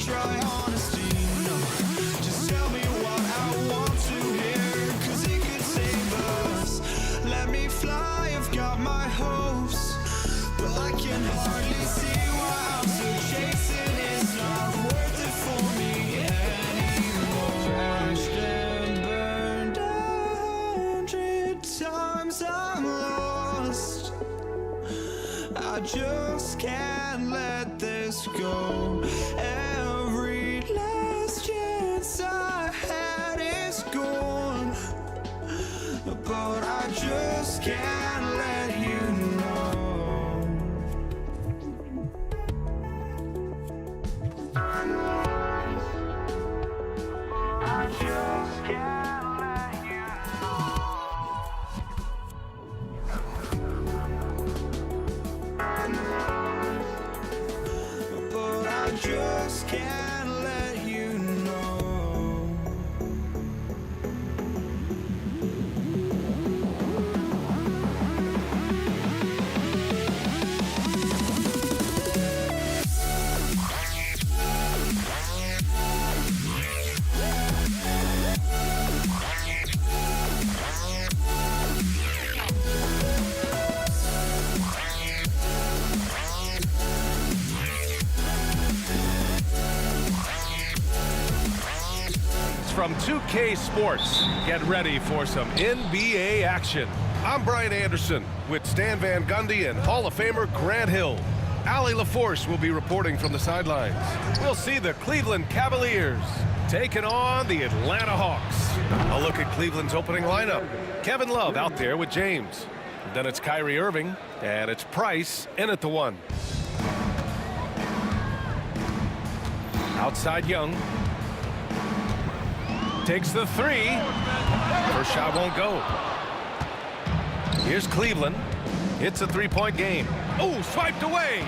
try honesty, no. Just tell me what I want to hear, 'cause it could save us. Let me fly, I've got my hopes, but I can hardly see why I'm still chasing. It's not worth it for me anymore. Crashed and burned 100 times, I'm lost. I just can't let this go. Every last chance I had is gone, but I just can't let you know. I just can't let you know. But I just can't let you know. From 2K Sports, get ready for some NBA action. I'm Brian Anderson with Stan Van Gundy and Hall of Famer Grant Hill. Allie LaForce will be reporting from the sidelines. We'll see the Cleveland Cavaliers taking on the Atlanta Hawks. A look at Cleveland's opening lineup. Kevin Love out there with James. Then it's Kyrie Irving, and it's Price in at the 1. Outside Young. Takes the 3. First shot won't go. Here's Cleveland. It's a 3-point game. Oh, swiped away.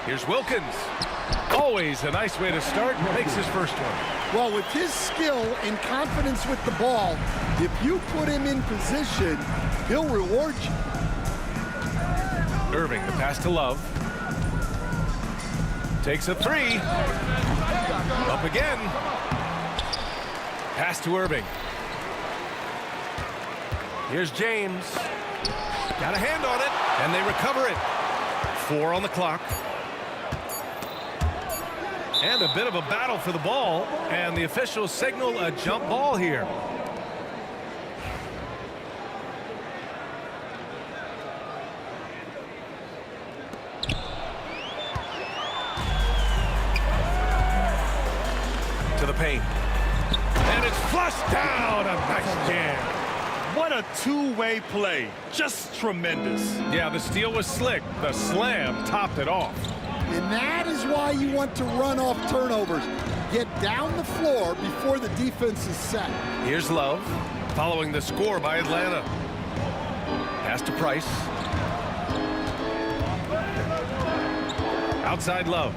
Here's Wilkins. Always a nice way to start. Makes his first one. Well, with his skill and confidence with the ball, if you put him in position, he'll reward you. Irving, the pass to Love. Takes a 3. Up again. Pass to Irving. Here's James. Got a hand on it, and they recover it. 4 on the clock. And a bit of a battle for the ball, and the officials signal a jump ball here. To the paint. And it's flushed down. A nice jam. What a two-way play. Just tremendous. Yeah, the steal was slick. The slam topped it off. And that is why you want to run off turnovers. Get down the floor before the defense is set. Here's Love, following the score by Atlanta. Pass to Price. Outside Love.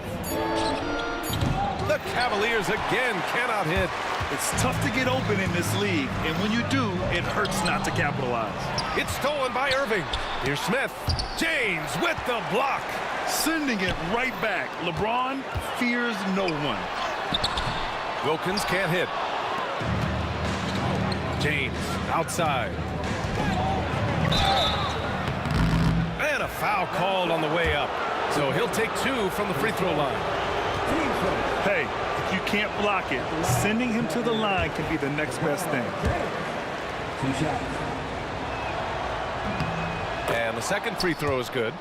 The Cavaliers again cannot hit. It's tough to get open in this league, and when you do, it hurts not to capitalize. It's stolen by Irving. Here's Smith. James with the block. Sending it right back. LeBron fears no one. Wilkins can't hit. James outside. And a foul called on the way up. So he'll take 2 from the free throw line. Hey, if you can't block it, sending him to the line can be the next best thing. And the second free throw is good.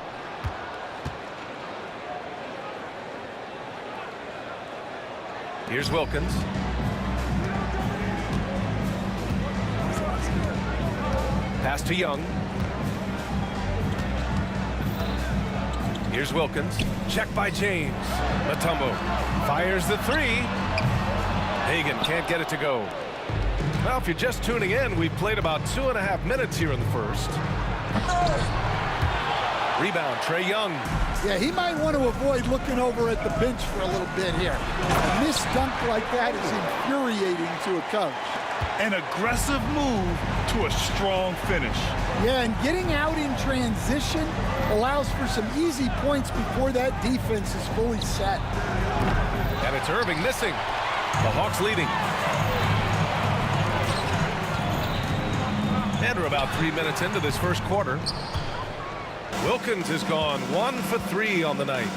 Here's Wilkins. Pass to Young. Here's Wilkins. Check by James. Mutombo fires the 3. Hagan can't get it to go. Well, if you're just tuning in, we've played about 2.5 minutes here in the first. Rebound, Trae Young. Yeah, he might want to avoid looking over at the bench for a little bit here. A missed dunk like that is infuriating to a coach. An aggressive move to a strong finish. Yeah, and getting out in transition allows for some easy points before that defense is fully set. And it's Irving missing. The Hawks leading. And we're about 3 minutes into this first quarter. Wilkins has gone 1 for 3 on the night.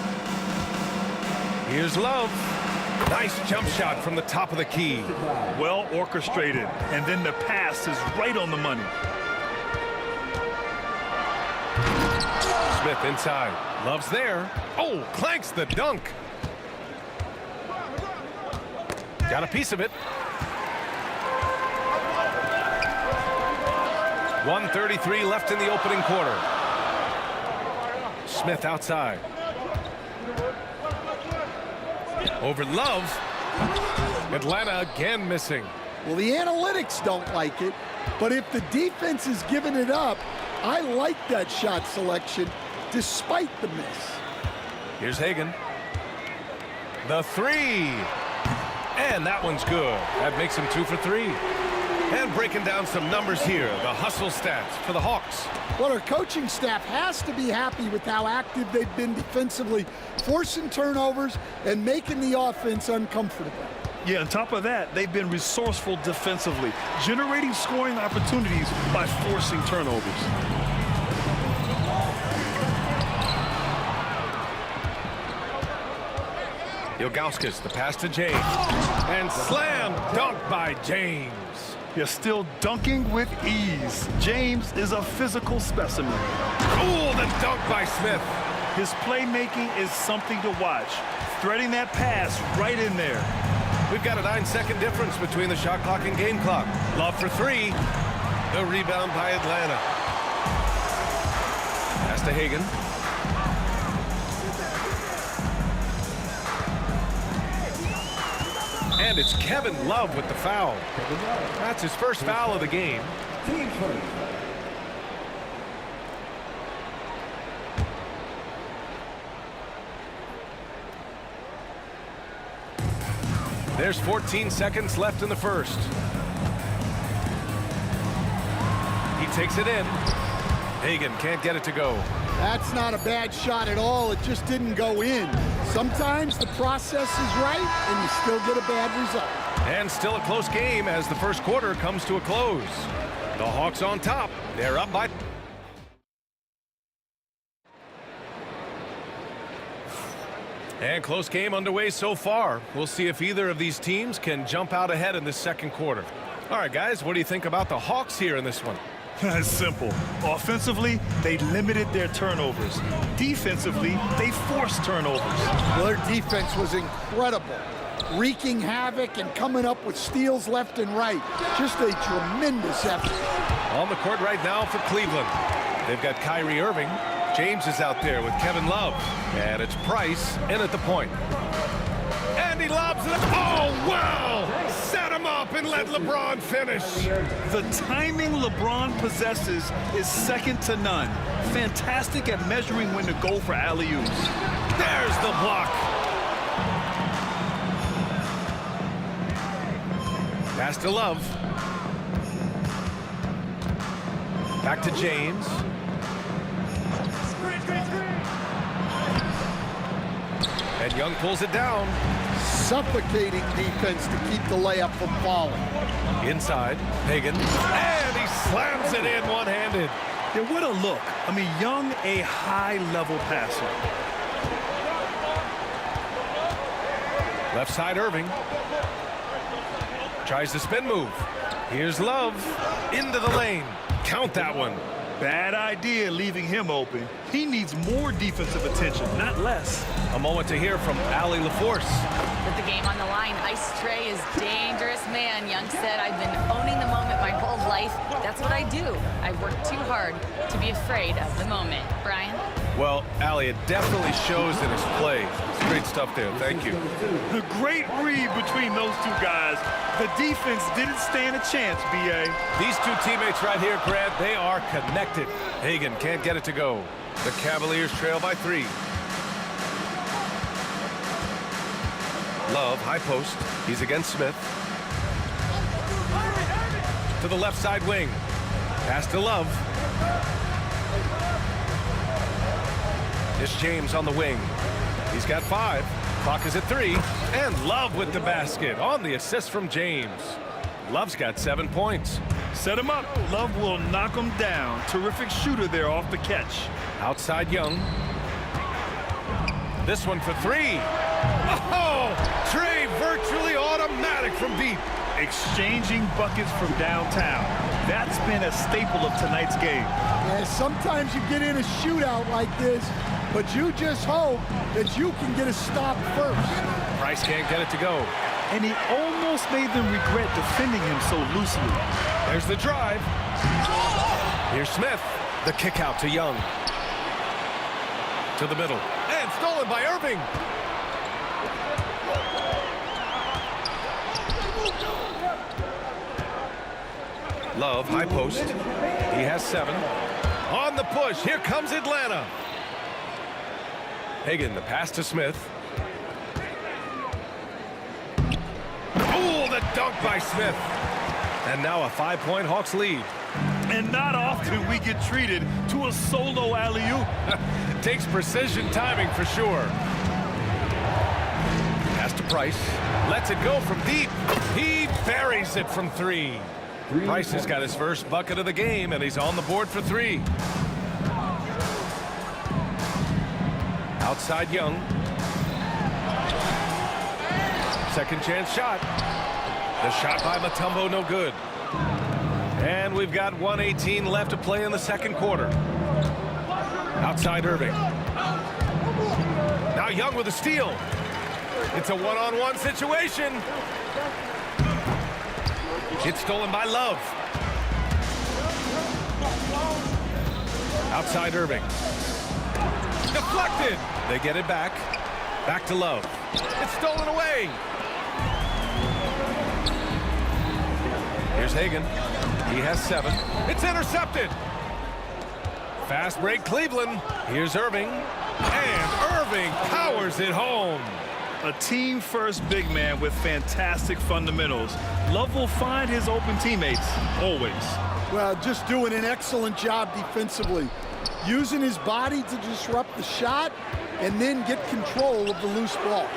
Here's Love. Nice jump shot from the top of the key. Well orchestrated, and then the pass is right on the money. Smith inside. Love's there. Oh, clanks the dunk. Got a piece of it. 1:33 left in the opening quarter. Smith outside. Over Love. Atlanta again missing. Well, the analytics don't like it, but if the defense is giving it up, I like that shot selection despite the miss. Here's Hagan. The three. And that one's good. That makes him 2 for 3. And breaking down some numbers here, the hustle stats for the Hawks. Well, our coaching staff has to be happy with how active they've been defensively, forcing turnovers and making the offense uncomfortable. Yeah, on top of that, they've been resourceful defensively, generating scoring opportunities by forcing turnovers. Ilgauskas, the pass to James. And slam dunk by James. You're still dunking with ease. James is a physical specimen. Oh, the dunk by Smith. His playmaking is something to watch. Threading that pass right in there. We've got a 9-second difference between the shot clock and game clock. Love for 3. The rebound by Atlanta. Pass to Hagan. And it's Kevin Love with the foul. That's his first foul of the game. There's 14 seconds left in the first. He takes it in. Hagan can't get it to go. That's not a bad shot at all. It just didn't go in. Sometimes the process is right, and you still get a bad result. And still a close game as the first quarter comes to a close. The Hawks on top. They're up by... And close game underway so far. We'll see if either of these teams can jump out ahead in this second quarter. All right, guys, what do you think about the Hawks here in this one? It's simple. Offensively, they limited their turnovers. Defensively, they forced turnovers. Well, their defense was incredible, wreaking havoc and coming up with steals left and right. Just a tremendous effort. On the court right now for Cleveland. They've got Kyrie Irving. James is out there with Kevin Love. And it's Price in at the point. And he lobs it. Oh, wow! Set him up and let LeBron finish. The timing LeBron possesses is second to none. Fantastic at measuring when to go for alley-oops. There's the block. Pass to Love. Back to James. And Young pulls it down. Suffocating defense to keep the layup from falling. Inside, Hagan. And he slams it in one-handed. Yeah, what a look. I mean, Young, a high-level passer. Left side, Irving. Tries the spin move. Here's Love. Into the lane. Count that one. Bad idea leaving him open. He needs more defensive attention, not less. A moment to hear from Allie LaForce. With the game on the line, Ice Trae is dangerous man. Young said, I've been owning the moment my whole life. That's what I do. I work too hard to be afraid of the moment. Brian? Well, Allie, it definitely shows in his play. It's great stuff there. Thank you. The great read between those two guys. The defense didn't stand a chance, B.A. These two teammates right here, Grant, they are connected. Hagan can't get it to go. The Cavaliers trail by 3. Love, high post. He's against Smith. To the left side wing. Pass to Love. It's James on the wing. He's got 5. Clock is at 3. And Love with the basket on the assist from James. Love's got 7 points. Set him up. Love will knock him down. Terrific shooter there off the catch. Outside Young. This one for 3. Oh! Trey virtually automatic from deep. Exchanging buckets from downtown. That's been a staple of tonight's game. Yeah, sometimes you get in a shootout like this, but you just hope that you can get a stop first. Price can't get it to go. And he almost made them regret defending him so loosely. There's the drive. Here's Smith. The kick out to Young. To the middle. And stolen by Irving. Love, high post. He has 7. On the push. Here comes Atlanta. Hagan, the pass to Smith. Oh, the dunk by Smith. And now a 5-point Hawks lead. And not often we get treated to a solo alley-oop. Takes precision timing for sure. Pass to Price. Lets it go from deep. He buries it from 3. Price has got his first bucket of the game, and he's on the board for 3. Outside Young. Second chance shot. The shot by Mutombo, no good. And we've got 1:18 left to play in the second quarter. Outside Irving. Now Young with a steal. It's a one-on-one situation. It's stolen by Love. Outside Irving. Deflected. They get it back. Back to Love. It's stolen away. Here's Hagan. He has 7. It's intercepted. Fast break Cleveland. Here's Irving. And Irving powers it home. A team-first big man with fantastic fundamentals. Love will find his open teammates, always. Well, just doing an excellent job defensively. Using his body to disrupt the shot and then get control of the loose ball.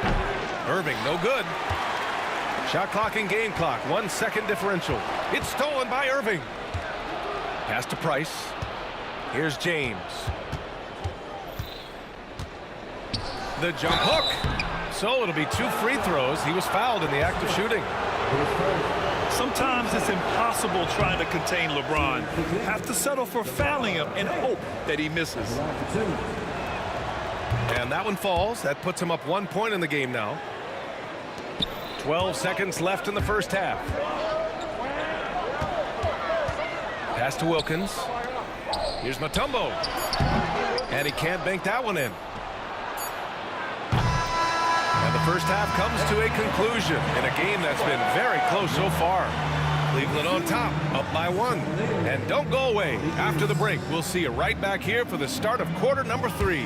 Irving, no good. Shot clock and game clock, 1 second differential. It's stolen by Irving. Pass to Price. Here's James. The jump hook. So it'll be 2 free throws. He was fouled in the act of shooting. Sometimes it's impossible trying to contain LeBron. You have to settle for fouling him and hope that he misses. And that one falls. That puts him up 1 point in the game now. 12 seconds left in the first half. Pass to Wilkins. Here's Mutombo. And he can't bank that one in. And the first half comes to a conclusion in a game that's been very close so far. Cleveland on top, up by 1. And don't go away. After the break, we'll see you right back here for the start of quarter number 3.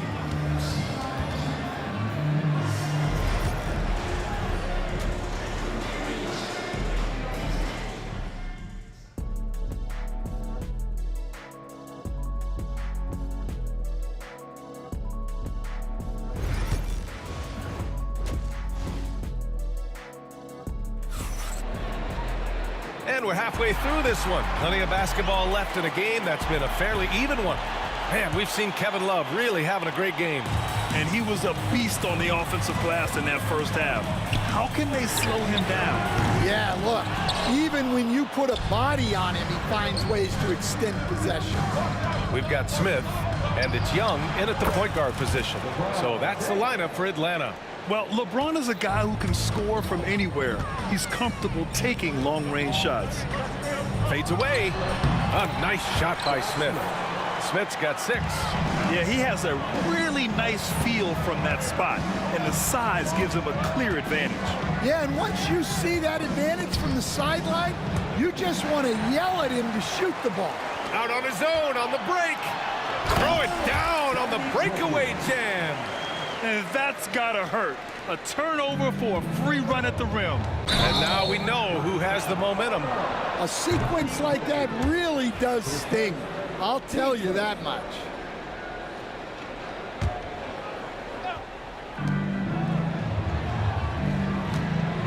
And we're halfway through this one. Plenty of basketball left in a game that's been a fairly even one. Man, we've seen Kevin Love really having a great game. And he was a beast on the offensive glass in that first half. How can they slow him down? Yeah, look, even when you put a body on him, he finds ways to extend possession. We've got Smith, and it's Young in at the point guard position. So that's the lineup for Atlanta. Well, LeBron is a guy who can score from anywhere. He's comfortable taking long-range shots. Fades away. A nice shot by Smith. Smith's got 6. Yeah, he has a really nice feel from that spot, and the size gives him a clear advantage. Yeah, and once you see that advantage from the sideline, you just want to yell at him to shoot the ball. Out on his own on the break. Throw it down on the the breakaway jam. And that's gotta hurt. A turnover for a free run at the rim. And now we know who has the momentum. A sequence like that really does sting. I'll tell you that much.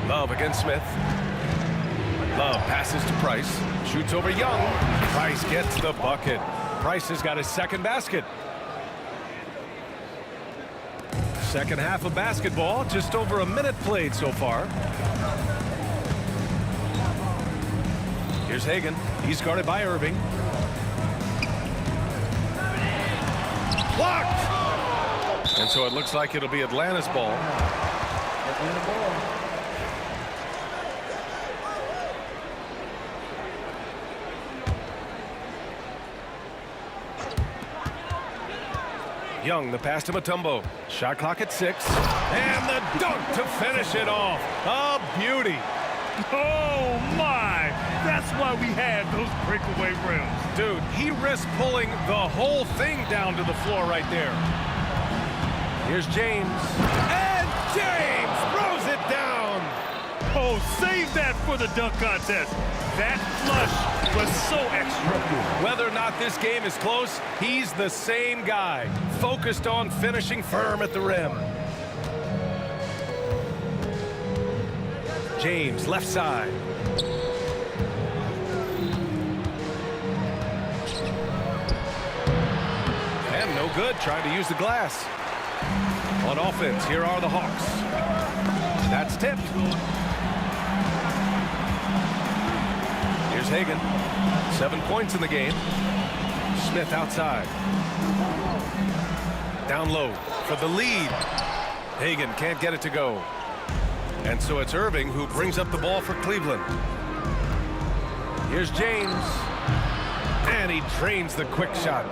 Love against Smith. Love passes to Price. Shoots over Young. Price gets the bucket. Price has got his second basket. Second half of basketball. Just over a minute played so far. Here's Hagan. He's guarded by Irving. Blocked! And so it looks like it'll be Atlanta's ball. Young, the pass to Mutombo. Shot clock at 6. And the dunk to finish it off. A beauty. Oh, my. That's why we had those breakaway rims. Dude, he risked pulling the whole thing down to the floor right there. Here's James. And James throws it down. Oh, save that for the dunk contest. That flush was so extra. Whether or not this game is close, he's the same guy, focused on finishing firm at the rim. James, left side. And no good, trying to use the glass. On offense, here are the Hawks. That's tipped. Here's Hagan. 7 points in the game. Smith outside. Down low for the lead. Hagan can't get it to go. And so it's Irving who brings up the ball for Cleveland. Here's James. And he drains the quick shot.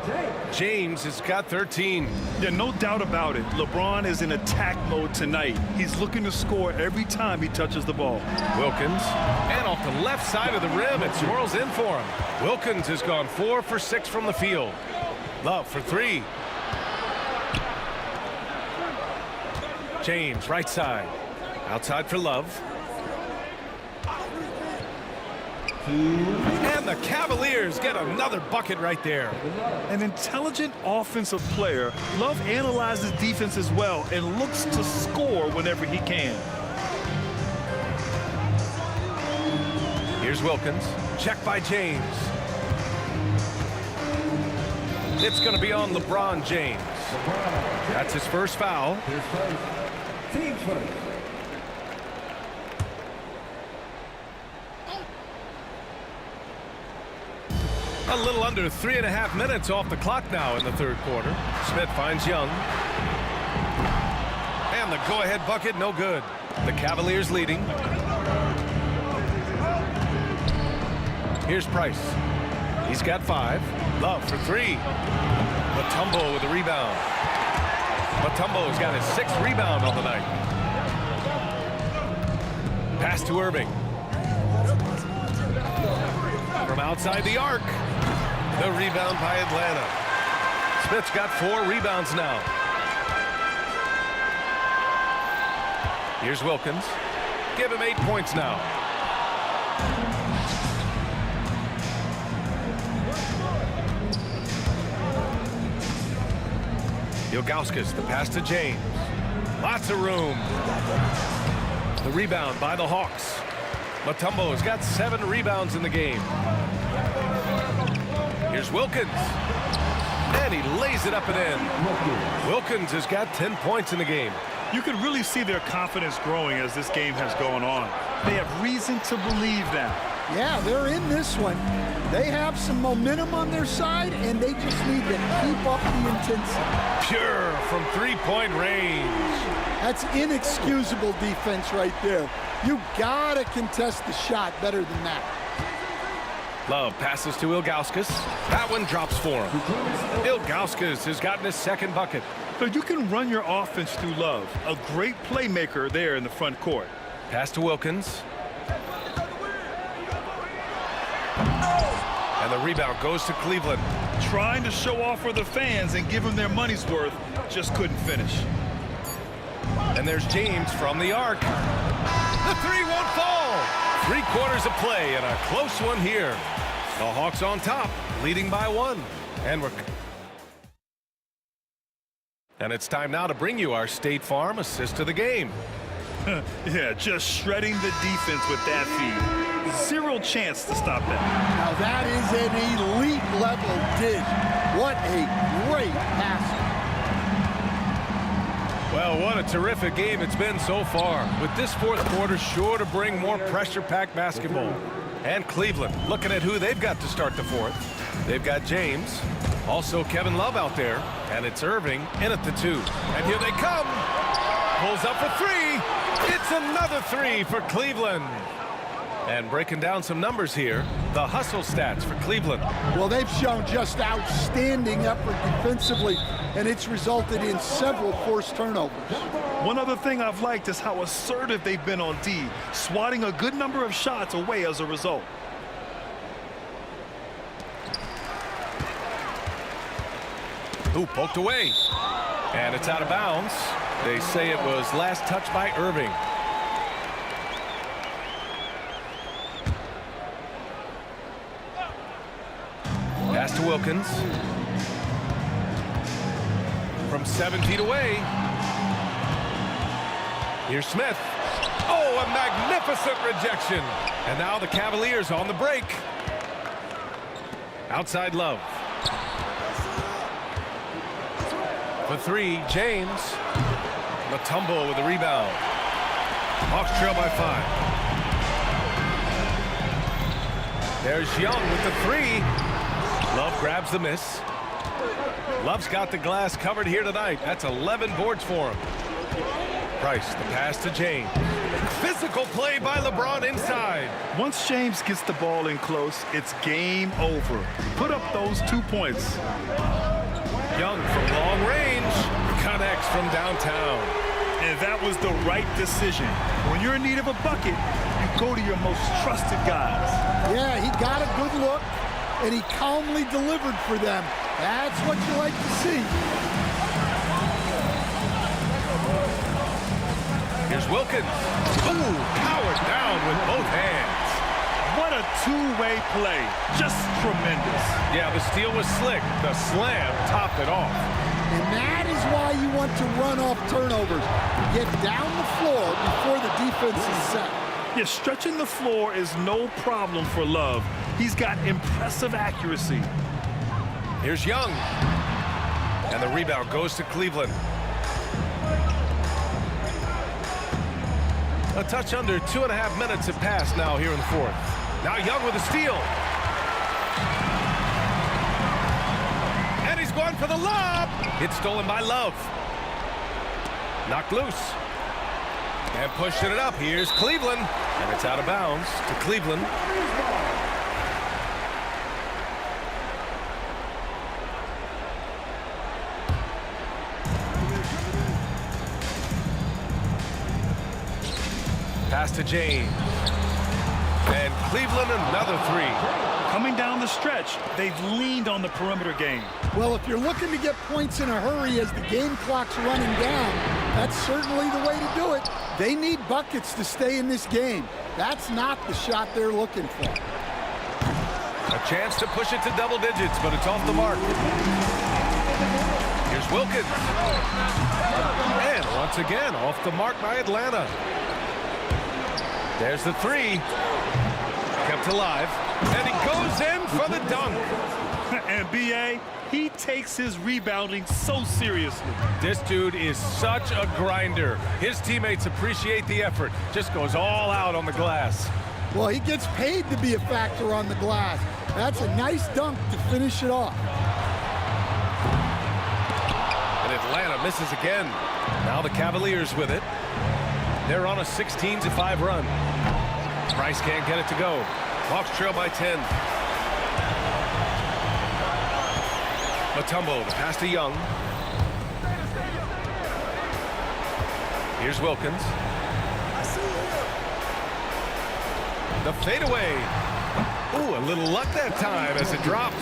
James has got 13. Yeah, no doubt about it. LeBron is in attack mode tonight. He's looking to score every time he touches the ball. Wilkins. And off the left side of the rim, it swirls in for him. Wilkins has gone 4 for 6 from the field. Love for 3. James, right side. Outside for Love. And the Cavaliers get another bucket right there. An intelligent offensive player. Love analyzes defense as well and looks to score whenever he can. Here's Wilkins. Check by James. It's going to be on LeBron James. That's his first foul. Team's first. A little under 3.5 minutes off the clock now in the third quarter. Smith finds Young. And the go-ahead bucket, no good. The Cavaliers leading. Here's Price. He's got 5. Love for 3. Mutombo with a rebound. Mutombo's got his 6th rebound on the night. Pass to Irving. From outside the arc. The rebound by Atlanta. Smith's got 4 rebounds now. Here's Wilkins. Give him 8 points now. Ilgauskas, the pass to James. Lots of room. The rebound by the Hawks. Mutombo's got 7 rebounds in the game. Here's Wilkins. And he lays it up and in. Wilkins has got 10 points in the game. You can really see their confidence growing as this game has gone on. They have reason to believe that. Yeah, they're in this one. They have some momentum on their side, and they just need to keep up the intensity. Pure from 3-point range. That's inexcusable defense right there. You gotta contest the shot better than that. Love passes to Ilgauskas. That one drops for him. Ilgauskas has gotten his 2nd bucket. But you can run your offense through Love. A great playmaker there in the front court. Pass to Wilkins. And the rebound goes to Cleveland. Trying to show off for the fans and give them their money's worth, just couldn't finish. And there's James from the arc. The three won't fall. 3/4 of play and a close one here. The Hawks on top, leading by 1. And it's time now to bring you our State Farm assist of the game. Yeah, just shredding the defense with that feed. Zero chance to stop that. Now that is an elite level dig. What a great passer. Well, what a terrific game it's been so far. With this 4th quarter sure to bring more pressure-packed basketball. And Cleveland looking at who they've got to start the 4th. They've got James, also Kevin Love out there, and it's Irving in at the 2. And here they come. Pulls up for 3. It's another 3 for Cleveland. And breaking down some numbers here, the hustle stats for Cleveland. Well, they've shown just outstanding effort defensively, and it's resulted in several forced turnovers. One other thing I've liked is how assertive they've been on D, swatting a good number of shots away as a result. Ooh, poked away. And it's out of bounds. They say it was last touched by Irving. Pass to Wilkins. From 7 feet away. Here's Smith. Oh, a magnificent rejection. And now the Cavaliers on the break. Outside Love. For 3, James. Mutombo with the rebound. Hawks trail by 5. There's Young with the 3. Love grabs the miss. Love's got the glass covered here tonight. That's 11 boards for him. Price, the pass to James. Physical play by LeBron inside. Once James gets the ball in close, it's game over. Put up those 2 points. Young from long range. Connects from downtown. And that was the right decision. When you're in need of a bucket, you go to your most trusted guys. Yeah, he got a good look, and he calmly delivered for them. That's what you like to see. Here's Wilkins. Ooh, powered down with both hands. What a two-way play. Just tremendous. Yeah, the steal was slick. The slam topped it off. And that is why you want to run off turnovers. Get down the floor before the defense is set. Yeah, stretching the floor is no problem for Love. He's got impressive accuracy. Here's Young. And the rebound goes to Cleveland. A touch under 2.5 minutes have passed now here in the 4th. Now Young with a steal. And he's going for the lob. It's stolen by Love. Knocked loose. And pushing it up. Here's Cleveland. And it's out of bounds to Cleveland. Pass to James. And Cleveland another 3. Coming down the stretch, they've leaned on the perimeter game. Well, if you're looking to get points in a hurry as the game clock's running down, that's certainly the way to do it. They need buckets to stay in this game. That's not the shot they're looking for. A chance to push it to double digits, but it's off the mark. Here's Wilkins. And once again, off the mark by Atlanta. There's the 3. Kept alive. And he goes in for the dunk. And B.A., he takes his rebounding so seriously. This dude is such a grinder. His teammates appreciate the effort. Just goes all out on the glass. Well, he gets paid to be a factor on the glass. That's a nice dunk to finish it off. And Atlanta misses again. Now the Cavaliers with it. They're on a 16-5 run. Price can't get it to go. Hawks trail by 10. Mutombo, the pass to Young. Here's Wilkins. The fadeaway. Ooh, a little luck that time as it drops.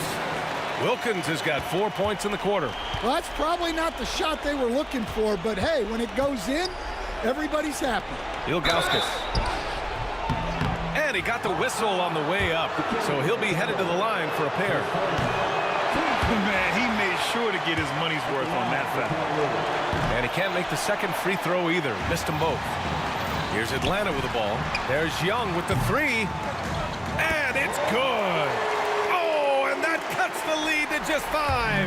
Wilkins has got 4 points in the quarter. Well, that's probably not the shot they were looking for, but hey, when it goes in, everybody's happy. Ilgauskas. And he got the whistle on the way up, so he'll be headed to the line for a pair. Man, he made sure to get his money's worth on that foul. And he can't make the second free throw either. Missed them both. Here's Atlanta with the ball. There's Young with the three. And it's good. Oh, and that cuts the lead to just 5.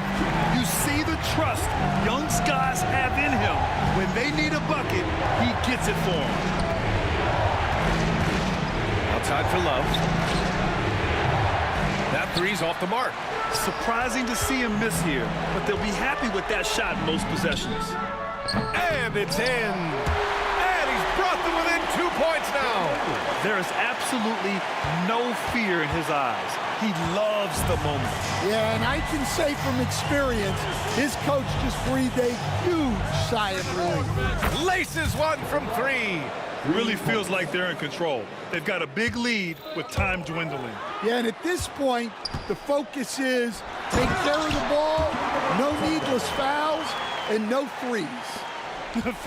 You see the trust Young's guys have in him. When they need a bucket, he gets it for them. Outside for Love. That three's off the mark. Surprising to see him miss here, but they'll be happy with that shot most possessions. And it's in. And he's brought them within 2 points now. There is absolutely no fear in his eyes. He loves the moment. Yeah, and I can say from experience, his coach just breathed a huge sigh of relief. Laces one from 3. Really feels like they're in control. They've got a big lead with time dwindling. Yeah, and at this point, the focus is take care of the ball, no needless fouls, and no threes.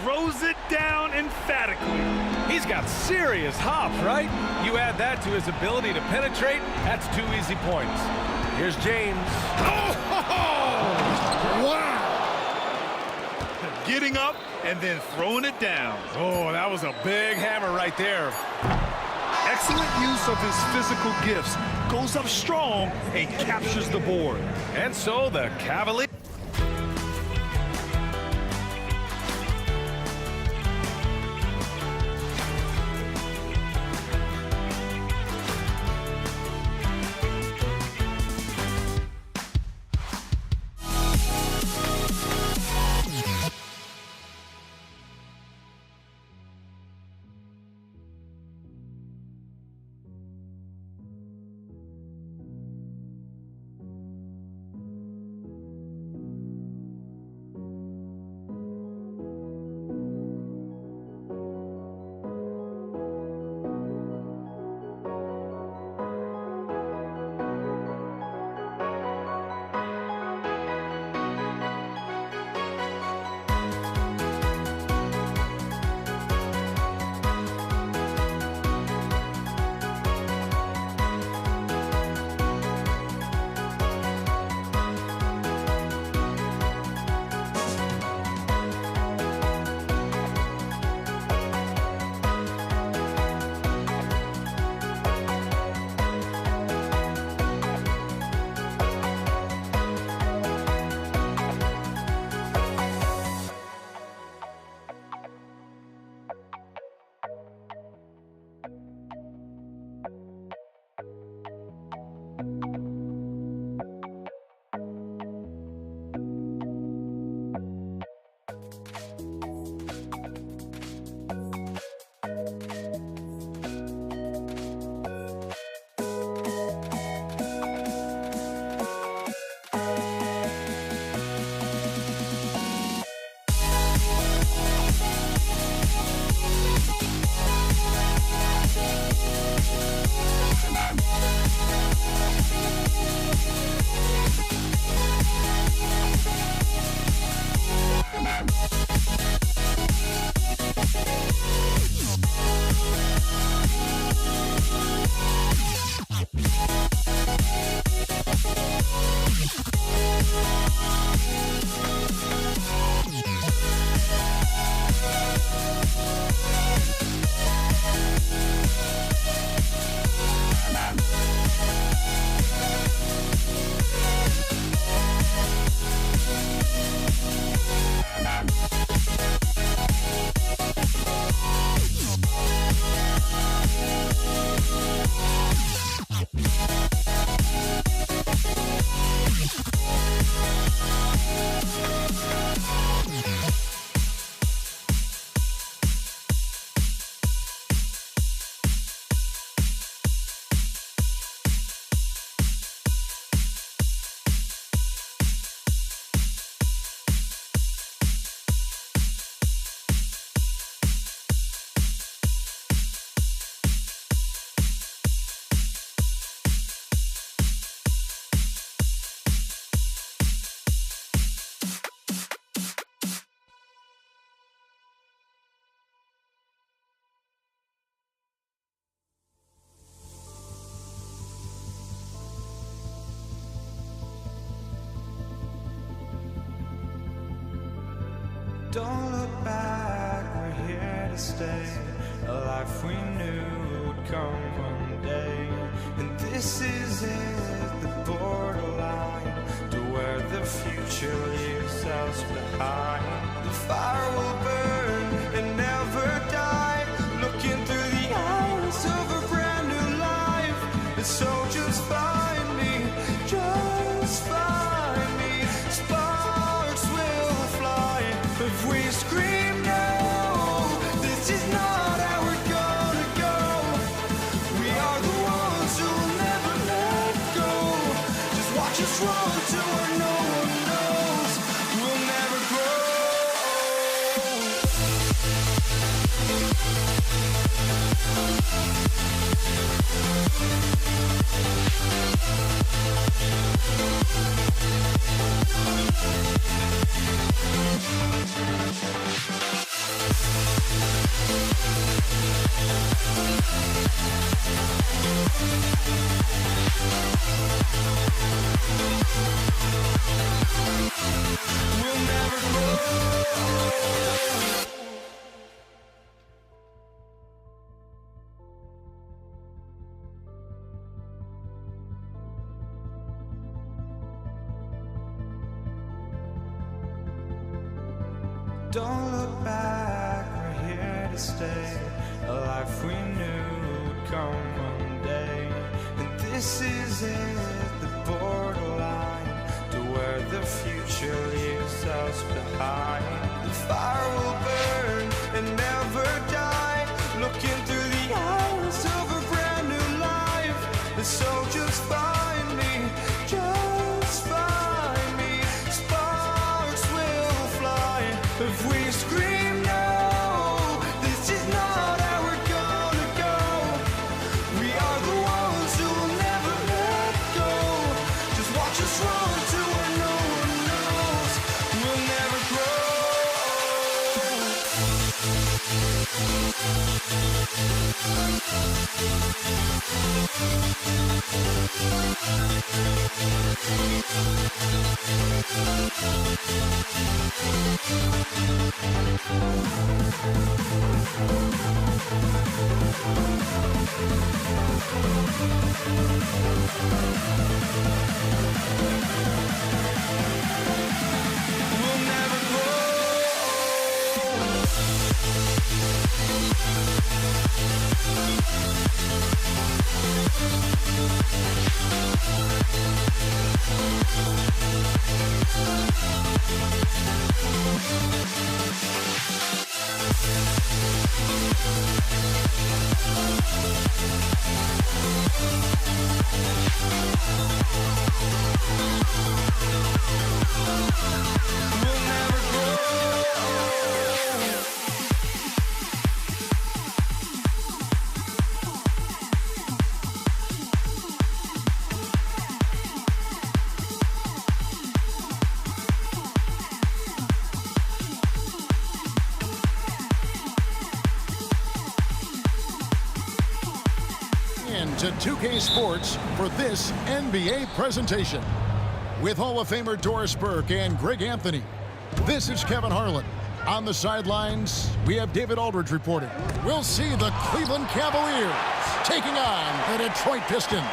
Throws it down emphatically. He's got serious hop, right? You add that to his ability to penetrate, that's 2 easy points. Here's James. Oh! Wow! Getting up and then throwing it down. Oh, that was a big hammer right there. Excellent use of his physical gifts. Goes up strong and captures the board. And so the Cavaliers. Don't look back, we're here to stay. A life we knew would come one day. And this is it, the borderline to where the future leaves us behind. The fire will burn and never die, looking through the eyes of a brand new life. And so just find me, just find me. Sparks will fly if we scream no. This is not how we're gonna go. We are the ones who will never let go. Just watch us run to where no one knows. We'll never grow. We'll never grow. Don't look back, we're here to stay. A life we knew would come one day. And this is it, the borderline to where the future leaves us behind. The fire will burn and never die, looking through the eyes of a brand new life. And so just find me, just find me. Sparks will fly if we scream no. This is not how we're gonna go. We are the ones who will never let go. Just watch us run to where no one knows. We'll never grow. We'll never grow. We'll never grow. Into 2K Sports for this NBA presentation. With Hall of Famer Doris Burke and Greg Anthony, this is Kevin Harlan. On the sidelines, we have David Aldridge reporting. We'll see the Cleveland Cavaliers taking on the Detroit Pistons.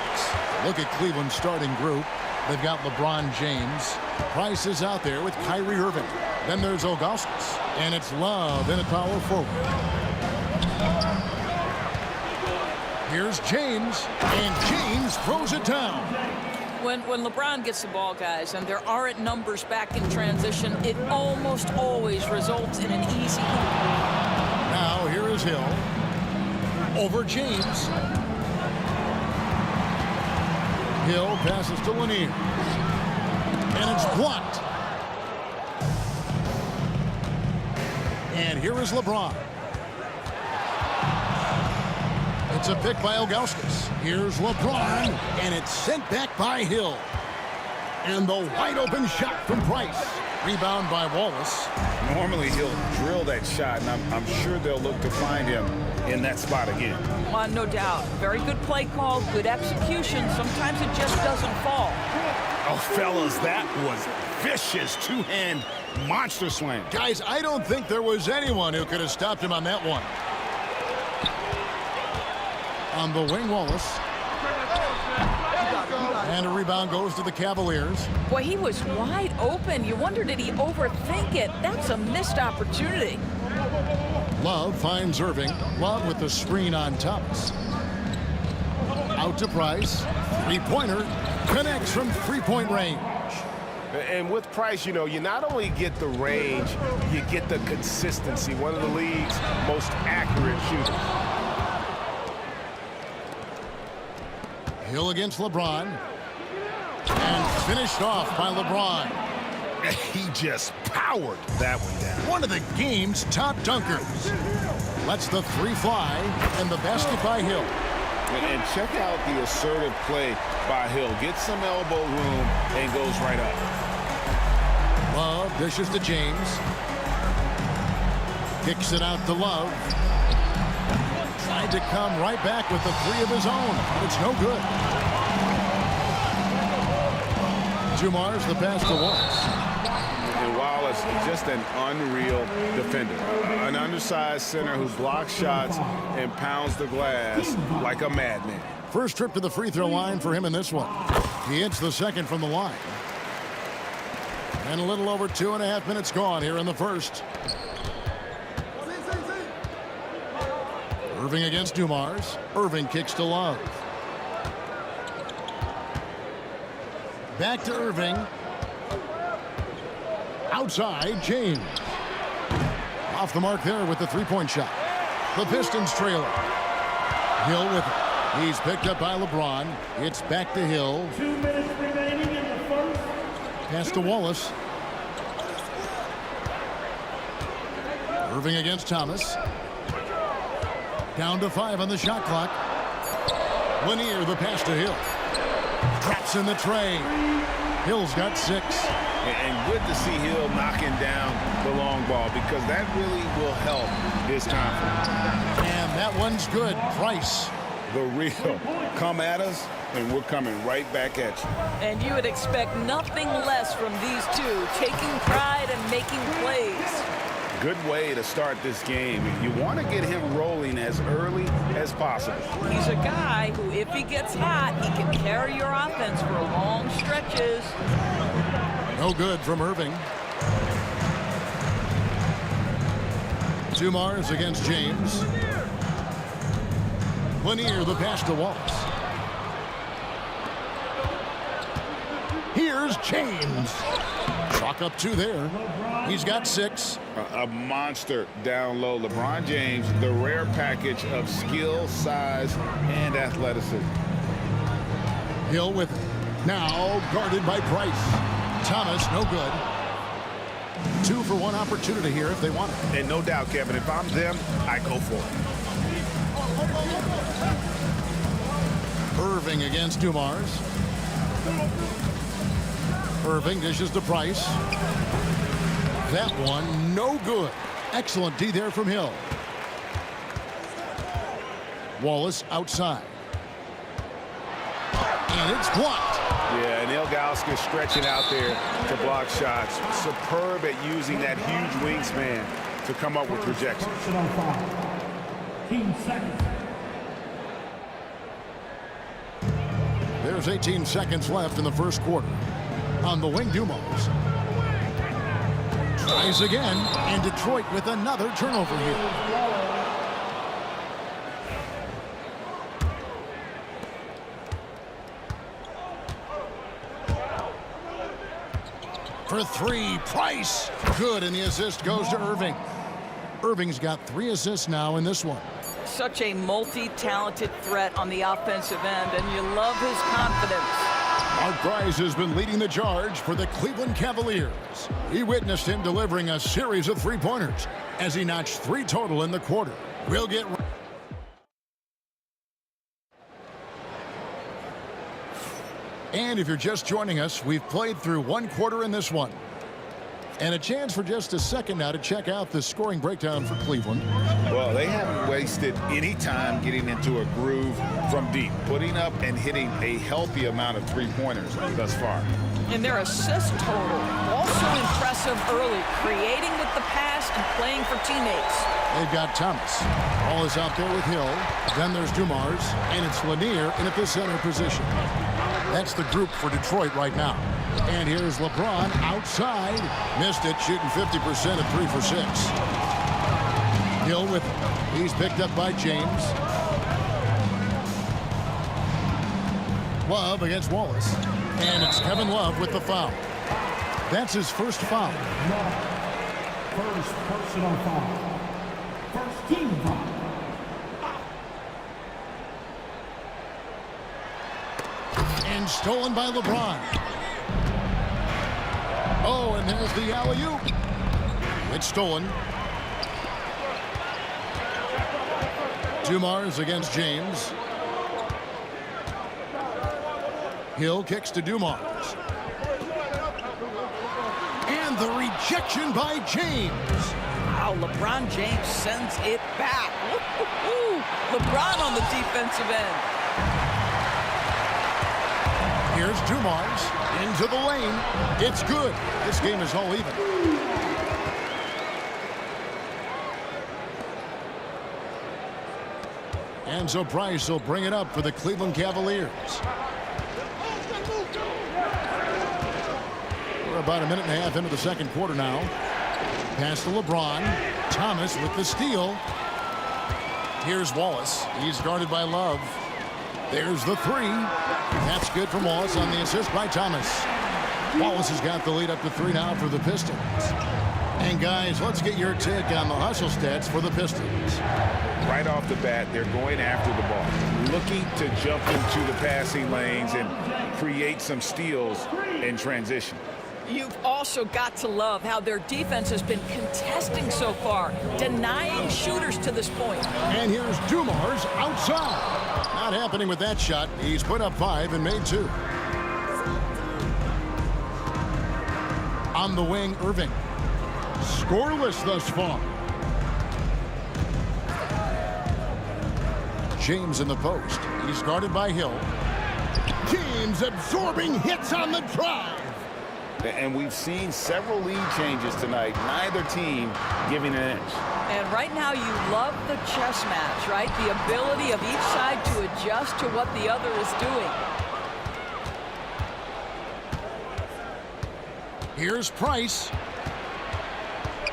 Look at Cleveland's starting group. They've got LeBron James. Price is out there with Kyrie Irving. Then there's Ilgauskas, and it's Love in at power forward. Here's James, and James throws it down. When LeBron gets the ball, guys, and there aren't numbers back in transition, it almost always results in an easy hoop. Now here is Hill. Over James. Hill passes to Lanier. And it's blocked. And here is LeBron. It's a pick by Ilgauskas. Here's LeBron, and it's sent back by Hill. And the wide open shot from Price. Rebound by Wallace. Normally he'll drill that shot, and I'm sure they'll look to find him in that spot again. No doubt. Very good play call, good execution. Sometimes it just doesn't fall. Oh, fellas, that was vicious two-hand monster slam. Guys, I don't think there was anyone who could have stopped him on that one. On the wing, Wallace. And a rebound goes to the Cavaliers. Boy, he was wide open. You wonder, did he overthink it? That's a missed opportunity. Love finds Irving. Love with the screen on Thomas. Out to Price. Three-pointer. Connects from three-point range. And with Price, you know, you not only get the range, you get the consistency. One of the league's most accurate shooters. Hill against LeBron. And finished off by LeBron. He just powered that one down. One of the game's top dunkers. Lets the three fly, and the basket by Hill. And check out the assertive play by Hill. Gets some elbow room and goes right up. Love dishes to James. Kicks it out to Love. Tried to come right back with the three of his own, but it's no good. Dumars the pass to Wallace. And Wallace, just an unreal defender. An undersized center who blocks shots and pounds the glass like a madman. First trip to the free throw line for him in this one. He hits the second from the line. And a little over 2.5 minutes gone here in the first. Irving against Dumars. Irving kicks to Love. Back to Irving. Outside, James. Off the mark there with the three-point shot. The Pistons trailer. Hill with it. He's picked up by LeBron. It's back to Hill. 2 minutes remaining in the first. Pass to Wallace. Irving against Thomas. Down to 5 on the shot clock. Lanier the pass to Hill. Traps in the tray. Hill's got 6. And good to see Hill knocking down the long ball because that really will help his confidence. And that one's good. Price. The real. Come at us, and we're coming right back at you. And you would expect nothing less from these two, taking pride and making plays. Good way to start this game. You want to get him rolling as early as possible. He's a guy who, if he gets hot, he can carry your offense for long stretches. No good from Irving. Dumars against James. Lanier the pass to Wallace. Here's James. Chalk up 2 there. He's got 6. A monster down low. LeBron James, the rare package of skill, size, and athleticism. Hill with it. Now guarded by Price. Thomas, no good. 2 for 1 opportunity here if they want it. And no doubt, Kevin, if I'm them, I go for it. Irving against Dumars. Irving dishes to Price. That one, no good. Excellent D there from Hill. Wallace outside. And it's blocked. Yeah, and Ilgauskas stretching out there to block shots. Superb at using that huge wingspan to come up with rejections. 18 seconds. There's 18 seconds left in the first quarter. On the wing, Dumars. Tries again, and Detroit with another turnover here. For 3, Price. Good, and the assist goes to Irving. Irving's got 3 assists now in this one. Such a multi-talented threat on the offensive end, and you love his confidence. Mark Price has been leading the charge for the Cleveland Cavaliers. We witnessed him delivering a series of three-pointers as he notched 3 total in the quarter. We'll get... And if you're just joining us, we've played through 1 quarter in this one. And a chance for just a second now to check out the scoring breakdown for Cleveland. Well, they haven't wasted any time getting into a groove from deep, putting up and hitting a healthy amount of three-pointers thus far. And their assist total, also impressive early, creating with the pass and playing for teammates. They've got Thomas. Ball is out there with Hill. Then there's Dumars, and it's Lanier in at the center position. That's the group for Detroit right now. And here's LeBron outside. Missed it, shooting 50% at 3 for 6. Hill with it. He's picked up by James. Love against Wallace. And it's Kevin Love with the foul. That's his first foul. First personal foul. First team foul. And stolen by LeBron. Oh, and there's the alley-oop. It's stolen. Dumars against James. Hill kicks to Dumars. And the rejection by James. Wow, LeBron James sends it back. LeBron on the defensive end. Here's Dumars into the lane. It's good. This game is all even. And so Price will bring it up for the Cleveland Cavaliers. We're about a minute and a half into the second quarter now. Pass to LeBron. Thomas with the steal. Here's Wallace. He's guarded by Love. There's the three. That's good from Wallace on the assist by Thomas. Wallace has got the lead up to 3 now for the Pistons. And guys, let's get your take on the hustle stats for the Pistons. Right off the bat, they're going after the ball, looking to jump into the passing lanes and create some steals in transition. You've also got to love how their defense has been contesting so far, denying shooters to this point. And here's Dumars outside. Not happening with that shot. He's put up 5 and made 2. On the wing, Irving. Scoreless thus far. James in the post. He's guarded by Hill. James absorbing hits on the drive. And we've seen several lead changes tonight. Neither team giving an inch. And right now you love the chess match, right? The ability of each side to adjust to what the other is doing. Here's Price.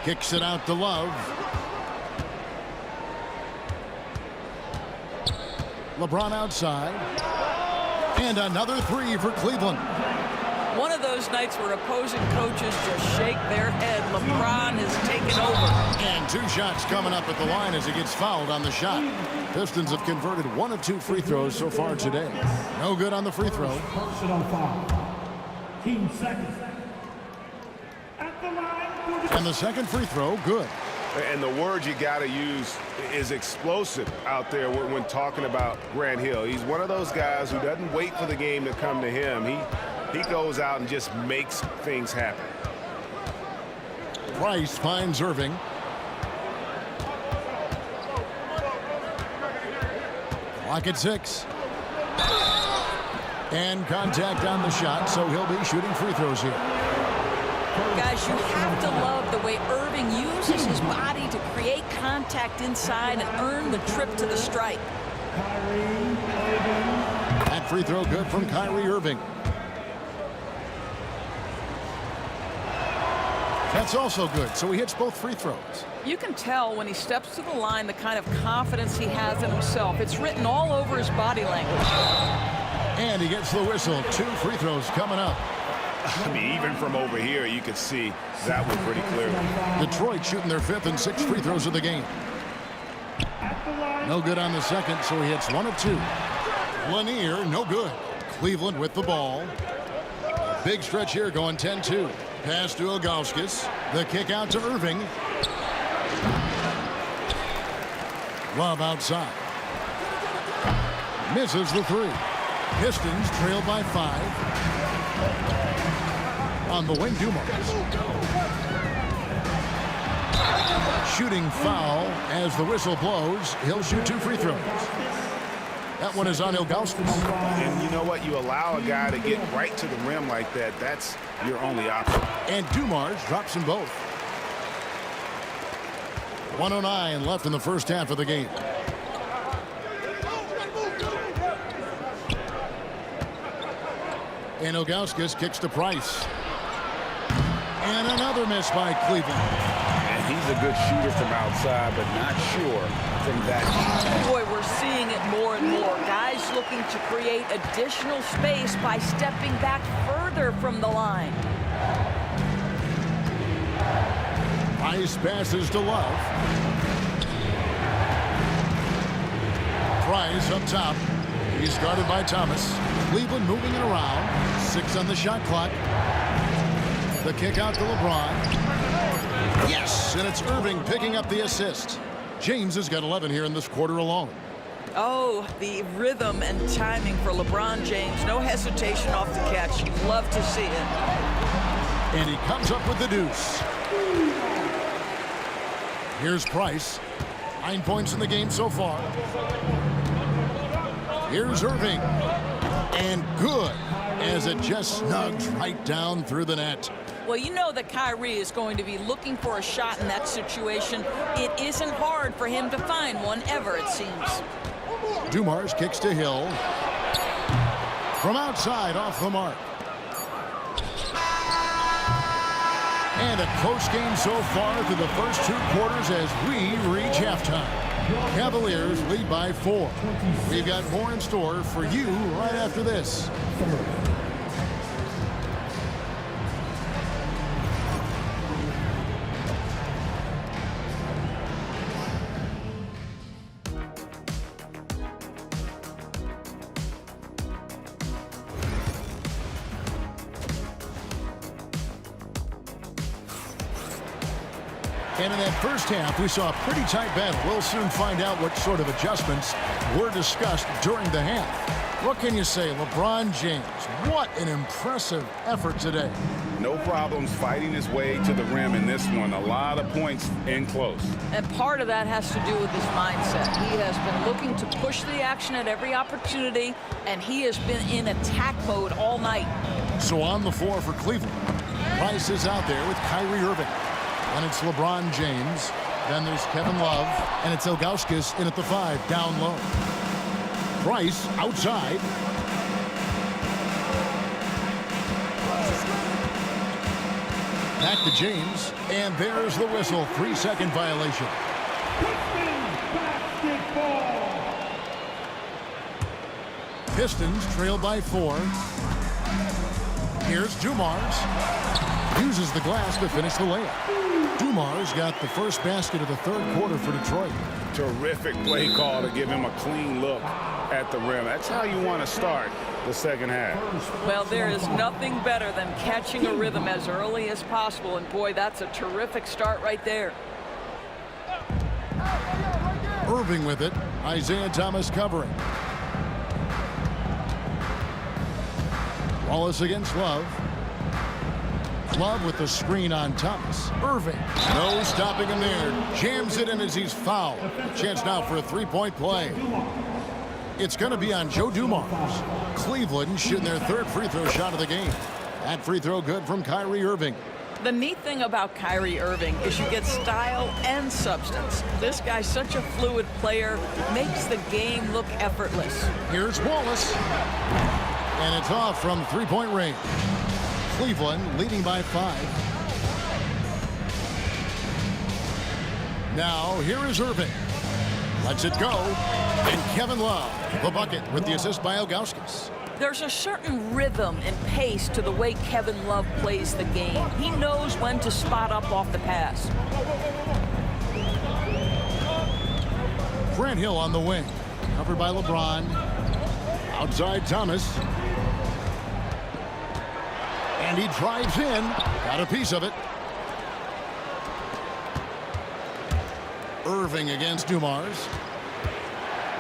Kicks it out to Love. LeBron outside. And another 3 for Cleveland. One of those nights where opposing coaches just shake their head. LeBron has taken over. And 2 shots coming up at the line as he gets fouled on the shot. Pistons have converted 1 of 2 free throws so far today. No good on the free throw. Personal foul. Team second. At the line. And the second free throw, good. And the word you got to use is explosive out there when talking about Grant Hill. He's one of those guys who doesn't wait for the game to come to him. He goes out and just makes things happen. Price finds Irving. Clock at 6. And contact on the shot, so he'll be shooting free throws here. Guys, you have to love the way Irving uses his body to create contact inside and earn the trip to the stripe. That free throw good from Kyrie Irving. That's also good, so he hits both free throws. You can tell when he steps to the line the kind of confidence he has in himself. It's written all over his body language. And he gets the whistle. 2 free throws coming up. I mean, even from over here, you could see that one pretty clearly. Detroit shooting their 5th and 6th free throws of the game. No good on the second, so he hits 1 of 2. Lanier, no good. Cleveland with the ball. Big stretch here going 10-2. Pass to Ilgauskas. The kick out to Irving. Love outside. Misses the 3. Pistons trail by 5. On the wing, Dumars. Shooting foul as the whistle blows. He'll shoot 2 free throws. That one is on Ilgauskas. And you know what? You allow a guy to get right to the rim like that. That's your only option. And Dumars drops them both. 1:09 left in the first half of the game. And Ilgauskas kicks to Price. And another miss by Cleveland. And he's a good shooter from outside, but not sure from that. Boy, we're seeing it more and more. Guys looking to create additional space by stepping back further from the line. Price passes to Love. Price up top. He's guarded by Thomas. Cleveland moving it around. 6 on the shot clock. The kick out to LeBron. Yes, and it's Irving picking up the assist. James has got 11 here in this quarter alone. Oh, the rhythm and timing for LeBron James. No hesitation off the catch. You love to see it. And he comes up with the deuce. Here's Price. 9 points in the game so far. Here's Irving. And good, as it just snugs right down through the net. Well, you know that Kyrie is going to be looking for a shot in that situation. It isn't hard for him to find one ever, it seems. Dumars kicks to Hill. From outside, off the mark. And a close game so far through the first 2 quarters as we reach halftime. Cavaliers lead by 4. We've got more in store for you right after this. And in that first half, we saw a pretty tight battle. We'll soon find out what sort of adjustments were discussed during the half. What can you say, LeBron James? What an impressive effort today. No problems fighting his way to the rim in this one. A lot of points in close. And part of that has to do with his mindset. He has been looking to push the action at every opportunity, and he has been in attack mode all night. So on the floor for Cleveland, Price is out there with Kyrie Irving. And it's LeBron James. Then there's Kevin Love. And it's Ilgauskas in at the 5, down low. Price outside. Back to James. And there's the whistle. 3-second violation. Pistons trail by 4. Here's Dumars. Uses the glass to finish the layup. Dumars got the first basket of the 3rd quarter for Detroit. Terrific play call to give him a clean look at the rim. That's how you want to start the second half. Well, there is nothing better than catching a rhythm as early as possible. And boy, that's a terrific start right there. Irving with it. Isaiah Thomas covering. Wallace against Love. Love with the screen on Thomas. Irving. No stopping him there. Jams it in as he's fouled. Chance now for a 3-point play. It's going to be on Joe Dumars. Cleveland shooting their 3rd free throw shot of the game. That free throw good from Kyrie Irving. The neat thing about Kyrie Irving is you get style and substance. This guy's such a fluid player, makes the game look effortless. Here's Wallace. And it's off from 3-point range. Cleveland leading by 5. Now here is Irving. Lets it go. And Kevin Love, the bucket with the assist by Ilgauskas. There's a certain rhythm and pace to the way Kevin Love plays the game. He knows when to spot up off the pass. Grant Hill on the wing. Covered by LeBron. Outside Thomas. And he drives in. Got a piece of it. Irving against Dumars.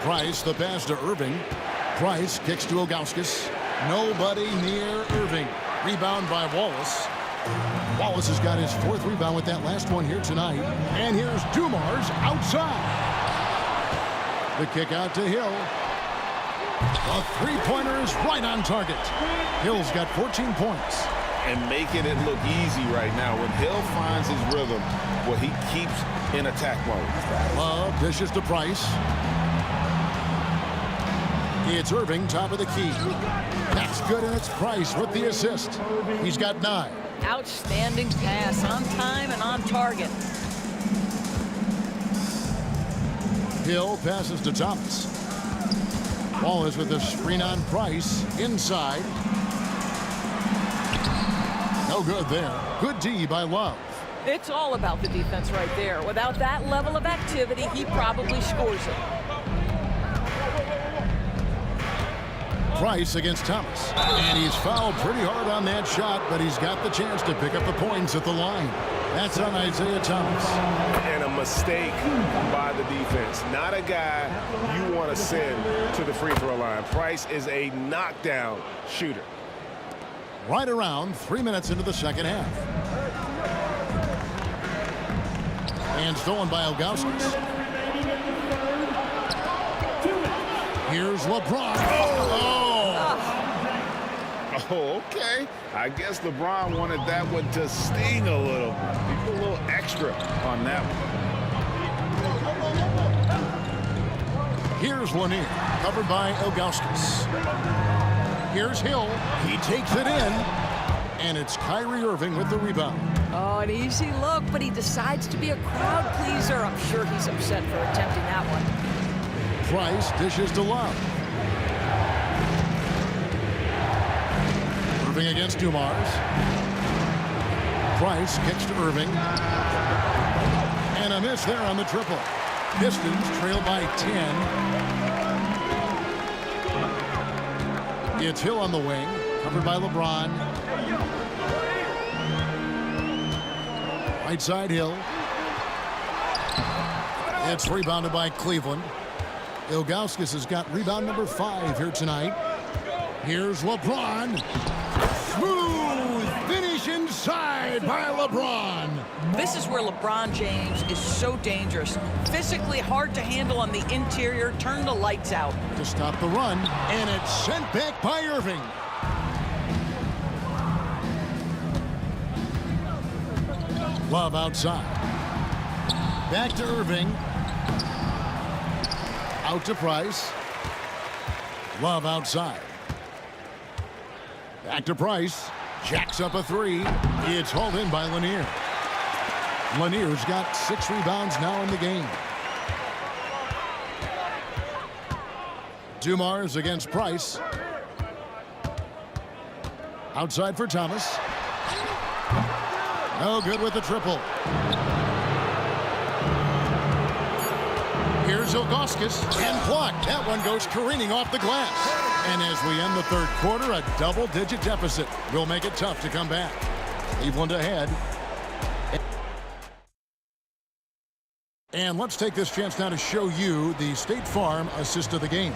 Price, the pass to Irving. Price kicks to Ilgauskas. Nobody near Irving. Rebound by Wallace. Wallace has got his 4th rebound with that last one here tonight. And here's Dumars outside. The kick out to Hill. A three-pointer is right on target. Hill's got 14 points. And making it look easy right now. When Hill finds his rhythm, well, he keeps in attack mode. Love dishes to Price. It's Irving, top of the key. That's good, and it's Price with the assist. He's got 9. Outstanding pass, on time and on target. Hill passes to Thomas. Ball is with the screen on Price. Inside. No good there. Good D by Love. It's all about the defense right there. Without that level of activity, he probably scores it. Price against Thomas. And he's fouled pretty hard on that shot, but he's got the chance to pick up the points at the line. That's on Isaiah Thomas. And a mistake by the defense. Not a guy you want to send to the free throw line. Price is a knockdown shooter. Right around 3 minutes into the second half. And stolen by Ilgauskas. Here's LeBron. Oh, okay. I guess LeBron wanted that one to sting a little. He put a little extra on that one. Here's Lanier, covered by Ilgauskas. Here's Hill. He takes it in. And it's Kyrie Irving with the rebound. Oh, an easy look, but he decides to be a crowd pleaser. I'm sure he's upset for attempting that one. Price dishes to Love. Irving against Dumars. Price kicks to Irving. And a miss there on the triple. Pistons trail by 10. It's Hill on the wing, covered by LeBron. Right side Hill. It's rebounded by Cleveland. Ilgauskas has got rebound number 5 here tonight. Here's LeBron. Smooth finish inside by LeBron. This is where LeBron James is so dangerous. Physically hard to handle on the interior. Turn the lights out. To stop the run, and it's sent back by Irving. Love outside. Back to Irving. Out to Price. Love outside. Back to Price. Jacks up a 3. It's hauled in by Lanier. Lanier's got 6 rebounds now in the game. Dumars against Price. Outside for Thomas. No good with the triple. Here's Ilgauskas and blocked. That one goes careening off the glass. And as we end the third quarter, a double-digit deficit will make it tough to come back. Cleveland ahead. And let's take this chance now to show you the State Farm assist of the game.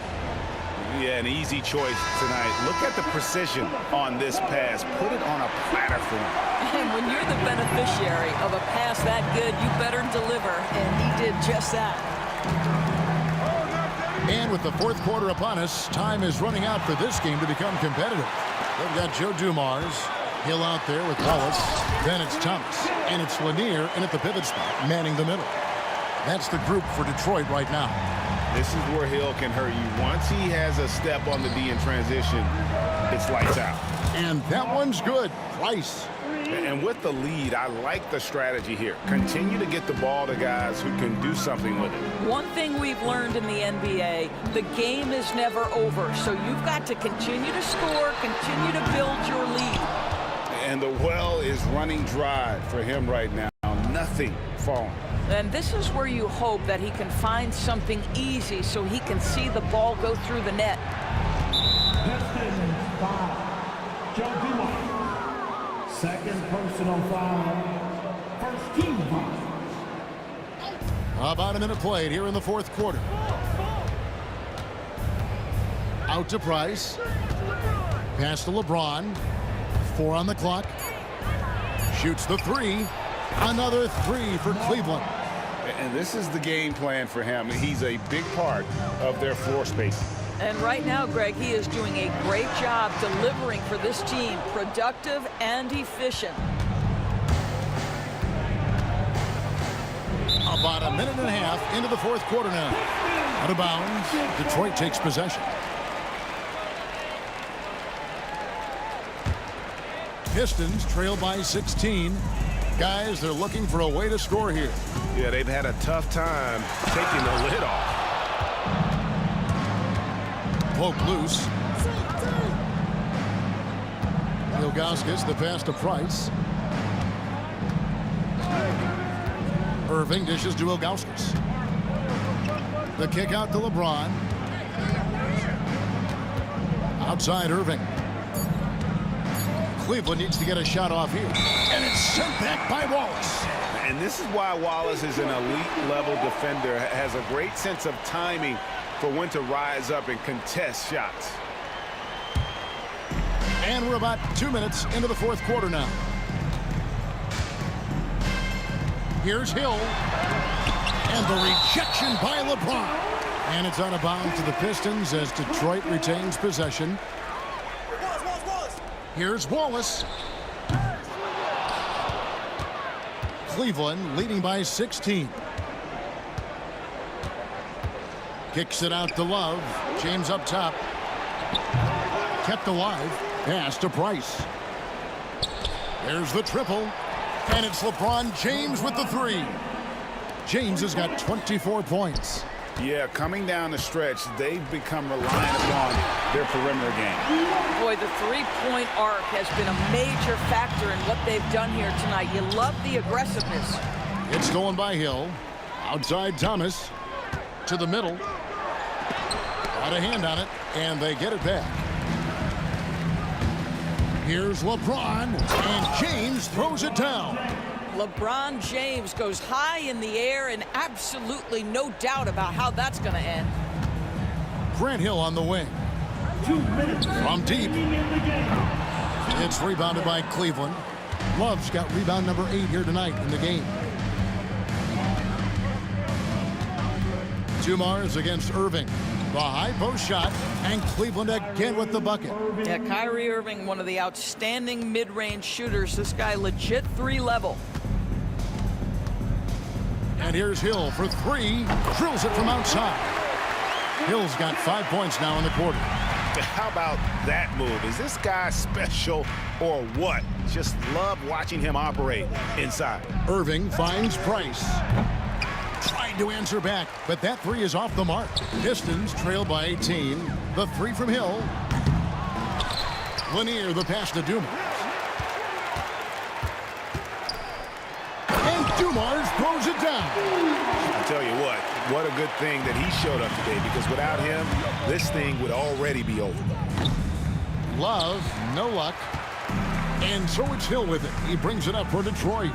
Yeah, an easy choice tonight. Look at the precision on this pass. Put it on a platter for him. And when you're the beneficiary of a pass that good, you better deliver. And he did just that. And with the fourth quarter upon us, time is running out for this game to become competitive. We've got Joe Dumars. Hill out there with Wallace. Then it's Thomas. And it's Lanier in at the pivot spot, manning the middle. That's the group for Detroit right now. This is where Hill can hurt you. Once he has a step on the D in transition, it's lights out. And that one's good. Price. And with the lead, I like the strategy here. Continue to get the ball to guys who can do something with it. One thing we've learned in the NBA, the game is never over. So you've got to continue to score, continue to build your lead. And the well is running dry for him right now. Nothing falling. And this is where you hope that he can find something easy so he can see the ball go through the net. Pistons foul. Joe Dumars. Second personal foul. First team foul. About a minute played here in the fourth quarter. Out to Price. Pass to LeBron. 4 on the clock. Shoots the 3. Another 3 for Cleveland. And this is the game plan for him. He's a big part of their floor space. And right now, Greg, he is doing a great job delivering for this team, productive and efficient. About a minute and a half into the fourth quarter now. Out of bounds, Detroit takes possession. Pistons trail by 16. Guys, they're looking for a way to score here. Yeah, they've had a tough time taking the lid off. Poke loose. Ilgauskas, the pass to Price. Irving dishes to Ilgauskas. The kick out to LeBron. Outside Irving. Cleveland needs to get a shot off here. And it's sent back by Wallace. And this is why Wallace is an elite-level defender, has a great sense of timing for when to rise up and contest shots. And we're about 2 minutes into the fourth quarter now. Here's Hill. And the rejection by LeBron. And it's out of bounds to the Pistons as Detroit retains possession. Here's Wallace. Cleveland leading by 16. Kicks it out to Love. James up top. Kept alive. Pass to Price. There's the triple. And it's LeBron James with the three. James has got 24 points. Yeah, coming down the stretch, they've become reliant upon their perimeter game. Boy, the three-point arc has been a major factor in what they've done here tonight. You love the aggressiveness. It's stolen by Hill. Outside Thomas. To the middle. Got a hand on it, and they get it back. Here's LeBron, and James throws it down. LeBron James goes high in the air, and absolutely no doubt about how that's going to end. Grant Hill on the wing. 2 minutes From deep. It's rebounded by Cleveland. Love's got rebound number 8 here tonight in the game. Dumars against Irving. The high post shot, and Cleveland again with the bucket. Yeah, Kyrie Irving, one of the outstanding mid-range shooters. This guy legit 3-level. And here's Hill for 3. Drills it from outside. Hill's got 5 points now in the quarter. How about that move? Is this guy special or what? Just love watching him operate inside. Irving finds Price. Trying to answer back, but that 3 is off the mark. Pistons trail by 18. The 3 from Hill. Lanier, the pass to Dumars. And Dumars throws it down. I tell you what a good thing that he showed up today, because without him, this thing would already be over. Love, no luck. And so it's Hill with it. He brings it up for Detroit.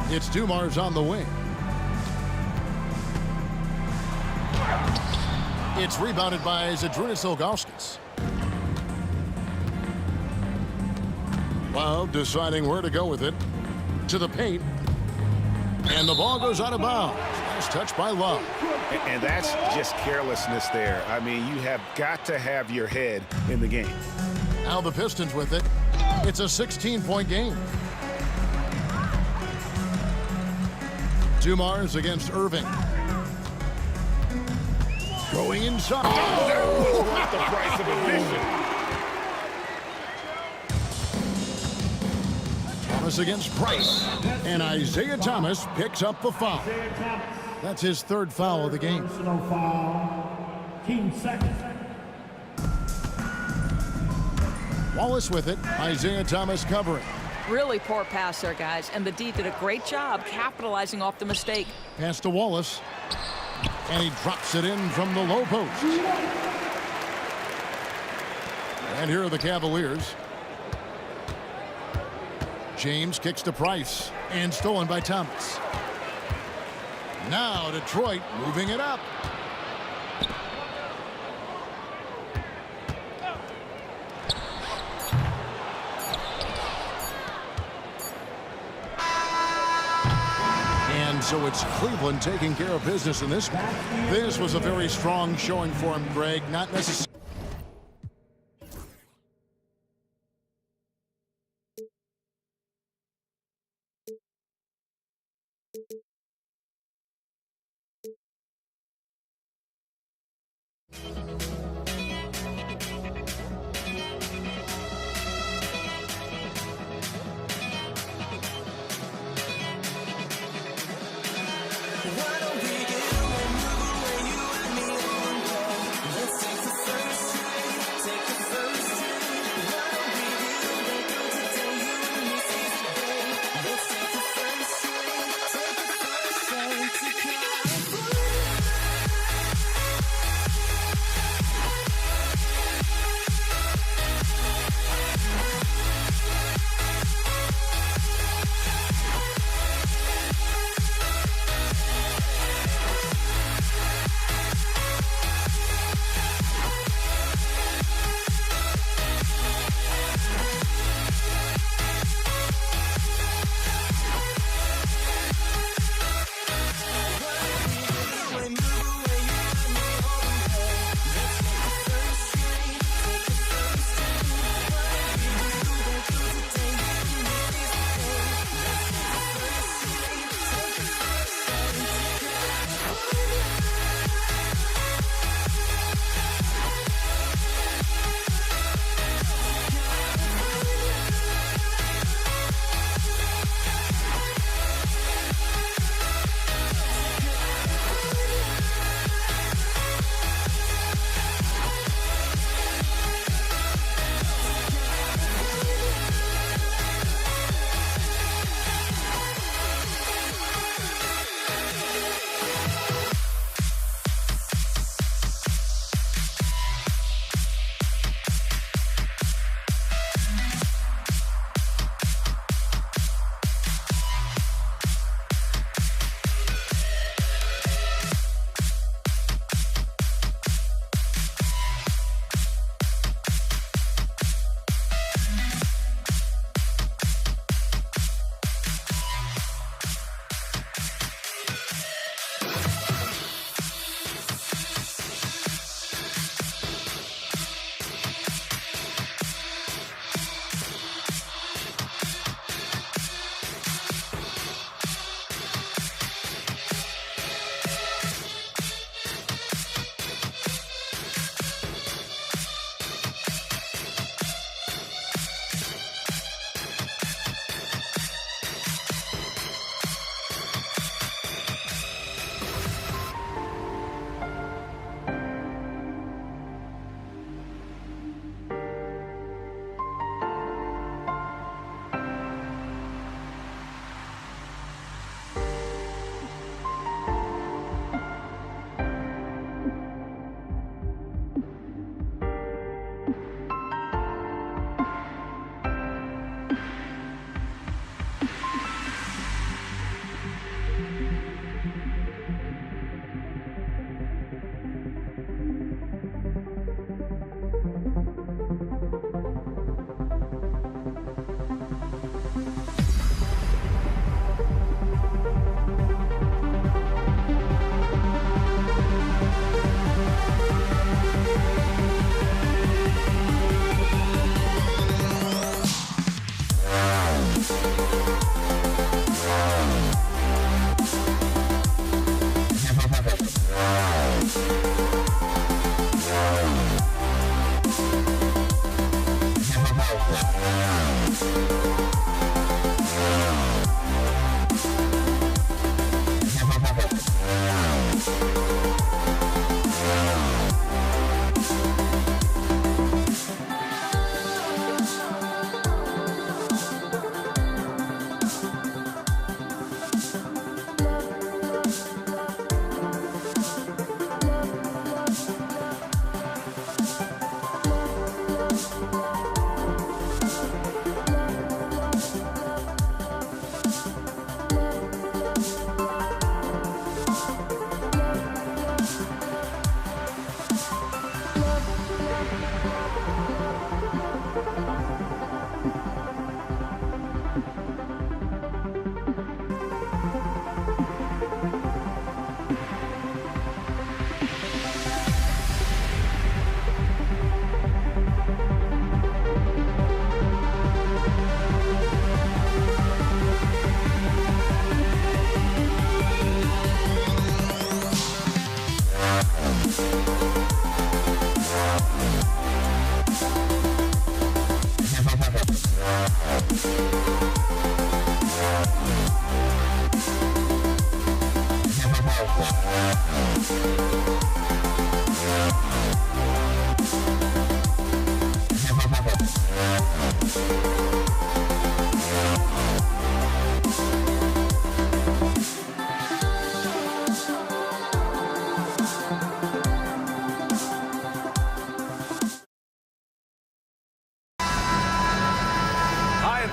It's Dumars on the wing. It's rebounded by Zydrunas Ilgauskas. Love deciding where to go with it. To the paint. And the ball goes out of bounds. Nice touch by Love. And that's just carelessness there. I mean, you have got to have your head in the game. Now the Pistons with it. It's a 16-point game. Dumars against Irving. Going inside. Oh, that was worth the price of admission. Thomas against Price. And Isaiah Thomas picks up the foul. That's his 3rd foul of the game. Personal foul. Team second. Wallace with it. Isaiah Thomas covering. Really poor pass there, guys, and the D did a great job capitalizing off the mistake. Pass to Wallace. And he drops it in from the low post. And here are the Cavaliers. James kicks to Price. And stolen by Thomas. Now Detroit moving it up. so it's Cleveland taking care of business in this. This was a very strong showing for him, Greg. Not necessarily.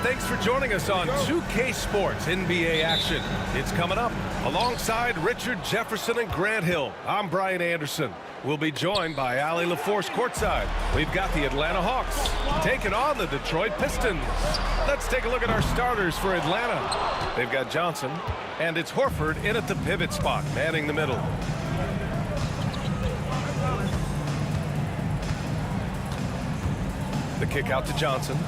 Thanks for joining us on 2K Sports NBA action. It's coming up alongside Richard Jefferson and Grant Hill. I'm Brian Anderson. We'll be joined by Allie LaForce courtside. We've got the Atlanta Hawks taking on the Detroit Pistons. Let's take a look at our starters for Atlanta. They've got Johnson, and it's Horford in at the pivot spot, manning the middle. The kick out to Johnson.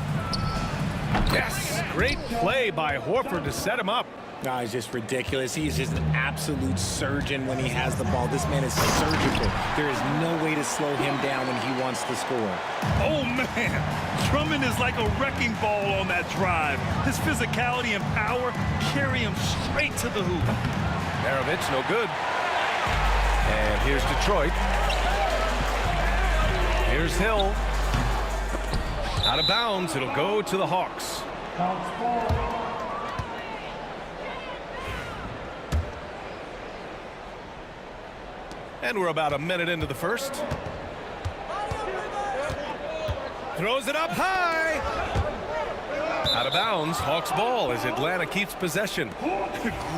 Yes, great play by Horford to set him up. No, it's just ridiculous. He's just an absolute surgeon when he has the ball. This man is surgical. There is no way to slow him down when he wants to score. Oh, man. Drummond is like a wrecking ball on that drive. His physicality and power carry him straight to the hoop. Maravich, no good. And here's Detroit. Here's Hill. Out of bounds, it'll go to the Hawks. And we're about a minute into the first. Throws it up high. Out of bounds, Hawks ball as Atlanta keeps possession.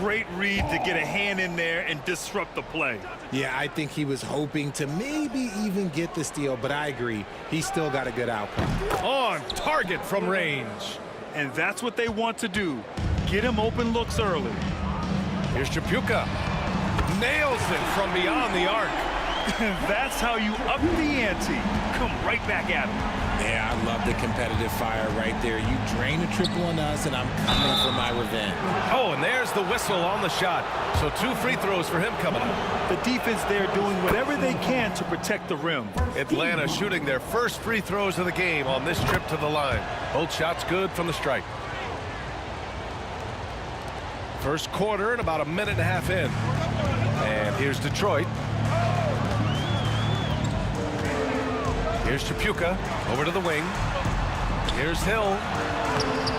Great read to get a hand in there and disrupt the play. Yeah, I think he was hoping to maybe even get the steal, but I agree. He still got a good outcome. On target from range. And that's what they want to do. Get him open looks early. Here's Chapuka. Nails it from beyond the arc. That's how you up the ante. Come right back at him. Yeah, I love the competitive fire right there. You drain a triple on us, and I'm coming for my revenge. Oh, and there's the whistle on the shot. So 2 free throws for him coming up. The defense there doing whatever they can to protect the rim. Atlanta shooting their first free throws of the game on this trip to the line. Both shots good from the stripe. First quarter and about a minute and a half in. And here's Detroit. Here's Chapuka over to the wing. Here's Hill.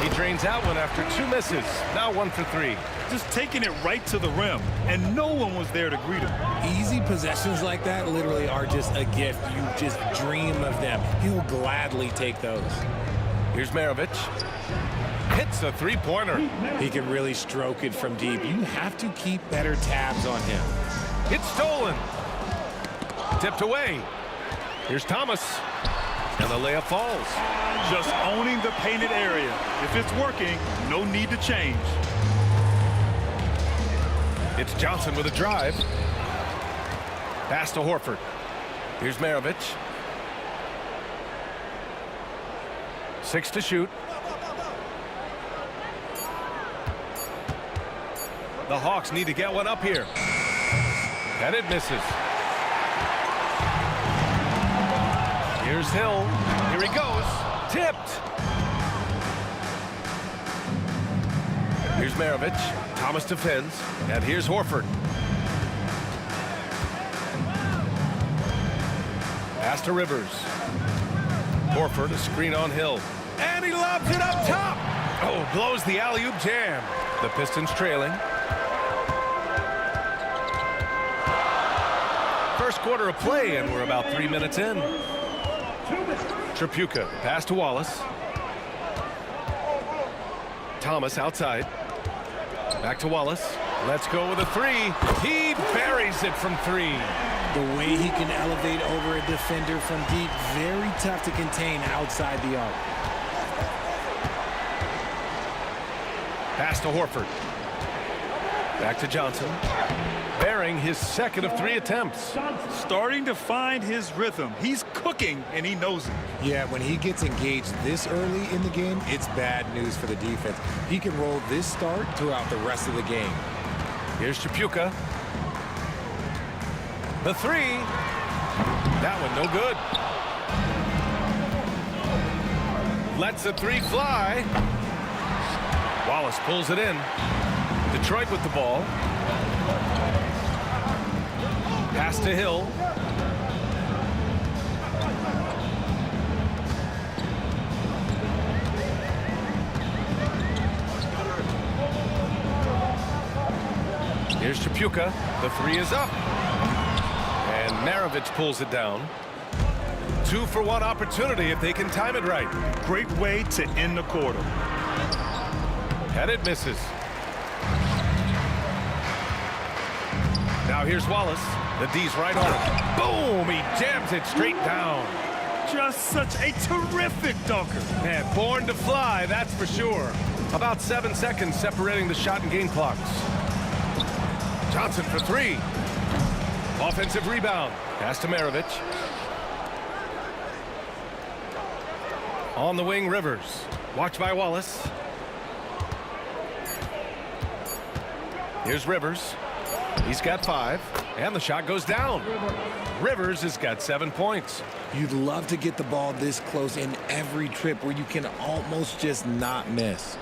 He drains out one after 2 misses. Now 1 for 3. Just taking it right to the rim, and no one was there to greet him. Easy possessions like that literally are just a gift. You just dream of them. He'll gladly take those. Here's Maravich. Hits a 3-pointer. He can really stroke it from deep. You have to keep better tabs on him. It's stolen. Tipped away. Here's Thomas. And the layup falls. Just owning the painted area. If it's working, no need to change. It's Johnson with a drive. Pass to Horford. Here's Maravich. 6 to shoot. The Hawks need to get one up here. And it misses. Here's Hill. Here he goes. Tipped. Here's Maravich. Thomas defends. And here's Horford. Pass to Rivers. Horford, a screen on Hill. And he lobs it up top. Oh, blows the alley-oop jam. The Pistons trailing. First quarter of play, and we're about 3 minutes in. Chapuka, pass to Wallace. Thomas outside. Back to Wallace. Let's go with a 3. He buries it from 3. The way he can elevate over a defender from deep, very tough to contain outside the arc. Pass to Horford. Back to Johnson. Bearing his second of 3 attempts. Starting to find his rhythm. He's cooking, and he knows it. Yeah, when he gets engaged this early in the game, it's bad news for the defense. He can roll this start throughout the rest of the game. Here's Chapuka. The 3. That one no good. Lets the 3 fly. Wallace pulls it in. Detroit with the ball. Pass to Hill. Here's Chapuka. The three is up. And Maravich pulls it down. 2-for-1 opportunity if they can time it right. Great way to end the quarter. Pettit misses. Now here's Wallace. The D's right on it. Boom! He jams it straight down. Just such a terrific dunker. Man, born to fly, that's for sure. About 7 seconds separating the shot and game clocks. Johnson for three. Offensive rebound. Pass to Maravich. On the wing, Rivers. Watched by Wallace. Here's Rivers. He's got 5. And the shot goes down. Rivers has got 7 points. You'd love to get the ball this close in every trip where you can almost just not miss.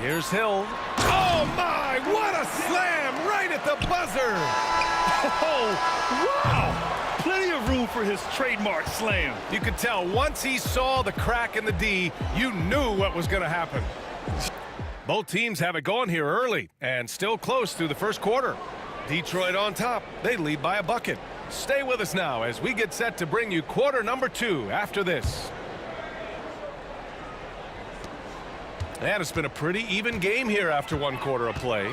Here's Hill. Oh, my! What a slam right at the buzzer! Oh, wow! Plenty of room for his trademark slam. You could tell once he saw the crack in the D, you knew what was going to happen. Both teams have it going here early and still close through the first quarter. Detroit on top. They lead by a bucket. Stay with us now as we get set to bring you quarter number 2 after this. And it's been a pretty even game here after 1 quarter of play.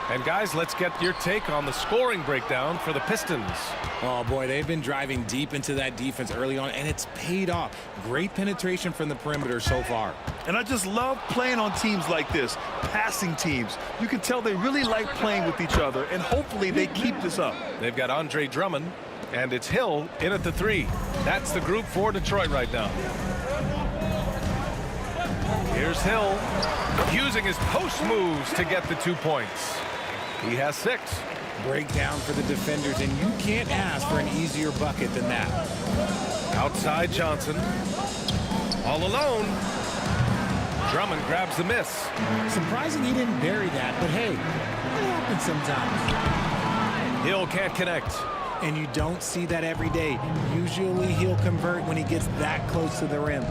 And guys, let's get your take on the scoring breakdown for the Pistons. Oh boy, they've been driving deep into that defense early on, and it's paid off. Great penetration from the perimeter so far. And I just love playing on teams like this, passing teams. You can tell they really like playing with each other, and hopefully they keep this up. They've got Andre Drummond, and it's Hill in at the 3. That's the group for Detroit right now. Here's Hill, using his post moves to get the 2 points. He has 6. Breakdown for the defenders, and you can't ask for an easier bucket than that. Outside Johnson. All alone. Drummond grabs the miss. Surprising he didn't bury that, but hey, it happens sometimes. Hill can't connect. And you don't see that every day. Usually he'll convert when he gets that close to the rim.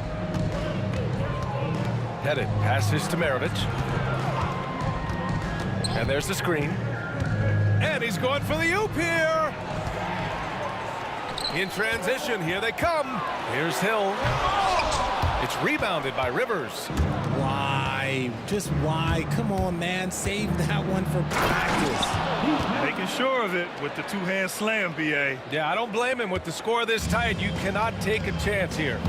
Pettit passes to Maravich. And there's the screen. And he's going for the oop here. In transition, here they come. Here's Hill. It's rebounded by Rivers. Why? Just why? Come on, man. Save that one for practice. Making sure of it with the 2-hand slam, B.A. Yeah, I don't blame him. With the score this tight, you cannot take a chance here.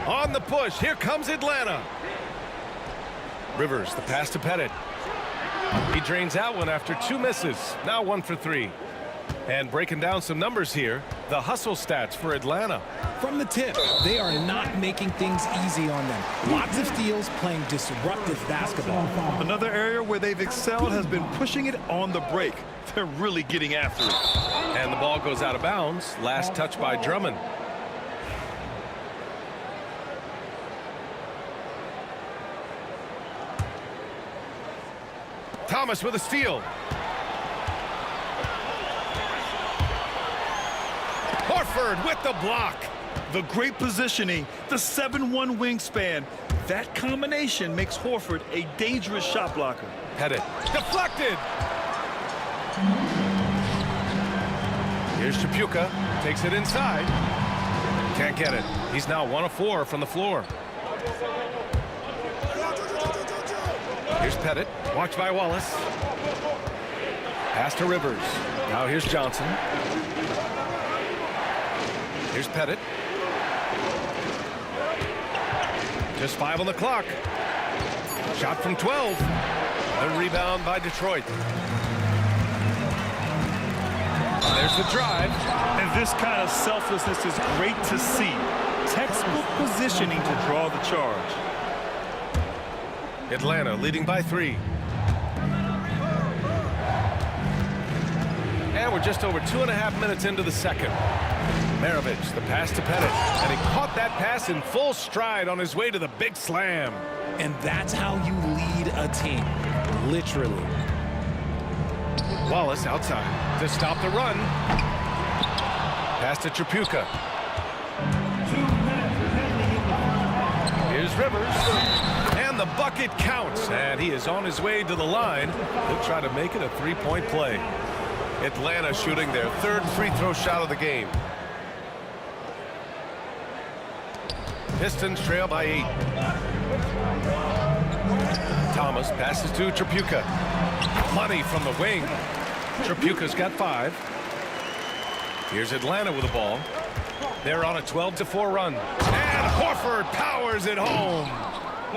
On the push, here comes Atlanta. Rivers, the pass to Pettit. He drains that one after 2 misses. Now 1 for 3. And breaking down some numbers here, the hustle stats for Atlanta. From the tip, they are not making things easy on them. Lots of steals, playing disruptive basketball. Another area where they've excelled has been pushing it on the break. They're really getting after it. And the ball goes out of bounds. Last touch by Drummond. Thomas with a steal. Horford with the block. The great positioning, the 7'1" wingspan. That combination makes Horford a dangerous shot blocker. Pettit deflected. Here's Chapuka. Takes it inside. Can't get it. He's now 1 of 4 from the floor. Here's Pettit. Watched by Wallace. Pass to Rivers. Now here's Johnson. Here's Pettit. Just 5 on the clock. Shot from 12. The rebound by Detroit. There's the drive. And this kind of selflessness is great to see. Textbook positioning to draw the charge. Atlanta leading by 3. And we're just over 2.5 minutes into the second. Maravich, the pass to Pettit, and he caught that pass in full stride on his way to the big slam. And that's how you lead a team, literally. Wallace outside to stop the run. Pass to Tripucka. 2 minutes remaining in the Here's Rivers. And the bucket counts. And he is on his way to the line. He'll try to make it a three-point play. Atlanta shooting their third free throw shot of the game. Pistons trail by 8. Thomas passes to Tripucka. Money from the wing. Tripucka's got 5. Here's Atlanta with the ball. They're on a 12-4 run. And Horford powers it home.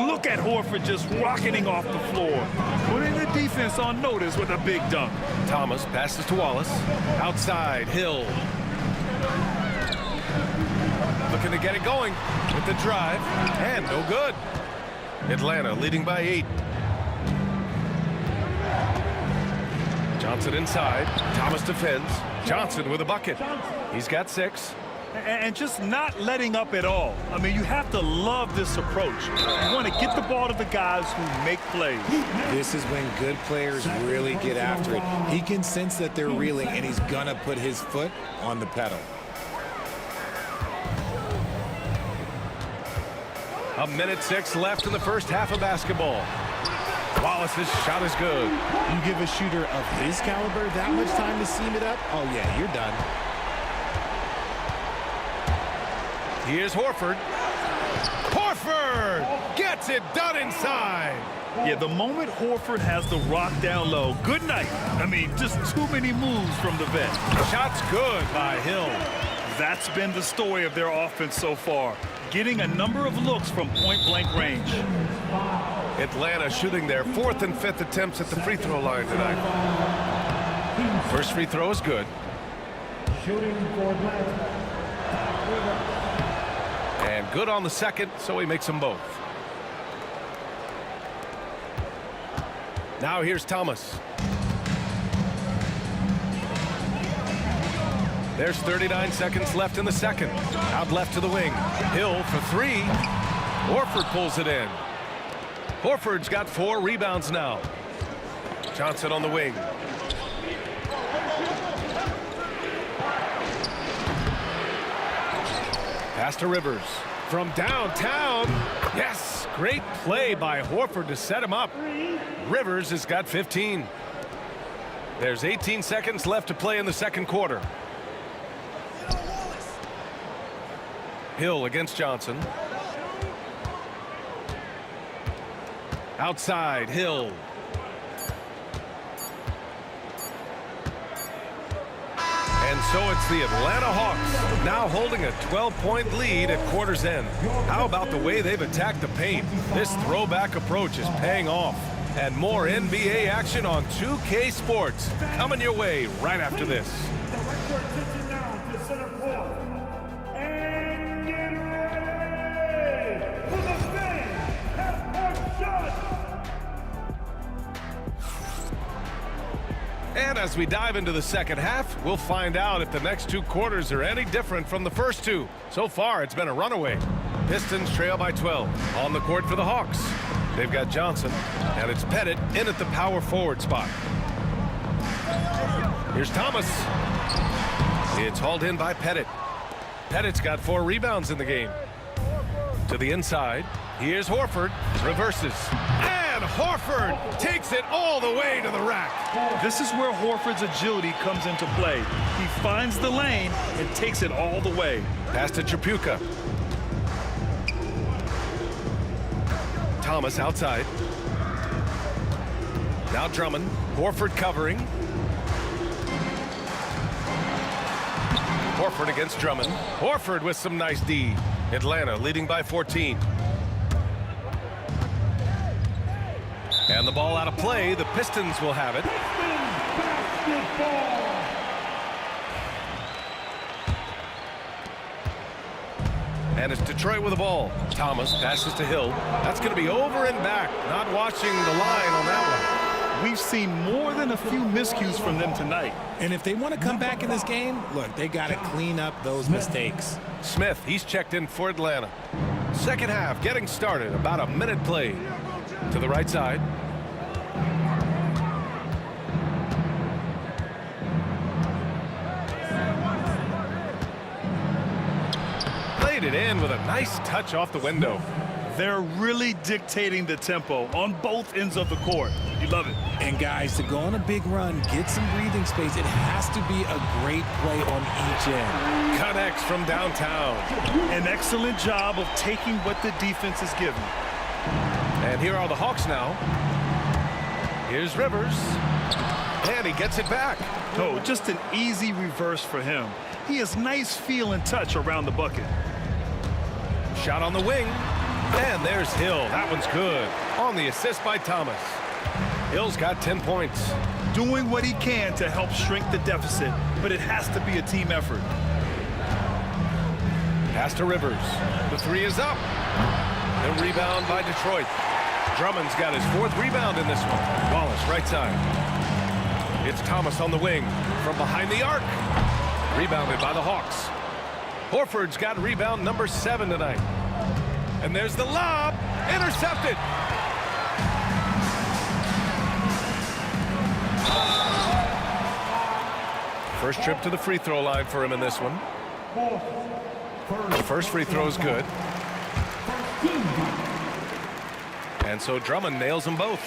Look at Horford just rocketing off the floor, putting the defense on notice with a big dunk. Thomas passes to Wallace. Outside, Hill. Looking to get it going with the drive. And no good. Atlanta leading by 8. Johnson inside. Thomas defends. Johnson with a bucket. He's got 6. And just not letting up at all. I mean, you have to love this approach. You want to get the ball to the guys who make plays. This is when good players really get after it. He can sense that they're reeling, and he's going to put his foot on the pedal. A minute 6 left in the first half of basketball. Wallace's shot is good. You give a shooter of his caliber that much time to seam it up, oh yeah, you're done. Here's Horford. Horford gets it done inside. Yeah, the moment Horford has the rock down low, good night. I mean, just too many moves from the vet. Shot's good by Hill. That's been the story of their offense so far, getting a number of looks from point-blank range. Atlanta shooting their 4th and 5th attempts at the free throw line tonight. First free throw is good. shooting for Atlanta. And good on the second, so he makes them both. Now here's Thomas. There's 39 seconds left in the second. Out left to the wing. Hill for 3. Horford pulls it in. Horford's got 4 rebounds now. Johnson on the wing. Pass to Rivers. From downtown. Yes, great play by Horford to set him up. Rivers has got 15. There's 18 seconds left to play in the second quarter. Hill against Johnson. Outside, Hill. And so it's the Atlanta Hawks now holding a 12-point lead at quarter's end. How about the way they've attacked the paint? This throwback approach is paying off. And more NBA action on 2K Sports coming your way right after this. And as we dive into the second half, we'll find out if the next 2 quarters are any different from the first 2. So far, it's been a runaway. Pistons trail by 12. On the court for the Hawks. They've got Johnson, and it's Pettit in at the power forward spot. Here's Thomas. It's hauled in by Pettit. Pettit's got 4 rebounds in the game. To the inside. Here's Horford. Reverses. And Horford takes it all the way to the rack. This is where Horford's agility comes into play. He finds the lane and takes it all the way. Pass to Tripucka. Thomas outside. Now Drummond. Horford covering. Horford against Drummond. Horford with some nice D. Atlanta leading by 14. And the ball out of play. The Pistons will have it. And it's Detroit with the ball. Thomas passes to Hill. That's going to be over and back. Not watching the line on that one. We've seen more than a few miscues from them tonight. And if they want to come back in this game, look, they got to clean up those mistakes. Smith, he's checked in for Atlanta. Second half getting started, about a minute played. To the right side. Played it in with a nice touch off the window. They're really dictating the tempo on both ends of the court. You love it. And guys, to go on a big run, get some breathing space, it has to be a great play on each end. Connects from downtown. An excellent job of taking what the defense is giving. And here are the Hawks now. Here's Rivers. And he gets it back. Oh, just an easy reverse for him. He has nice feel and touch around the bucket. Shot on the wing. And there's Hill. That one's good. On the assist by Thomas. Hill's got 10 points. Doing what he can to help shrink the deficit, but it has to be a team effort. Pass to Rivers. The three is up. The rebound by Detroit. Drummond's got his 4th rebound in this one. Wallace, right side. It's Thomas on the wing. From behind the arc. Rebounded by the Hawks. Horford's got rebound number 7 tonight. And there's the lob. Intercepted. First trip to the free throw line for him in this one. The first free throw is good. And so Drummond nails them both.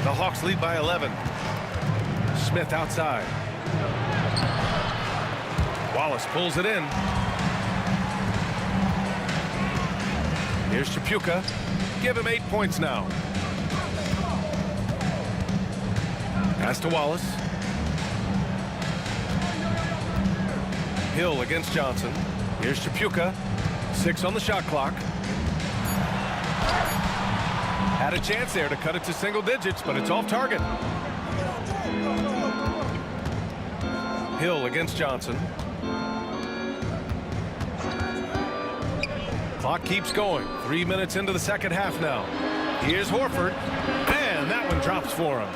The Hawks lead by 11. Smith outside. Wallace pulls it in. Here's Chapuka. Give him 8 points now. Pass to Wallace. Hill against Johnson. Here's Chapuka. 6 on the shot clock. Had a chance there to cut it to single digits, but it's off target. Hill against Johnson. Clock keeps going. 3 minutes into the second half now. Here's Horford. And that one drops for him.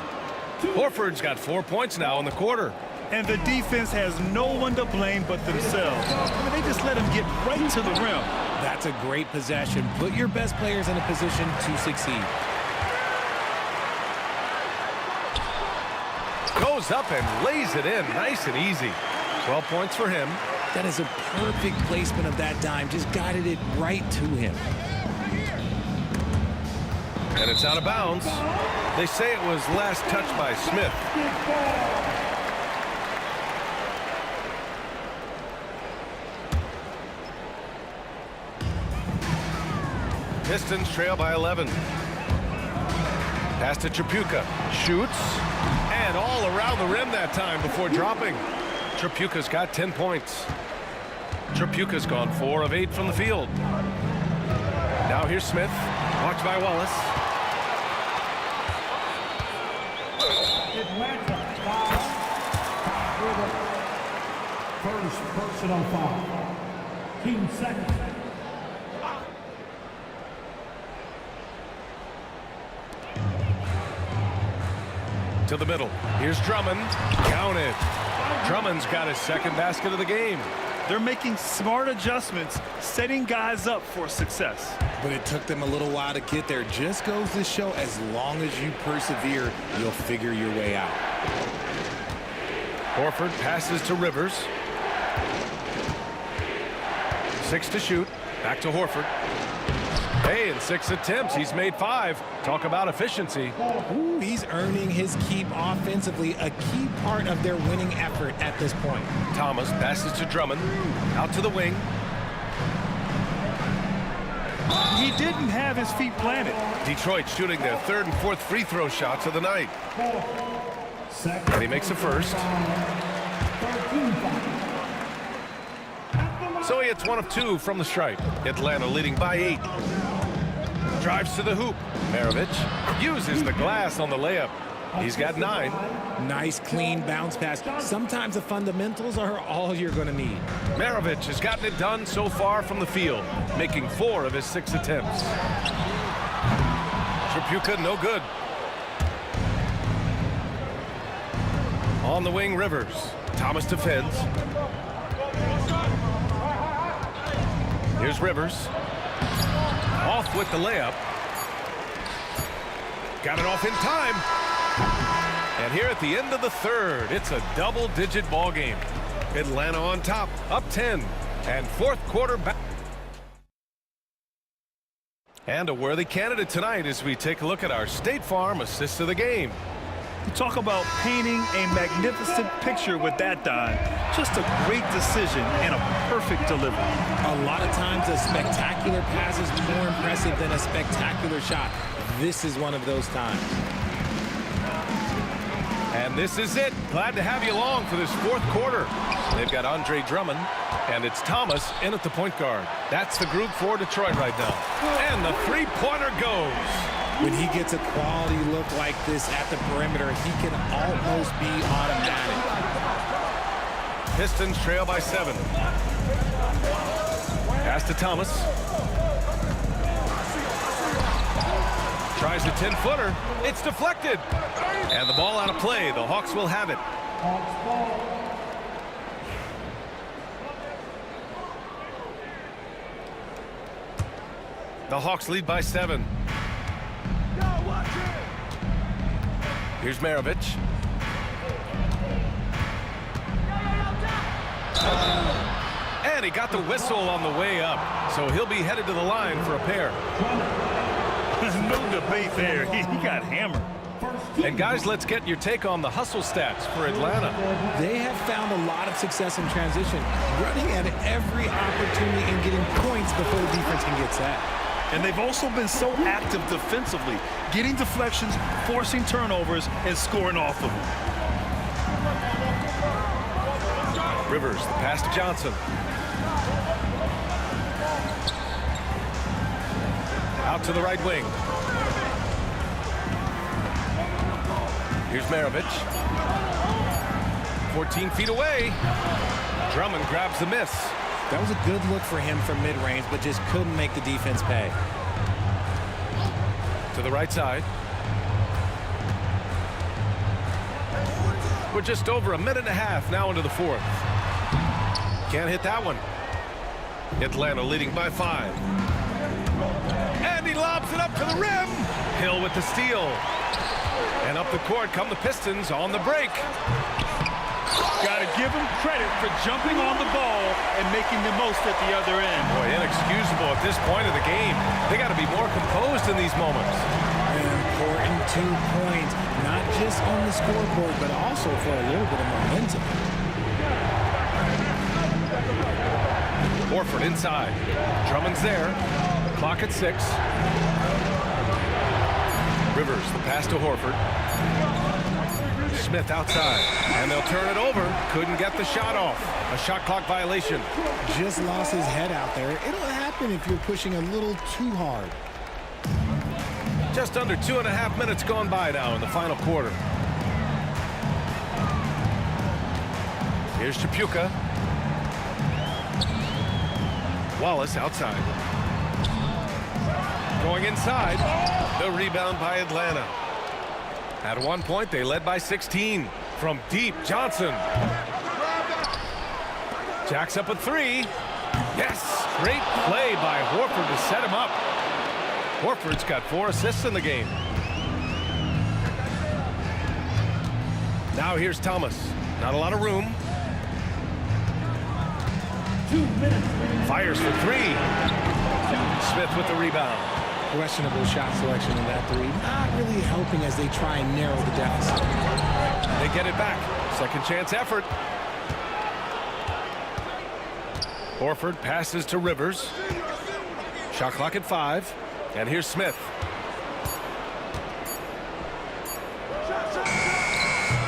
Horford's got 4 points now in the quarter. And the defense has no one to blame but themselves. I mean, they just let him get right to the rim. That's a great possession. Put your best players in a position to succeed. Goes up and lays it in. Nice and easy. 12 points for him. That is a perfect placement of that dime. Just guided it right to him. And it's out of bounds. They say it was last touched by Smith. Pistons trail by 11. Pass to Chapuka. Shoots. And all around the rim that time before dropping. Chapuka's got 10 points. Chapuka's gone 4 of 8 from the field. Now here's Smith. Watched by Wallace. Atlanta foul for the first personal foul. Team second. To the middle. Here's Drummond. Counted. Drummond's got his second basket of the game. They're making smart adjustments, setting guys up for success. But it took them a little while to get there. Just goes to show, as long as you persevere, you'll figure your way out. Horford passes to Rivers. 6 to shoot. Back to Horford. Hey, in 6 attempts, he's made 5. Talk about efficiency. Ooh, he's earning his keep offensively, a key part of their winning effort at this point. Thomas passes to Drummond. Out to the wing. He didn't have his feet planted. Detroit shooting their 3rd and 4th free throw shots of the night. And he makes the first. So he hits 1 of 2 from the stripe. Atlanta leading by 8. Drives to the hoop. Maravich uses the glass on the layup. He's got 9. Nice, clean bounce pass. Sometimes the fundamentals are all you're going to need. Maravich has gotten it done so far from the field, making 4 of his 6 attempts. Chapuka, no good. On the wing, Rivers. Thomas defends. Here's Rivers. Off with the layup. Got it off in time. And here at the end of the third, it's a double-digit ball game. Atlanta on top, up 10. And fourth quarter back. And a worthy candidate tonight as we take a look at our State Farm assists of the game. You talk about painting a magnificent picture with that, Don. Just a great decision and a perfect delivery. A lot of times a spectacular pass is more impressive than a spectacular shot. This is one of those times. And this is it. Glad to have you along for this fourth quarter. They've got Andre Drummond, and it's Thomas in at the point guard. That's the group for Detroit right now. And the three-pointer goes. When he gets a quality look like this at the perimeter, he can almost be automatic. Pistons trail by 7. Pass to Thomas. Tries a 10-footer. It's deflected. And the ball out of play. The Hawks will have it. The Hawks lead by 7. Here's Maravich. And he got the whistle on the way up. So he'll be headed to the line for a pair. No debate there. He got hammered. And guys, let's get your take on the hustle stats for Atlanta. They have found a lot of success in transition, running at every opportunity and getting points before the defense can get set. And they've also been so active defensively, getting deflections, forcing turnovers, and scoring off of them. Rivers, the pass to Johnson. Out to the right wing. Here's Maravich. 14 feet away. Drummond grabs the miss. That was a good look for him from mid-range, but just couldn't make the defense pay. To the right side. We're just over a minute and a half now into the fourth. Can't hit that one. Atlanta leading by 5. And he lobs it up to the rim. Hill with the steal. And up the court come the Pistons on the break. Got to give him credit for jumping on the ball and making the most at the other end. Boy, inexcusable at this point of the game. They got to be more composed in these moments. An important 2 points, not just on the scoreboard, but also for a little bit of momentum. Horford inside. Drummond's there. Clock at 6. Rivers, the pass to Horford. Smith outside, and they'll turn it over. Couldn't get the shot off. A shot clock violation. Just lost his head out there. It'll happen if you're pushing a little too hard. Just under 2.5 minutes gone by now in the final quarter. Here's Chapuka. Wallace outside. Going inside. The rebound by Atlanta. At one point, they led by 16. From deep, Johnson. Jacks up a 3. Yes! Great play by Horford to set him up. Horford's got 4 assists in the game. Now here's Thomas. Not a lot of room. 2 minutes. Fires for 3. Smith with the rebound. Questionable shot selection in that 3. Not really helping as they try and narrow the deficit. They get it back. Second chance effort. Horford passes to Rivers. Shot clock at 5. And here's Smith.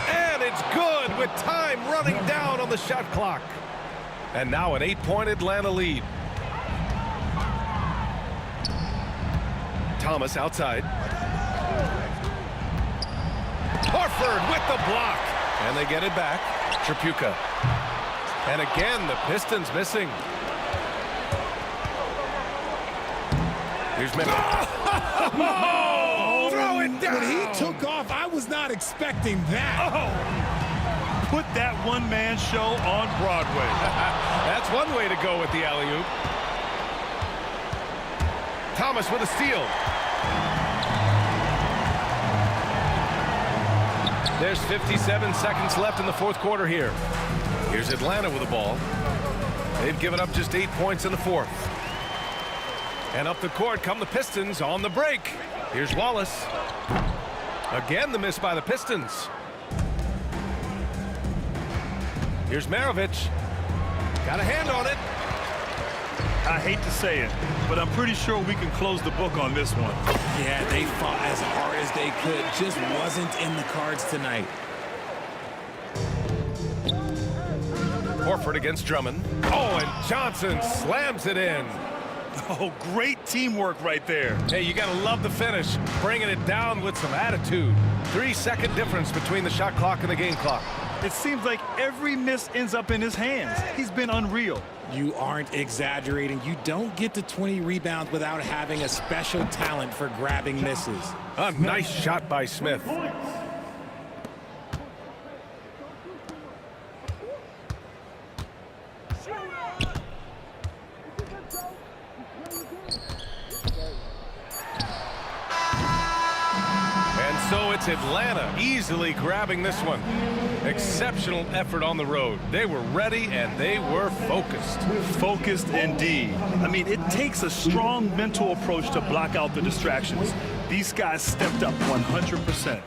And it's good with time running down on the shot clock. And now an 8-point Atlanta lead. Thomas outside. Horford with the block. And they get it back. Chapuka. And again, the Pistons missing. Here's Memphis. Oh, throw it down. When he took off, I was not expecting that. Put that one-man show on Broadway. That's one way to go with the alley-oop. Thomas with a steal. There's 57 seconds left in the fourth quarter here. Here's Atlanta with the ball. They've given up just 8 points in the fourth. And up the court come the Pistons on the break. Here's Wallace. Again, the miss by the Pistons. Here's Maravich. Got a hand on it. I hate to say it, but I'm pretty sure we can close the book on this one. Yeah, they fought as hard as they could. Just wasn't in the cards tonight. Horford against Drummond. Oh, and Johnson slams it in. Oh, great teamwork right there. Hey, you gotta love the finish. Bringing it down with some attitude. 3-second difference between the shot clock and the game clock. It seems like every miss ends up in his hands. He's been unreal. You aren't exaggerating. You don't get to 20 rebounds without having a special talent for grabbing misses. A nice shot by Smith. So it's Atlanta easily grabbing this one. Exceptional effort on the road. They were ready and they were focused. Focused indeed. I mean, it takes a strong mental approach to block out the distractions. These guys stepped up 100%.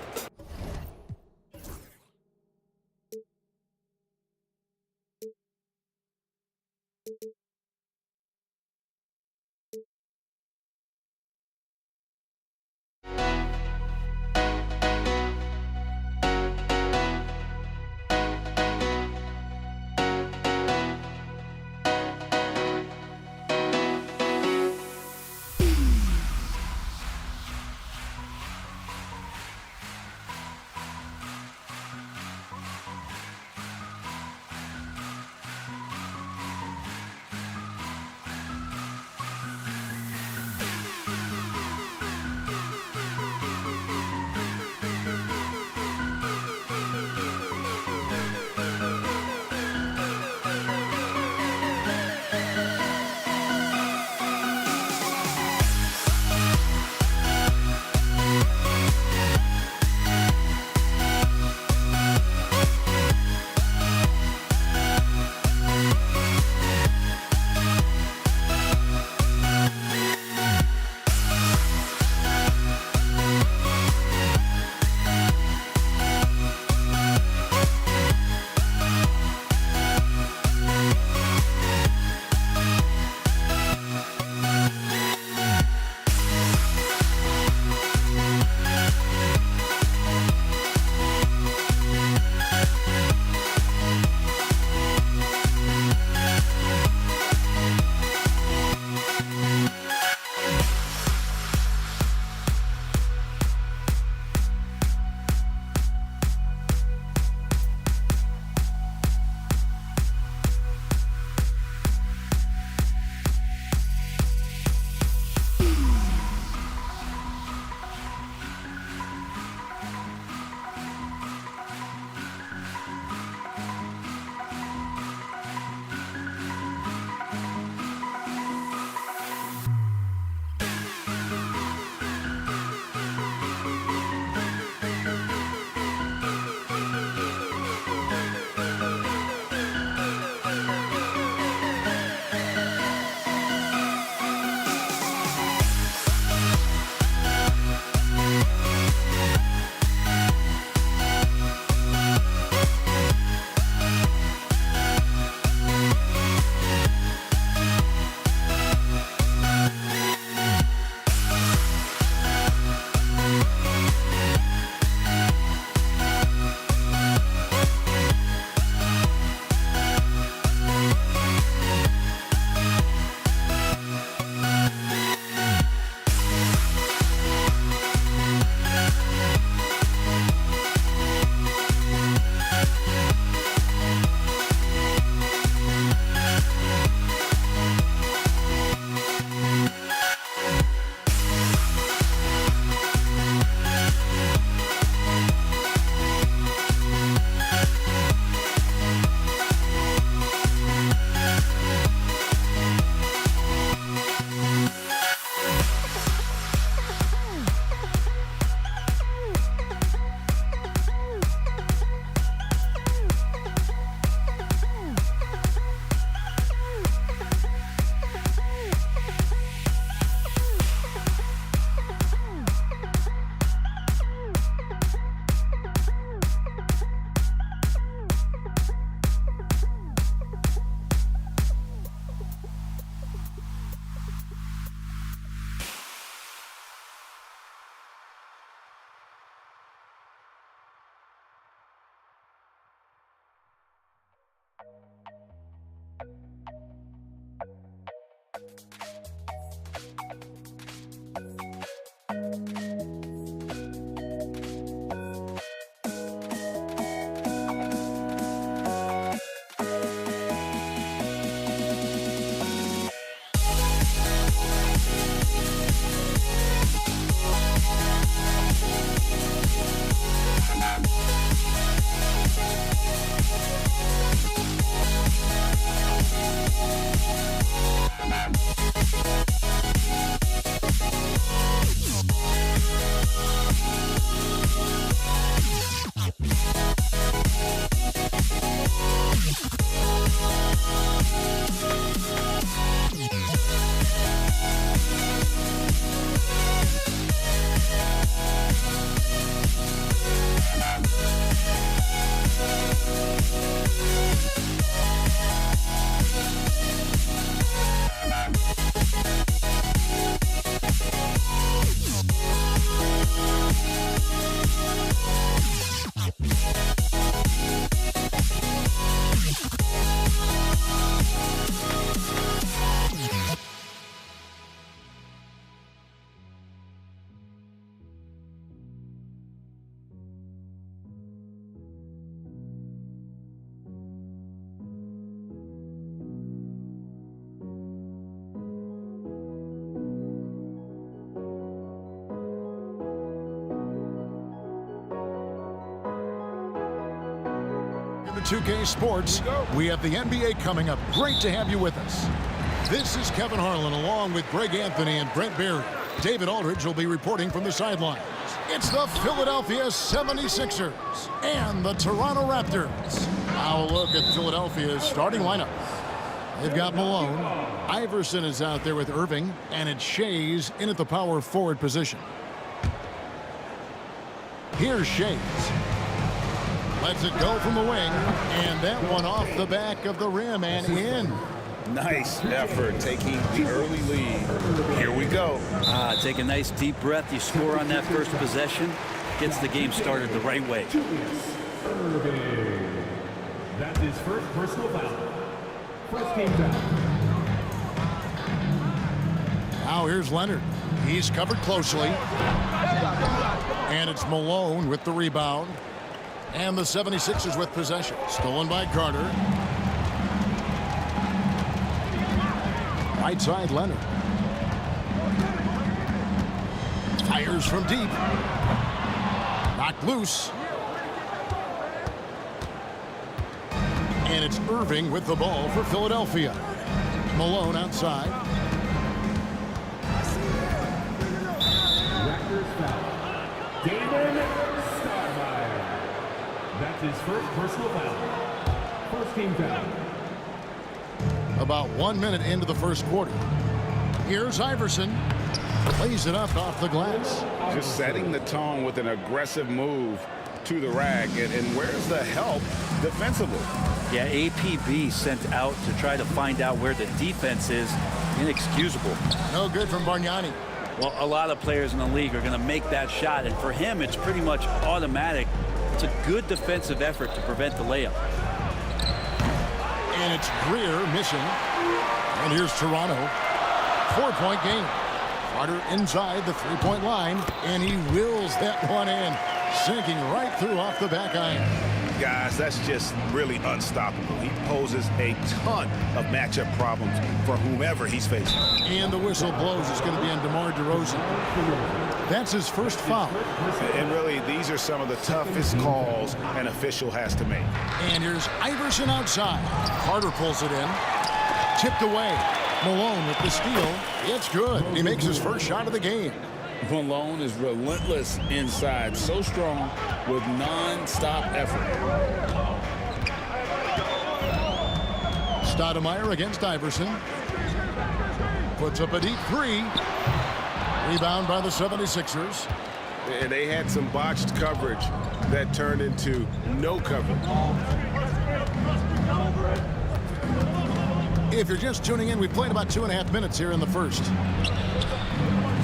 2K Sports. We have the NBA coming up. Great to have you with us. This is Kevin Harlan along with Greg Anthony and Brent Barry. David Aldridge will be reporting from the sidelines. It's the Philadelphia 76ers and the Toronto Raptors. Now a look at Philadelphia's starting lineup. They've got Malone. Iverson is out there with Irving, and it's Shays in at the power forward position. Here's Shays. Lets it go from the wing, and that one off the back of the rim and in. Nice effort taking the early lead. Here we go. Take a nice deep breath. You score on that first possession. Gets the game started the right way. That's his first personal foul. First game foul. Now here's Leonard. He's covered closely. And it's Malone with the rebound. And the 76ers with possession. Stolen by Carter. Right side, Leonard. Fires from deep. Knocked loose. And it's Irving with the ball for Philadelphia. Malone outside. Raptors foul. David Stoudemire. That's his first personal foul. First team foul. About 1 minute into the first quarter. Here's Iverson. Plays it up off the glass. Just setting the tone with an aggressive move to the rack. And where's the help defensively? Yeah, APB sent out to try to find out where the defense is. Inexcusable. No good from Bargnani. Well, a lot of players in the league are going to make that shot, and for him, it's pretty much automatic. It's a good defensive effort to prevent the layup. And it's Greer missing. And here's Toronto. 4-point game. Carter inside the three-point line, and he wills that one in, sinking right through off the back iron. Guys, that's just really unstoppable. He poses a ton of matchup problems for whomever he's facing. And the whistle blows. It's going to be on DeMar DeRozan. That's his first foul. And really, these are some of the toughest calls an official has to make. And here's Iverson outside. Carter pulls it in. Tipped away. Malone with the steal. It's good. He makes his first shot of the game. Malone is relentless inside, so strong with non-stop effort. Stoudemire against Iverson. Puts up a deep three. Rebound by the 76ers. And they had some botched coverage that turned into no coverage. If you're just tuning in, we played about 2.5 minutes here in the first.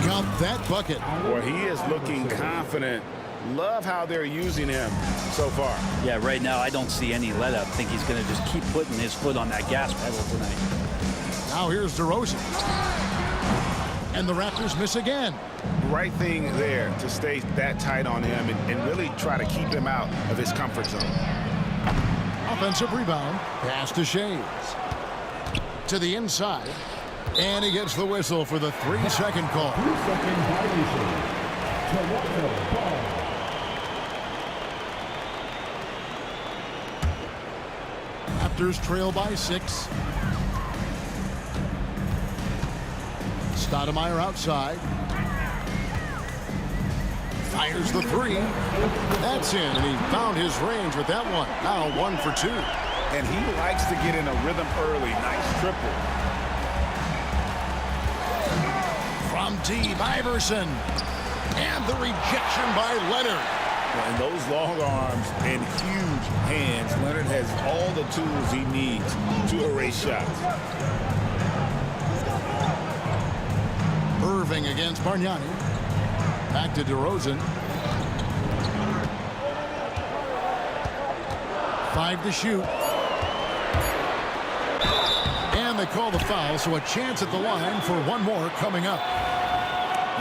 Got that bucket. Boy, he is looking confident. Love how they're using him so far. Yeah, right now I don't see any let up. I think he's going to just keep putting his foot on that gas pedal tonight. Now here's DeRozan. And the Raptors miss again. Right thing there to stay that tight on him and really try to keep him out of his comfort zone. Offensive rebound. Pass to Shays. To the inside. And he gets the whistle for the 3-second call. 3-second violation. Toronto ball. Raptors trail by 6. Stoudemire outside. Fires the 3. That's in, and he found his range with that one. Now 1 for 2. And he likes to get in a rhythm early. Nice triple. From deep, Iverson. And the rejection by Leonard. And those long arms and huge hands, Leonard has all the tools he needs to erase shots. Irving against Bargnani. Back to DeRozan. 5 to shoot. And they call the foul, so a chance at the line for one more coming up.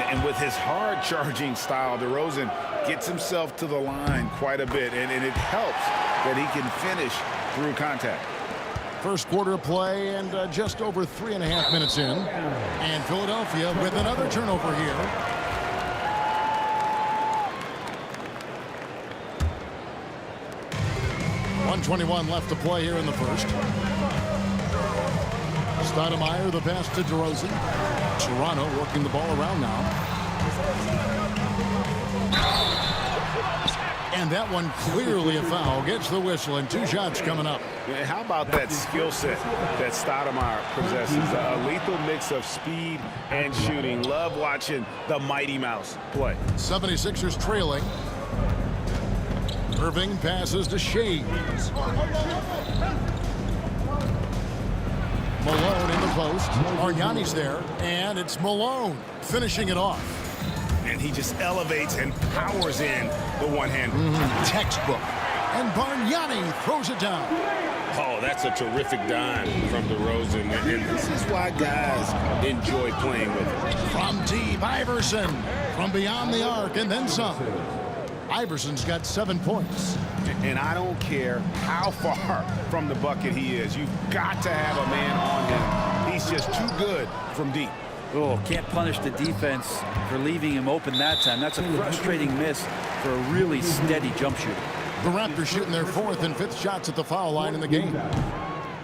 And with his hard-charging style, DeRozan gets himself to the line quite a bit, and it helps that he can finish through contact. First quarter of play and just over 3.5 minutes in. And Philadelphia with another turnover here. 1:21 left to play here in the first. Stoudemire, the pass to DeRozan. Toronto working the ball around now. And that one clearly a foul. Gets the whistle, and 2 shots coming up. Yeah, how about that skill set that Stoudemire possesses? A lethal mix of speed and shooting. Love watching the Mighty Mouse play. 76ers trailing. Irving passes to Shea. Malone in the post. Bargnani's there, and it's Malone finishing it off. And he just elevates and powers in the one-hand. Textbook. And Bargnani throws it down. Oh, that's a terrific dime from DeRozan. And this is why guys enjoy playing with him. From deep, Iverson. From beyond the arc, and then some. Iverson's got 7 points. And I don't care how far from the bucket he is. You've got to have a man on him. He's just too good from deep. Oh, can't punish the defense for leaving him open that time. That's a frustrating miss for a really steady jump shooter. The Raptors shooting their 4th and 5th shots at the foul line in the game.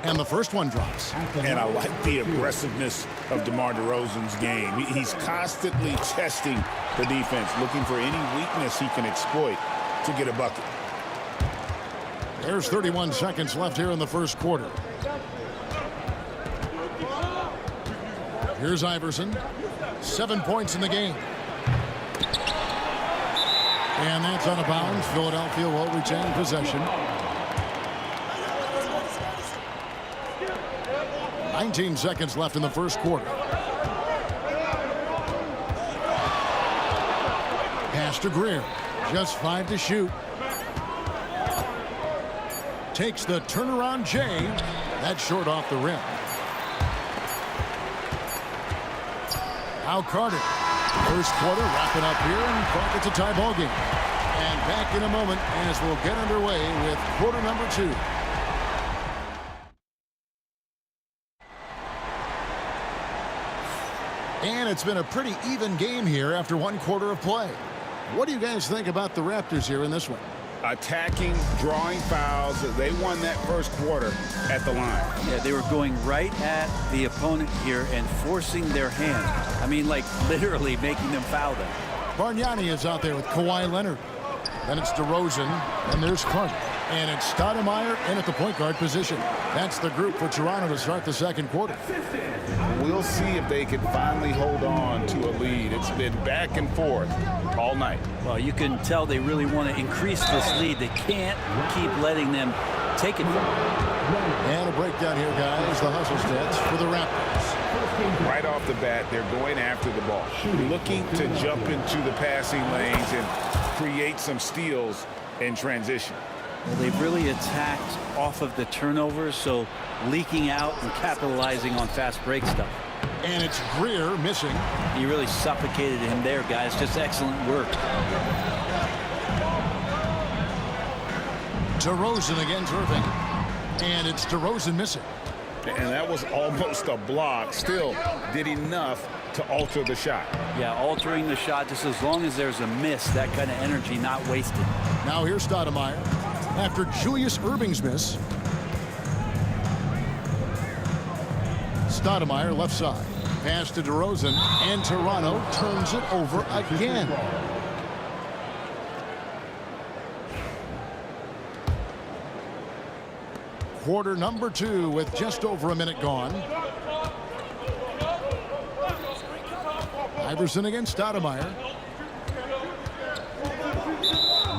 And the first one drops. And I like the aggressiveness of DeMar DeRozan's game. He's constantly testing the defense, looking for any weakness he can exploit to get a bucket. There's 31 seconds left here in the first quarter. Here's Iverson. 7 points in the game. And that's out of bounds. Philadelphia will retain possession. 19 seconds left in the first quarter. Pass to Greer. Just 5 to shoot. Takes the turnaround Jay. That's short off the rim. Now Carter. First quarter wrapping up here, and Clark, it's a tie ball game. And back in a moment as we'll get underway with quarter number 2. And it's been a pretty even game here after 1 quarter of play. What do you guys think about the Raptors here in this one? Attacking, drawing fouls. They won that first quarter at the line. Yeah, they were going right at the opponent here and forcing their hand. I mean, like literally making them foul them. Bargnani is out there with Kawhi Leonard. Then it's DeRozan, and there's Carter. And it's Stoudemire in at the point guard position. That's the group for Toronto to start the second quarter. We'll see if they can finally hold on to a lead. It's been back and forth all night. Well, you can tell they really want to increase this lead. They can't keep letting them take it from them. And a breakdown here, guys. The hustle stats for the Raptors. Right off the bat, they're going after the ball, looking to jump into the passing lanes and create some steals in transition. Well, they've really attacked off of the turnovers, so leaking out and capitalizing on fast break stuff. And it's Greer missing. You really suffocated him there, guys. Just excellent work. DeRozan against Irving. And it's DeRozan missing. And that was almost a block. Still did enough to alter the shot. Yeah, altering the shot just as long as there's a miss, that kind of energy not wasted. Now here's Stoudemire after Julius Irving's miss. Stoudemire left side. Pass to DeRozan, and Toronto turns it over again. Quarter number 2 with just over a minute gone. Iverson against Stoudemire.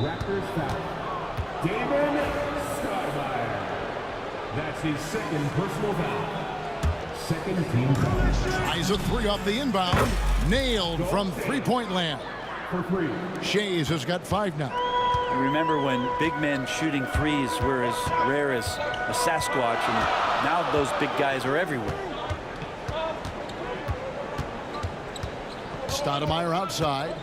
Raptors foul. Damon Stoudemire. That's his second personal foul. Second team foul. Tries a 3 off the inbound. Nailed from three-point land. For 3. Shays has got 5 now. Remember when big men shooting threes were as rare as a Sasquatch, and now those big guys are everywhere. Stoudemire outside.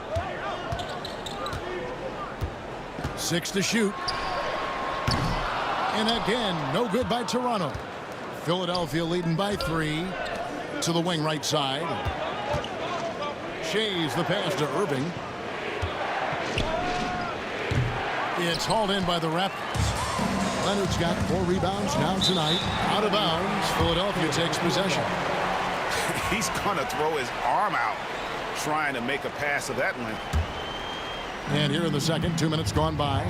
6 to shoot. And again, no good by Toronto. Philadelphia leading by 3 to the wing right side. Shays the pass to Irving. It's hauled in by the Raptors. Leonard's got 4 rebounds now tonight. Out of bounds. Philadelphia takes possession. He's going to throw his arm out trying to make a pass of that length. And here in the second, 2 minutes gone by.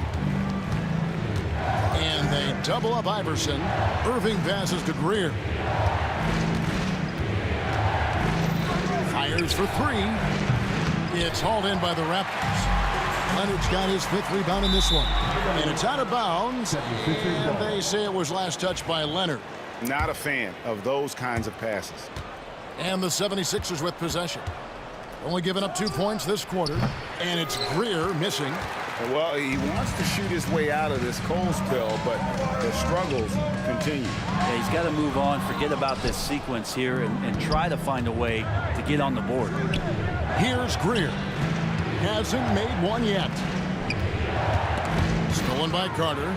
And they double up Iverson. Irving passes to Greer. Fires for 3. It's hauled in by the Raptors. Leonard's got his 5th rebound in this one. And it's out of bounds. And they say it was last touched by Leonard. Not a fan of those kinds of passes. And the 76ers with possession. Only giving up 2 points this quarter. And it's Greer missing. Well, he wants to shoot his way out of this cold spell, but the struggles continue. Yeah, he's got to move on, forget about this sequence here, and try to find a way to get on the board. Here's Greer. Hasn't made one yet. Stolen by Carter.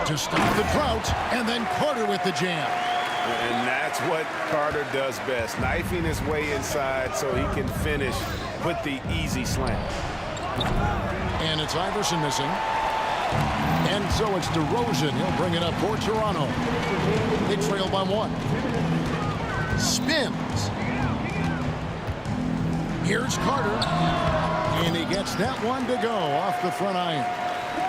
To stop the drought, and then Carter with the jam. And that's what Carter does best, knifing his way inside so he can finish with the easy slam. And it's Iverson missing. And so it's DeRozan. He'll bring it up for Toronto. They trail by 1. Spins. Here's Carter. And he gets that one to go off the front iron.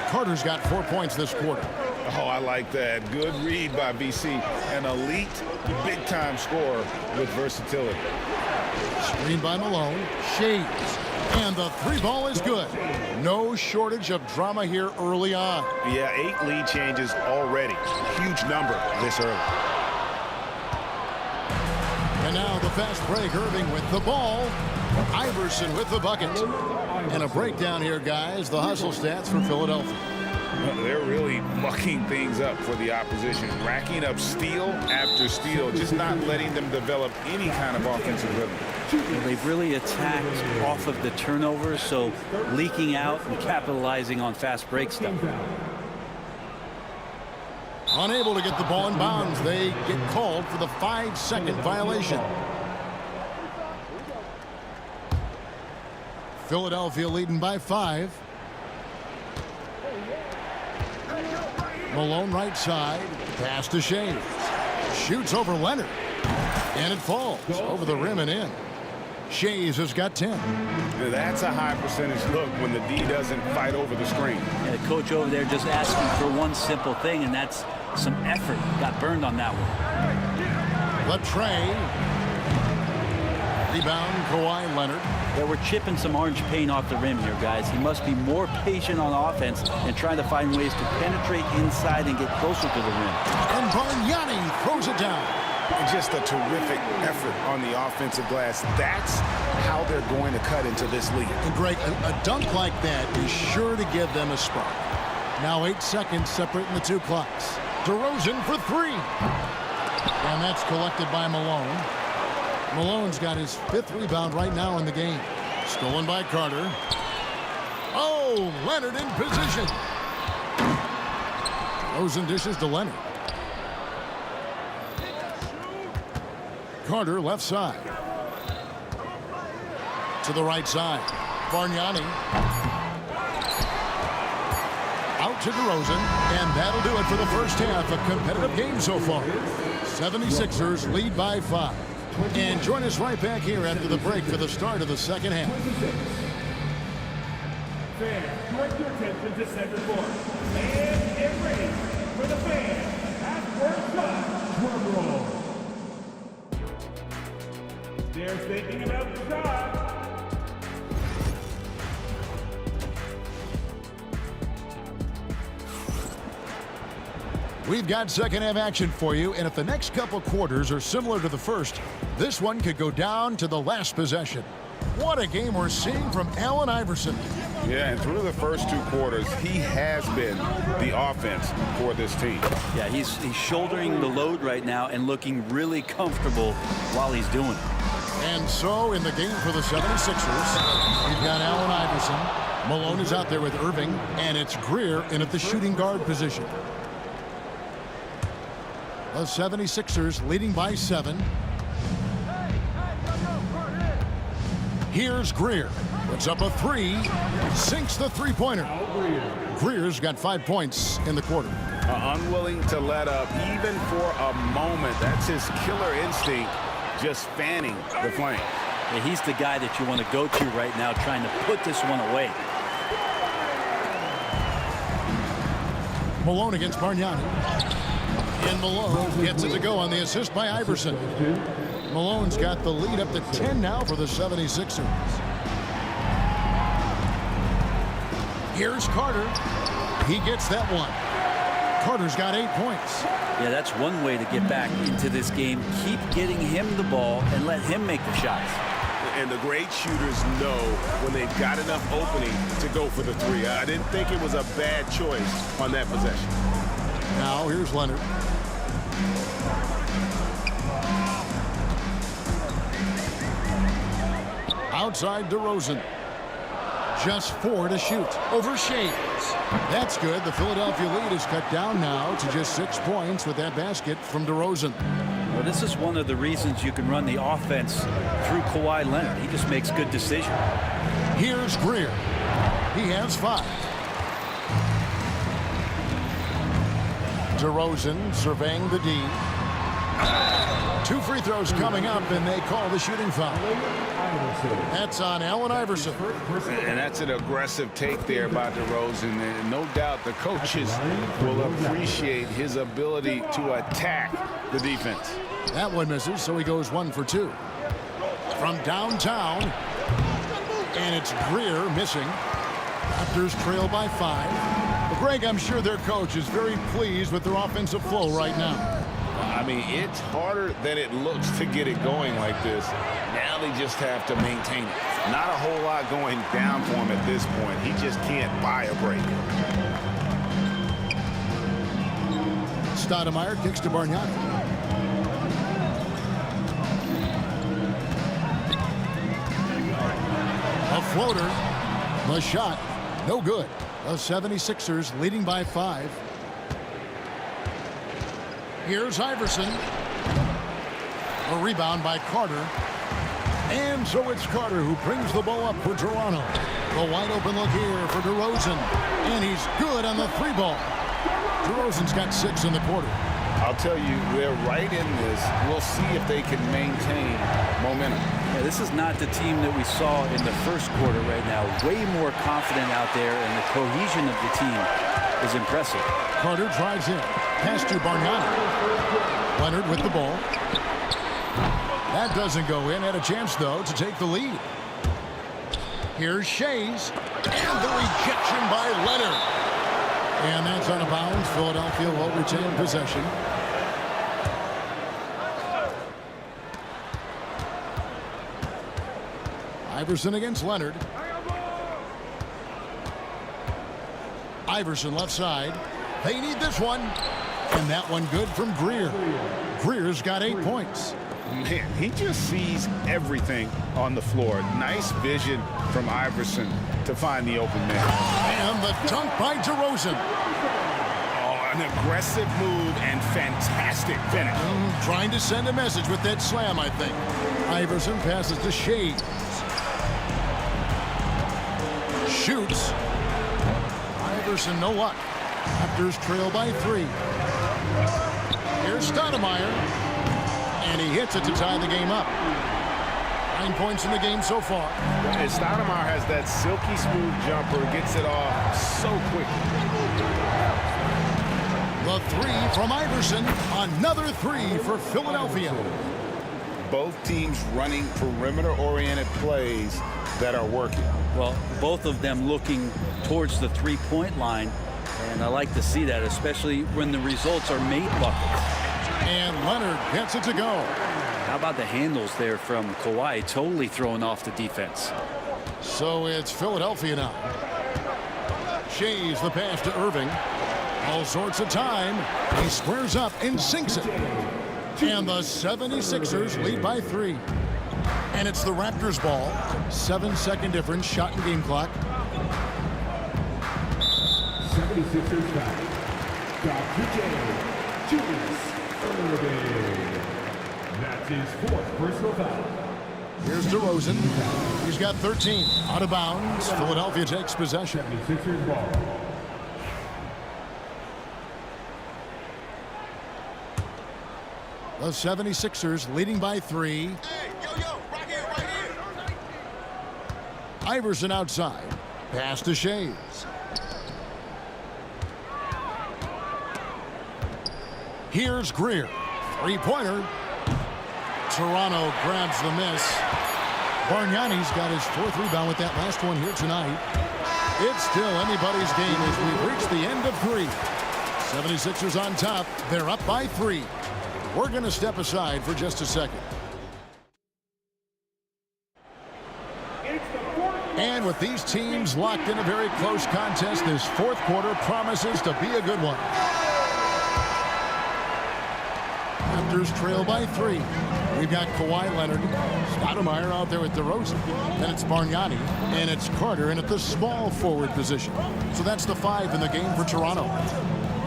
Carter's got 4 points this quarter. Oh, I like that. Good read by BC. An elite, big-time scorer with versatility. Screen by Malone. Shades. And the 3-ball is good. No shortage of drama here early on. Yeah, 8 lead changes already. Huge number this early. And now the fast break. Irving with the ball. Iverson with the bucket. And a breakdown here, guys. The hustle stats for Philadelphia. They're really mucking things up for the opposition, racking up steal after steal, just not letting them develop any kind of offensive rhythm. Well, they've really attacked off of the turnovers, so leaking out and capitalizing on fast break stuff. Unable to get the ball in bounds. They get called for the 5-second violation. Philadelphia leading by 5. Malone right side. Pass to Shea. Shoots over Leonard. And it falls over the rim and in. Shays has got 10. That's a high percentage look when the D doesn't fight over the screen. And the coach over there just asking for one simple thing, and that's some effort. Got burned on that one. Latrey. Rebound, Kawhi Leonard. Yeah, we're chipping some orange paint off the rim here, guys. He must be more patient on offense and trying to find ways to penetrate inside and get closer to the rim. And Bargnani throws it down. Just a terrific effort on the offensive glass. That's how they're going to cut into this league. And Greg, a dunk like that is sure to give them a spark. Now 8 seconds separating the 2 clocks. DeRozan for 3. And that's collected by Malone. Malone's got his 5th rebound right now in the game. Stolen by Carter. Oh, Leonard in position. DeRozan dishes to Leonard. Carter left side. To the right side. Bargnani. Out to DeRozan. And that'll do it for the first half. A competitive game so far. 76ers lead by 5. And join us right back here after the break for the start of the second half. Fans, direct your attention to center court. And get ready for the fans at first shot. Drum roll. They're thinking about the shot. We've got second half action for you, and if the next couple quarters are similar to the first, this one could go down to the last possession. What a game we're seeing from Allen Iverson. Yeah, and through the first 2 quarters, he has been the offense for this team. Yeah, he's shouldering the load right now and looking really comfortable while he's doing it. And so in the game for the 76ers, we've got Allen Iverson. Malone is out there with Irving, and it's Greer in at the shooting guard position. The 76ers leading by 7. Here's Greer. Puts up a three. Sinks the three-pointer. Greer's got 5 points in the quarter. Unwilling to let up even for a moment. That's his killer instinct, just fanning the flame. Yeah, he's the guy that you want to go to right now, trying to put this one away. Malone against Bargnani. And Malone gets it to go on the assist by Iverson. Malone's got the lead up to 10 now for the 76ers. Here's Carter. He gets that one. Carter's got 8 points. Yeah, that's one way to get back into this game. Keep getting him the ball and let him make the shots. And the great shooters know when they've got enough opening to go for the three. I didn't think it was a bad choice on that possession. Now here's Leonard. Outside DeRozan. Just 4 to shoot. Over Shades. That's good. The Philadelphia lead is cut down now to just 6 points with that basket from DeRozan. Well, this is one of the reasons you can run the offense through Kawhi Leonard. He just makes good decisions. Here's Greer. He has 5. DeRozan surveying the D. 2 free throws coming up, and they call the shooting foul. That's on Allen Iverson. And that's an aggressive take there by DeRozan. And no doubt the coaches will appreciate his ability to attack the defense. That one misses, so he goes 1 for 2. From downtown, and it's Greer missing. Raptors trail by 5. But Greg, I'm sure their coach is very pleased with their offensive flow right now. I mean, it's harder than it looks to get it going like this. Now they just have to maintain it. Not a whole lot going down for him at this point. He just can't buy a break. Stoudemire kicks to Bargnani. A floater. The shot. No good. The 76ers leading by 5. Here's Iverson. A rebound by Carter. And so it's Carter who brings the ball up for Toronto. The wide open look here for DeRozan. And he's good on the 3-ball. DeRozan's got 6 in the quarter. I'll tell you, they're right in this. We'll see if they can maintain momentum. Yeah, this is not the team that we saw in the first quarter right now. Way more confident out there, and the cohesion of the team is impressive. Carter drives in. Pass to Bargnani. Leonard with the ball. That doesn't go in. Had a chance, though, to take the lead. Here's Shays. And the rejection by Leonard. And that's out of bounds. Philadelphia will retain possession. Iverson against Leonard. Iverson left side. They need this one. And that one good from Greer. Greer's got 8 points. Man, he just sees everything on the floor. Nice vision from Iverson to find the open man. And the dunk by DeRozan. Oh, an aggressive move and fantastic finish. Trying to send a message with that slam, I think. Iverson passes to Shades. Shoots. Iverson, no luck. Raptors trail by 3. Here's Stoudemire. And he hits it to tie the game up. 9 points in the game so far. And Stoudemire has that silky smooth jumper, gets it off so quickly. The 3 from Iverson. Another 3 for Philadelphia. Both teams running perimeter-oriented plays that are working. Well, both of them looking towards the 3-point line. And I like to see that, especially when the results are made buckets. And Leonard gets it to go. How about the handles there from Kawhi, totally throwing off the defense. So it's Philadelphia now. Shays the pass to Irving. All sorts of time. He squares up and sinks it. And the 76ers lead by 3. And it's the Raptors ball. 7-second difference, shot and game clock. 76ers foul. Dr. J. Julius Irving. That's his 4th personal foul. Here's DeRozan. He's got 13. Out of bounds. Philadelphia takes possession. 76ers ball. The 76ers leading by 3. Hey, right here. Iverson outside. Pass to Shays. Here's Greer. Three-pointer. Toronto grabs the miss. Bargnani's got his 4th rebound with that last one here tonight. It's still anybody's game as we've reached the end of 3. 76ers on top. They're up by 3. We're going to step aside for just a second. And with these teams locked in a very close contest, this 4th quarter promises to be a good one. Raptors trail by 3. We've got Kawhi Leonard, Stoudemire out there with DeRozan. Then it's Bargnani, and it's Carter in at the small forward position. So that's the 5 in the game for Toronto.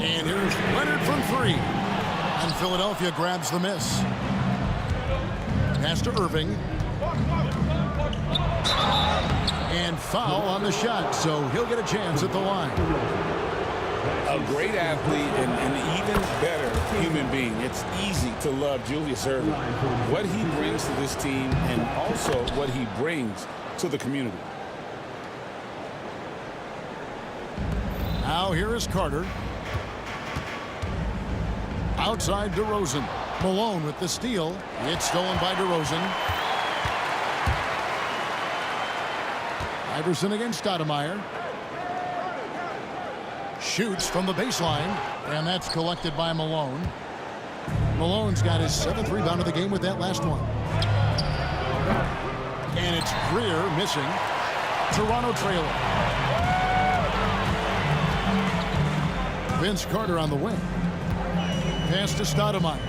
And here's Leonard from 3. And Philadelphia grabs the miss. Pass to Irving. And foul on the shot, so he'll get a chance at the line. A great athlete and an even better human being. It's easy to love Julius Erving. What he brings to this team and also what he brings to the community. Now here is Carter. Outside DeRozan. Malone with the steal. It's stolen by DeRozan. Iverson against Stoudemire. Shoots from the baseline, and that's collected by Malone. Malone's got his 7th rebound of the game with that last one. And it's Greer missing. Toronto trailing. Vince Carter on the wing. Pass to Stoudemire.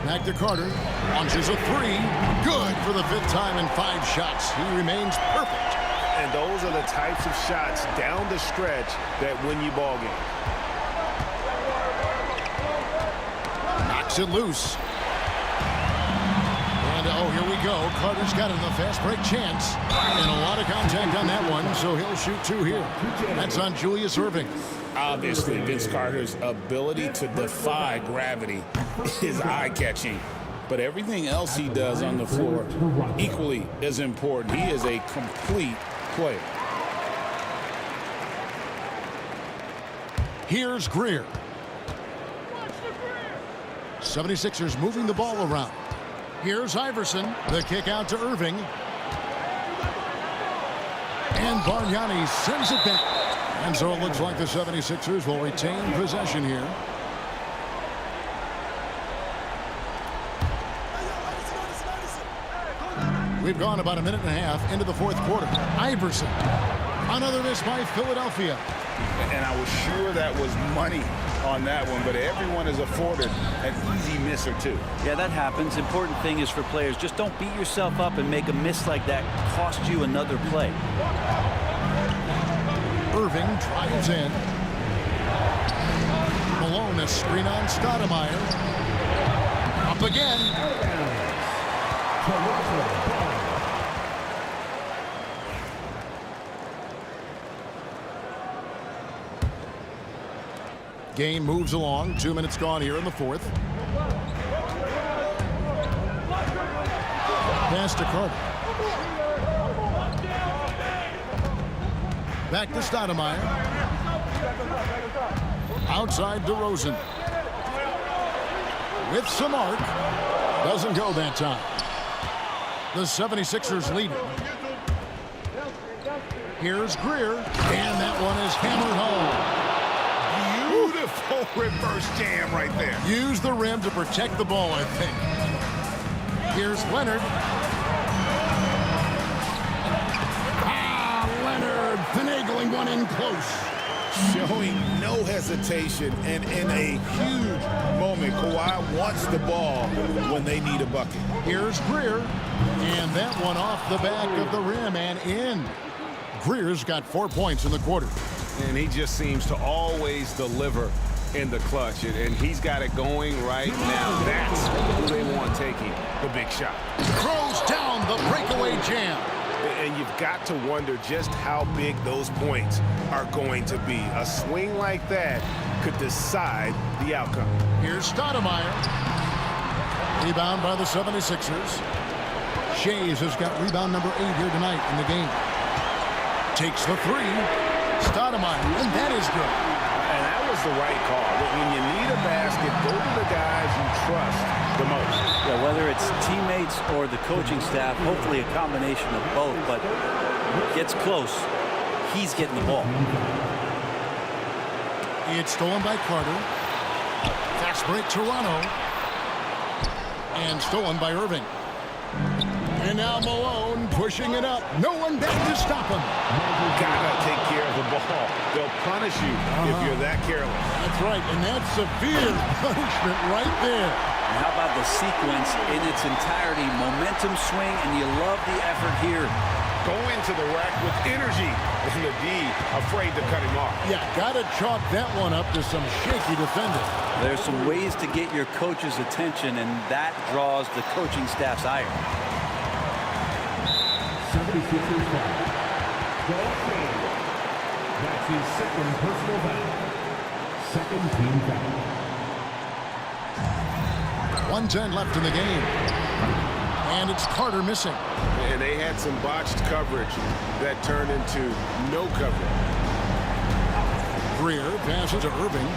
Back to Carter. Launches a 3. Good for the 5th time in 5 shots. He remains perfect. And those are the types of shots down the stretch that win you ball games. Knocks it loose. And oh, here we go. Carter's got it in the fast break chance. And a lot of contact on that one, so he'll shoot 2 here. That's on Julius Erving. Obviously, Vince Carter's ability to defy gravity is eye-catching. But everything else he does on the floor equally is important. He is a complete player. Here's Greer. 76ers moving the ball around. Here's Iverson. The kick out to Irving. And Bargnani sends it back. And so it looks like the 76ers will retain possession here. We've gone about a minute and a half into the 4th quarter. Iverson. Another miss by Philadelphia. And I was sure that was money on that one, but everyone is afforded an easy miss or 2. Yeah, that happens. Important thing is for players, just don't beat yourself up and make a miss like that cost you another play. Irving drives in. Malone, a screen on Stoudemire. Up again. Game moves along. 2 minutes gone here in the 4th. Pass to Carter. Back to Stoudemire. Outside DeRozan. With some arc. Doesn't go that time. The 76ers leading. Here's Greer. And that one is hammered home. Beautiful reverse jam right there. Use the rim to protect the ball, I think. Here's Leonard. Leonard finagling one in close. Showing no hesitation, and in a huge moment, Kawhi wants the ball when they need a bucket. Here's Greer. And that one off the back of the rim and in. Greer's got 4 points in the quarter. And he just seems to always deliver in the clutch. And he's got it going right now. That's who they want taking the big shot. Throws down the jam. And you've got to wonder just how big those points are going to be. A swing like that could decide the outcome. Here's Stoudemire. Rebound by the 76ers. Shays has got rebound number 8 here tonight in the game. Takes the three. Stoudemire, and that is good. And that was the right call. When you need a basket, go to the guys you trust the most. Yeah, whether it's teammates or the coaching staff, hopefully a combination of both, but gets close, he's getting the ball. It's stolen by Carter. Fast break Toronto. And stolen by Irving. And now Malone pushing it up. No one back to stop him. Gotta take care of the ball. They'll punish you if you're that careless. That's right, and that's severe punishment right there. And how about the sequence in its entirety? Momentum swing, and you love the effort here. Go into the rack with energy, and the D afraid to cut him off. Yeah, gotta chalk that one up to some shaky defending. There's some ways to get your coach's attention, and that draws the coaching staff's ire. 76ers foul. Joel Shane. That's his second personal foul. Second team foul. 1:10 left in the game. And it's Carter missing. And they had some botched coverage that turned into no coverage. Greer passes to Irving.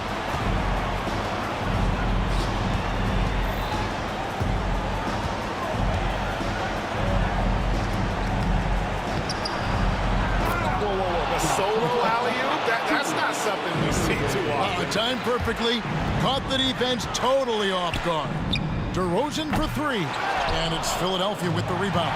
Solo alley-oop? That's not something we see too often. Timed perfectly. Caught the defense totally off guard. DeRozan for three. And it's Philadelphia with the rebound.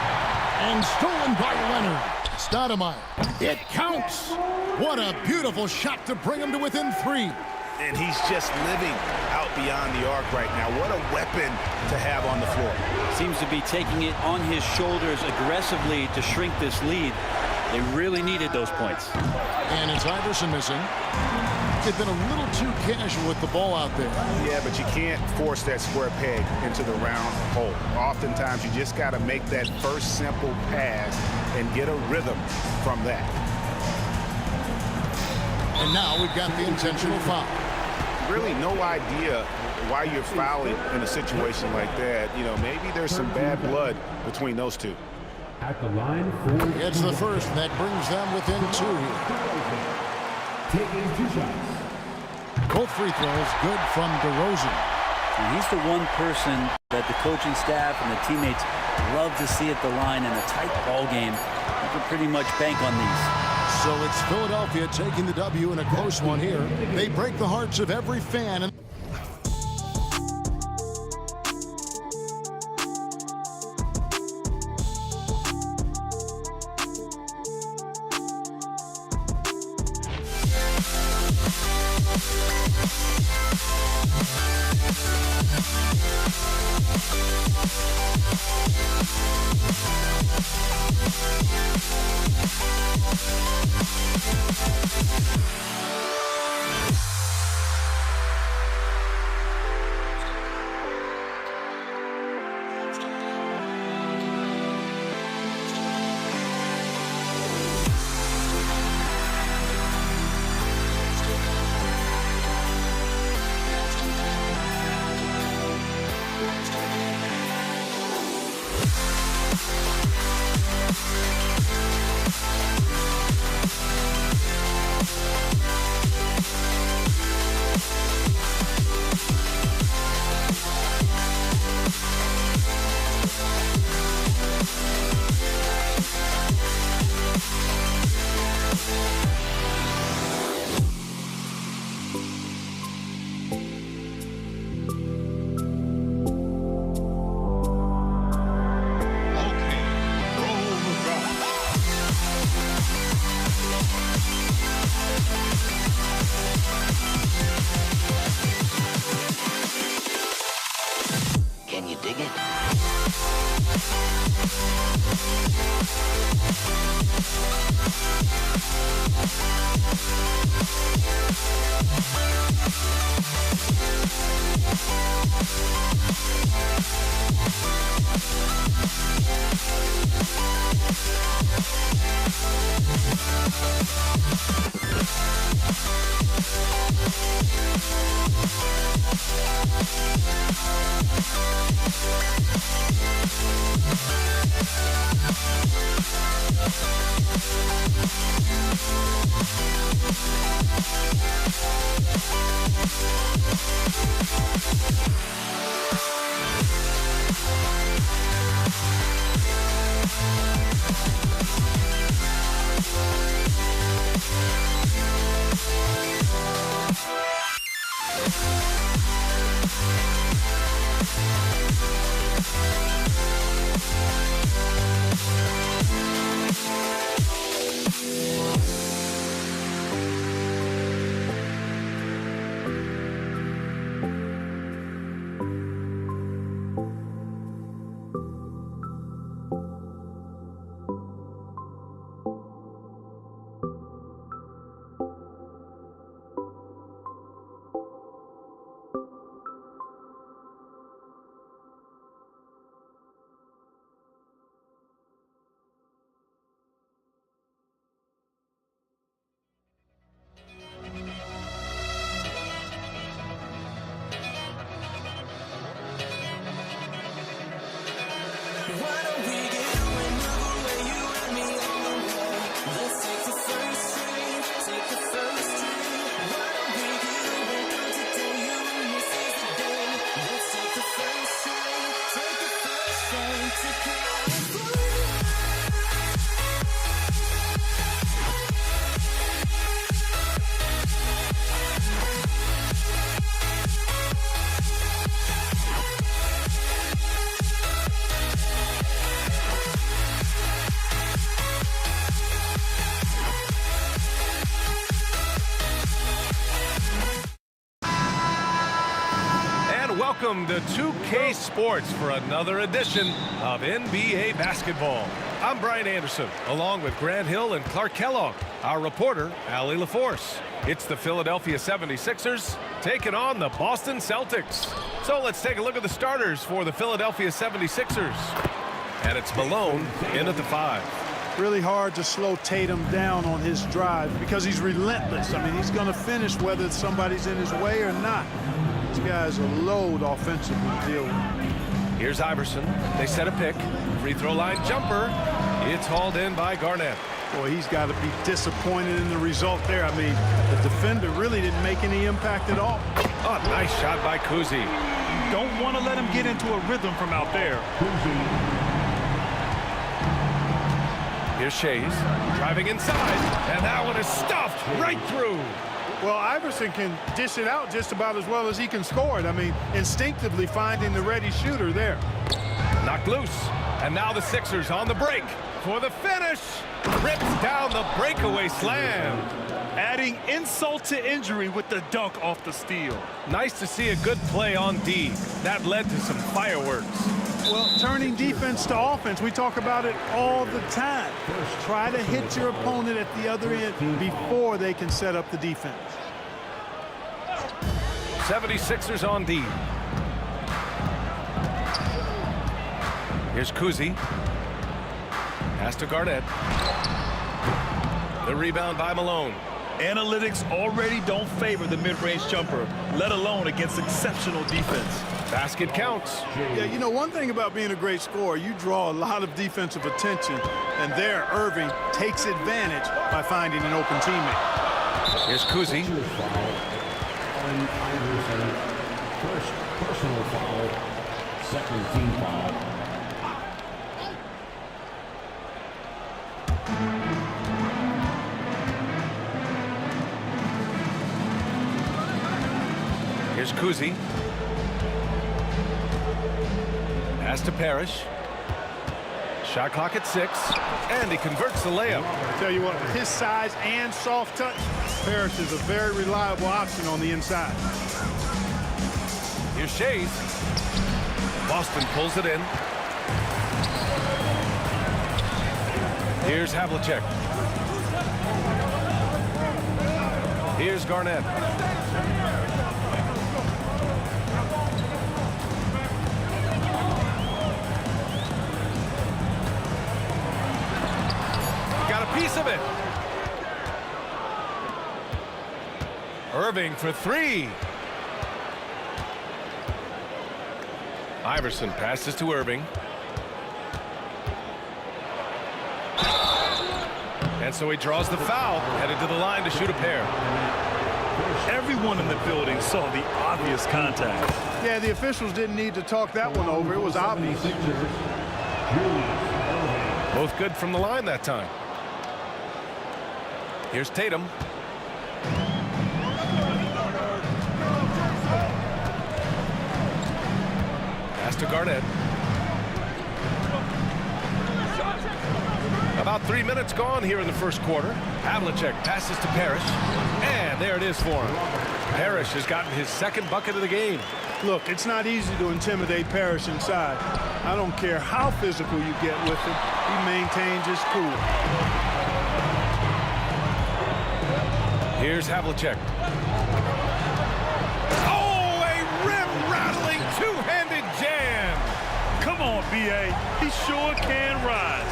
And stolen by Leonard. Stoudemire. It counts. What a beautiful shot to bring him to within 3. And he's just living out beyond the arc right now. What a weapon to have on the floor. Seems to be taking it on his shoulders aggressively to shrink this lead. They really needed those points. And it's Iverson missing. They've been a little too casual with the ball out there. Yeah, but you can't force that square peg into the round hole. Oftentimes, you just got to make that first simple pass and get a rhythm from that. And now we've got the intentional foul. Really no idea why you're fouling in a situation like that. You know, maybe there's some bad blood between those two. At the line for it's the first, and that brings them within 2 here. Taking 2 shots. Both free throws good from DeRozan. And he's the one person that the coaching staff and the teammates love to see at the line in a tight ball game. You can pretty much bank on these. So it's Philadelphia taking the W in a close one here. They break the hearts of every fan. Can you dig it? Welcome to 2K Sports for another edition of NBA basketball. I'm Brian Anderson, along with Grant Hill and Clark Kellogg. Our reporter, Allie LaForce. It's the Philadelphia 76ers taking on the Boston Celtics. So let's take a look at the starters for the Philadelphia 76ers. And it's Malone in at the 5. Really hard to slow Tatum down on his drive because he's relentless. I mean, he's going to finish whether somebody's in his way or not. This guy's a load offensively to deal with. Here's Iverson. They set a pick. Free throw line jumper. It's hauled in by Garnett. Boy, he's got to be disappointed in the result there. I mean, the defender really didn't make any impact at all. Oh, nice shot by Kuzi. Don't want to let him get into a rhythm from out there. Here's Shays driving inside, and that one is stuffed right through. Well, Iverson can dish it out just about as well as he can score it. I mean, instinctively finding the ready shooter there. Knocked loose, and now the Sixers on the break for the finish. Rips down the breakaway slam. Adding insult to injury with the dunk off the steal. Nice to see a good play on D. That led to some fireworks. Well, turning defense to offense, we talk about it all the time. Try to hit your opponent at the other end before they can set up the defense. 76ers on D. Here's Kuzi. Pass to Garnett. The rebound by Malone. Analytics already don't favor the mid-range jumper, let alone against exceptional defense. Basket counts. Yeah, you know, one thing about being a great scorer, you draw a lot of defensive attention, and there Irving takes advantage by finding an open teammate. Here's Kuzi. First personal foul, second team foul. Here's Kuzi. Pass to Parrish. Shot clock at 6, and he converts the layup. I tell you what, with his size and soft touch, Parrish is a very reliable option on the inside. Here's Shays. Boston pulls it in. Here's Havlicek. Here's Garnett. Got a piece of it. Irving for 3. Iverson passes to Irving. And so he draws the foul, headed to the line to shoot a pair. Everyone in the building saw the obvious contact. Yeah, the officials didn't need to talk that one over. It was obvious. Both good from the line that time. Here's Tatum. Pass to Garnett. About 3 minutes gone here in the first quarter. Havlicek passes to Parrish. And there it is for him. Parrish has gotten his second bucket of the game. Look, it's not easy to intimidate Parrish inside. I don't care how physical you get with him. He maintains his cool. Here's Havlicek. Oh, a rim-rattling two-handed jam. Come on, B.A. He sure can rise.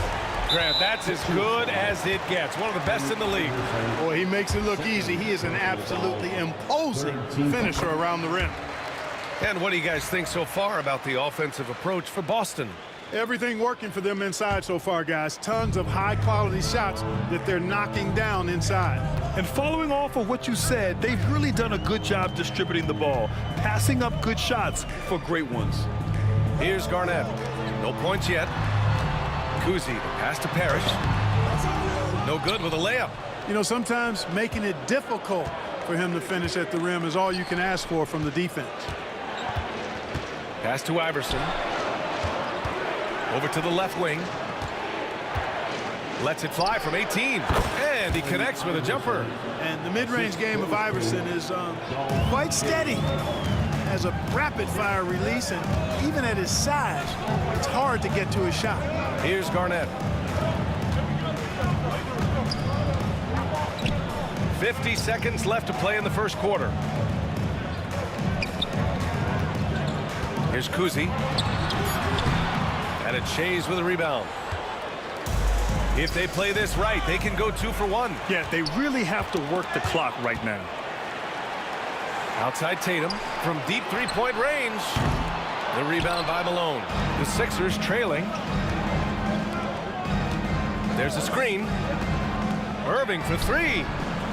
Grant, that's as good as it gets. One of the best in the league. Boy, he makes it look easy. He is an absolutely imposing finisher around the rim. And what do you guys think so far about the offensive approach for Boston? Everything working for them inside so far, guys. Tons of high-quality shots that they're knocking down inside. And following off of what you said, they've really done a good job distributing the ball, passing up good shots for great ones. Here's Garnett. No points yet. Kuzi, the pass to Parrish. No good with a layup. You know, sometimes making it difficult for him to finish at the rim is all you can ask for from the defense. Pass to Iverson. Over to the left wing. Lets it fly from 18. And he connects with a jumper. And the mid-range game of Iverson is quite steady. has a rapid-fire release, and even at his size, it's hard to get to his shot. Here's Garnett. 50 seconds left to play in the first quarter. Here's Kuzi. And it's Shays with a rebound. If they play this right, they can go 2 for 1. Yeah, they really have to work the clock right now. Outside Tatum from deep three-point range. The rebound by Malone. The Sixers trailing. There's a screen. Irving for 3.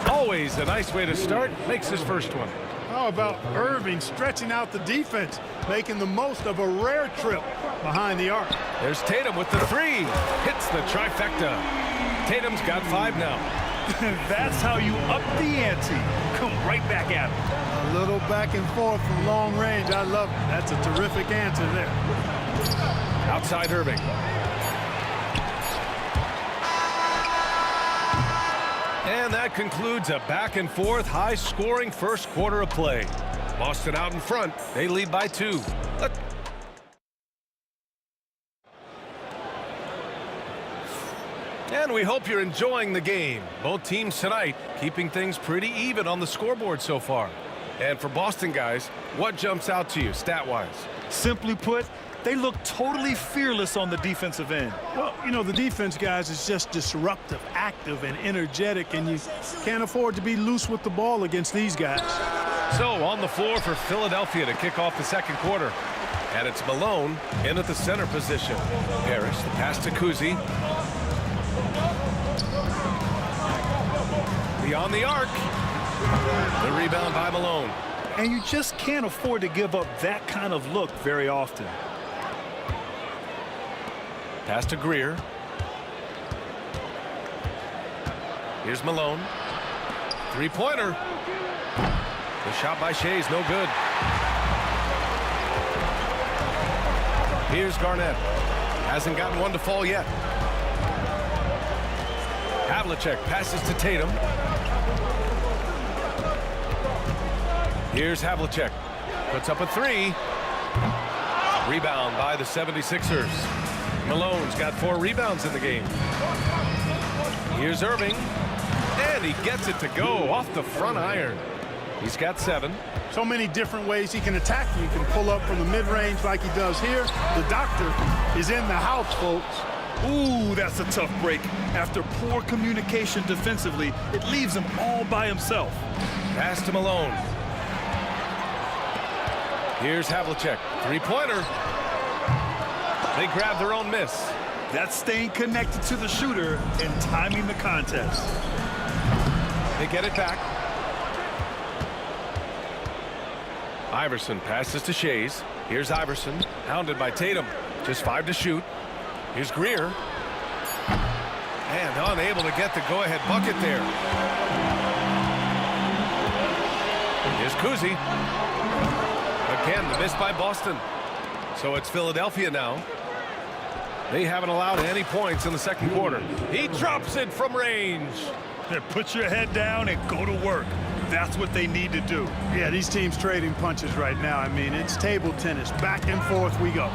Always a nice way to start. Makes his first one. How about Irving stretching out the defense, making the most of a rare trip behind the arc. There's Tatum with the 3. Hits the trifecta. Tatum's got 5 now. That's how you up the ante. Come right back at him. A little back and forth from long range. I love it. That's a terrific answer there. Outside Irving. And that concludes a back and forth, high-scoring first quarter of play. Boston out in front. They lead by 2. And we hope you're enjoying the game. Both teams tonight keeping things pretty even on the scoreboard so far. And for Boston guys, what jumps out to you stat-wise? Simply put, they look totally fearless on the defensive end. Well, you know, the defense, guys, is just disruptive, active, and energetic, and you can't afford to be loose with the ball against these guys. So on the floor for Philadelphia to kick off the second quarter. And it's Malone in at the center position. Harris, the pass to Kuzi. Beyond the arc. The rebound by Malone. And you just can't afford to give up that kind of look very often. Pass to Greer. Here's Malone. Three-pointer. The shot by Shea is no good. Here's Garnett. Hasn't gotten one to fall yet. Havlicek passes to Tatum. Here's Havlicek. Puts up a 3. Rebound by the 76ers. Malone's got 4 rebounds in the game. Here's Irving. And he gets it to go off the front iron. He's got 7. So many different ways he can attack you. He can pull up from the mid-range like he does here. The doctor is in the house, folks. Ooh, that's a tough break. After poor communication defensively, it leaves him all by himself. Pass to Malone. Here's Havlicek. Three-pointer. They grab their own miss. That's staying connected to the shooter and timing the contest. They get it back. Iverson passes to Shays. Here's Iverson, hounded by Tatum. Just 5 to shoot. Here's Greer. And unable to get the go-ahead bucket there. Here's Kuzi. Again, the miss by Boston. So it's Philadelphia now. They haven't allowed any points in the second quarter. He drops it from range. Put your head down and go to work. That's what they need to do. Yeah, these teams trading punches right now. I mean, it's table tennis. Back and forth we go.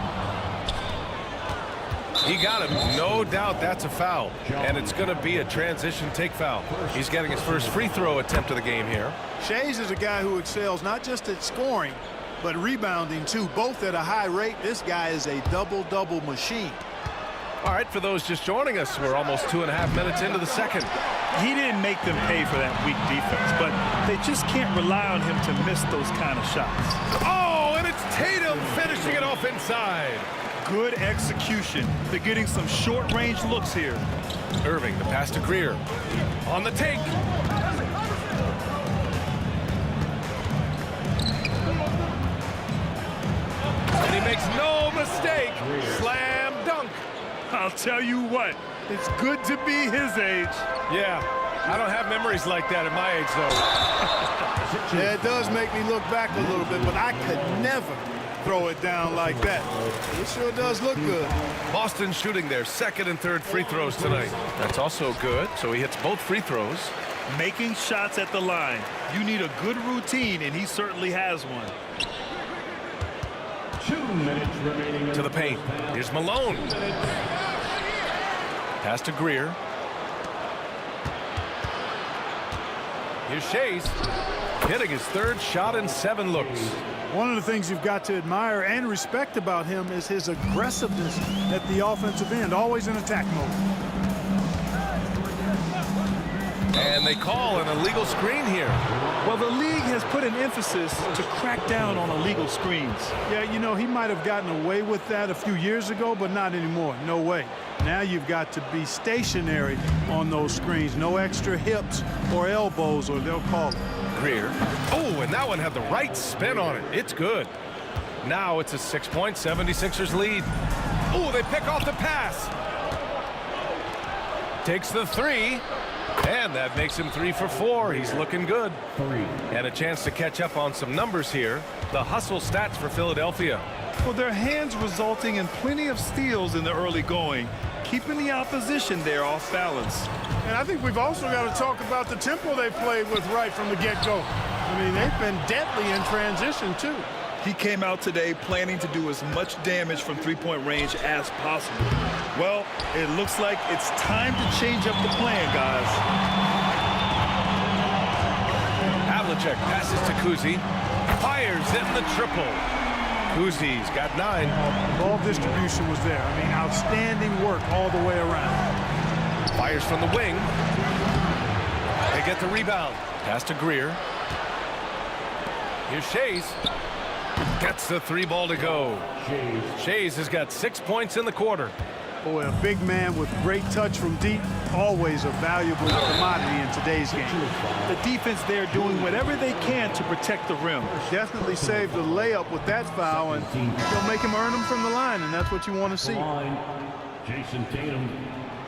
He got him. No doubt that's a foul. And it's going to be a transition take foul. He's getting his first free throw attempt of the game here. Shays is a guy who excels not just at scoring, but rebounding too, both at a high rate. This guy is a double-double machine. All right, for those just joining us, we're almost 2.5 minutes into the second. He didn't make them pay for that weak defense, but they just can't rely on him to miss those kind of shots. Oh, and it's Tatum finishing it off inside. Good execution. They're getting some short-range looks here. Irving, the pass to Greer. On the take. And he makes no mistake. Slam dunk. I'll tell you what, it's good to be his age. Yeah, I don't have memories like that at my age, though. Yeah, it does make me look back a little bit, but I could never throw it down like that. It sure does look good. Boston shooting their second and third free throws tonight. That's also good, so he hits both free throws. Making shots at the line. You need a good routine, and he certainly has one. 2 minutes remaining. To the paint. Here's Malone. Pass to Greer. Here's Shays. Hitting his third shot in 7 looks. One of the things you've got to admire and respect about him is his aggressiveness at the offensive end, always in attack mode. And they call an illegal screen here. Well, the league has put an emphasis to crack down on illegal screens. Yeah, you know, he might have gotten away with that a few years ago, but not anymore. No way. Now you've got to be stationary on those screens. No extra hips or elbows, or they'll call it. Greer. Oh, and that one had the right spin on it. It's good. Now it's a 6-point 76ers lead. Oh, they pick off the pass. Takes the 3. And that makes him 3 for 4. He's looking good. 3. And a chance to catch up on some numbers here. The hustle stats for Philadelphia. Well, their hands resulting in plenty of steals in the early going, keeping the opposition there off balance. And I think we've also got to talk about the tempo they played with right from the get-go. I mean, they've been deadly in transition, too. He came out today planning to do as much damage from three-point range as possible. Well, it looks like it's time to change up the plan, guys. Havlicek passes to Kuzi. Fires in the triple. Kuzi's got 9. Ball distribution was there. I mean, outstanding work all the way around. Fires from the wing. They get the rebound. Pass to Greer. Here's Shays. Gets the 3 ball to go. Shays has got 6 points in the quarter. Boy, a big man with great touch from deep, always a valuable commodity in today's game. The defense there doing whatever they can to protect the rim. Definitely saved the layup with that foul, and they'll make him earn them from the line, and that's what you want to see. Jason Tatum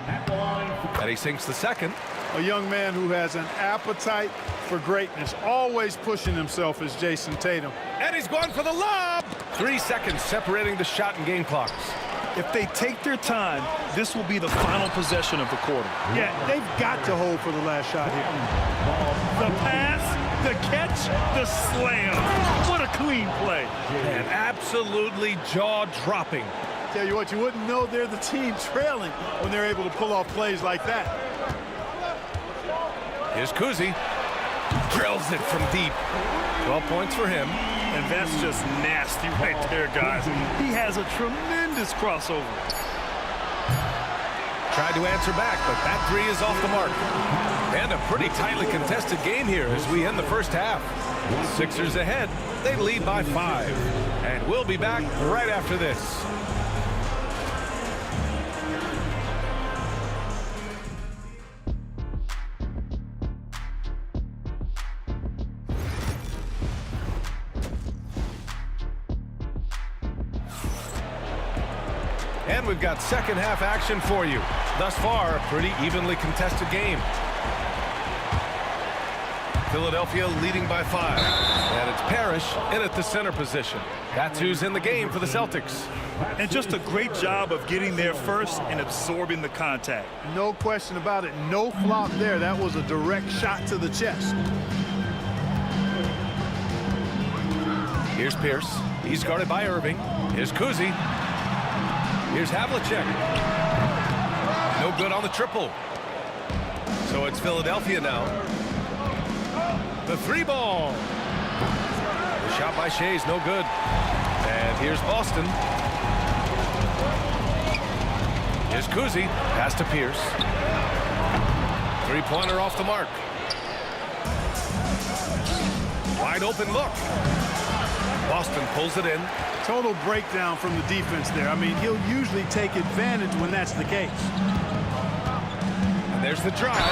at the line. And he sinks the second. A young man who has an appetite for greatness, always pushing himself, is Jason Tatum. And he's going for the lob. 3 seconds separating the shot and game clocks. If they take their time, this will be the final possession of the quarter. Yeah, they've got to hold for the last shot here. The pass, the catch, the slam. What a clean play. And absolutely jaw-dropping. Tell you what, you wouldn't know they're the team trailing when they're able to pull off plays like that. Here's Kuzi. Drills it from deep. 12 points for him. And that's just nasty right there, guys. He has a tremendous crossover. Tried to answer back, but that 3 is off the mark. And a pretty tightly contested game here as we end the first half. Sixers ahead. They lead by 5. And we'll be back right after this. And we've got second half action for you. Thus far, a pretty evenly contested game. Philadelphia leading by 5. And it's Parrish in at the center position. That's who's in the game for the Celtics. And just a great job of getting there first and absorbing the contact. No question about it. No flop there. That was a direct shot to the chest. Here's Pierce. He's guarded by Irving. Here's Kuzi. Here's Havlicek. No good on the triple. So it's Philadelphia now. The 3 ball. The shot by Shays, no good. And here's Boston. Here's Kuzi. Pass to Pierce. 3-pointer off the mark. Wide open look. Boston pulls it in. Total breakdown from the defense there. I mean, he'll usually take advantage when that's the case. And there's the drive.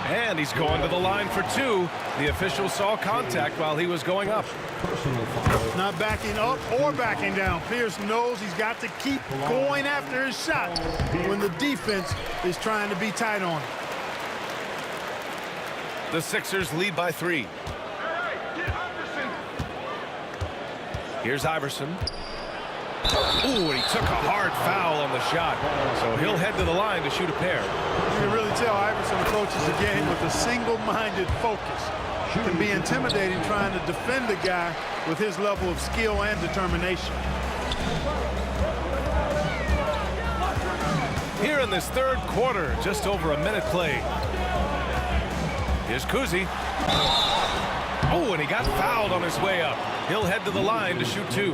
And he's going to the line for 2. The official saw contact while he was going up. Not backing up or backing down. Pierce knows he's got to keep going after his shot when the defense is trying to be tight on him. The Sixers lead by 3. Here's Iverson. Ooh, and he took a hard foul on the shot. So he'll head to the line to shoot a pair. You can really tell Iverson approaches the game with a single-minded focus. can be intimidating trying to defend a guy with his level of skill and determination. Here in this third quarter, just over a minute played. Here's Kuzi. Oh, and he got fouled on his way up. He'll head to the line to shoot 2.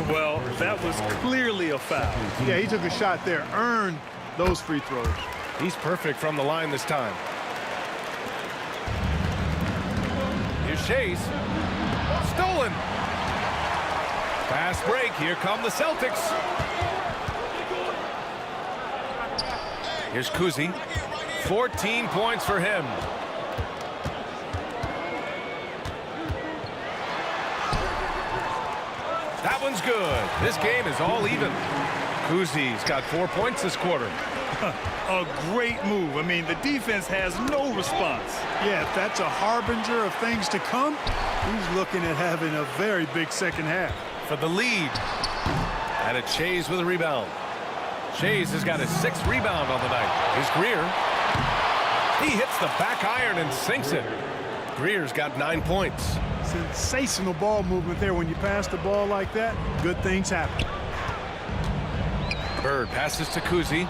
Well, that was clearly a foul. Yeah, he took a shot there, earned those free throws. He's perfect from the line this time. Here's Shays. Stolen. Fast break. Here come the Celtics. Here's Kuzi. 14 points for him. That one's good. This game is all even. Kuzi's got 4 points this quarter. A great move. I mean, the defense has no response. Yeah, if that's a harbinger of things to come, he's looking at having a very big second half. For the lead. And it's Shays with a rebound. Shays has got his 6th rebound on the night. Here's Greer. He hits the back iron and sinks it. Greer's got 9 points. Sensational ball movement there. When you pass the ball like that, good things happen. Bird passes to Kuzi.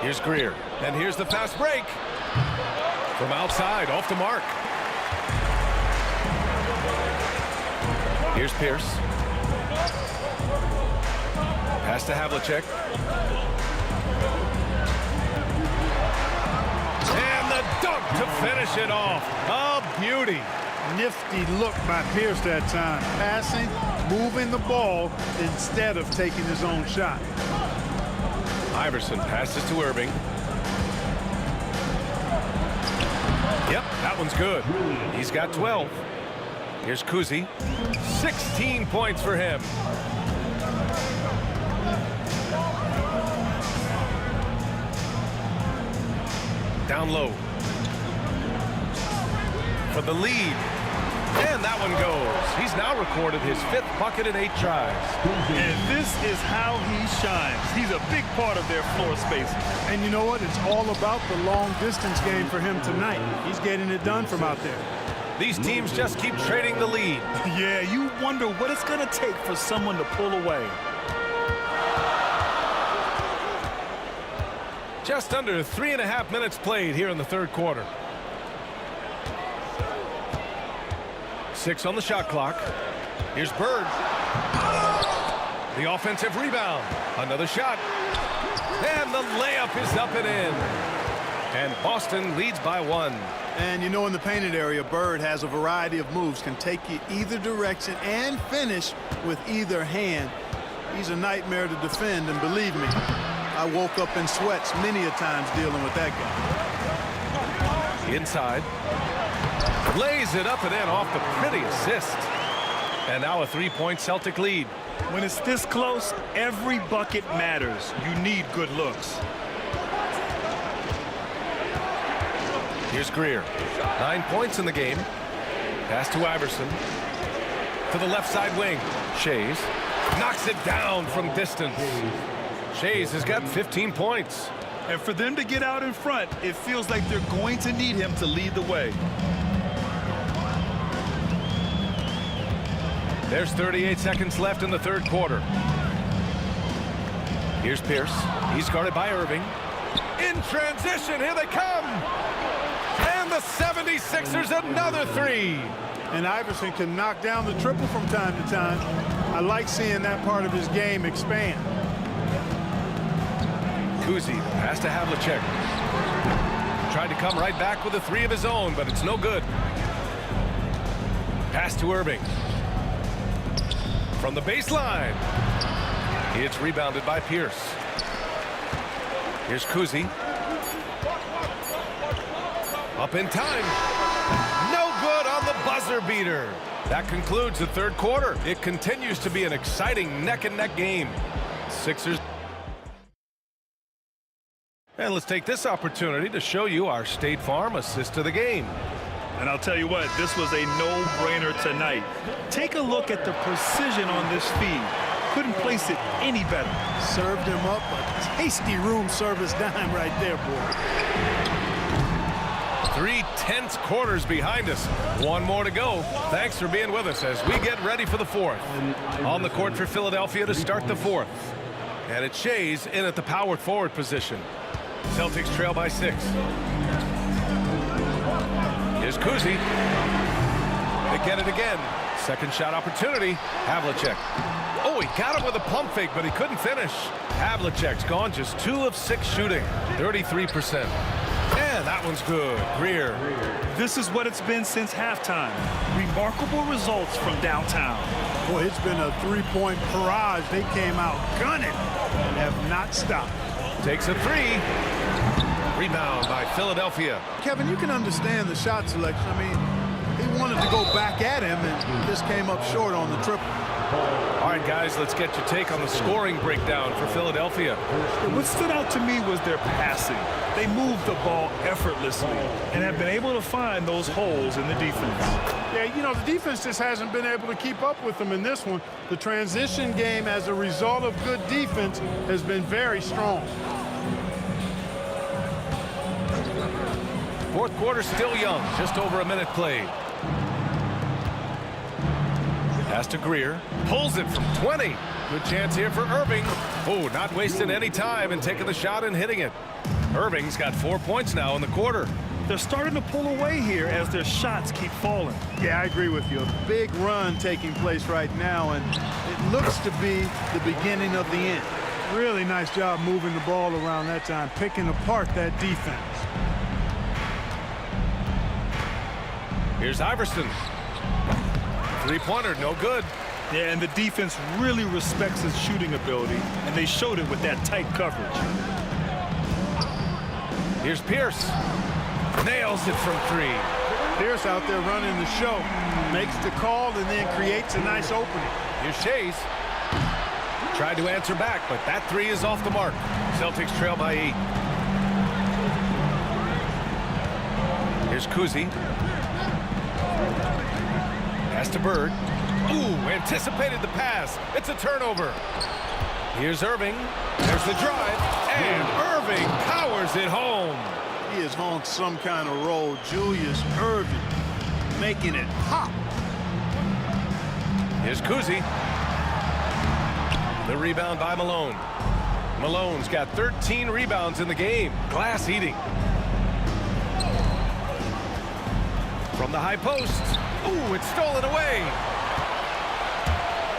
Here's Greer. And here's the fast break. From outside, off the mark. Here's Pierce. Pass to Havlicek. And the dunk to finish it off. A beauty. Nifty look by Pierce that time. Passing, moving the ball instead of taking his own shot. Iverson passes to Irving. Yep, that one's good. He's got 12. Here's Kuzi. 16 points for him. Down low. For the lead. And that one goes. He's now recorded his 5th bucket in 8 tries. And this is how he shines. He's a big part of their floor space. And you know what? It's all about the long distance game for him tonight. He's getting it done from out there. These teams just keep trading the lead. Yeah, you wonder what it's going to take for someone to pull away. Just under 3.5 minutes played here in the third quarter. 6 on the shot clock. Here's Bird. The offensive rebound. Another shot. And the layup is up and in. And Boston leads by 1. And you know, in the painted area, Bird has a variety of moves, can take you either direction and finish with either hand. He's a nightmare to defend, and believe me, I woke up in sweats many a times dealing with that guy. Inside. Lays it up and in off the pretty assist. And now a 3-point Celtic lead. When it's this close, every bucket matters. You need good looks. Here's Greer. 9 points in the game. Pass to Iverson. To the left side wing. Shays knocks it down from distance. Shays has got 15 points. And for them to get out in front, it feels like they're going to need him to lead the way. There's 38 seconds left in the third quarter. Here's Pierce. He's guarded by Irving. In transition, here they come. And the 76ers another 3. And Iverson can knock down the triple from time to time. I like seeing that part of his game expand. Kuzi, pass to Havlicek. Tried to come right back with a 3 of his own, but it's no good. Pass to Irving. From the baseline. It's rebounded by Pierce. Here's Kuzi. Up in time. No good on the buzzer beater. That concludes the third quarter. It continues to be an exciting neck-and-neck game. Sixers. And let's take this opportunity to show you our State Farm assist to the game. And I'll tell you what, this was a no-brainer tonight. Take a look at the precision on this feed. Couldn't place it any better. Served him up a tasty room service dime right there, boy. 3 tense quarters behind us. One more to go. Thanks for being with us as we get ready for the fourth. On the court for Philadelphia to start the fourth. And it's Shays in at the power forward position. Celtics trail by 6. Here's Kuzi. They get it again. Second shot opportunity. Havlicek. Oh, he got him with a pump fake, but he couldn't finish. Havlicek's gone just 2 of 6 shooting, 33%. And that one's good. Greer. This is what it's been since halftime. Remarkable results from downtown. Boy, it's been a three-point barrage. They came out gunning and have not stopped. Takes a 3. Rebound by Philadelphia. Kevin, you can understand the shot selection. I mean, he wanted to go back at him and just came up short on the triple. All right, guys, let's get your take on the scoring breakdown for Philadelphia. What stood out to me was their passing. They moved the ball effortlessly and have been able to find those holes in the defense. Yeah, you know, the defense just hasn't been able to keep up with them in this one. The transition game, as a result of good defense, has been very strong. Fourth quarter still young, just over a minute played. Pass to Greer, pulls it from 20. Good chance here for Irving. Oh, not wasting any time and taking the shot and hitting it. Irving's got 4 points now in the quarter. They're starting to pull away here as their shots keep falling. Yeah, I agree with you. A big run taking place right now, and it looks to be the beginning of the end. Really nice job moving the ball around that time, picking apart that defense. Here's Iverson. Three-pointer, no good. Yeah, and the defense really respects his shooting ability, and they showed it with that tight coverage. Here's Pierce. Nails it from 3. Pierce out there running the show. Makes the call and then creates a nice opening. Here's Shays. Tried to answer back, but that 3 is off the mark. Celtics trail by 8. Here's Kuzi. Pass to Bird. Ooh, anticipated the pass. It's a turnover. Here's Irving. There's the drive. And Irving powers it home. He is on some kind of roll. Julius Irving making it pop. Here's Kuzi. The rebound by Malone. Malone's got 13 rebounds in the game. Glass eating. From the high post. Ooh, it's stolen away.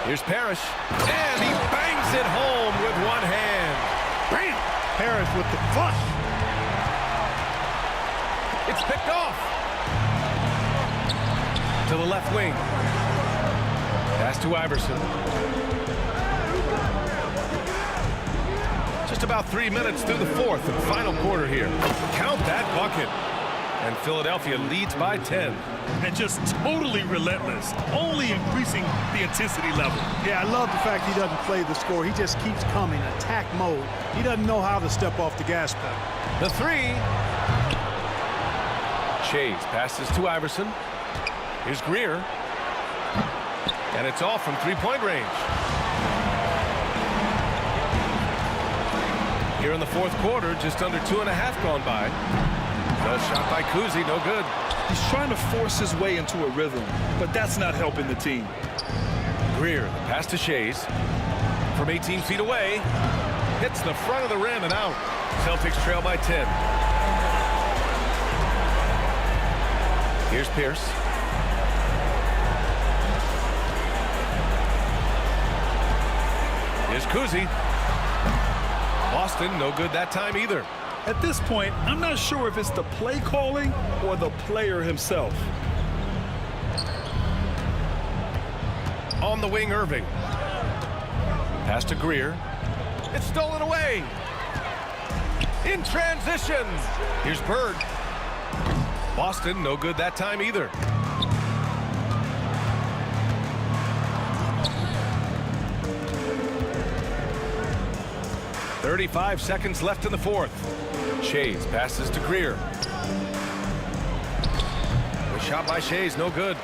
Here's Parrish. And he bangs it home with one hand. Bam! Parrish with the flush. It's picked off. To the left wing. Pass to Iverson. Just about 3 minutes through the fourth and final quarter here. Count that bucket. And Philadelphia leads by 10. And just totally relentless, only increasing the intensity level. Yeah, I love the fact he doesn't play the score. He just keeps coming, attack mode. He doesn't know how to step off the gas pedal. The 3. Shays passes to Iverson. Here's Greer. And it's off from 3-point range. Here in the fourth quarter, just under 2.5 gone by. No shot by Kuzi, no good. He's trying to force his way into a rhythm, but that's not helping the team. Greer, pass to Shays. From 18 feet away. Hits the front of the rim and out. Celtics trail by 10. Here's Pierce. Here's Kuzi. Boston, no good that time either. At this point, I'm not sure if it's the play calling or the player himself. On the wing, Irving. Pass to Greer. It's stolen away. In transition. Here's Bird. Boston, no good that time either. .35 seconds left in the fourth. Shays passes to Greer. The shot by Shays, no good.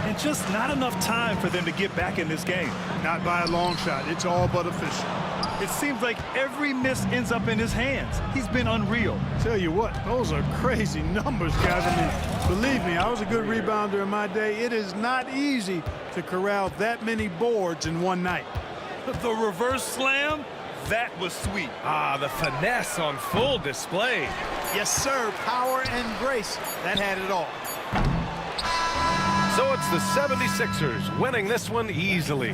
And just not enough time for them to get back in this game. Not by a long shot. It's all but official. It seems like every miss ends up in his hands. He's been unreal. Tell you what, those are crazy numbers, guys. I mean, believe me, I was a good rebounder in my day. It is not easy to corral that many boards in one night. The reverse slam, that was sweet. Ah, the finesse on full display. Yes, sir. Power and grace. That had it all. So it's the 76ers winning this one easily.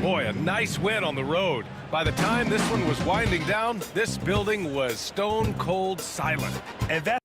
Boy, a nice win on the road. By the time this one was winding down, this building was stone cold silent. And that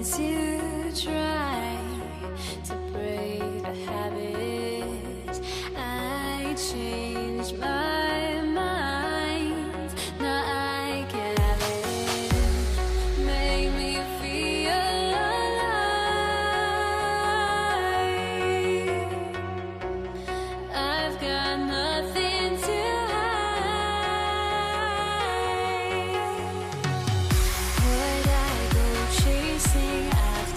to try to break the habit. I changed my mind. Now I can have it. Make me feel alive. I've got nothing to hide. Would I go chasing after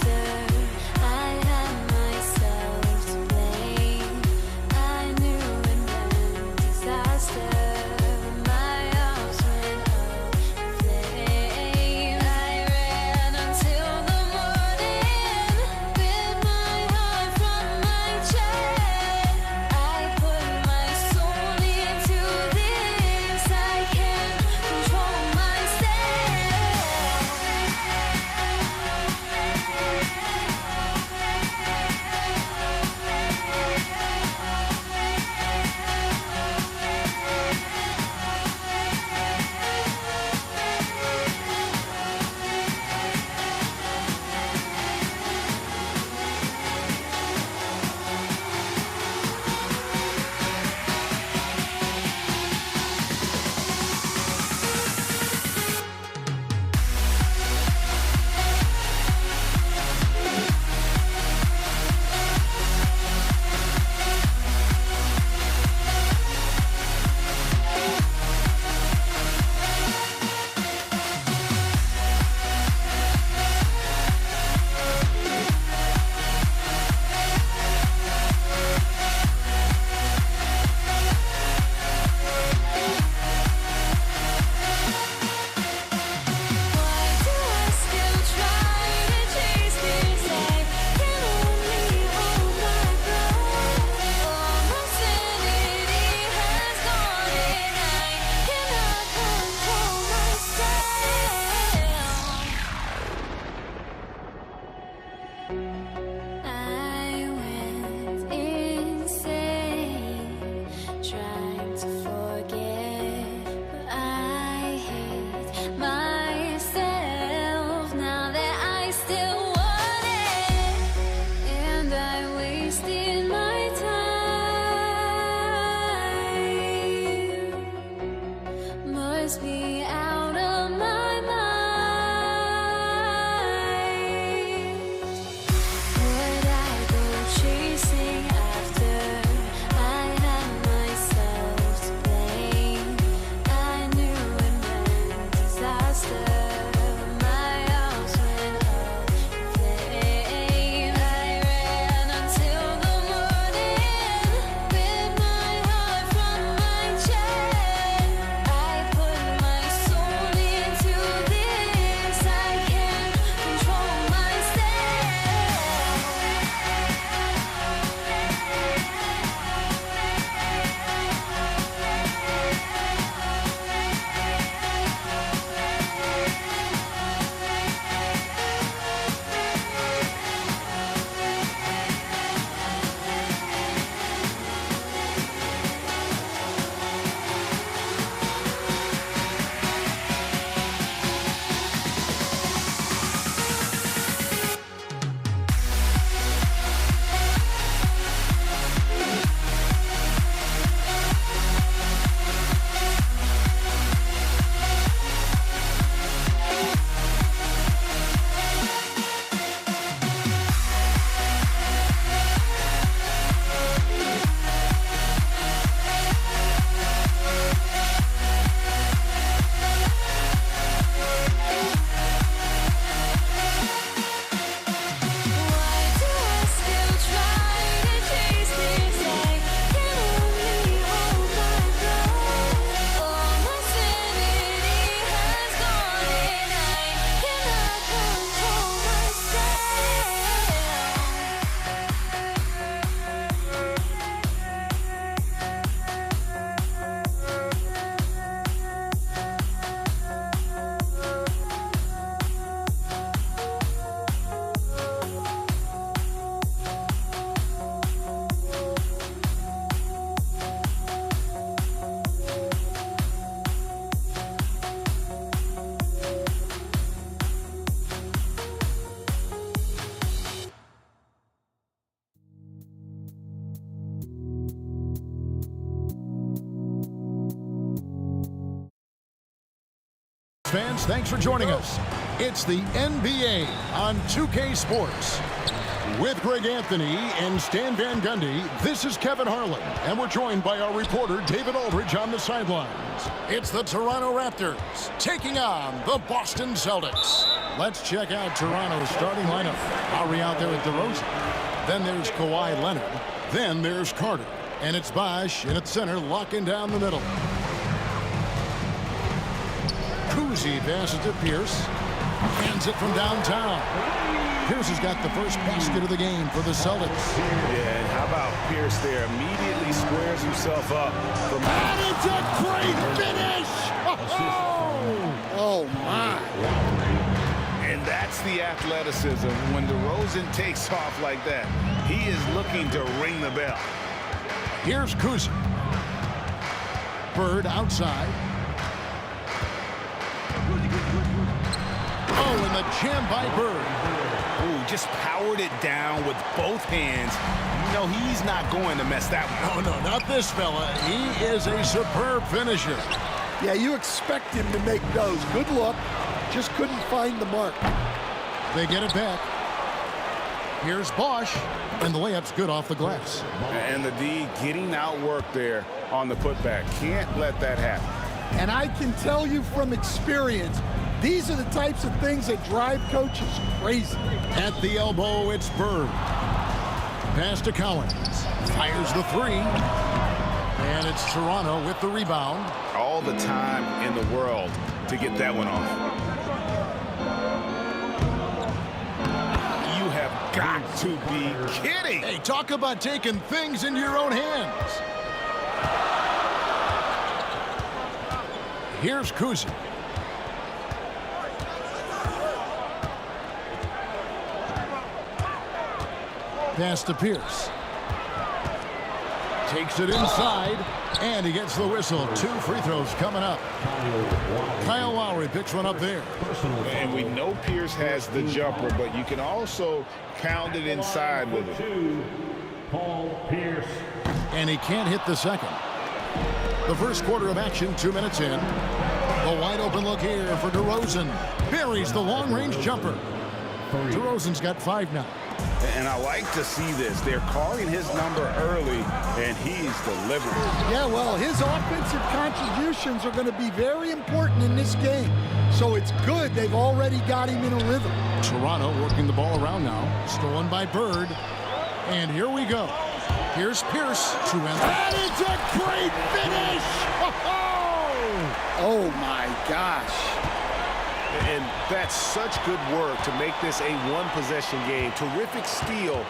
fans, thanks for joining us. It's the NBA on 2K Sports. With Greg Anthony and Stan Van Gundy, this is Kevin Harlan, and we're joined by our reporter David Aldridge on the sidelines. It's the Toronto Raptors taking on the Boston Celtics. Let's check out Toronto's starting lineup. Lowry out there with DeRozan. Then there's Kawhi Leonard. Then there's Carter. And it's Bosh in at center, locking down the middle. Kuzi passes to Pierce. Hands it from downtown. Pierce has got the first basket of the game for the Celtics. Yeah, and how about Pierce there? Immediately squares himself up. And it's a great finish! Oh, my. And that's the athleticism. When DeRozan takes off like that, he is looking to ring the bell. Here's Kuzi. Bird outside. Oh, and the jam by Bird. Ooh, just powered it down with both hands. You know, he's not going to mess that one up. Oh, no, not this fella. He is a superb finisher. Yeah, you expect him to make those. Good luck. Just couldn't find the mark. They get it back. Here's Bosh, and the layup's good off the glass. And the D getting outworked there on the putback. Can't let that happen. And I can tell you from experience, these are the types of things that drive coaches crazy. At the elbow, it's Bird. Pass to Collins. Fires the three. And it's Toronto with the rebound. All the time in the world to get that one off. You have got to be kidding. Hey, talk about taking things into your own hands. Here's Kuzi. Pass to Pierce. Takes it inside, and he gets the whistle. 2 free throws coming up. Kyle Lowry picks one up there. And we know Pierce has the jumper, but you can also pound it inside with it. Paul Pierce. And he can't hit the second. The first quarter of action, 2 minutes in. The wide open look here for DeRozan. Buries the long-range jumper. DeRozan's got 5 now. And I like to see this. They're calling his number early, and he's delivering. Yeah, well, his offensive contributions are going to be very important in this game. So it's good they've already got him in a rhythm. Toronto working the ball around now. Stolen by Bird. And here we go. Here's Pierce to end. And it's a great finish! Oh, my gosh. And that's such good work to make this a one-possession game. Terrific steal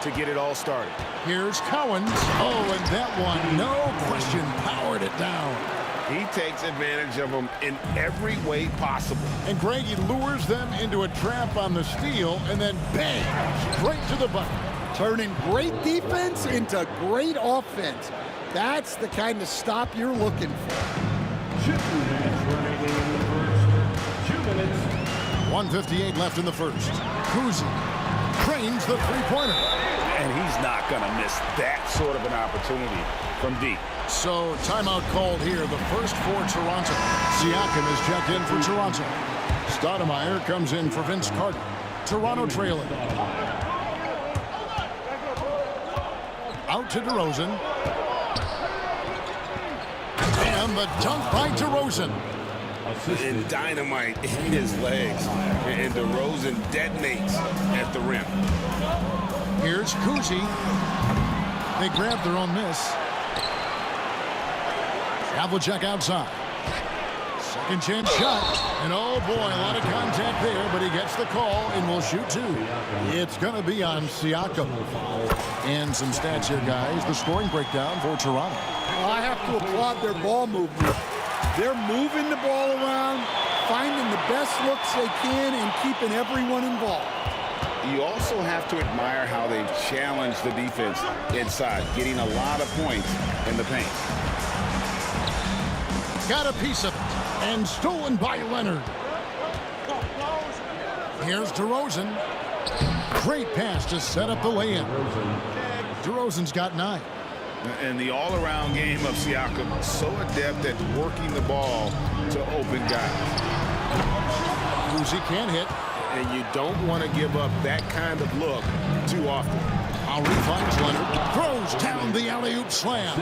to get it all started. Here's Cowens. Oh, and that one, no question, powered it down. He takes advantage of them in every way possible. And Greg, he lures them into a trap on the steal, and then bang, straight to the bucket. Turning great defense into great offense. That's the kind of stop you're looking for. 2 minutes remaining in the first. 2 minutes. 1:58 left in the first. Kuzi trains the three-pointer. And he's not going to miss that sort of an opportunity from deep. So timeout called here, the first for Toronto. Siakam is checked in for Toronto. Stoudemire comes in for Vince Carter. Toronto trailing. Out to DeRozan. And the dunk by DeRozan. And dynamite in his legs. And DeRozan detonates at the rim. Here's Kuzi. They grab their own miss. Havlicek outside. Second chance shot. And oh boy, a lot of contact there, but he gets the call and will shoot 2. It's going to be on Siakam. And some stats here, guys. The scoring breakdown for Toronto. Well, I have to applaud their ball movement. They're moving the ball around, finding the best looks they can, and keeping everyone involved. You also have to admire how they've challenged the defense inside, getting a lot of points in the paint. Got a piece of it, and stolen by Leonard. Here's DeRozan. Great pass to set up the lay-in. DeRozan's got 9. And the all-around game of Siakam, so adept at working the ball to open guys. Uzi can hit. And you don't want to give up that kind of look too often. Lowry finds Leonard. Throws down the alley-oop slam.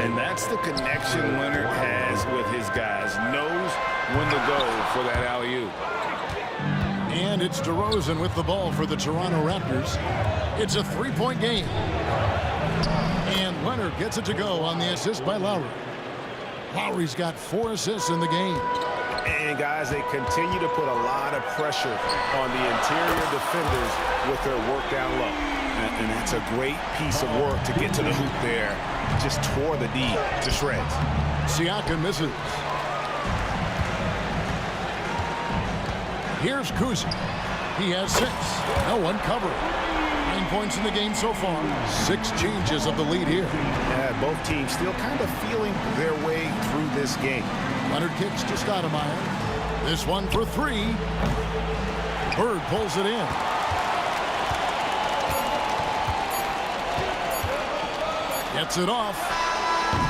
And that's the connection Leonard has with his guys. Knows when to go for that alley-oop. And it's DeRozan with the ball for the Toronto Raptors. It's a three-point game. And Leonard gets it to go on the assist by Lowry. Lowry's got 4 assists in the game. And, guys, they continue to put a lot of pressure on the interior defenders with their work down low. And that's a great piece of work to get to the hoop there. Just tore the D to shreds. Siakam misses. Here's Kuzi. He has 6. No one covered. 9 points in the game so far. 6 changes of the lead here. Yeah, both teams still kind of feeling their way through this game. Leonard kicks to Stoudemire. This one for 3. Bird pulls it in. Gets it off.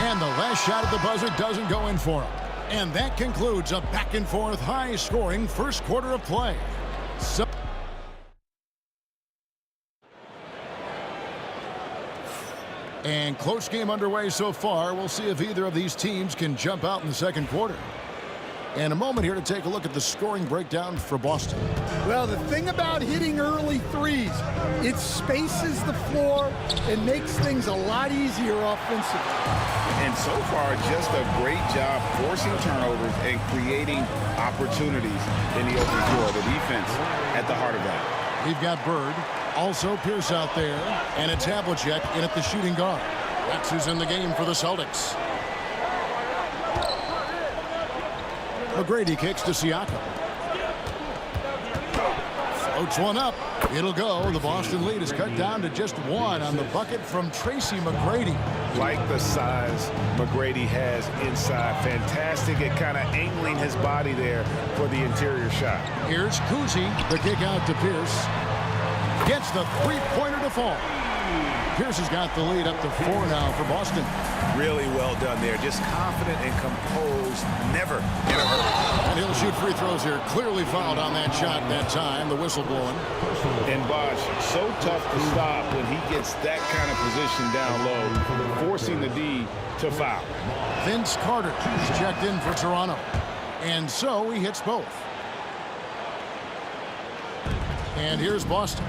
And the last shot at the buzzer doesn't go in for him. And that concludes a back-and-forth, high-scoring first quarter of play. And close game underway so far. We'll see if either of these teams can jump out in the second quarter. And a moment here to take a look at the scoring breakdown for Boston. Well, the thing about hitting early threes, it spaces the floor and makes things a lot easier offensively. And so far, just a great job forcing turnovers and creating opportunities in the open floor. The defense at the heart of that. We've got Bird. Also Pierce out there. And it's Havlicek in at the shooting guard. That's who's in the game for the Celtics. McGrady kicks to Siakam. Floats one up. It'll go. The Boston lead is cut down to just 1 on the bucket from Tracy McGrady. Like the size McGrady has inside. Fantastic at kind of angling his body there for the interior shot. Here's Kuzi. The kick out to Pierce. Gets the three-pointer to fall. Pierce has got the lead up to 4 now for Boston. Really well done there. Just confident and composed. Never in a hurry. And he'll shoot free throws here. Clearly fouled on that shot that time. The whistle blowing. And Bosh, so tough to stop when he gets that kind of position down low, forcing the D to foul. Vince Carter is checked in for Toronto. And so he hits both. And here's Boston.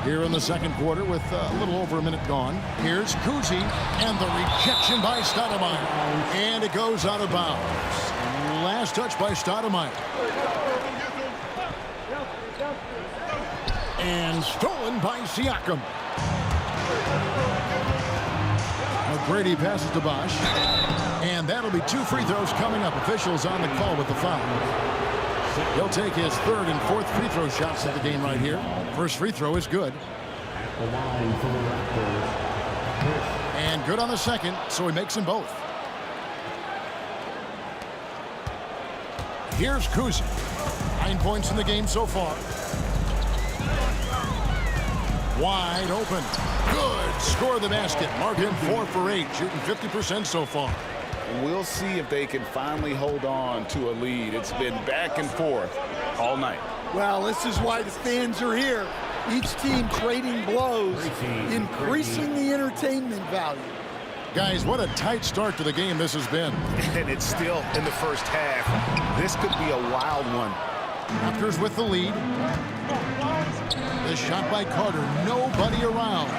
Here in the second quarter with a little over a minute gone. Here's Kuzi and the rejection by Stoudemire. And it goes out of bounds. Last touch by Stoudemire. And stolen by Siakam. McGrady passes to Bosh. And that'll be 2 free throws coming up. Officials on the call with the foul. He'll take his 3rd and 4th free throw shots of the game right here. First free throw is good. And good on the second, so he makes them both. Here's Kuzi. 9 points in the game so far. Wide open. Good. Score the basket. Mark him 4 for 8. Shooting 50% so far. We'll see if they can finally hold on to a lead. It's been back and forth all night. Well, this is why the fans are here. Each team trading blows, increasing the entertainment value. Guys, what a tight start to the game this has been. And it's still in the first half. This could be a wild one. Raptors with the lead. The shot by Carter. Nobody around.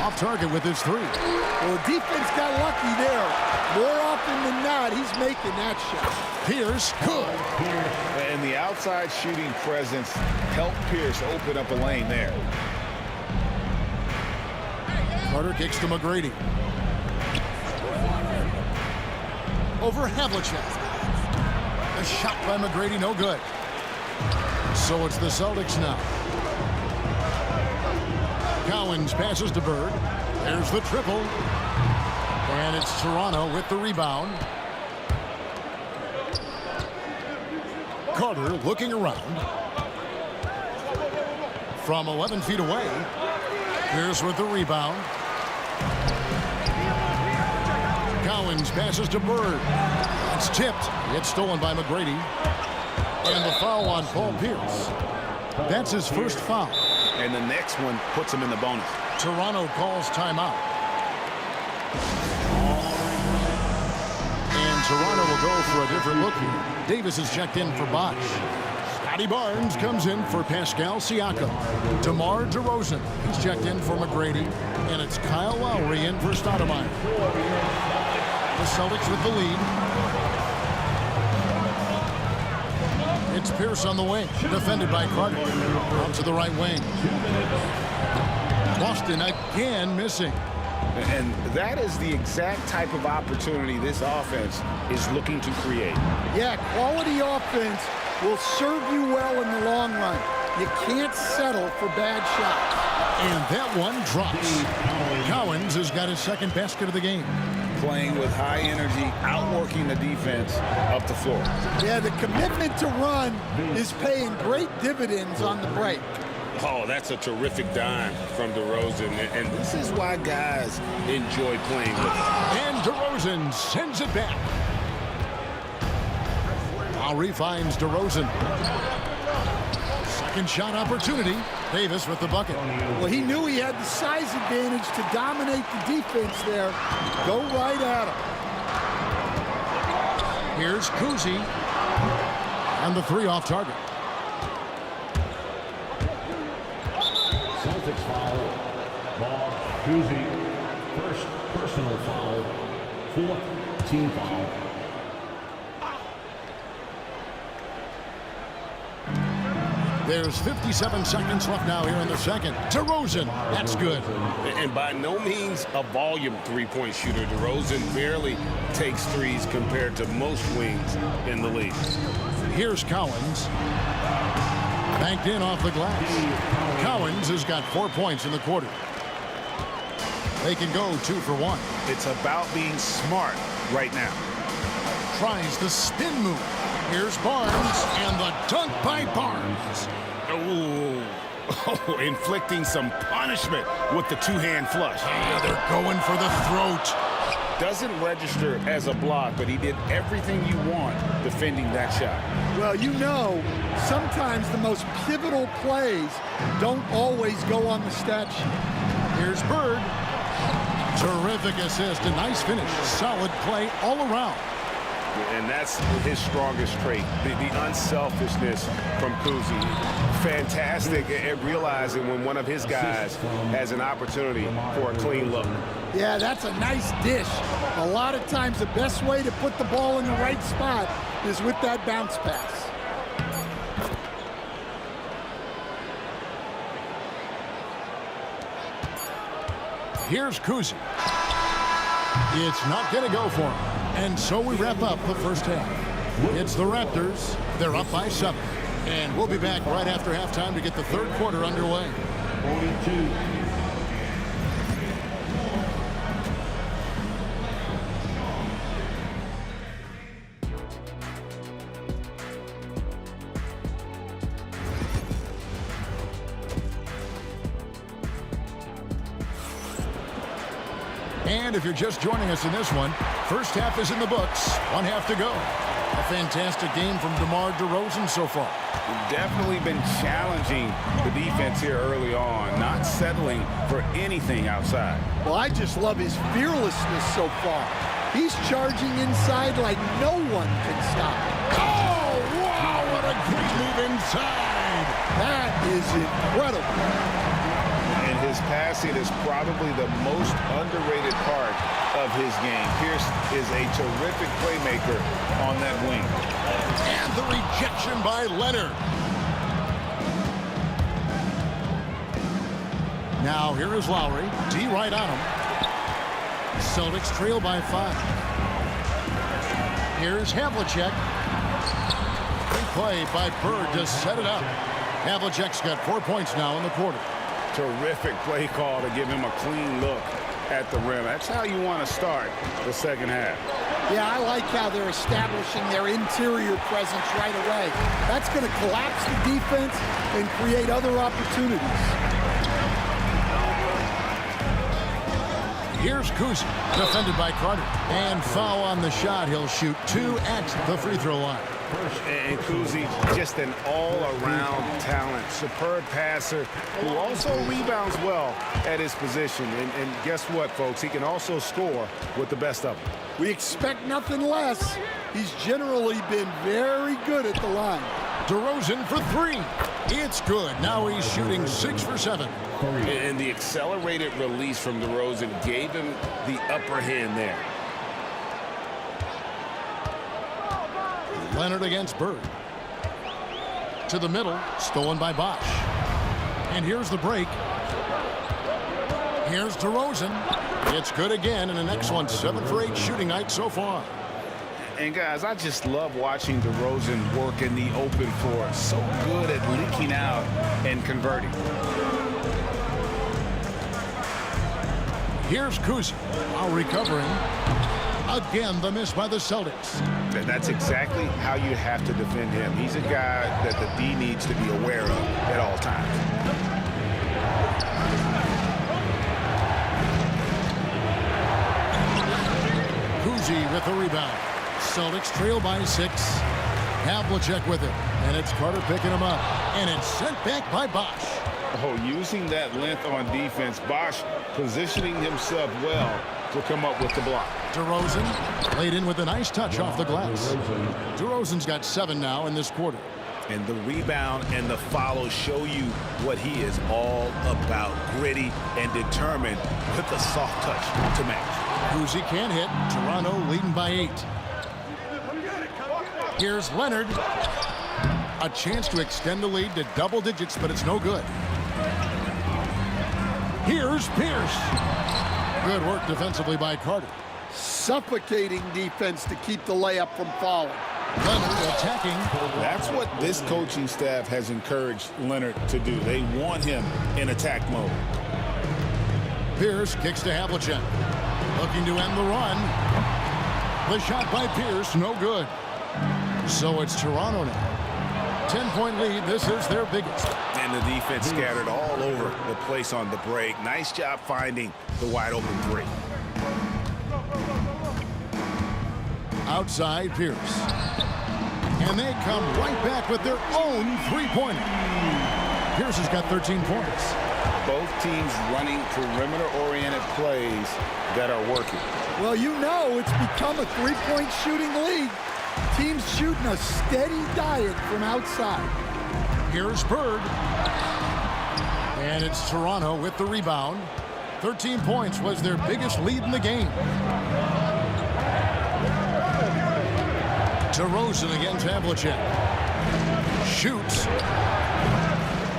Off target with his 3. Well, the defense got lucky there. More often than not, he's making that shot. Pierce, good. And the outside shooting presence helped Pierce open up a lane there. Carter kicks to McGrady. Over Havlicek. A shot by McGrady, no good. So it's the Celtics now. Cowens passes to Bird. There's the triple. And it's Toronto with the rebound. Carter looking around. From 11 feet away. Pierce with the rebound. Cowens passes to Bird. It's tipped. It's stolen by McGrady. And the foul on Paul Pierce. That's his first foul. And the next one puts him in the bonus. Toronto calls timeout. And Toronto will go for a different look here. Davis is checked in for Bosch. Scotty Barnes comes in for Pascal Siakam. DeMar DeRozan, he's checked in for McGrady. And it's Kyle Lowry in for Stoudemire. The Celtics with the lead. It's Pierce on the wing, defended by Carter. Out to the right wing. Boston again missing. And that is the exact type of opportunity this offense is looking to create. Yeah, quality offense will serve you well in the long run. You can't settle for bad shots. And that one drops. Cowens has got his second basket of the game. Playing with high energy, outworking the defense up the floor. Yeah, the commitment to run is paying great dividends on the break. Oh, that's a terrific dime from DeRozan, and this is why guys enjoy playing with him. And DeRozan sends it back. Lowry finds DeRozan. Second shot opportunity. Davis with the bucket. Well, he knew he had the size advantage to dominate the defense there. Go right at him. Here's Kuzi. And the three off target. Celtics foul. Bob Cousy. First personal foul. Fourth team foul. There's 57 seconds left now here in the second. DeRozan, that's good. And by no means a volume three-point shooter. DeRozan barely takes threes compared to most wings in the league. Here's Cowens. Banked in off the glass. Cowens has got 4 points in the quarter. They can go 2 for 1. It's about being smart right now. Tries the spin move. Here's Barnes, and the dunk by Barnes. Ooh. Oh, inflicting some punishment with the two-hand flush. Yeah, they're going for the throat. Doesn't register as a block, but he did everything you want defending that shot. Well, you know, sometimes the most pivotal plays don't always go on the stat sheet. Here's Bird. Terrific assist, a nice finish. Solid play all around. And that's his strongest trait, the unselfishness from Kuzi. Fantastic at realizing when one of his guys has an opportunity for a clean look. Yeah, that's a nice dish. A lot of times the best way to put the ball in the right spot is with that bounce pass. Here's Kuzi. It's not going to go for him. And so we wrap up the first half. It's the Raptors. They're up by 7. And we'll be back right after halftime to get the third quarter underway. 42. And if you're just joining us in this one, first half is in the books. 1 half to go. A fantastic game from DeMar DeRozan so far. Definitely been challenging the defense here early on, not settling for anything outside. Well, I just love his fearlessness so far. He's charging inside like no one can stop him. Oh, wow, what a great move inside. That is incredible. And his passing is probably the most underrated part of his game. Pierce is a terrific playmaker on that wing. And the rejection by Leonard. Now here is Lowry. D right on him. Celtics trail by 5. Here's Havlicek. Great play by Bird to set it up. Havlicek's got 4 points now in the quarter. Terrific play call to give him a clean look at the rim. That's how you want to start the second half. Yeah, I like how they're establishing their interior presence right away. That's going to collapse the defense and create other opportunities. Here's Kuzi, defended by Carter. And foul on the shot. He'll shoot 2 at the free throw line. And Kuzi, just an all-around talent, superb passer who also rebounds well at his position. And guess what, folks? He can also score with the best of them. We expect nothing less. He's generally been very good at the line. DeRozan for 3. It's good. Now he's shooting 6 for 7. And the accelerated release from DeRozan gave him the upper hand there. Leonard against Bird. To the middle, stolen by Bosch. And here's the break. Here's DeRozan. It's good again, and an excellent 7 for 8 shooting night so far. And guys, I just love watching DeRozan work in the open floor. So good at leaking out and converting. Here's Kuzi, while recovering. Again, the miss by the Celtics. And that's exactly how you have to defend him. He's a guy that the D needs to be aware of at all times. Kuzi with the rebound. Celtics trail by 6. Havlicek with it. And it's Carter picking him up. And it's sent back by Bosch. Oh, using that length on defense, Bosch positioning himself well to come up with the block. DeRozan laid in with a nice touch off the glass. DeRozan's got 7 now in this quarter. And the rebound and the follow show you what he is all about. Gritty and determined with a soft touch to match. Kuzi can't hit. Toronto leading by 8. Here's Leonard. A chance to extend the lead to double digits, but it's no good. Here's Pierce. Good work defensively by Carter. Suffocating defense to keep the layup from falling. Leonard attacking. That's what this coaching staff has encouraged Leonard to do. They want him in attack mode. Pierce kicks to Havlicek. Looking to end the run. The shot by Pierce, no good. So it's Toronto now. 10-point lead. This is their biggest. And the defense scattered all over the place on the break. Nice job finding the wide open 3. Outside Pierce. And they come right back with their own 3-pointer. Pierce has got 13 points. Both teams running perimeter-oriented plays that are working. Well, you know it's become a 3-point shooting league. Teams shooting a steady diet from outside. Here's Bird. And it's Toronto with the rebound. 13 points was their biggest lead in the game. DeRozan against Havlicek. Shoots.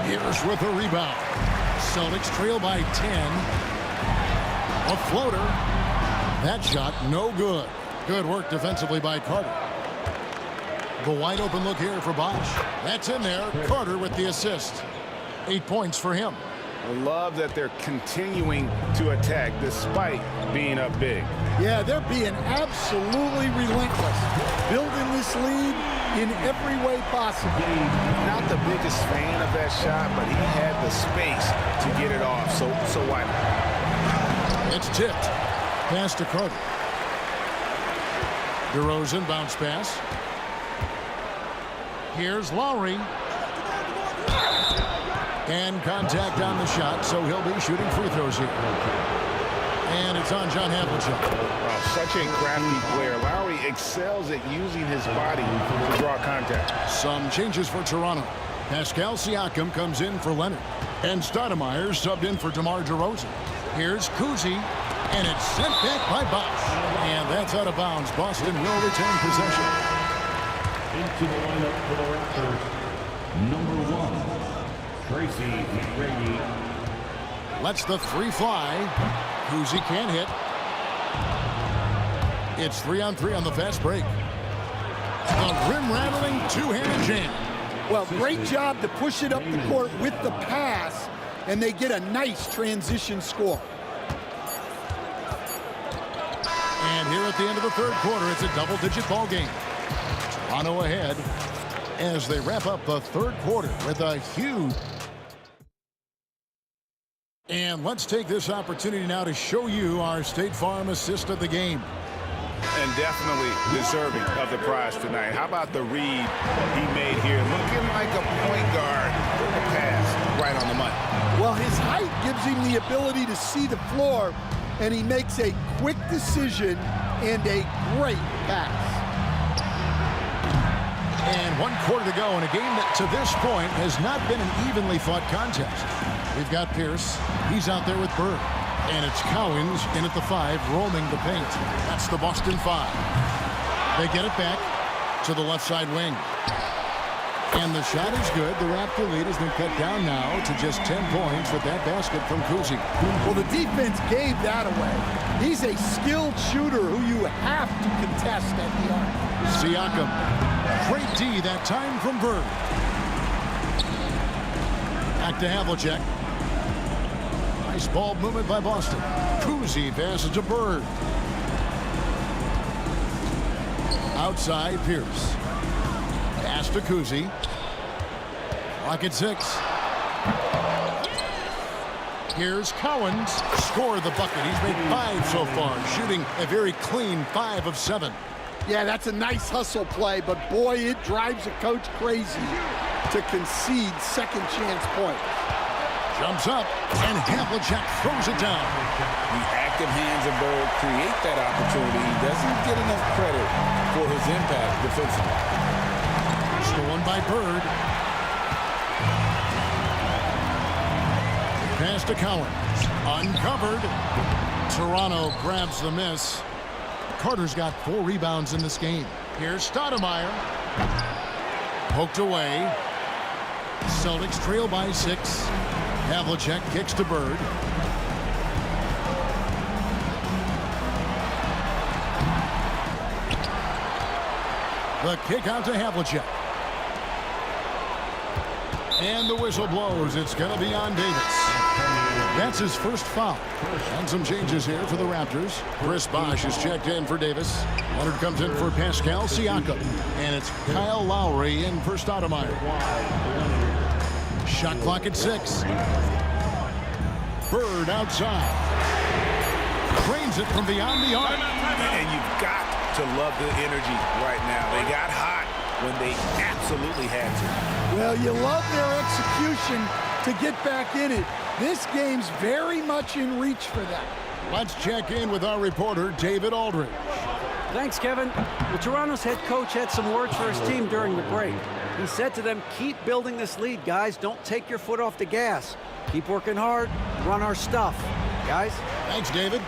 Pierce with a rebound. Celtics trail by 10. A floater. That shot no good. Good work defensively by Carter. The wide open look here for Bosch. That's in there. Carter with the assist. 8 points for him. I love that they're continuing to attack despite being up big. Yeah, they're being absolutely relentless. Building this lead in every way possible. Not the biggest fan of that shot, but he had the space to get it off, so why not? It's tipped. Pass to Carter. DeRozan bounce pass. Here's Lowry. And contact on the shot, so he'll be shooting free throws here. And it's on John Havlicek. Oh, such a crafty player. Lowry excels at using his body to draw contact. Some changes for Toronto. Pascal Siakam comes in for Leonard. And Stoudemire subbed in for DeMar DeRozan. Here's Kuzi, and it's sent back by Bosch. And that's out of bounds. Boston will retain possession. Into the lineup for the Raptors, number 1, Tracy McGrady. Lets the 3 fly. Kuzi can't hit. It's 3-on-3 on the fast break. The rim-rattling two-handed jam. Well, great job to push it up the court with the pass, and they get a nice transition score. And here at the end of the third quarter, it's a double-digit ball game. Toronto ahead as they wrap up the third quarter with a huge And let's take this opportunity now to show you our State Farm assist of the game. And definitely deserving of the prize tonight. How about the read he made here? Looking like a point guard with the pass right on the money. Well, his height gives him the ability to see the floor, and he makes a quick decision and a great pass. And 1 quarter to go in a game that to this point has not been an evenly fought contest. We've got Pierce. He's out there with Bird. And it's Cowens in at the 5, roaming the paint. That's the Boston 5. They get it back to the left side wing. And the shot is good. The Raptor lead has been cut down now to just 10 points with that basket from Kuzi. Well, the defense gave that away. He's a skilled shooter who you have to contest at the arc. Siakam. Great D that time from Bird. Back to Havlicek. Nice ball movement by Boston. Kuzi passes to Bird. Outside, Pierce. Pass to Kuzi. Clock at 6. Here's Cowens. Score the bucket. He's made 5 so far, shooting a very clean 5 of 7. Yeah, that's a nice hustle play, but boy, it drives a coach crazy to concede second chance points. Jumps up, and Havlicek throws it down. The active hands of Bird create that opportunity. He doesn't get enough credit for his impact defensively. Stolen by Bird. Pass to Cowens. Uncovered. Toronto grabs the miss. Carter's got 4 rebounds in this game. Here's Stoudemire. Poked away. Celtics trail by 6. Havlicek kicks to Bird. The kick out to Havlicek. And the whistle blows. It's going to be on Davis. That's his first foul. And some changes here for the Raptors. Chris Bosh is checked in for Davis. Leonard comes in for Pascal Siakam. And it's Kyle Lowry in for Stoudemire. Shot clock at 6. Bird outside. Cranes it from beyond the arc. And you've got to love the energy right now. They got hot when they absolutely had to. Well, you love their execution to get back in it. This game's very much in reach for them. Let's check in with our reporter, David Aldridge. Thanks, Kevin. Well, Toronto's head coach had some words for his team during the break. He said to them, keep building this lead, guys. Don't take your foot off the gas. Keep working hard. Run our stuff, guys. Thanks, David.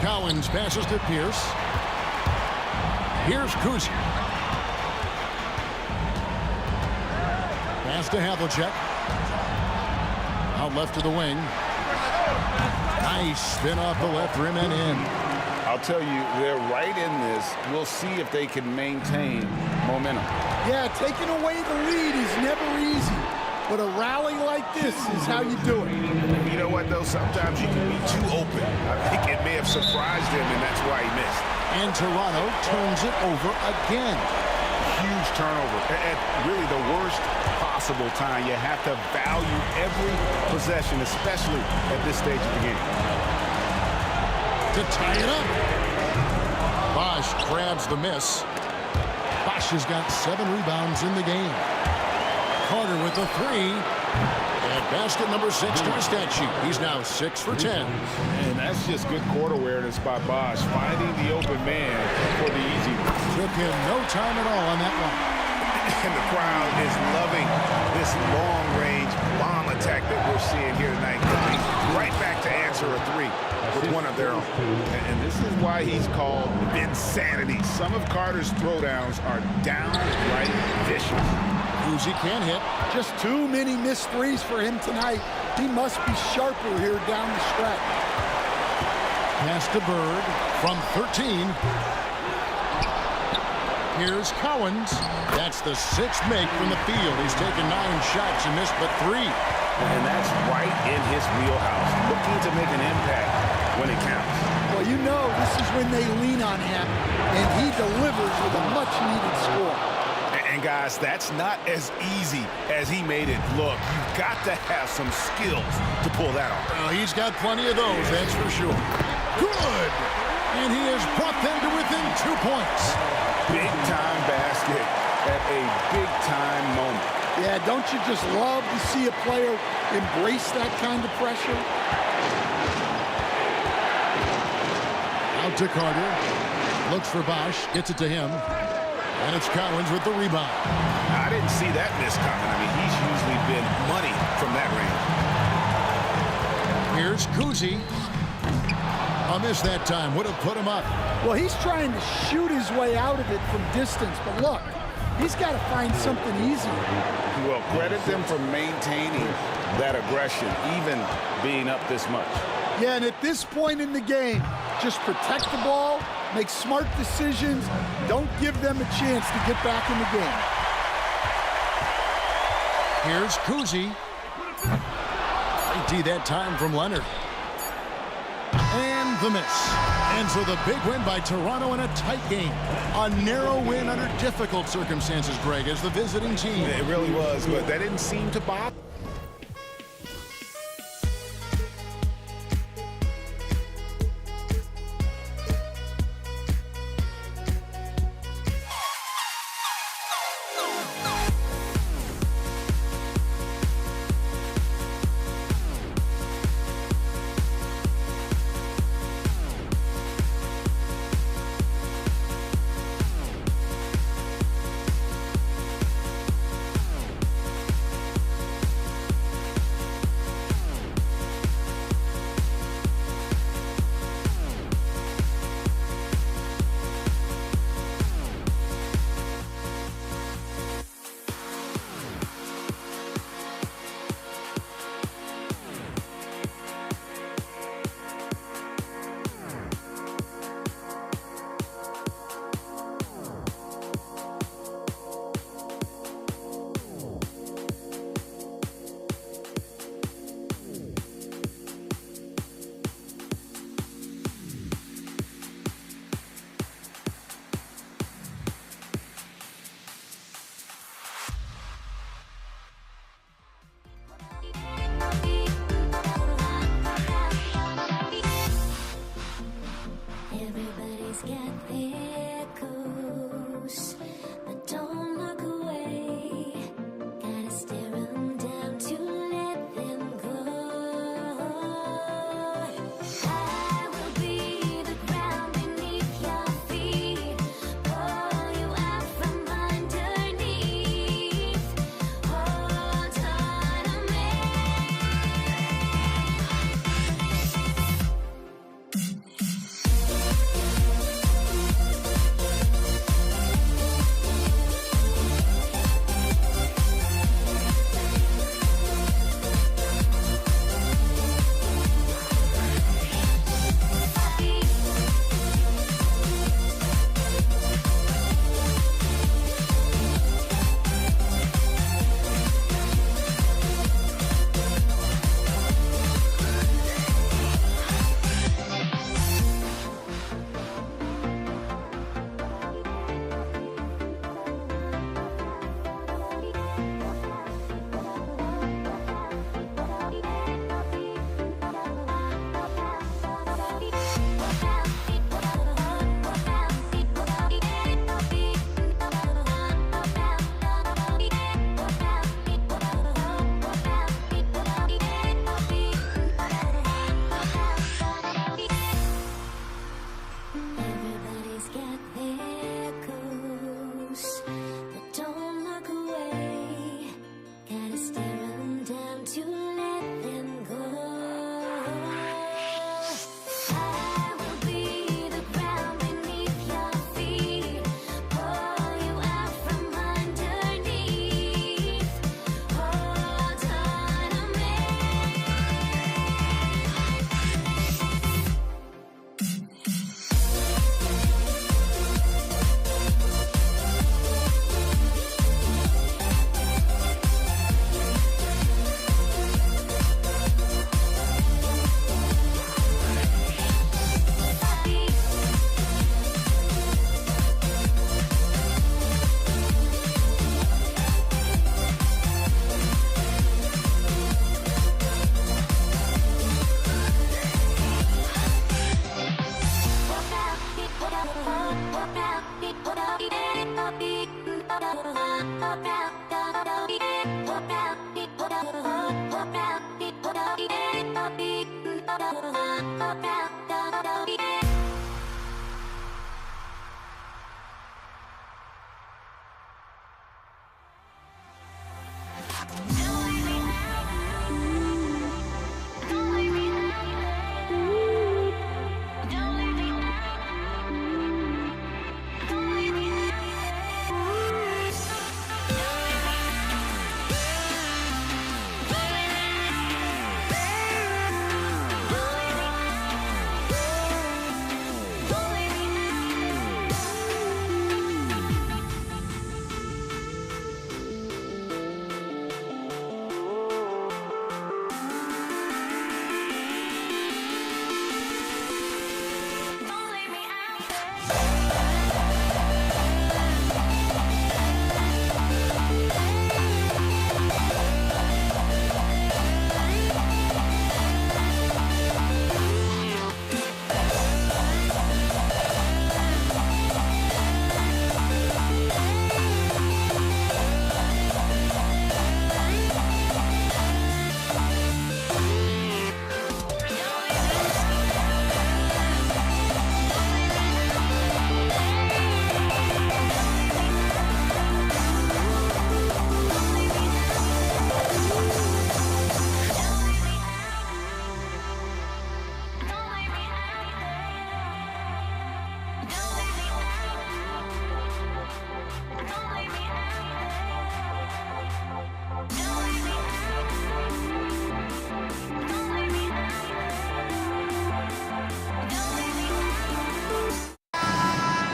Cowens passes to Pierce. Here's Kuzi. Pass to Havlicek. Out left to the wing. Nice spin off the left rim and in. I'll tell you, they're right in this. We'll see if they can maintain momentum. Yeah, taking away the lead is never easy. But a rally like this is how you do it. You know what, though? Sometimes you can be too open. I think it may have surprised him, and that's why he missed. And Toronto turns it over again. Huge turnover. At really the worst possible time. You have to value every possession, especially at this stage of the game. To tie it up. Bosh grabs the miss. Bosh has got 7 rebounds in the game. Carter with the 3. And basket number 6 to his stat sheet. He's now 6 for 10. And that's just good court awareness by Bosh, finding the open man for the easy one. Took him no time at all on that one. And the crowd is loving this long-range bomb attack that we're seeing here tonight. Coming right back to answer a 3 with one of their own. And this is why he's called insanity. Some of Carter's throwdowns are downright vicious. Kuzi can't hit. Just too many missed threes for him tonight. He must be sharper here down the stretch. Pass to Bird from 13. Here's Cowens. That's the 6th make from the field. He's taken 9 shots and missed but 3. And that's right in his wheelhouse. Looking to make an impact when it counts. Well, you know this is when they lean on him, and he delivers with a much-needed score. And guys, that's not as easy as he made it look. You've got to have some skills to pull that off. Well, he's got plenty of those, that's for sure. Good! And he has brought them to within 2 points. Big-time basket at a big-time moment. Yeah, don't you just love to see a player embrace that kind of pressure? Out to Carter. Looks for Bosch. Gets it to him. And it's Collins with the rebound. I didn't see that miss coming. I mean, he's usually been money from that range. Here's Kuzi. A miss that time. Would have put him up. Well, he's trying to shoot his way out of it from distance. But look, he's got to find something easier. Well, credit them for maintaining that aggression, even being up this much. Yeah, and at this point in the game, just protect the ball, make smart decisions, don't give them a chance to get back in the game. Here's Kuzi. Great D that time from Leonard. And the miss. And so the big win by Toronto in a tight game. A narrow win under difficult circumstances, Greg, as the visiting team. It really was, but that didn't seem to bother.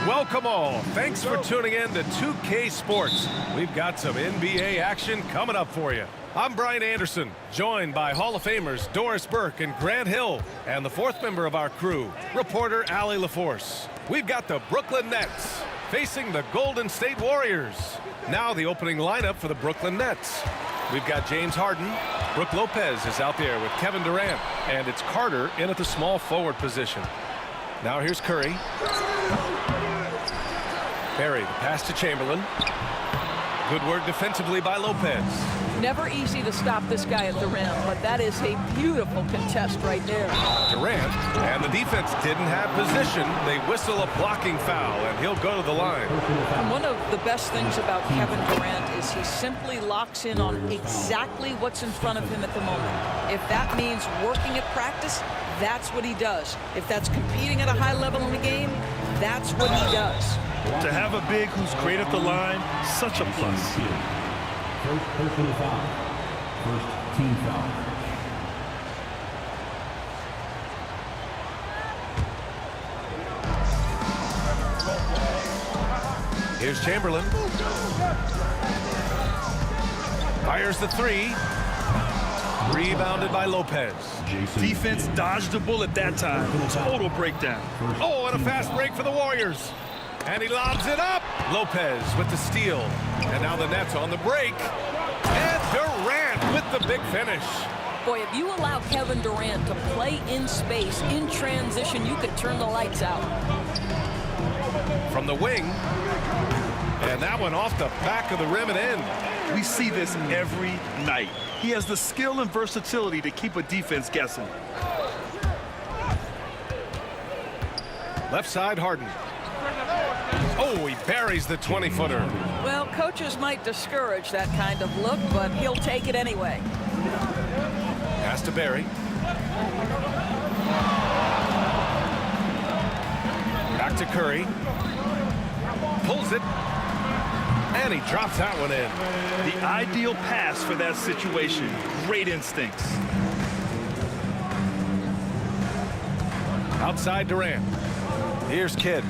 Welcome all. Thanks for tuning in to 2K Sports. We've got some NBA action coming up for you. I'm Brian Anderson, joined by Hall of Famers Doris Burke and Grant Hill, and the fourth member of our crew, reporter Allie LaForce. We've got the Brooklyn Nets facing the Golden State Warriors. Now the opening lineup for the Brooklyn Nets. We've got James Harden. Brook Lopez is out there with Kevin Durant, and it's Carter in at the small forward position. Now here's Curry. Barry, the pass to Chamberlain. Good work defensively by Lopez. Never easy to stop this guy at the rim, but that is a beautiful contest right there. Durant, and the defense didn't have position. They whistle a blocking foul, and he'll go to the line. And one of the best things about Kevin Durant is he simply locks in on exactly what's in front of him at the moment. If that means working at practice, that's what he does. If that's competing at a high level in the game, that's what he does. To have a big who's great at the line, such a plus. First personal foul. First team foul. Here's Chamberlain. Fires the three. Rebounded by Lopez. Defense dodged the bullet that time. Total breakdown. Oh, and a fast break for the Warriors. And he lobs it up. Lopez with the steal. And now the Nets on the break. And Durant with the big finish. Boy, if you allow Kevin Durant to play in space, in transition, you could turn the lights out. From the wing. And that one off the back of the rim and in. We see this every night. He has the skill and versatility to keep a defense guessing. Left side, Harden. Oh, he buries the 20-footer. Well, coaches might discourage that kind of look, but he'll take it anyway. Pass to Barry. Back to Curry. Pulls it. And he drops that one in. The ideal pass for that situation. Great instincts. Outside Durant. Here's Kidd.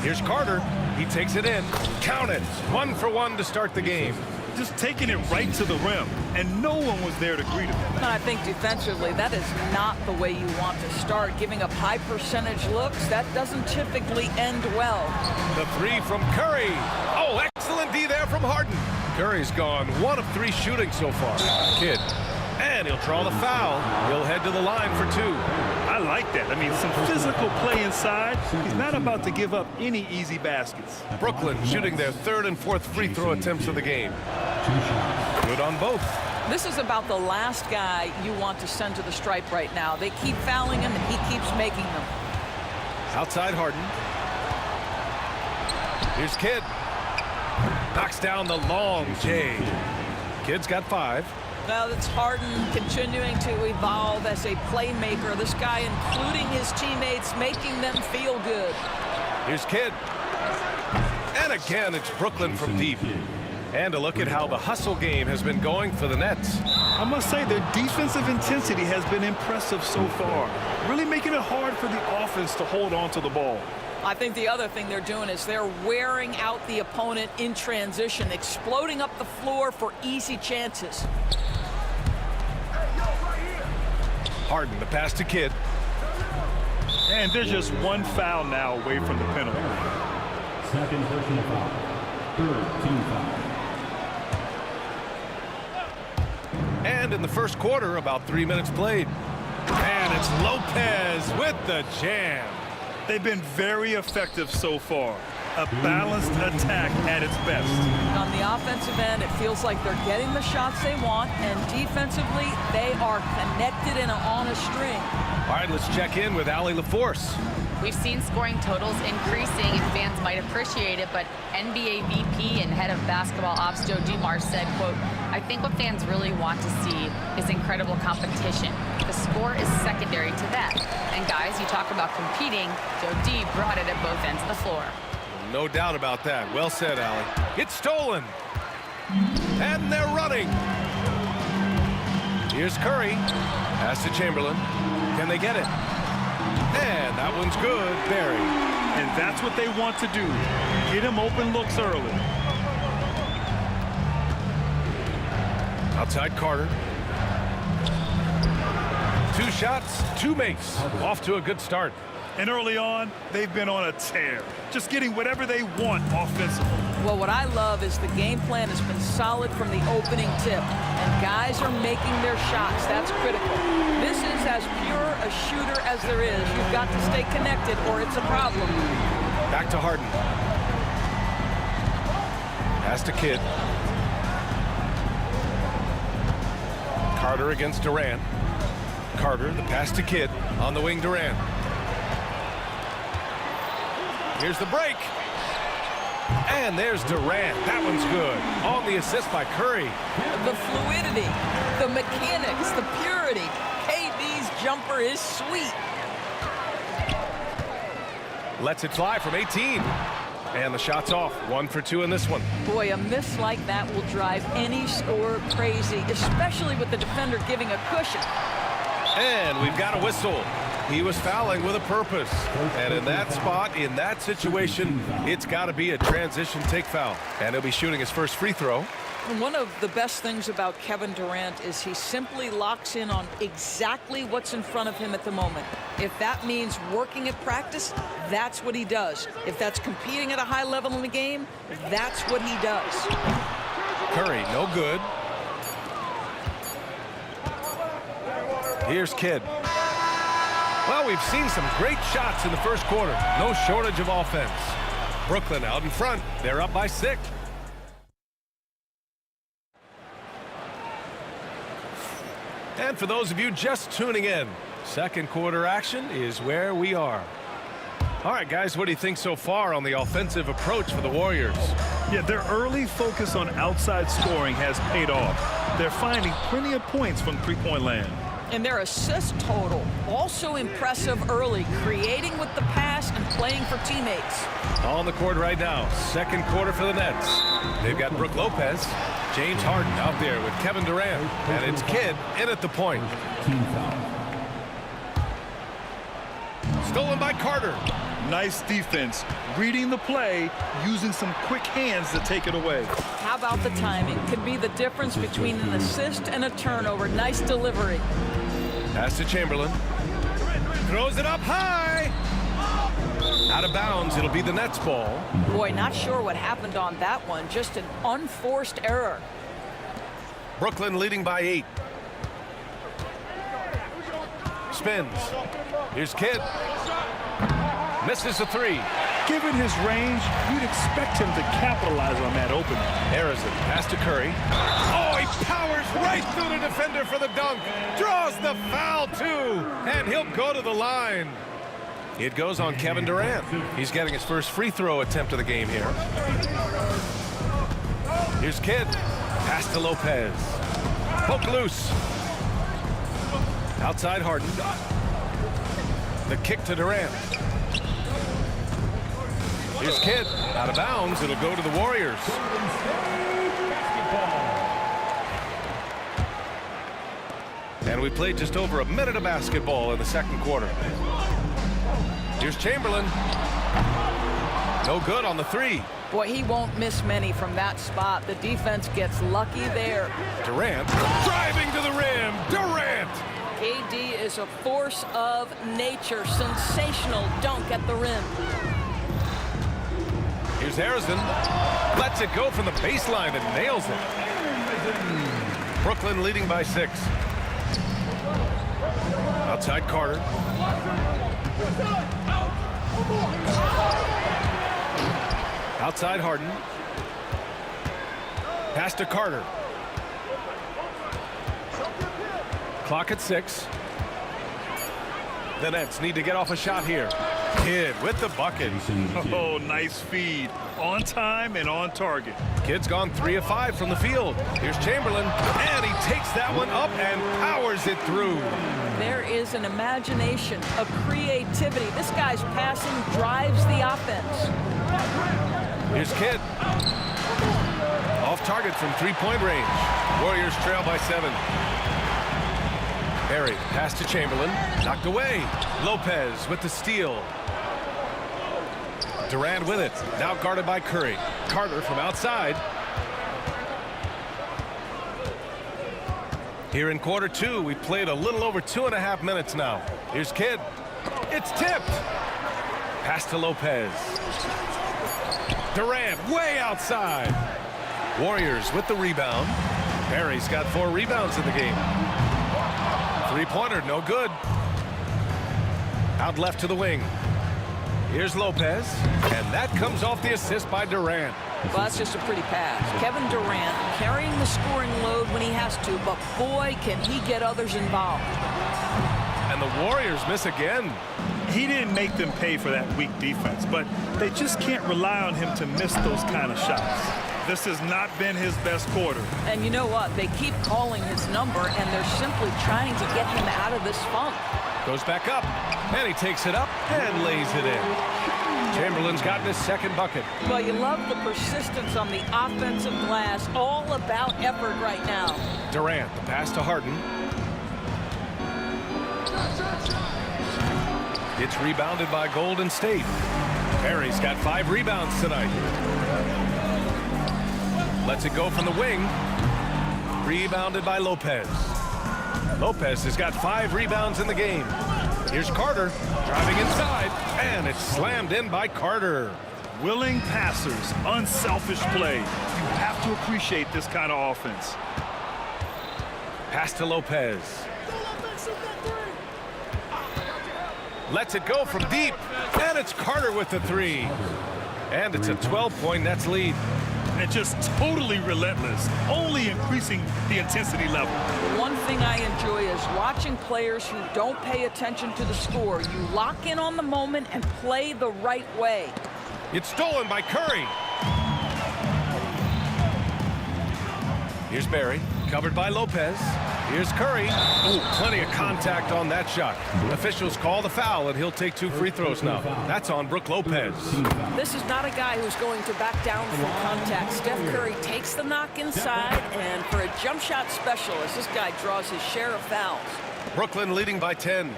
Here's Carter. He takes it in. Count it. 1 for 1 to start the game. Just taking it right to the rim, and no one was there to greet him. I think defensively, that is not the way you want to start. Giving up high percentage looks, that doesn't typically end well. The three from Curry. Oh, excellent D there from Harden. Curry's gone 1 of 3 shooting so far. Kidd. And he'll draw the foul. He'll head to the line for 2. I like that. I mean, some physical play inside. He's not about to give up any easy baskets. Brooklyn shooting their 3rd and 4th free throw attempts of the game. Good on both. This is about the last guy you want to send to the stripe right now. They keep fouling him, and he keeps making them. Outside Harden. Here's Kidd. Knocks down the long J. Kidd's got 5. Well, it's Harden continuing to evolve as a playmaker. This guy, including his teammates, making them feel good. Here's Kidd. And again, it's Brooklyn from deep. And a look at how the hustle game has been going for the Nets. I must say, their defensive intensity has been impressive so far, really making it hard for the offense to hold on to the ball. I think the other thing they're doing is they're wearing out the opponent in transition, exploding up the floor for easy chances. Harden, the pass to Kidd. And they're just one foul now away from the penalty. Second personal foul. Third team foul. And in the first quarter, about 3 minutes played. And it's Lopez with the jam. They've been very effective so far. A balanced attack at its best. On the offensive end, it feels like they're getting the shots they want, and defensively, they are connected and on a string. All right, let's check in with Allie LaForce. We've seen scoring totals increasing, and fans might appreciate it, but NBA VP and head of basketball ops Joe Dumars said, quote, "I think what fans really want to see is incredible competition. The score is secondary to that. And guys, you talk about competing, Joe D brought it at both ends of the floor." No doubt about that. Well said, Allie. It's stolen. And they're running. Here's Curry. Pass to Chamberlain. Can they get it? And that one's good. Barry. And that's what they want to do. Get him open looks early. Outside Carter. 2 shots, 2 makes. Off to a good start. And early on, they've been on a tear. Just getting whatever they want offensively. Well, what I love is the game plan has been solid from the opening tip. And guys are making their shots. That's critical. This is as pure a shooter as there is. You've got to stay connected or it's a problem. Back to Harden. Pass to Kidd. Carter against Durant. Carter, the pass to Kidd. On the wing, Durant. Here's the break. And there's Durant. That one's good. On the assist by Curry. The fluidity, the mechanics, the purity. KD's jumper is sweet. Lets it fly from 18. And the shot's off. 1 for 2 in this one. Boy, a miss like that will drive any scorer crazy, especially with the defender giving a cushion. And we've got a whistle. He was fouling with a purpose. And in that spot, in that situation, it's got to be a transition take foul. And he'll be shooting his first free throw. One of the best things about Kevin Durant is he simply locks in on exactly what's in front of him at the moment. If that means working at practice, that's what he does. If that's competing at a high level in the game, that's what he does. Curry, no good. Here's Kidd. Well, we've seen some great shots in the first quarter. No shortage of offense. Brooklyn out in front. They're up by 6. And for those of you just tuning in, second quarter action is where we are. All right, guys, what do you think so far on the offensive approach for the Warriors? Yeah, their early focus on outside scoring has paid off. They're finding plenty of points from three-point land. And their assist total, also impressive early, creating with the pass and playing for teammates. On the court right now, second quarter for the Nets. They've got Brook Lopez, James Harden out there with Kevin Durant, and it's Kidd in at the point. Stolen by Carter. Nice defense, reading the play, using some quick hands to take it away. How about the timing? Could be the difference between an assist and a turnover. Nice delivery. Pass to Chamberlain. Throws it up high. Out of bounds. It'll be the Nets ball. Boy, not sure what happened on that one. Just an unforced error. Brooklyn leading by 8. Spins. Here's Kidd. Misses the 3. Given his range, you'd expect him to capitalize on that opening. Harrison, pass to Curry. Oh, he powers right right through the defender for the dunk. Draws the foul, too. And he'll go to the line. It goes on Kevin Durant. He's getting his first free throw attempt of the game here. Here's Kidd. Pass to Lopez. Poke loose. Outside Harden. The kick to Durant. Here's Kidd. Out of bounds. It'll go to the Warriors. And we played just over a minute of basketball in the second quarter. Here's Chamberlain. No good on the three. Boy, he won't miss many from that spot. The defense gets lucky there. Durant driving to the rim. Durant! AD is a force of nature. Sensational dunk at the rim. Here's Harrison. Lets it go from the baseline and nails it. Brooklyn leading by 6. Outside Carter. Outside Harden. Pass to Carter. Clock at 6. The Nets need to get off a shot here. Kidd with the bucket. Oh, nice feed. On time and on target. Kidd's gone 3 of 5 from the field. Here's Chamberlain, and he takes that one up and powers it through. There is an imagination, a creativity. This guy's passing drives the offense. Here's Kidd. Off target from 3-point range. Warriors trail by 7. Barry, pass to Chamberlain. Knocked away. Lopez with the steal. Durant with it. Now guarded by Curry. Carter from outside. Here in quarter 2, we've played a little over 2.5 minutes now. Here's Kidd. It's tipped. Pass to Lopez. Durant way outside. Warriors with the rebound. Barry's got 4 rebounds in the game. 3-pointer, no good. Out left to the wing. Here's Lopez, and that comes off the assist by Durant. Well, that's just a pretty pass. Kevin Durant carrying the scoring load when he has to, but boy, can he get others involved. And the Warriors miss again. He didn't make them pay for that weak defense, but they just can't rely on him to miss those kind of shots. This has not been his best quarter. And you know what? They keep calling his number, and they're simply trying to get him out of this funk. Goes back up, and he takes it up and lays it in. Chamberlain's gotten his second bucket. Well, you love the persistence on the offensive glass. All about effort right now. Durant, the pass to Harden. It's rebounded by Golden State. Barry's got 5 rebounds tonight. Lets it go from the wing. Rebounded by Lopez. Lopez has got 5 rebounds in the game. Here's Carter driving inside, and it's slammed in by Carter. Willing passers, unselfish play. You have to appreciate this kind of offense. Pass to Lopez. Lets it go from deep, and it's Carter with the 3. And it's a 12-point Nets lead. And just totally relentless, only increasing the intensity level. One thing I enjoy is watching players who don't pay attention to the score. You lock in on the moment and play the right way. It's stolen by Curry. Here's Barry, covered by Lopez. Here's Curry. Ooh, plenty of contact on that shot. Officials call the foul, and he'll take 2 free throws now. That's on Brook Lopez. This is not a guy who's going to back down from contact. Steph Curry takes the knock inside, and for a jump shot specialist, this guy draws his share of fouls. Brooklyn leading by 10.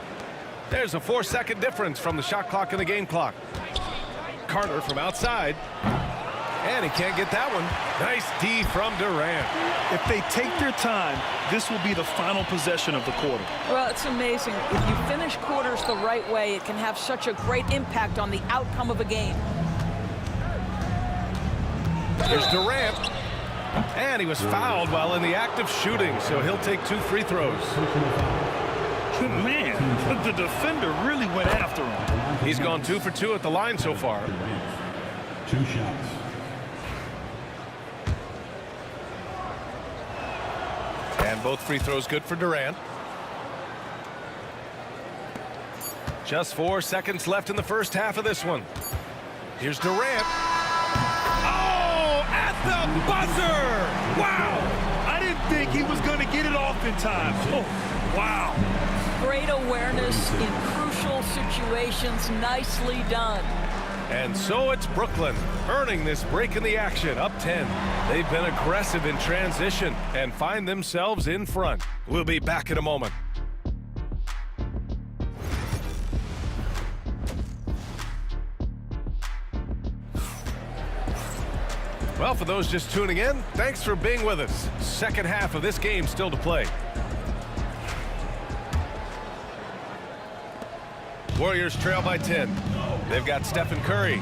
There's a 4-second difference from the shot clock and the game clock. Carter from outside. And he can't get that one. Nice D from Durant. If they take their time, this will be the final possession of the quarter. Well, it's amazing. If you finish quarters the right way, it can have such a great impact on the outcome of a game. There's Durant. And he was fouled while in the act of shooting, so he'll take 2 free throws. Man, the defender really went after him. He's gone 2 for 2 at the line so far. 2 shots. And both free throws good for Durant. Just 4 seconds left in the first half of this one. Here's Durant. Oh, at the buzzer! Wow! I didn't think he was going to get it off in time. Oh, wow. Great awareness in crucial situations. Nicely done. And so it's Brooklyn earning this break in the action, up 10. They've been aggressive in transition and find themselves in front. We'll be back in a moment. Well, for those just tuning in, thanks for being with us. Second half of this game still to play. Warriors trail by 10. They've got Stephen Curry,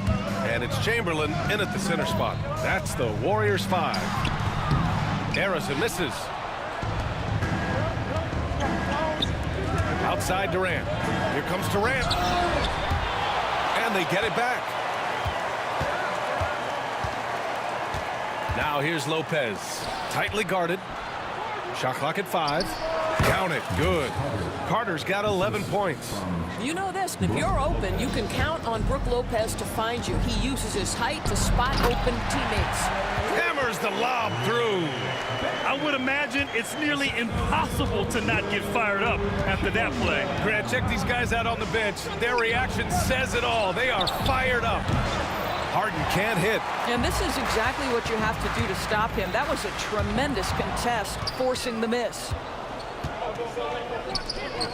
and it's Chamberlain in at the center spot. That's the Warriors 5. Harrison misses. Outside Durant. Here comes Durant. And they get it back. Now here's Lopez. Tightly guarded. Shot clock at 5. Count it. Good. Carter's got 11 points. You know this, if you're open, you can count on Brook Lopez to find you. He uses his height to spot open teammates. Hammers the lob through. I would imagine it's nearly impossible to not get fired up after that play. Grant, check these guys out on the bench. Their reaction says it all. They are fired up. Harden can't hit. And this is exactly what you have to do to stop him. That was a tremendous contest, forcing the miss.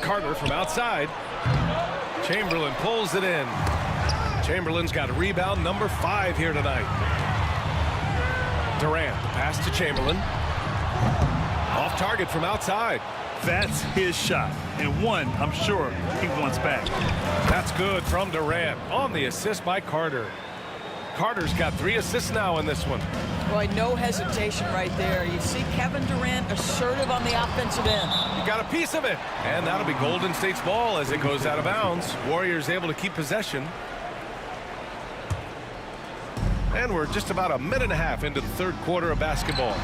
Carter from outside. Chamberlain pulls it in. Chamberlain's got a rebound number 5 here tonight. Durant, the pass to Chamberlain. Off target from outside. That's his shot, and one I'm sure he wants back. That's good from Durant on the assist by Carter. Carter's got 3 assists now in this one. Boy, no hesitation right there. You see Kevin Durant assertive on the offensive end. You got a piece of it. And that'll be Golden State's ball as it goes out of bounds. Warriors able to keep possession. And we're just about a minute and a half into the third quarter of basketball.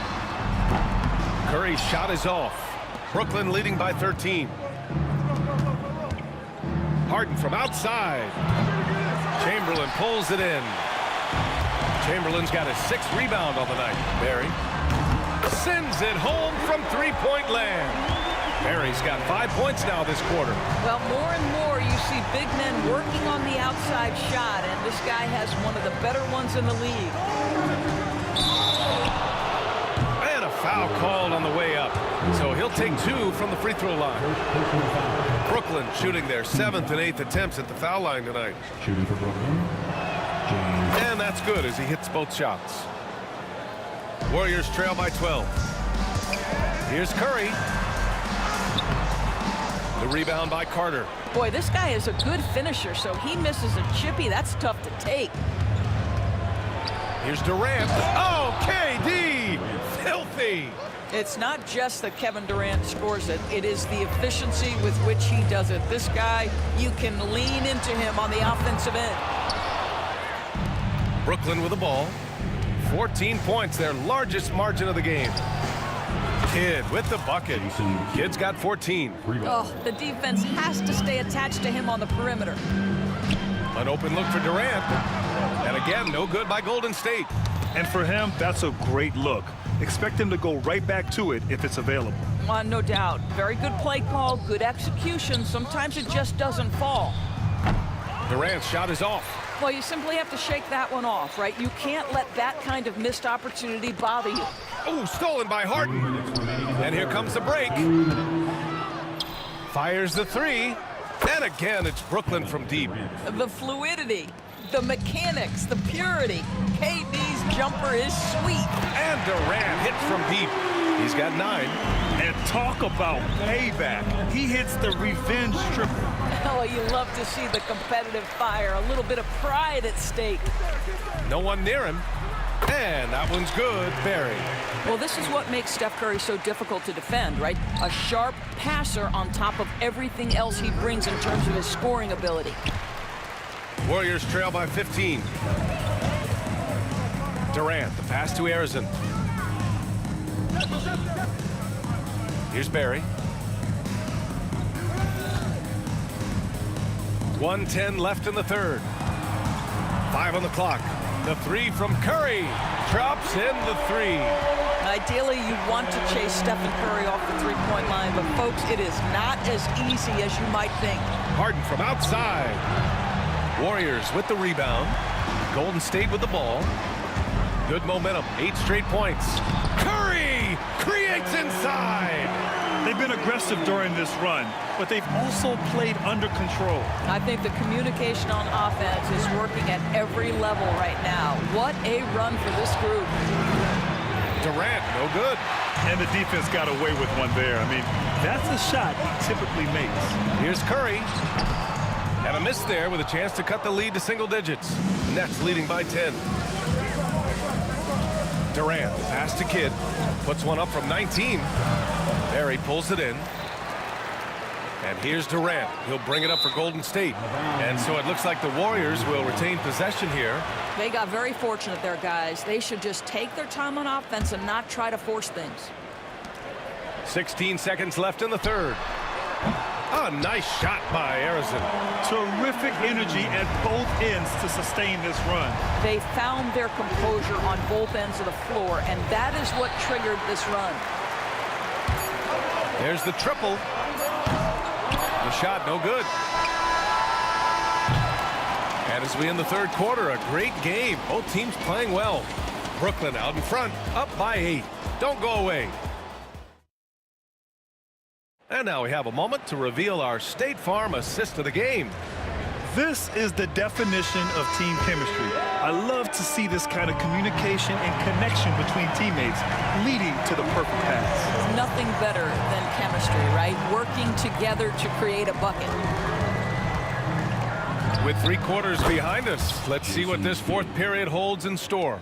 Curry's shot is off. Brooklyn leading by 13. Harden from outside. Chamberlain pulls it in. Chamberlain's got his 6th rebound on the night. Barry sends it home from three-point land. Barry's got 5 points now this quarter. Well, more and more you see big men working on the outside shot, and this guy has one of the better ones in the league. And a foul called on the way up. So he'll take 2 from the free throw line. Brooklyn shooting their 7th and 8th attempts at the foul line tonight. Shooting for Brooklyn. And that's good as he hits both shots. Warriors trail by 12. Here's Curry. The rebound by Carter. Boy, this guy is a good finisher, so he misses a chippy. That's tough to take. Here's Durant. Oh, KD! Filthy! It's not just that Kevin Durant scores it. It is the efficiency with which he does it. This guy, you can lean into him on the offensive end. Brooklyn with the ball. 14 points, their largest margin of the game. Kidd with the bucket. Kidd's got 14. Oh, the defense has to stay attached to him on the perimeter. An open look for Durant. And again, no good by Golden State. And for him, that's a great look. Expect him to go right back to it if it's available. No doubt. Very good play call, good execution. Sometimes it just doesn't fall. Durant's shot is off. Well, you simply have to shake that one off, right? You can't let that kind of missed opportunity bother you. Oh, stolen by Harden. And here comes the break. Fires the 3. And again, it's Brooklyn from deep. The fluidity, the mechanics, the purity. KD's jumper is sweet. And Durant hits from deep. He's got 9. And talk about payback. He hits the revenge triple. Oh, you love to see the competitive fire. A little bit of pride at stake. No one near him. And that one's good. Barry. Well, this is what makes Steph Curry so difficult to defend, right? A sharp passer on top of everything else he brings in terms of his scoring ability. Warriors trail by 15. Durant, the pass to Harrison. Here's Barry. 1:10 left in the third. 5 on the clock. The three from Curry. Drops in the three. Ideally, you want to chase Stephen Curry off the three-point line, but folks, it is not as easy as you might think. Harden from outside. Warriors with the rebound. Golden State with the ball. Good momentum. 8 straight points. Curry creates inside. They've been aggressive during this run, but they've also played under control. I think the communication on offense is working at every level right now. What a run for this group. Durant, no good. And the defense got away with one there. I mean, that's a shot he typically makes. Here's Curry. And a miss there with a chance to cut the lead to single digits. Nets leading by 10. Durant, pass to Kidd. Puts one up from 19. Barry pulls it in. And here's Durant. He'll bring it up for Golden State. And so it looks like the Warriors will retain possession here. They got very fortunate there, guys. They should just take their time on offense and not try to force things. 16 seconds left in the third. A nice shot by Arizona. Terrific energy at both ends to sustain this run. They found their composure on both ends of the floor, and that is what triggered this run. There's the triple. The shot no good. And as we end the third quarter, a great game. Both teams playing well. Brooklyn out in front, up by 8. Don't go away. And now we have a moment to reveal our State Farm assist of the game. This is the definition of team chemistry. I love to see this kind of communication and connection between teammates leading to the perfect pass. Nothing better than chemistry, right? Working together to create a bucket. With 3 quarters behind us, let's see what this fourth period holds in store.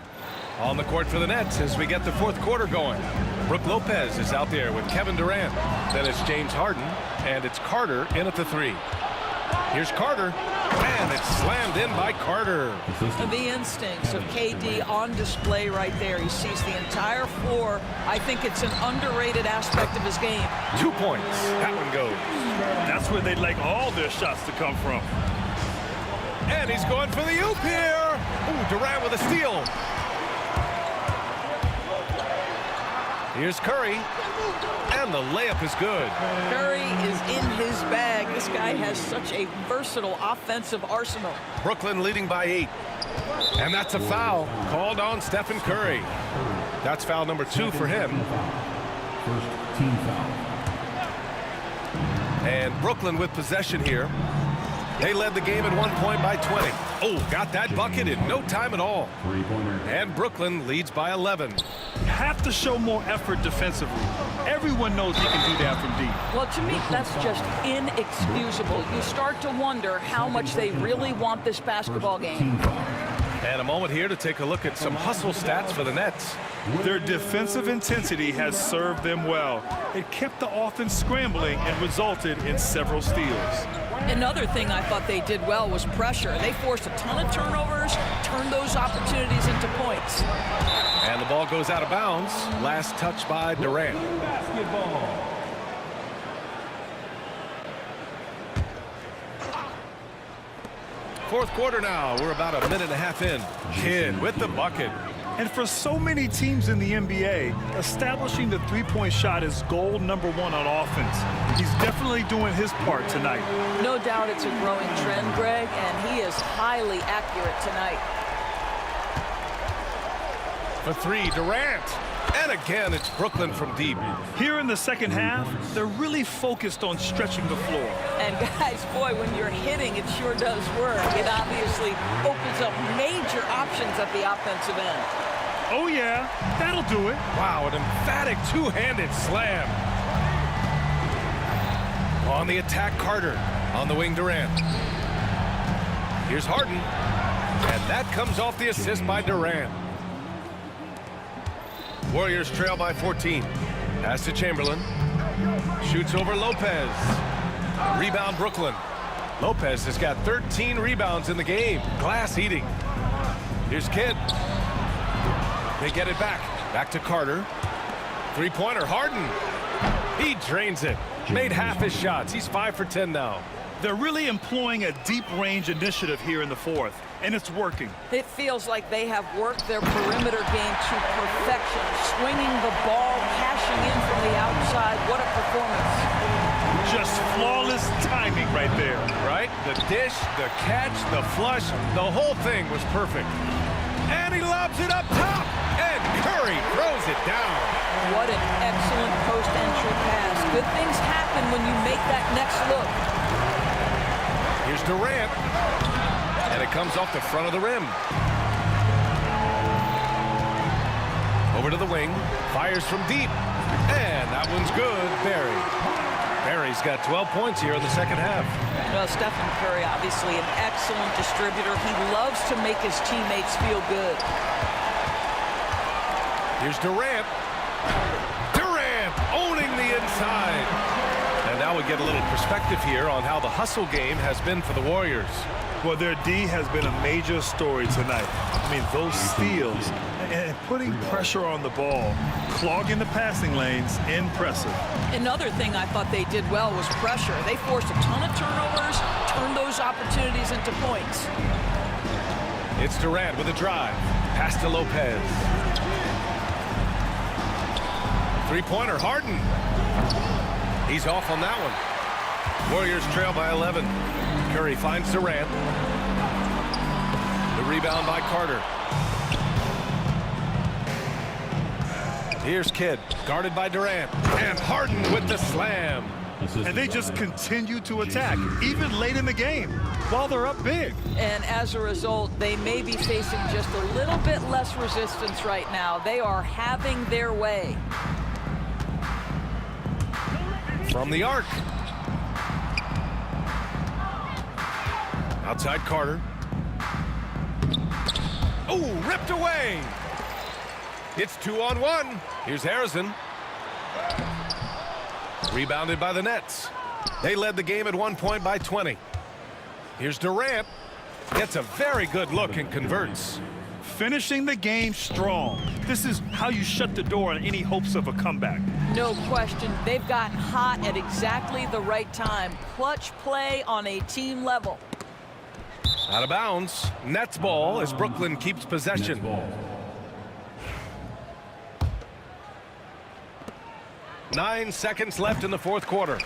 On the court for the Nets as we get the fourth quarter going. Brook Lopez is out there with Kevin Durant. Then it's James Harden, and it's Carter in at the 3. Here's Carter, and it's slammed in by Carter. The instincts of KD on display right there. He sees the entire floor. I think it's an underrated aspect of his game. 2 points. That one goes. That's where they'd like all their shots to come from. And he's going for the oop here. Ooh, Durant with a steal. Here's Curry, and the layup is good. Curry is in his bag. This guy has such a versatile offensive arsenal. Brooklyn leading by 8. And that's a foul called on Stephen Curry. That's foul number 2 for him. First team foul. And Brooklyn with possession here. They led the game at 1 point by 20. Oh, got that bucket in no time at all. And Brooklyn leads by 11. Have to show more effort defensively. Everyone knows he can do that from deep. Well, to me, that's just inexcusable. You start to wonder how much they really want this basketball game. And a moment here to take a look at some hustle stats for the Nets. Their defensive intensity has served them well. It kept the offense scrambling and resulted in several steals. Another thing I thought they did well was pressure. They forced a ton of turnovers, turned those opportunities into points. And the ball goes out of bounds. Last touch by Durant. Basketball. Fourth quarter now. We're about a minute and a half in. Kidd with the bucket. And for so many teams in the NBA, establishing the three-point shot is goal number 1 on offense. He's definitely doing his part tonight. No doubt it's a growing trend, Greg, and he is highly accurate tonight. For 3, Durant. And again, it's Brooklyn from deep. Here in the second half, they're really focused on stretching the floor. And guys, boy, when you're hitting, it sure does work. It obviously opens up major options at the offensive end. Oh, yeah, that'll do it. Wow, an emphatic two-handed slam. On the attack, Carter. On the wing, Durant. Here's Harden. And that comes off the assist by Durant. Warriors trail by 14. Pass to Chamberlain. Shoots over Lopez. Rebound, Brooklyn. Lopez has got 13 rebounds in the game. Glass eating. Here's Kidd. They get it back. Back to Carter. Three-pointer, Harden. He drains it. Made half his shots. He's 5 for 10 now. They're really employing a deep range initiative here in the fourth, and it's working. It feels like they have worked their perimeter game to perfection, swinging the ball, cashing in from the outside. What a performance. Just flawless timing right there. Right? The dish, the catch, the flush, the whole thing was perfect. And he lobs it up top, and Curry throws it down. What an excellent post-entry pass. Good things happen when you make that next look. Here's Durant, and it comes off the front of the rim. Over to the wing, fires from deep, and that one's good. Barry's got 12 points here in the second half. Well, Stephen Curry, obviously an excellent distributor. He loves to make his teammates feel good. Here's Durant. Durant owning the inside. And now we get a little perspective here on how the hustle game has been for the Warriors. Well, their D has been a major story tonight. I mean, those steals and putting pressure on the ball, clogging the passing lanes, impressive. Another thing I thought they did well was pressure. They forced a ton of turnovers, turned those opportunities into points. It's Durant with a drive. Pass to Lopez. Three-pointer, Harden. He's off on that one. Warriors trail by 11. Curry finds Durant. The rebound by Carter. Here's Kidd, guarded by Durant. And Harden with the slam. And they just continue to attack, even late in the game, while they're up big. And as a result, they may be facing just a little bit less resistance right now. They are having their way. From the arc. Outside Carter. Oh, ripped away. It's 2-on-1. Here's Harrison. Rebounded by the Nets. They led the game at 1 point by 20. Here's Durant. Gets a very good look and converts. Finishing the game strong. This is how you shut the door on any hopes of a comeback. No question. They've gotten hot at exactly the right time. Clutch play on a team level. Out of bounds. Nets ball as Brooklyn keeps possession. 9 seconds left in the fourth quarter.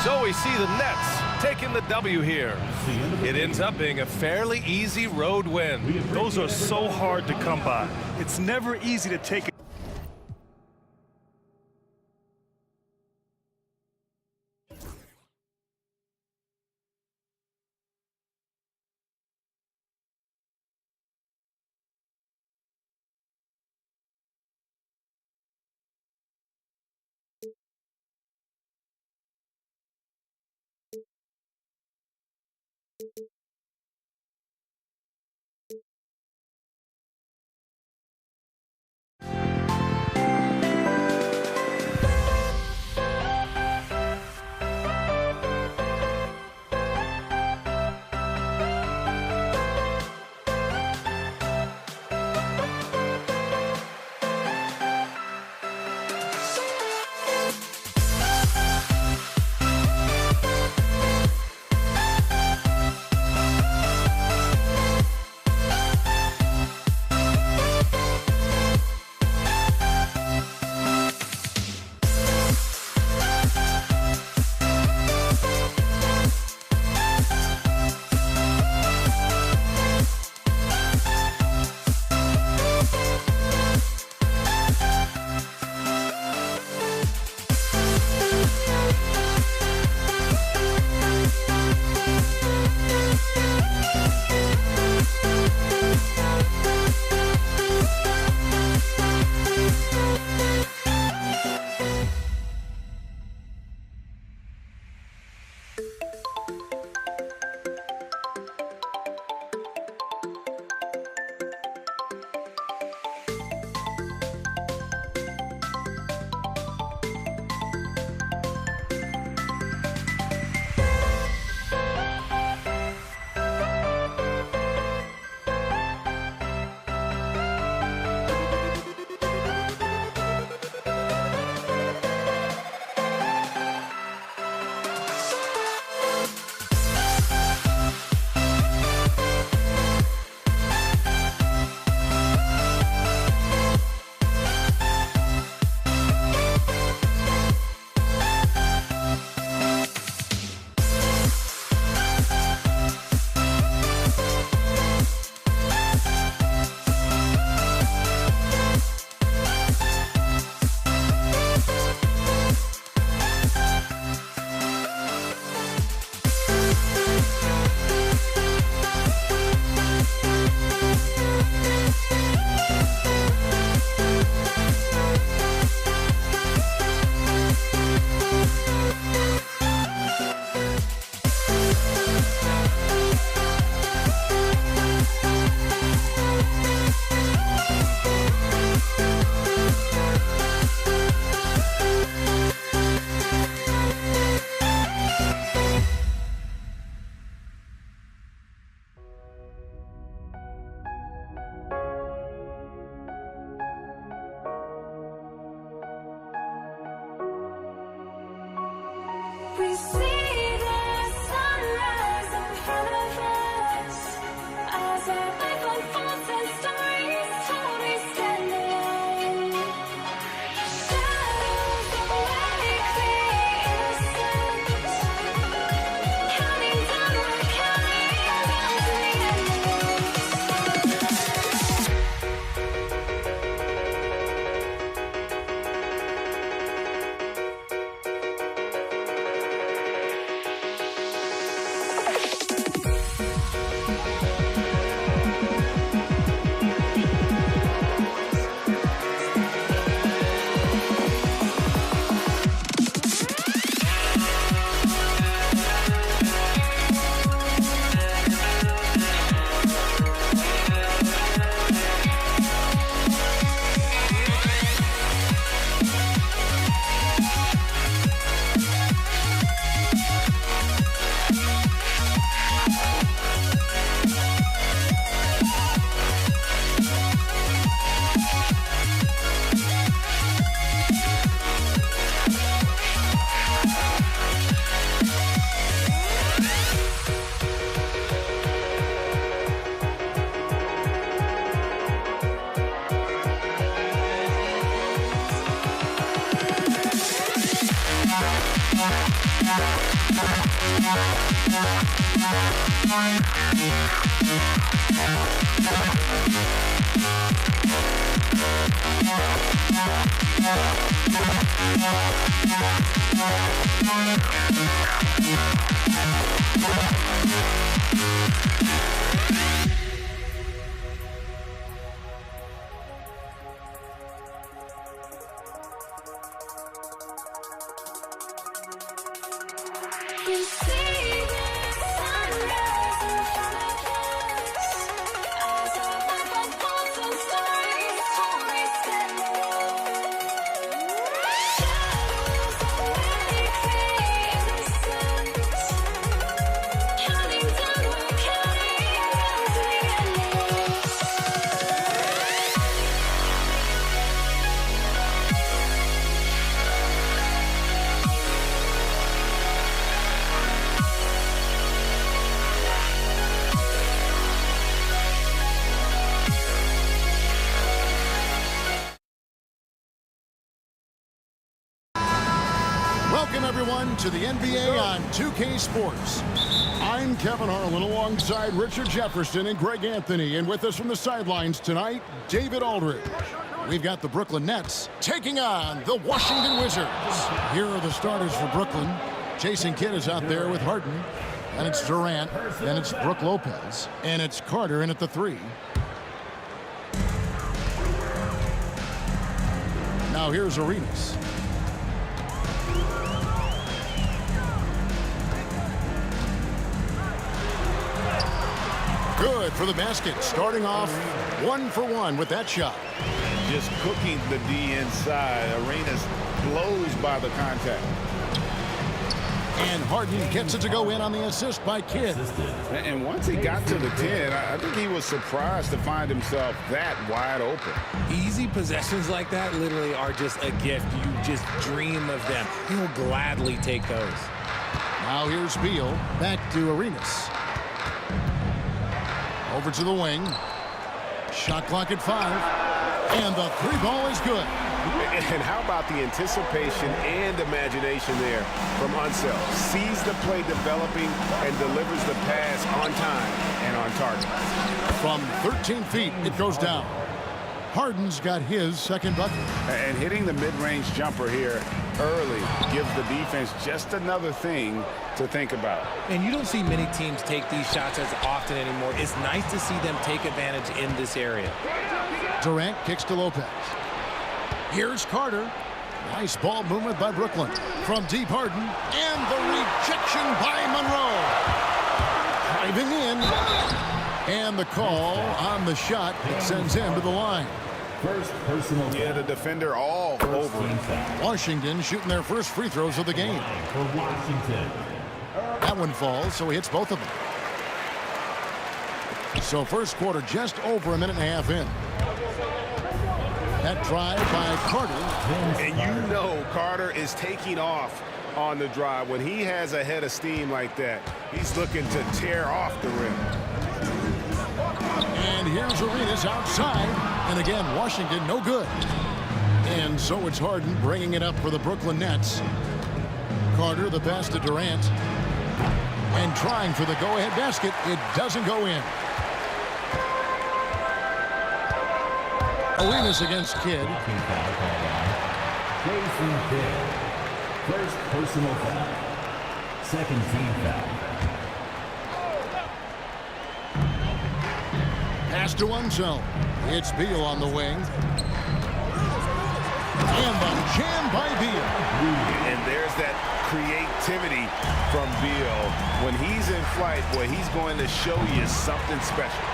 So we see the Nets taking the W here. It ends up being a fairly easy road win. Those are so hard to come by. It's never easy to take it. We see the sunrise in front of us as our life unfolds and stories told. We stand alone. Shadows awake the innocence, counting down, we're counting down to the end. We see the sunrise in front of us as our life unfolds and stories told. We stand alone. Shadows awake the innocence, counting down, we're counting down to the end. Welcome, everyone, to the NBA on 2K Sports. I'm Kevin Harlan alongside Richard Jefferson and Greg Anthony. And with us from the sidelines tonight, David Aldridge. We've got the Brooklyn Nets taking on the Washington Wizards. Here are the starters for Brooklyn. Jason Kidd is out there with Harden. Then it's Durant. Then it's Brook Lopez. And it's Carter in at the 3. Now here's Arenas. Good for the basket, starting off 1 for 1 with that shot. Just cooking the D inside. Arenas blows by the contact. And Harden gets it to go in on the assist by Kidd. And once he got to the 10, I think he was surprised to find himself that wide open. Easy possessions like that literally are just a gift. You just dream of them. He'll gladly take those. Now here's Beal, back to Arenas. Over to the wing. Shot clock at 5. And the 3 ball is good. And how about the anticipation and imagination there from Unseld? Sees the play developing and delivers the pass on time and on target. From 13 feet, it goes down. Harden's got his second bucket. And hitting the mid-range jumper here early gives the defense just another thing to think about. And you don't see many teams take these shots as often anymore. It's nice to see them take advantage in this area. Durant kicks to Lopez. Here's Carter. Nice ball movement by Brooklyn. From deep, Harden. And the rejection by Monroe. Driving in. And the call on the shot that sends him to the line. First personal. Yeah, the defender all over. Washington shooting their first free throws of the game. For Washington. That one falls, so he hits both of them. So first quarter just over a minute and a half in. That drive by Carter. And you know Carter is taking off on the drive. When he has a head of steam like that, he's looking to tear off the rim. And here's Arenas outside. And again, Washington no good. And so it's Harden bringing it up for the Brooklyn Nets. Carter, the pass to Durant. And trying for the go-ahead basket. It doesn't go in. Arenas against Kidd. Jason Kidd. First personal foul. Second team foul. Pass to Unseld. It's Beal on the wing. And the jam by Beal. And there's that creativity from Beal. When he's in flight, boy, he's going to show you something special.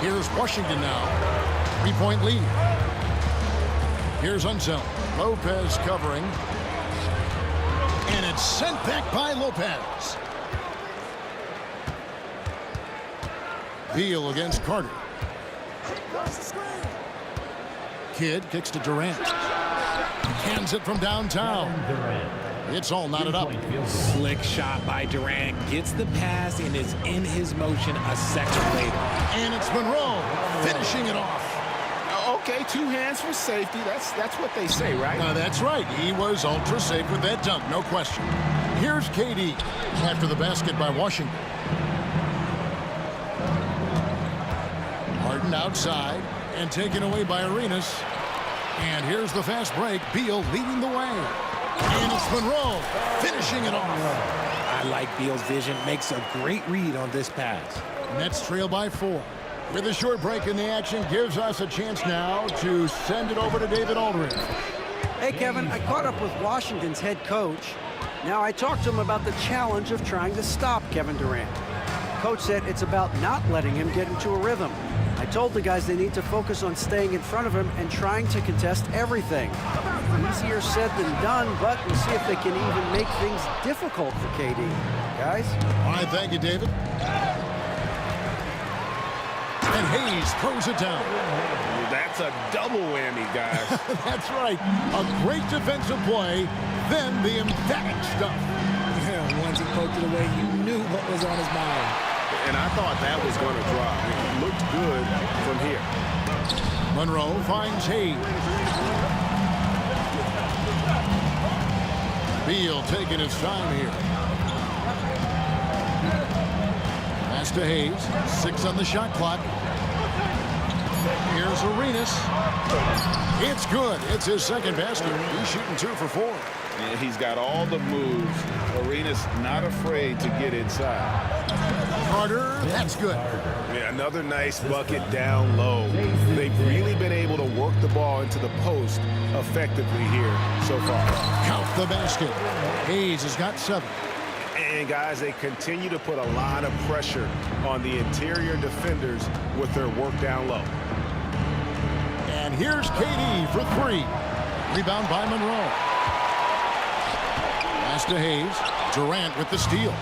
Here's Washington now. 3-point lead. Here's Unseld. Lopez covering. And it's sent back by Lopez. Beal against Carter. Kidd kicks to Durant. Hands it from downtown. It's all knotted up. Slick shot by Durant. Gets the pass and is in his motion a second later. And it's Monroe finishing it off. Okay, 2 hands for safety. That's what they say, right? That's right. He was ultra safe with that dunk, no question. Here's KD after the basket by Washington. Harden outside and taken away by Arenas. And here's the fast break. Beal leading the way. And it's Monroe finishing it off. I like Beal's vision. Makes a great read on this pass. Nets trail by 4. With a short break in the action, gives us a chance now to send it over to David Aldridge. Hey, Kevin, I caught up with Washington's head coach. Now, I talked to him about the challenge of trying to stop Kevin Durant. Coach said it's about not letting him get into a rhythm. I told the guys they need to focus on staying in front of him and trying to contest everything. Easier said than done, but we'll see if they can even make things difficult for KD. Guys? All right, thank you, David. And Hayes throws it down. That's a double whammy, guys. That's right. A great defensive play, then the emphatic stuff. Yeah, once he poked it away, you knew what was on his mind. And I thought that was going to drop. It looked good from here. Monroe finds Hayes. Beal taking his time here. Pass to Hayes. 6 on the shot clock. Here's Arenas. It's good. It's his second basket. He's shooting 2 for 4. And he's got all the moves. Arenas not afraid to get inside. Carter, that's good. Yeah, another nice bucket down low. They've really been able to work the ball into the post effectively here so far. Count the basket. Hayes has got 7. And guys, they continue to put a lot of pressure on the interior defenders with their work down low. And here's KD for 3. Rebound by Monroe. Pass to Hayes. Durant with the steal.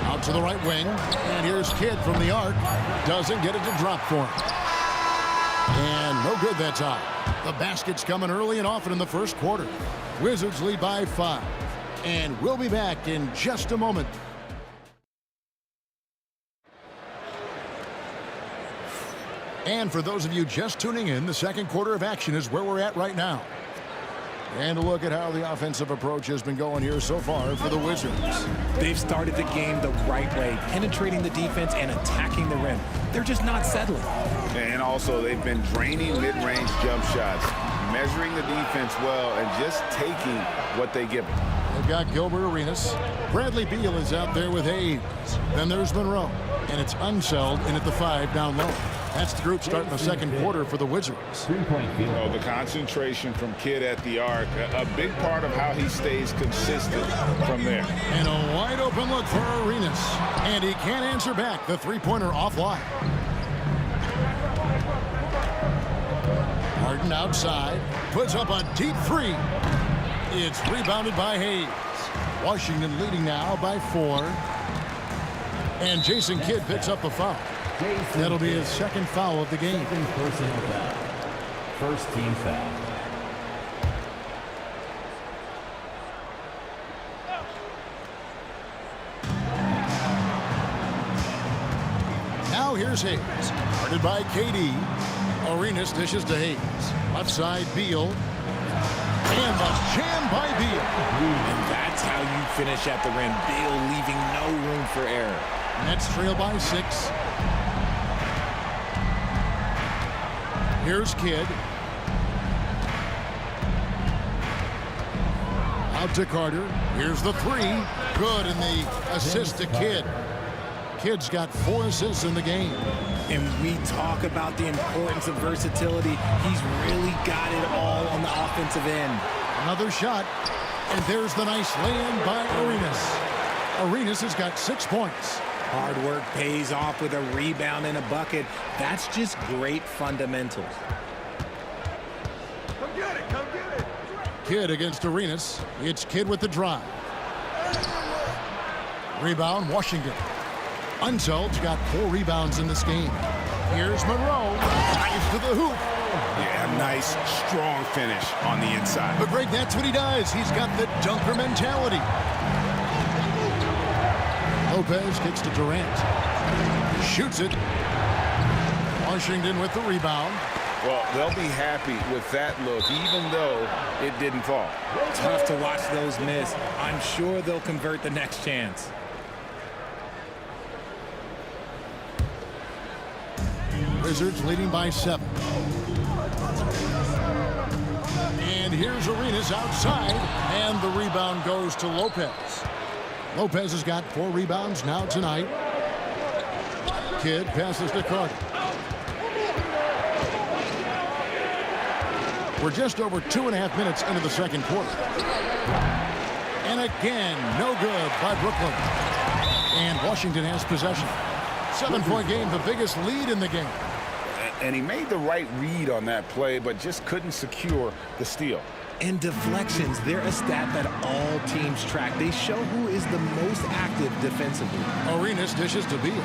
Out to the right wing. And here's Kidd from the arc. Doesn't get it to drop for him. And no good that time. The basket's coming early and often in the first quarter. Wizards lead by 5. And we'll be back in just a moment. And for those of you just tuning in, the second quarter of action is where we're at right now. And a look at how the offensive approach has been going here so far for the Wizards. They've started the game the right way, penetrating the defense and attacking the rim. They're just not settling. And also, they've been draining mid-range jump shots, measuring the defense well, and just taking what they give them. They've got Gilbert Arenas. Bradley Beal is out there with Hayes. Then there's Monroe. And it's Unseld in at the 5 down low. That's the group starting the second quarter for the Wizards. Oh, the concentration from Kidd at the arc, a big part of how he stays consistent from there. And a wide open look for Arenas. And he can't answer back. The three-pointer offline. Harden outside. Puts up a deep 3. It's rebounded by Hayes. Washington leading now by 4. And Jason Kidd picks up the foul. That'll be his second foul of the game. Second personal foul. First team foul. Here's Hayes. Guarded by KD. Arenas dishes to Hayes. Left side, Beal. And the jam by Beal. And that's how you finish at the rim. Beal leaving no room for error. Nets trail by 6. Here's Kidd. Out to Carter. Here's the 3. Good, and the assist to Kidd. Kidd's got 4 assists in the game. And we talk about the importance of versatility. He's really got it all on the offensive end. Another shot, and there's the nice lay-in by Arenas. Arenas has got 6 points. Hard work pays off with a rebound and a bucket. That's just great fundamentals. Come get it, come get it. Kidd against Arenas. It's Kidd with the drive. Rebound, Washington. Unsel's got 4 rebounds in this game. Here's Monroe. Drives to the hoop. Yeah, nice, strong finish on the inside. But Greg, that's what he does. He's got the dunker mentality. Lopez kicks to Durant. Shoots it. Washington with the rebound. Well, they'll be happy with that look, even though it didn't fall. Tough to watch those miss. I'm sure they'll convert the next chance. Wizards leading by 7. And here's Arenas outside, and the rebound goes to Lopez. Lopez has got 4 rebounds now tonight. Kidd passes to Carter. We're just over 2.5 minutes into the second quarter. And again, no good by Brooklyn. And Washington has possession. 7-point game, the biggest lead in the game. And he made the right read on that play, but just couldn't secure the steal. And deflections, they're a stat that all teams track. They show who is the most active defensively. Arenas dishes to Beal.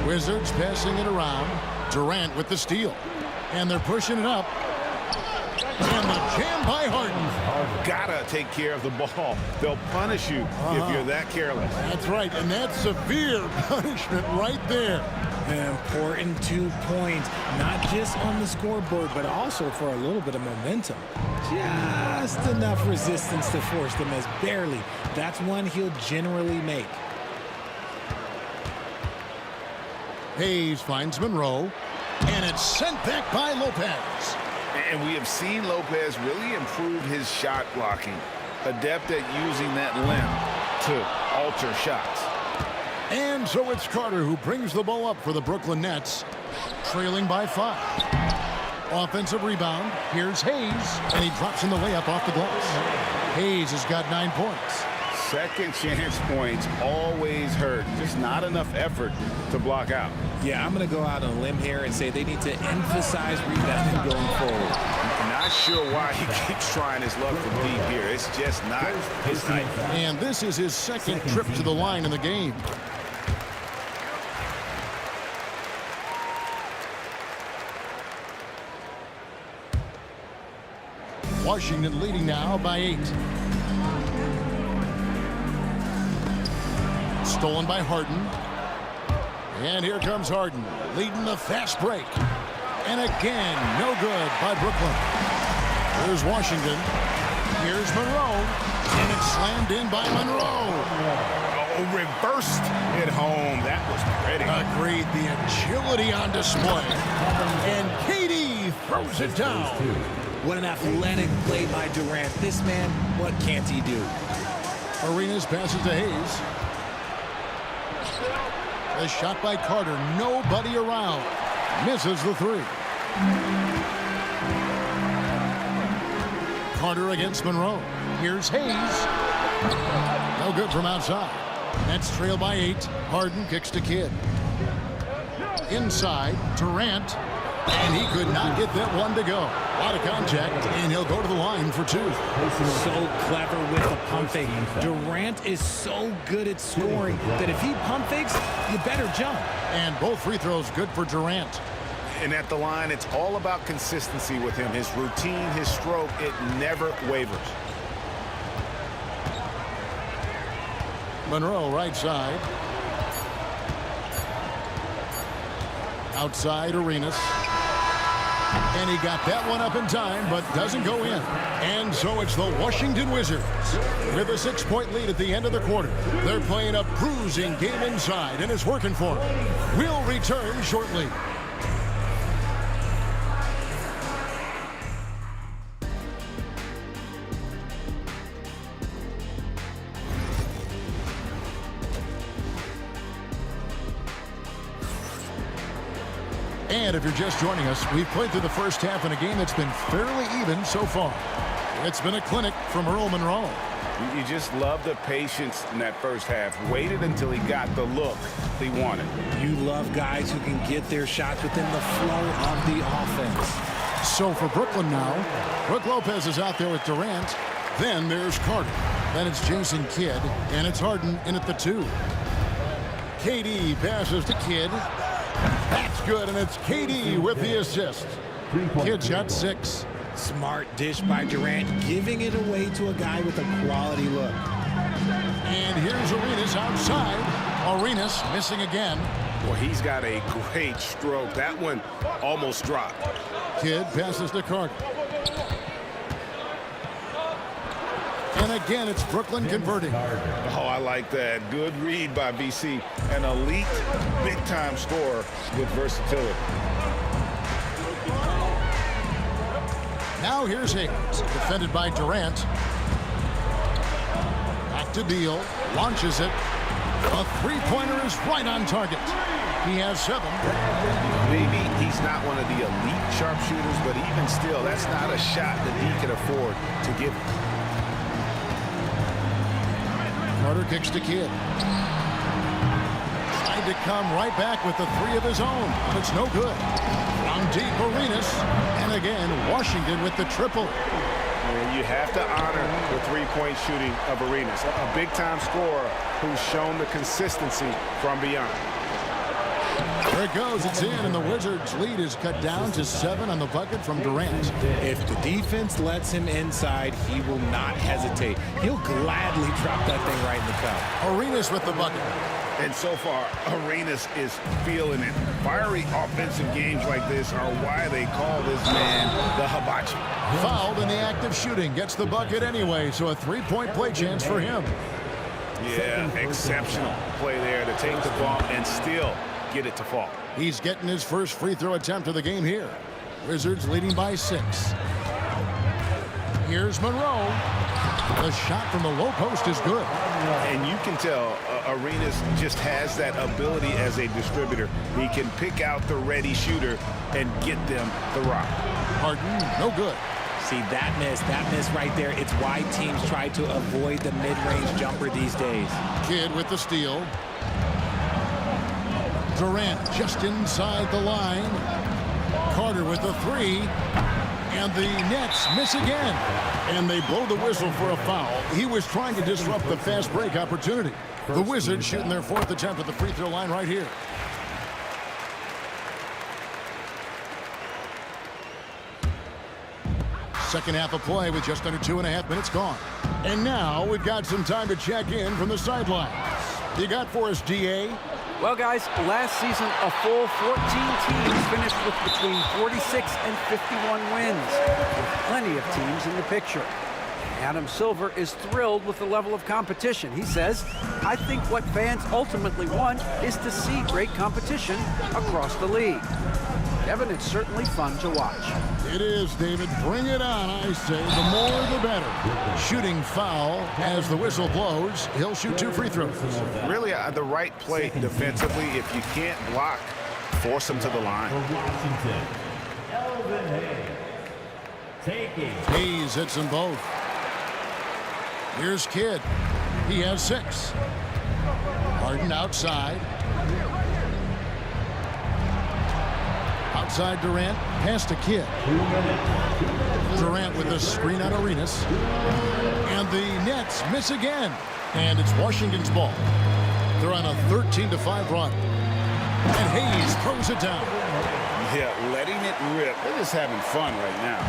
Wizards passing it around. Durant with the steal. And they're pushing it up. And the jam by Harden. Gotta take care of the ball. They'll punish you if you're that careless. That's right, and that's severe punishment right there. An important 2 points, not just on the scoreboard, but also for a little bit of momentum. Just enough resistance to force them as barely. That's one he'll generally make. Hayes finds Monroe, and it's sent back by Lopez. And we have seen Lopez really improve his shot blocking. Adept at using that limb to alter shots. And so it's Carter who brings the ball up for the Brooklyn Nets, trailing by 5. Offensive rebound. Here's Hayes, and he drops in the layup off the glass. Hayes has got 9 points. Second chance points always hurt. Just not enough effort to block out. Yeah, I'm going to go out on a limb here and say they need to emphasize rebounding going forward. I'm not sure why he keeps trying his luck from deep here. It's just not his night. And this is his second trip to the line in the game. Washington leading now by 8. Stolen by Harden. And here comes Harden, leading the fast break. And again, no good by Brooklyn. Here's Washington. Here's Monroe. And it's slammed in by Monroe. Oh, reversed it home. That was pretty. Agreed. The agility on display. And KD throws it down. What an athletic play by Durant. This man, what can't he do? Arenas passes to Hayes. The shot by Carter. Nobody around. Misses the 3. Carter against Monroe. Here's Hayes. No good from outside. Nets trail by 8. Harden kicks to Kidd. Inside, Durant. And he could not get that one to go. Out of contact, and he'll go to the line for 2. So clever with the pump fake. Durant is so good at scoring that if he pump fakes, you better jump. And both free throws good for Durant. And at the line, it's all about consistency with him. His routine, his stroke, it never wavers. Monroe right side. Outside Arenas. And he got that one up in time, but doesn't go in. And so it's the Washington Wizards with a 6-point lead at the end of the quarter. They're playing a bruising game inside, and it's working for them. We'll return shortly. And if you're just joining us, we've played through the first half in a game that's been fairly even so far. It's been a clinic from Earl Monroe. You just love the patience in that first half. Waited until he got the look he wanted. You love guys who can get their shots within the flow of the offense. So for Brooklyn now, Brook Lopez is out there with Durant. Then there's Carter. Then it's Jason Kidd. And it's Harden in at the 2. KD passes to Kidd. That's good, and it's KD with the assist. Kidd's got 6. Smart dish by Durant, giving it away to a guy with a quality look. And here's Arenas outside. Arenas missing again. Well, he's got a great stroke. That one almost dropped. Kidd passes to Carter. And again, it's Brooklyn converting. Oh, I like that. Good read by VC. An elite, big-time scorer with versatility. Now here's Higgins, defended by Durant. Back to Beal, launches it. A three-pointer is right on target. He has 7. Maybe he's not one of the elite sharpshooters, but even still, that's not a shot that he can afford to give. Carter kicks to Kidd. Tried to come right back with the 3 of his own, but it's no good. From deep, Arenas. And again, Washington with the triple. And you have to honor the three-point shooting of Arenas. A big-time scorer who's shown the consistency from beyond. There it goes. It's in, and the Wizards' lead is cut down to 7 on the bucket from Durant. If the defense lets him inside, he will not hesitate. He'll gladly drop that thing right in the cup. Arenas with the bucket. And so far, Arenas is feeling it. Fiery offensive games like this are why they call this man the hibachi. Fouled in the act of shooting. Gets the bucket anyway, so a 3-point play chance for him. Yeah, exceptional play there to take the bump and still get it to fall. He's getting his first free throw attempt of the game here. Wizards leading by 6. Here's Monroe. The shot from the low post is good. And you can tell Arenas just has that ability as a distributor. He can pick out the ready shooter and get them the rock. Harden, no good. See, that miss right there. It's why teams try to avoid the mid-range jumper these days. Kidd with the steal. Durant just inside the line. Carter with the 3. And the Nets miss again. And they blow the whistle for a foul. He was trying to disrupt the fast break opportunity. The Wizards shooting their 4th attempt at the free throw line right here. Second half of play with just under 2.5 minutes gone. And now we've got some time to check in from the sidelines. You got for us, DA? Well, guys, last season, a full 14 teams finished with between 46 and 51 wins, with plenty of teams in the picture. Adam Silver is thrilled with the level of competition. He says, I think what fans ultimately want is to see great competition across the league. Kevin, it's certainly fun to watch. It is, David. Bring it on, I say. The more, the better. Shooting foul as the whistle blows. He'll shoot 2 free throws. Really, the right play defensively. If you can't block, force him to the line. Hayes hits them both. Here's Kidd. He has 6. Harden outside. Outside Durant, pass to Kidd. Durant with a screen on Arenas. And the Nets miss again. And it's Washington's ball. They're on a 13-5 run. And Hayes throws it down. Yeah, letting it rip. They're just having fun right now.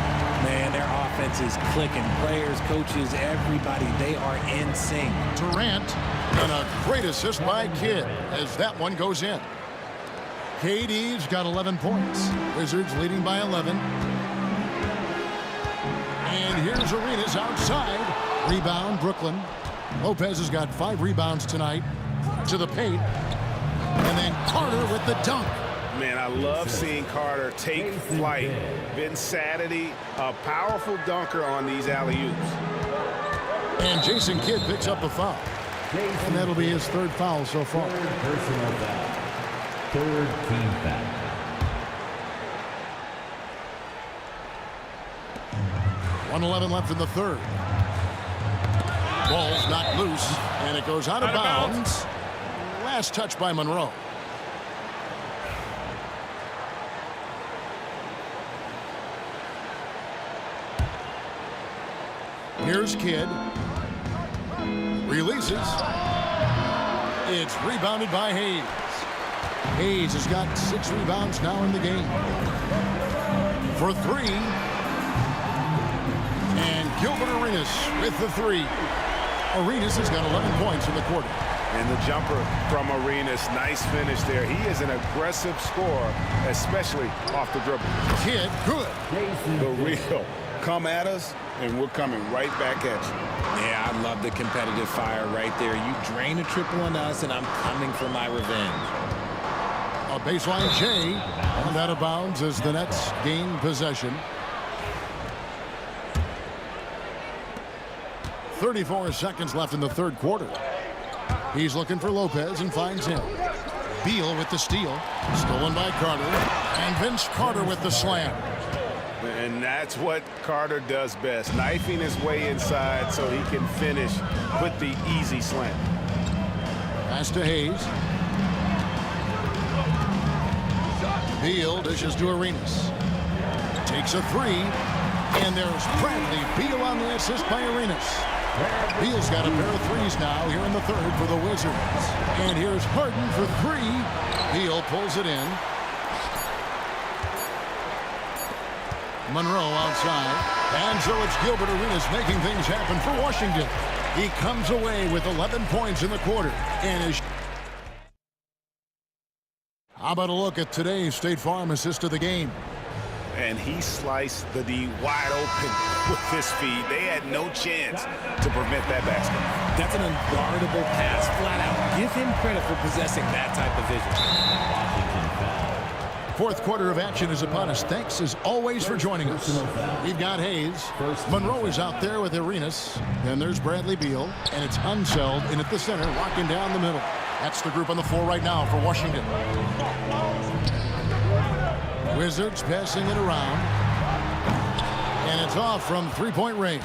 Man, their offense is clicking. Players, coaches, everybody, they are in sync. Durant, and a great assist by Kidd as that one goes in. KD's got 11 points. Wizards leading by 11. And here's Arenas outside. Rebound, Brooklyn. Lopez has got 5 rebounds tonight. To the paint. And then Carter with the dunk. Man, I love seeing Carter take flight. Vince Saturday, a powerful dunker on these alley-oops. And Jason Kidd picks up the foul. And that'll be his 3rd foul so far. Personal foul. 3rd team foul. .11 left in the 3rd. Ball's knocked loose, and it goes out of bounds. Last touch by Monroe. Here's Kidd. Releases. It's rebounded by Hayes. Hayes has got 6 rebounds now in the game. For 3. And Gilbert Arenas with the 3. Arenas has got 11 points in the quarter. And the jumper from Arenas, nice finish there. He is an aggressive scorer, especially off the dribble. Kidd, good. The real. Come at us, and we're coming right back at you. Yeah, I love the competitive fire right there. You drain a triple on us, and I'm coming for my revenge. A baseline J, and out of bounds as the Nets gain possession. 34 seconds left in the 3rd quarter. He's looking for Lopez and finds him. Beal with the steal. Stolen by Carter. And Vince Carter with the slam. And that's what Carter does best, knifing his way inside so he can finish with the easy slam. Pass to Hayes. Beal dishes to Arenas. Takes a 3. And there's Bradley Beal on the assist by Arenas. Beal's got a pair of 3s now here in the 3rd for the Wizards. And here's Harden for 3. Beal pulls it in. Monroe outside. And so it's Gilbert Arenas making things happen for Washington. He comes away with 11 points in the quarter. And is. How about a look at today's State Farm assist of the game? And he sliced the D wide open with his feet. They had no chance to prevent that basket. That's an unguardable pass, flat out. Give him credit for possessing that type of vision. 4th quarter of action is upon us. Thanks as always for joining us. We've got Hayes. Monroe is out there with Arenas. Then there's Bradley Beal. And it's Unseld in at the center, walking down the middle. That's the group on the floor right now for Washington. Wizards passing it around. And it's off from 3-point range.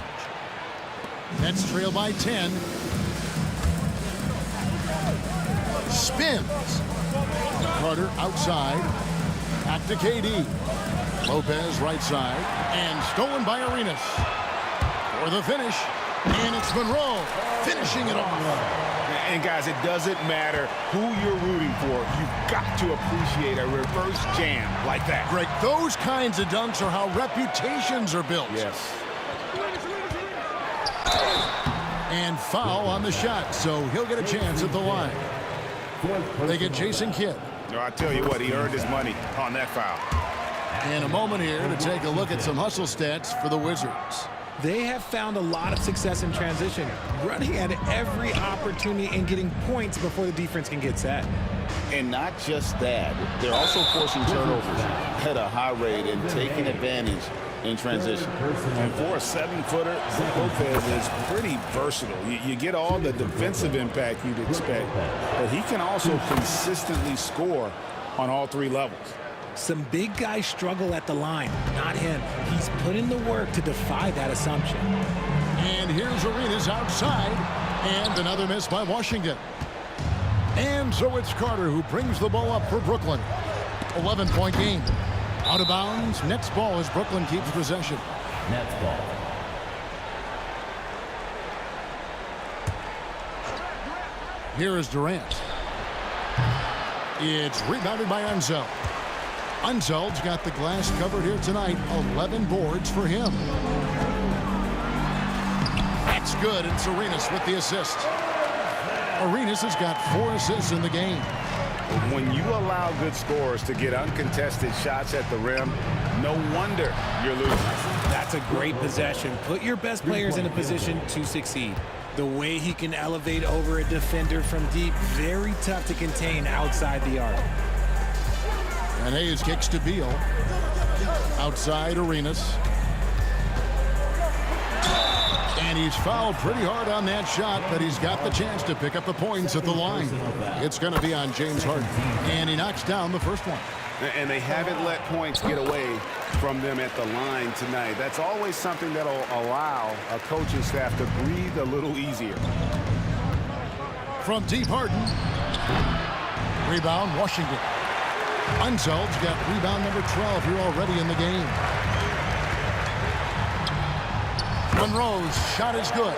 Nets trail by 10. Spins. Carter outside. Back to KD. Lopez right side. And stolen by Arenas. For the finish. And it's Monroe finishing it off. And guys, it doesn't matter who you're rooting for. You've got to appreciate a reverse jam like that. Greg, those kinds of dunks are how reputations are built. Yes. And foul on the shot, so he'll get a chance at the line. They get Jason Kidd. No, I tell you what, he earned his money on that foul. In a moment here to take a look at some hustle stats for the Wizards. They have found a lot of success in transition, running at every opportunity and getting points before the defense can get set. And not just that, they're also forcing turnovers at a high rate and taking advantage in transition. And for a 7-footer, Lopez is pretty versatile. You get all the defensive impact you'd expect, but he can also consistently score on all 3 levels. Some big guys struggle at the line, not him. He's put in the work to defy that assumption. And here's Arenas outside, and another miss by Washington. And so it's Carter who brings the ball up for Brooklyn. 11-point game. Out of bounds, Nets ball as Brooklyn keeps possession. Nets ball. Here is Durant. It's rebounded by Unseld. Unzeld's got the glass covered here tonight. 11 boards for him. That's good, and it's Arenas with the assist. Arenas has got 4 assists in the game. When you allow good scorers to get uncontested shots at the rim, no wonder you're losing. That's a great possession. Put your best players in a position to succeed. The way he can elevate over a defender from deep, very tough to contain outside the arc. And Hayes kicks to Beal. Outside Arenas. And he's fouled pretty hard on that shot, but he's got the chance to pick up the points at the line. It's going to be on James Harden. And he knocks down the first one. And they haven't let points get away from them at the line tonight. That's always something that'll allow a coaching staff to breathe a little easier. From deep, Harden. Rebound, Washington. Unzeld's got rebound number 12 here already in the game. Monroe's shot is good.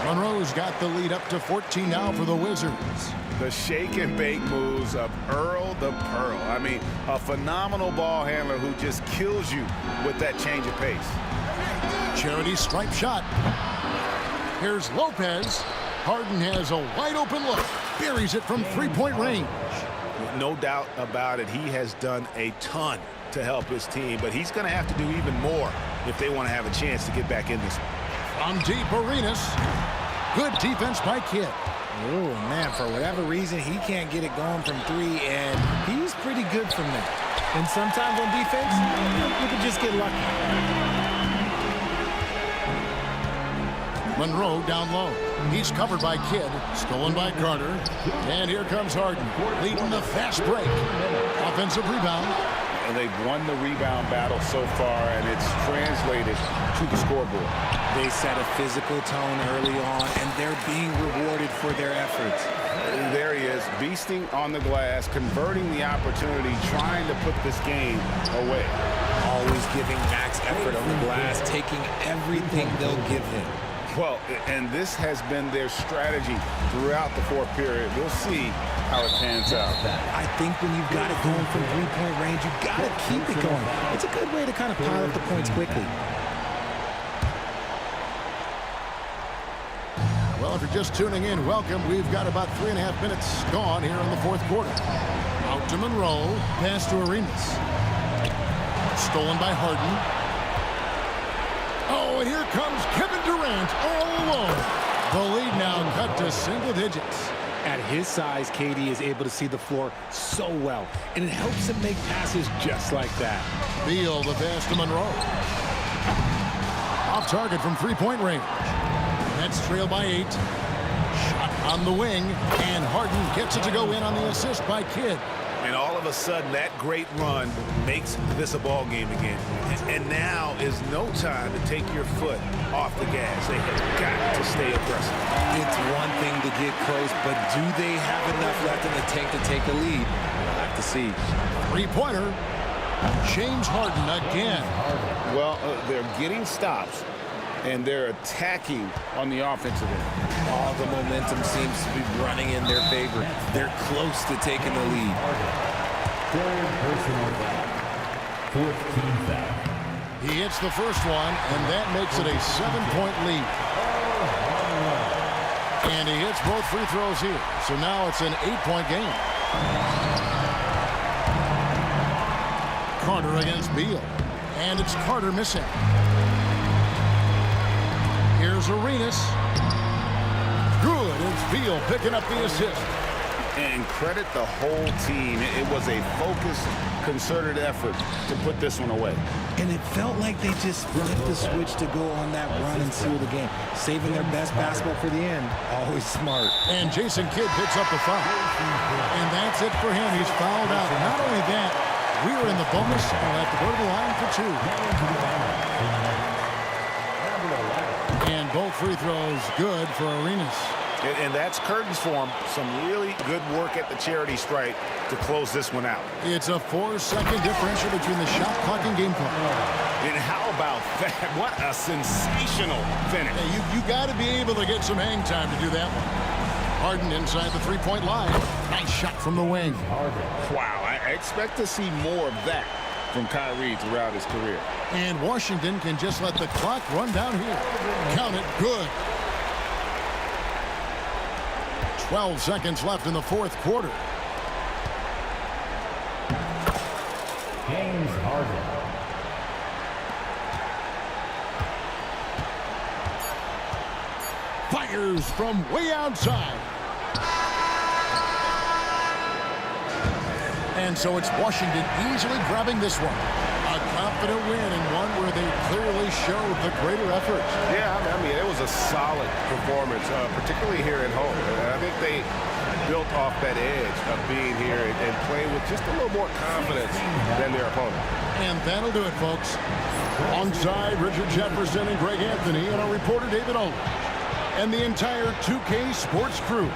Monroe's got the lead up to 14 now for the Wizards. The shake and bake moves of Earl the Pearl. I mean, a phenomenal ball handler who just kills you with that change of pace. Charity stripe shot. Here's Lopez. Harden has a wide open look. Buries it from three-point range. No doubt about it, he has done a ton to help his team, but he's going to have to do even more if they want to have a chance to get back in this. From deep, Arenas. Good defense by Kidd. Oh, man, for whatever reason, he can't get it going from 3, and he's pretty good from there. And sometimes on defense, you can just get lucky. Monroe down low. He's covered by Kidd. Stolen by Carter. And here comes Harden, leading the fast break. Offensive rebound. And they've won the rebound battle so far, and it's translated to the scoreboard. They set a physical tone early on, and they're being rewarded for their efforts. There he is, beasting on the glass, converting the opportunity, trying to put this game away. Always giving max effort on the glass, taking everything they'll give him. Well, and this has been their strategy throughout the fourth period. We'll see how it pans out. I think when you've got it going from three-point range, you've got to keep it going. It's a good way to kind of pile up the points quickly. Well, if you're just tuning in, welcome. We've got about 3.5 minutes gone here in the fourth quarter. Out to Monroe. Pass to Arenas. Stolen by Harden. Oh, and here comes Kevin Durant all alone. The lead now cut to single digits. At his size, KD is able to see the floor so well, and it helps him make passes just like that. Beal, the pass to Monroe. Off target from three-point range. Nets trail by 8. Shot on the wing, and Harden gets it to go in on the assist by Kidd. And all of a sudden, that great run makes this a ball game again. And now is no time to take your foot off the gas. They have got to stay aggressive. It's one thing to get close, but do they have enough left in the tank to take a lead? We'll have to see. Three-pointer. James Harden again. Well, they're getting stops, and they're attacking on the offensive end. All the momentum seems to be running in their favor. They're close to taking the lead. He hits the first one, and that makes it a 7-point lead. And he hits both free throws here. So now it's an 8-point game. Carter against Beal. And it's Carter missing. Here's Arenas. Good. It's Beal picking up the assist. And credit the whole team. It was a focused, concerted effort to put this one away. And it felt like they just flipped the switch to go on that run and seal the game. Saving their best basketball for the end. Always smart. And Jason Kidd picks up the foul. And that's it for him. He's fouled out. Not only that, we are in the bonus and we'll have to go to the line for 2. And both free throws good for Arenas. And that's curtains for him. Some really good work at the charity stripe to close this one out. It's a 4-second differential between the shot clock and game clock. And how about that? What a sensational finish. Hey, you got to be able to get some hang time to do that one. Harden inside the three-point line. Nice shot from the wing. Wow, I expect to see more of that from Kyrie throughout his career. And Washington can just let the clock run down here. Count it, good. 12 seconds left in the fourth quarter. James Harden. Fires from way outside. And so it's Washington easily grabbing this one. A confident win and one where they clearly showed the greater effort. Yeah, I mean, it was a solid performance, particularly here at home. And I think they built off that edge of being here and playing with just a little more confidence than their opponent. And that'll do it, folks. Alongside Richard Jefferson and Greg Anthony and our reporter David Olin and the entire 2K Sports crew.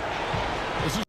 This is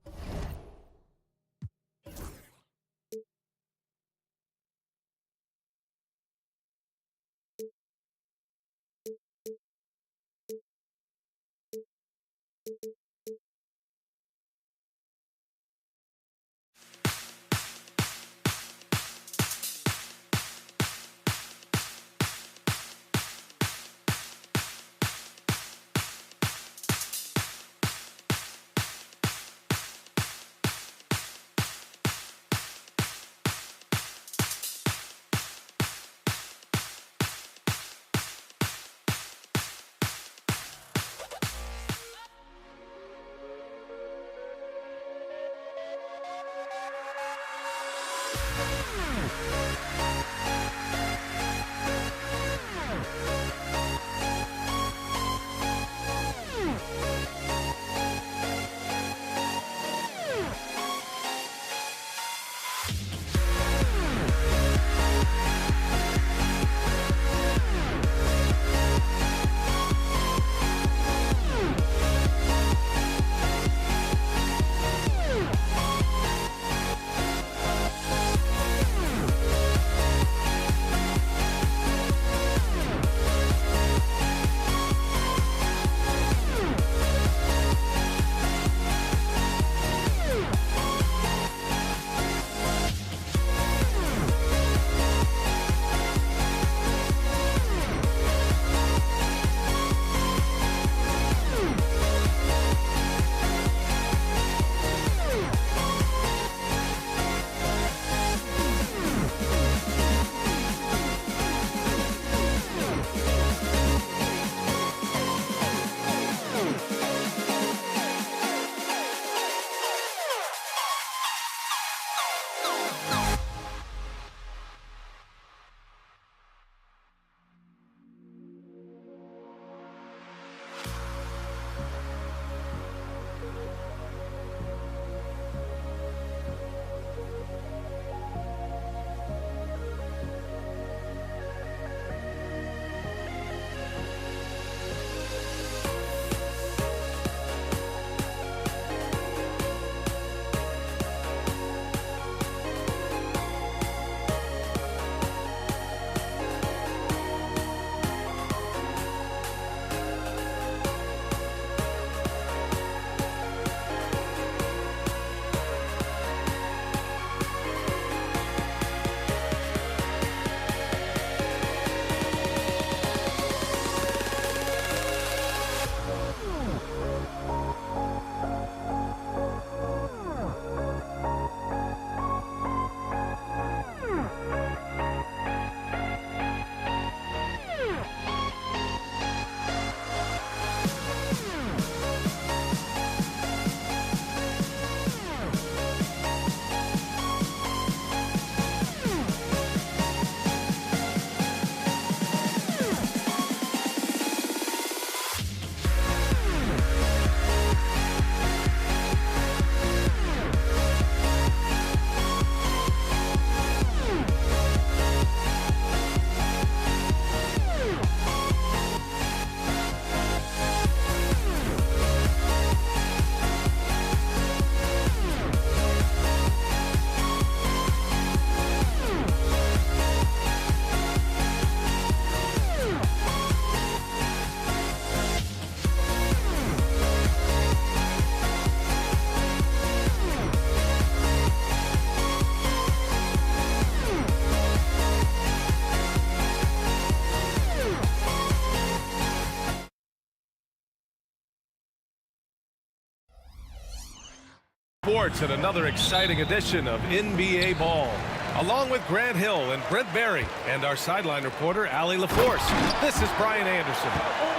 Sports and another exciting edition of NBA Ball. Along with Grant Hill and Brent Barry and our sideline reporter, Allie LaForce, this is Brian Anderson.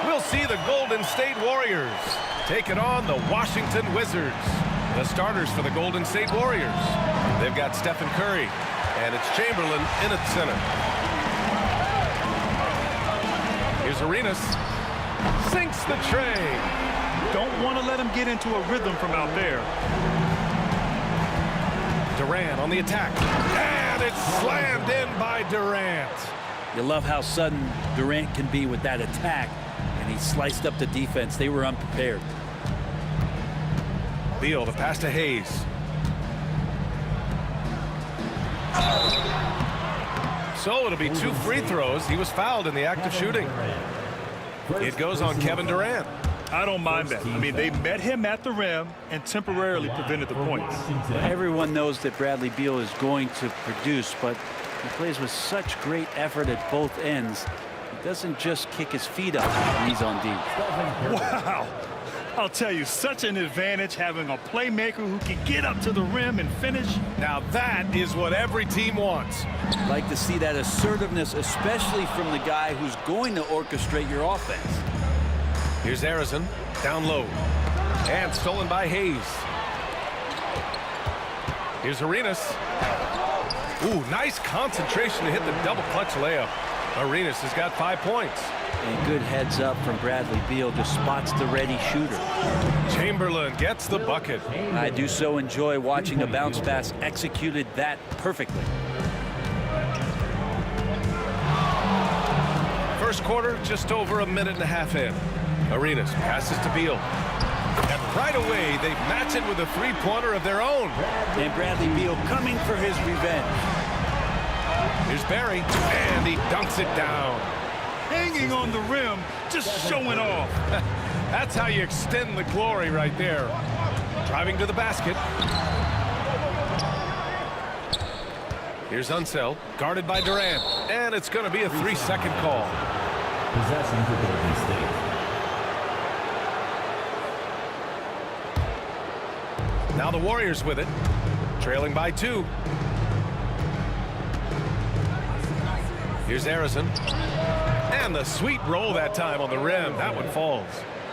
We'll see the Golden State Warriors taking on the Washington Wizards. The starters for the Golden State Warriors. They've got Stephen Curry, and it's Chamberlain in at center. Here's Arenas. Sinks the tray. Don't want to let him get into a rhythm from out there. Durant on the attack. And it's slammed in by Durant. You love how sudden Durant can be with that attack, and he sliced up the defense. They were unprepared. Beal, the pass to Hayes. So it'll be 2 free throws. He was fouled in the act of shooting. It goes on Kevin Durant. I don't mind that. I mean, they met him at the rim and temporarily prevented the points. Everyone knows that Bradley Beal is going to produce, but he plays with such great effort at both ends. He doesn't just kick his feet up when he's on D. Wow. I'll tell you, such an advantage having a playmaker who can get up to the rim and finish. Now that is what every team wants. Like to see that assertiveness, especially from the guy who's going to orchestrate your offense. Here's Harrison, down low, and stolen by Hayes. Here's Arenas. Ooh, nice concentration to hit the double clutch layup. Arenas has got 5 points. And good heads up from Bradley Beal, just spots the ready shooter. Chamberlain gets the bucket. I do so enjoy watching a bounce pass executed that perfectly. First quarter, just over a minute and a half in. Arenas passes to Beal. And right away, they match it with a three-pointer of their own. And Bradley Beal coming for his revenge. Here's Barry, and he dunks it down. Hanging on the rim, just showing off. That's how you extend the glory right there. Driving to the basket. Here's Unseld, guarded by Durant. And it's going to be a 3-second call. Possession for Golden State. Now the Warriors with it, trailing by 2. Here's Harrison. And the sweet roll that time on the rim. That one falls.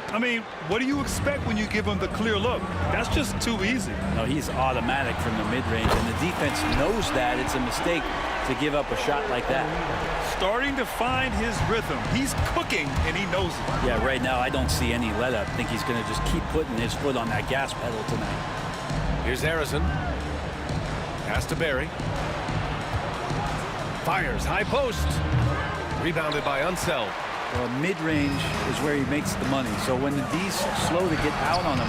I mean, what do you expect when you give him the clear look? That's just too easy. No, he's automatic from the mid-range, and the defense knows that. It's a mistake to give up a shot like that. Starting to find his rhythm. He's cooking, and he knows it. Yeah, right now I don't see any let-up. I think he's going to just keep putting his foot on that gas pedal tonight. Here's Harrison. Pass to Barry. Fires, high post. Rebounded by Unseld. Well, mid-range is where he makes the money. So when the D's slow to get out on him,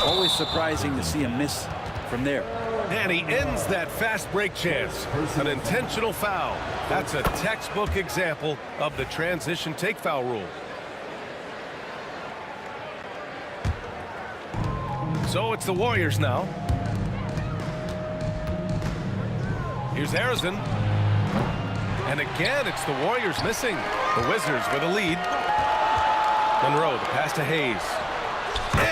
always surprising to see him miss from there. And he ends that fast break chance. An intentional foul. That's a textbook example of the transition take foul rule. So it's the Warriors now. Here's Harrison. And again, it's the Warriors missing. The Wizards with a lead. Monroe, the pass to Hayes.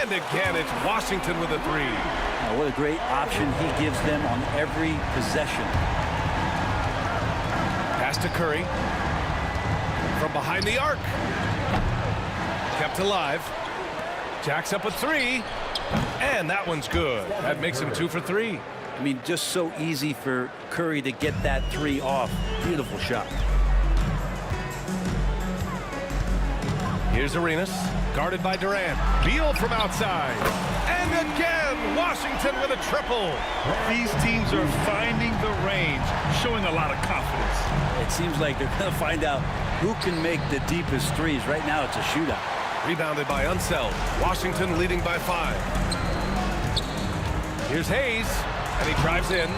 And again, it's Washington with a 3. Now, what a great option he gives them on every possession. Pass to Curry. From behind the arc. Kept alive. Jacks up a 3. And that one's good. That makes him 2 for 3. I mean, just so easy for Curry to get that 3 off. Beautiful shot. Here's Arenas, guarded by Durant. Beal from outside. And again, Washington with a triple. These teams are finding the range, showing a lot of confidence. It seems like they're going to find out who can make the deepest threes. Right now, it's a shootout. Rebounded by Unseld. Washington leading by 5. Here's Hayes. And he drives in.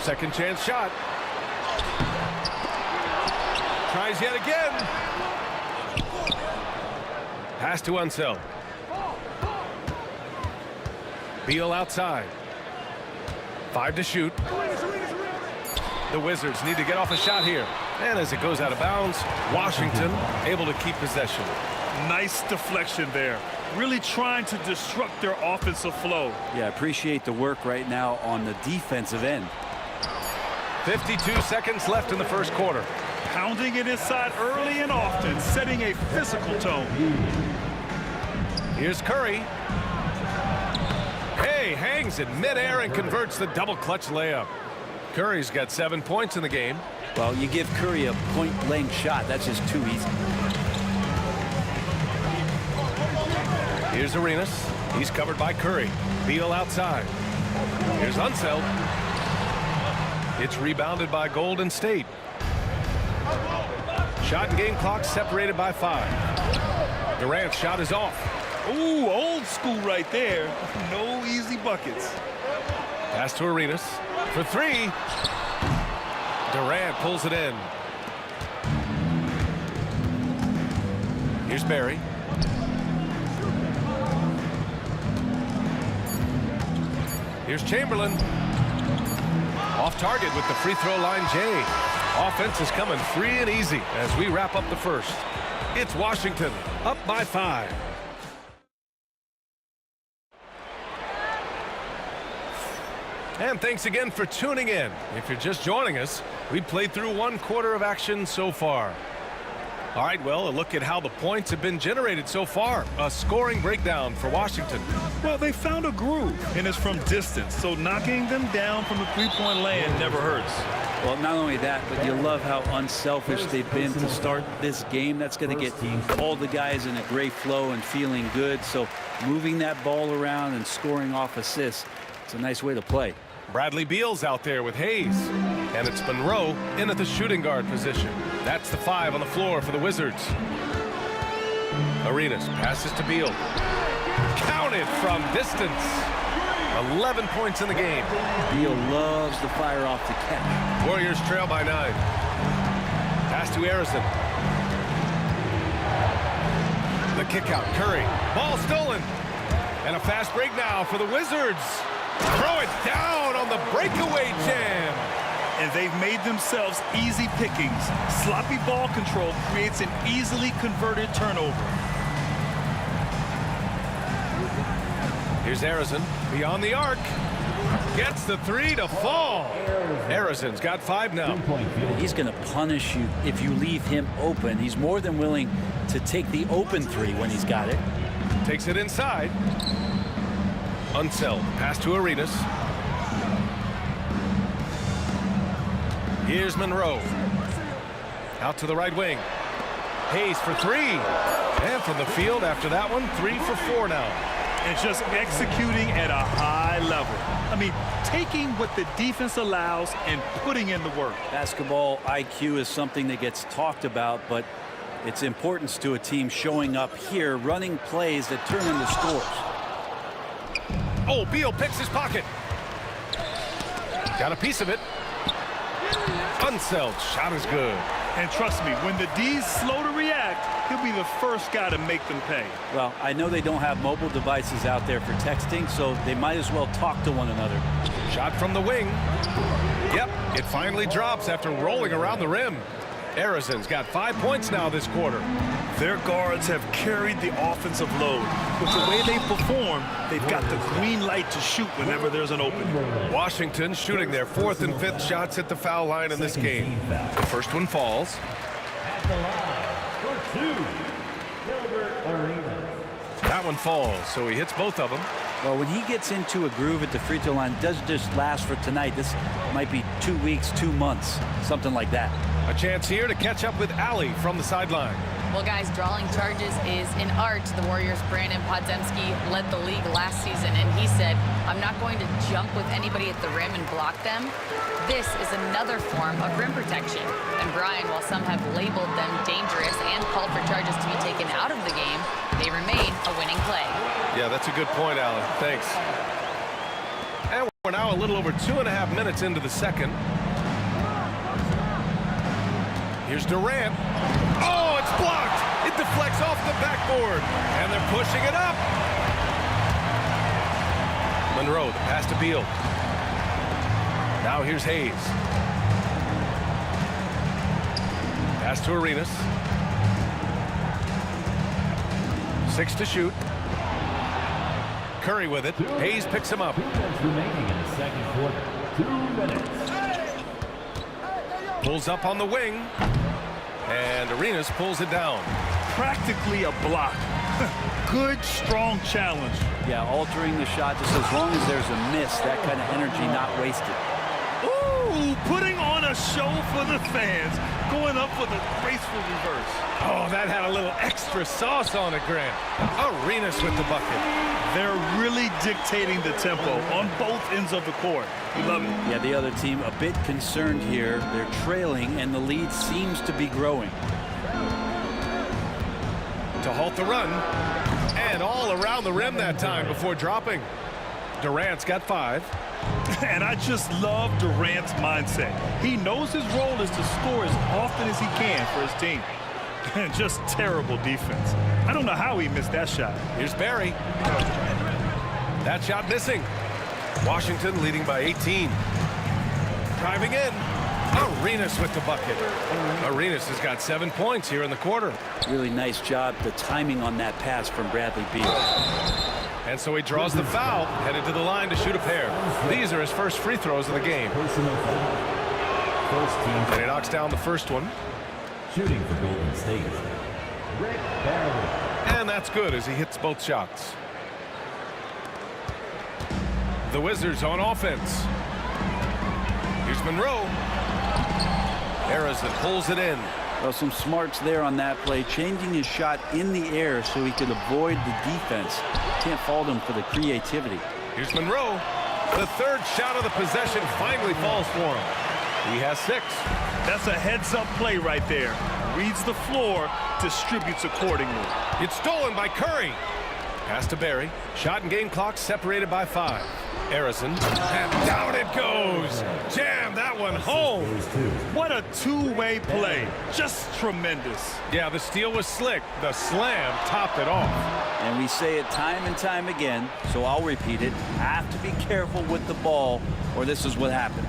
Second chance shot. Tries yet again. Pass to Unseld. Beal outside. 5 to shoot. The Wizards need to get off a shot here. And as it goes out of bounds, Washington able to keep possession. Nice deflection there. really trying to disrupt their offensive flow. Yeah, appreciate the work right now on the defensive end. 52 seconds left in the first quarter. Pounding it inside early and often, setting a physical tone. Here's Curry. Hey, hangs in midair and converts the double clutch layup. Curry's got 7 points in the game. Well, you give Curry a point-blank shot. That's just too easy. Here's Arenas. He's covered by Curry. Beal outside. Here's Unseld. It's rebounded by Golden State. Shot and game clock separated by 5. Durant's shot is off. Ooh, old school right there. No easy buckets. Pass to Arenas for 3. Durant pulls it in. Here's Barry. Here's Chamberlain. Off target with the free throw line, Jay. Offense is coming free and easy as we wrap up the first. It's Washington up by 5. And thanks again for tuning in. If you're just joining us, we played through 1 quarter of action so far. All right, well, a look at how the points have been generated so far. A scoring breakdown for Washington. Well, they found a groove, and it's from distance, so knocking them down from the three-point land never hurts. Well, not only that, but you love how unselfish they've been to start this game. That's going to get all the guys in a great flow and feeling good. So moving that ball around and scoring off assists, it's a nice way to play. Bradley Beal's out there with Hayes. And it's Monroe in at the shooting guard position. That's the 5 on the floor for the Wizards. Arenas passes to Beal. Counted from distance. 11 points in the game. Beal loves to fire off the catch. Warriors trail by 9. Pass to Harrison. The kick out, Curry. Ball stolen. And a fast break now for the Wizards. Throw it down on the breakaway jam. And they've made themselves easy pickings. Sloppy ball control creates an easily converted turnover. Here's Harrison beyond the arc. Gets the 3 to fall. Harrison's got 5 now. He's going to punish you if you leave him open. He's more than willing to take the open 3 when he's got it. Takes it inside. Unseld. Pass to Arenas. Here's Monroe. Out to the right wing. Hayes for 3. And from the field after that one, 3 for 4 now. And just executing at a high level. I mean, taking what the defense allows and putting in the work. Basketball IQ is something that gets talked about, but its importance to a team showing up here, running plays that turn into scores. Oh, Beal picks his pocket. Got a piece of it. Unseld. Shot is good. And trust me, when the D's slow to react, he'll be the first guy to make them pay. Well, I know they don't have mobile devices out there for texting, so they might as well talk to one another. Shot from the wing. Yep, it finally drops after rolling around the rim. Harrison's got 5 points now this quarter. Their guards have carried the offensive load. With the way they perform, they've got the green light to shoot whenever there's an opening. Washington shooting their 4th and 5th shots at the foul line in this game. The first one falls. That one falls, so he hits both of them. Well, when he gets into a groove at the free throw line, it doesn't just last for tonight. This might be 2 weeks, 2 months, something like that. A chance here to catch up with Ali from the sideline. Well, guys, drawing charges is an art. The Warriors' Brandon Podziemski led the league last season, and he said, I'm not going to jump with anybody at the rim and block them. This is another form of rim protection. And Brian, while some have labeled them dangerous and called for charges to be taken out of the game, they remain a winning play. Yeah, that's a good point, Alan. Thanks. And we're now a little over 2.5 minutes into the second. Here's Durant. Oh, it's blocked. It deflects off the backboard. And they're pushing it up. Monroe, the pass to Beal. Now here's Hayes. Pass to Arenas. 6 to shoot. Curry with it. Hayes picks him up. 2 minutes remaining in the second quarter. 2 minutes. Pulls up on the wing. And Arenas pulls it down. Practically a block. Good, strong challenge. Yeah, altering the shot just as long as there's a miss, that kind of energy not wasted. Ooh, putting on a show for the fans. Going up for the graceful reverse. Oh, that had a little extra sauce on it, Grant. Arenas with the bucket. They're really dictating the tempo on both ends of the court. Love it. Yeah, the other team a bit concerned here. They're trailing, and the lead seems to be growing. To halt the run. And all around the rim that time before dropping. Durant's got 5. And I just love Durant's mindset. He knows his role is to score as often as he can for his team. And just terrible defense. I don't know how he missed that shot. Here's Barry. That shot missing. Washington leading by 18. Driving in. Arenas with the bucket. Arenas has got 7 points here in the quarter. Really nice job, the timing on that pass from Bradley Beal. And so he draws the foul, headed to the line to shoot a pair. These are his first free throws of the game. And he knocks down the first one. Shooting for Golden State. Rick Barry. And that's good as he hits both shots. The Wizards on offense. Here's Monroe. Harrison pulls it in. Well, some smarts there on that play, changing his shot in the air so he could avoid the defense. Can't fault him for the creativity. Here's Monroe. The third shot of the possession finally falls for him. He has 6. That's a heads-up play right there. Reads the floor, distributes accordingly. It's stolen by Curry. Pass to Barry. Shot and game clock separated by 5. Harrison. And down it goes. Jam that one home. What a two-way play. Just tremendous. Yeah, the steal was slick. The slam topped it off. And we say it time and time again, so I'll repeat it. Have to be careful with the ball, or this is what happens.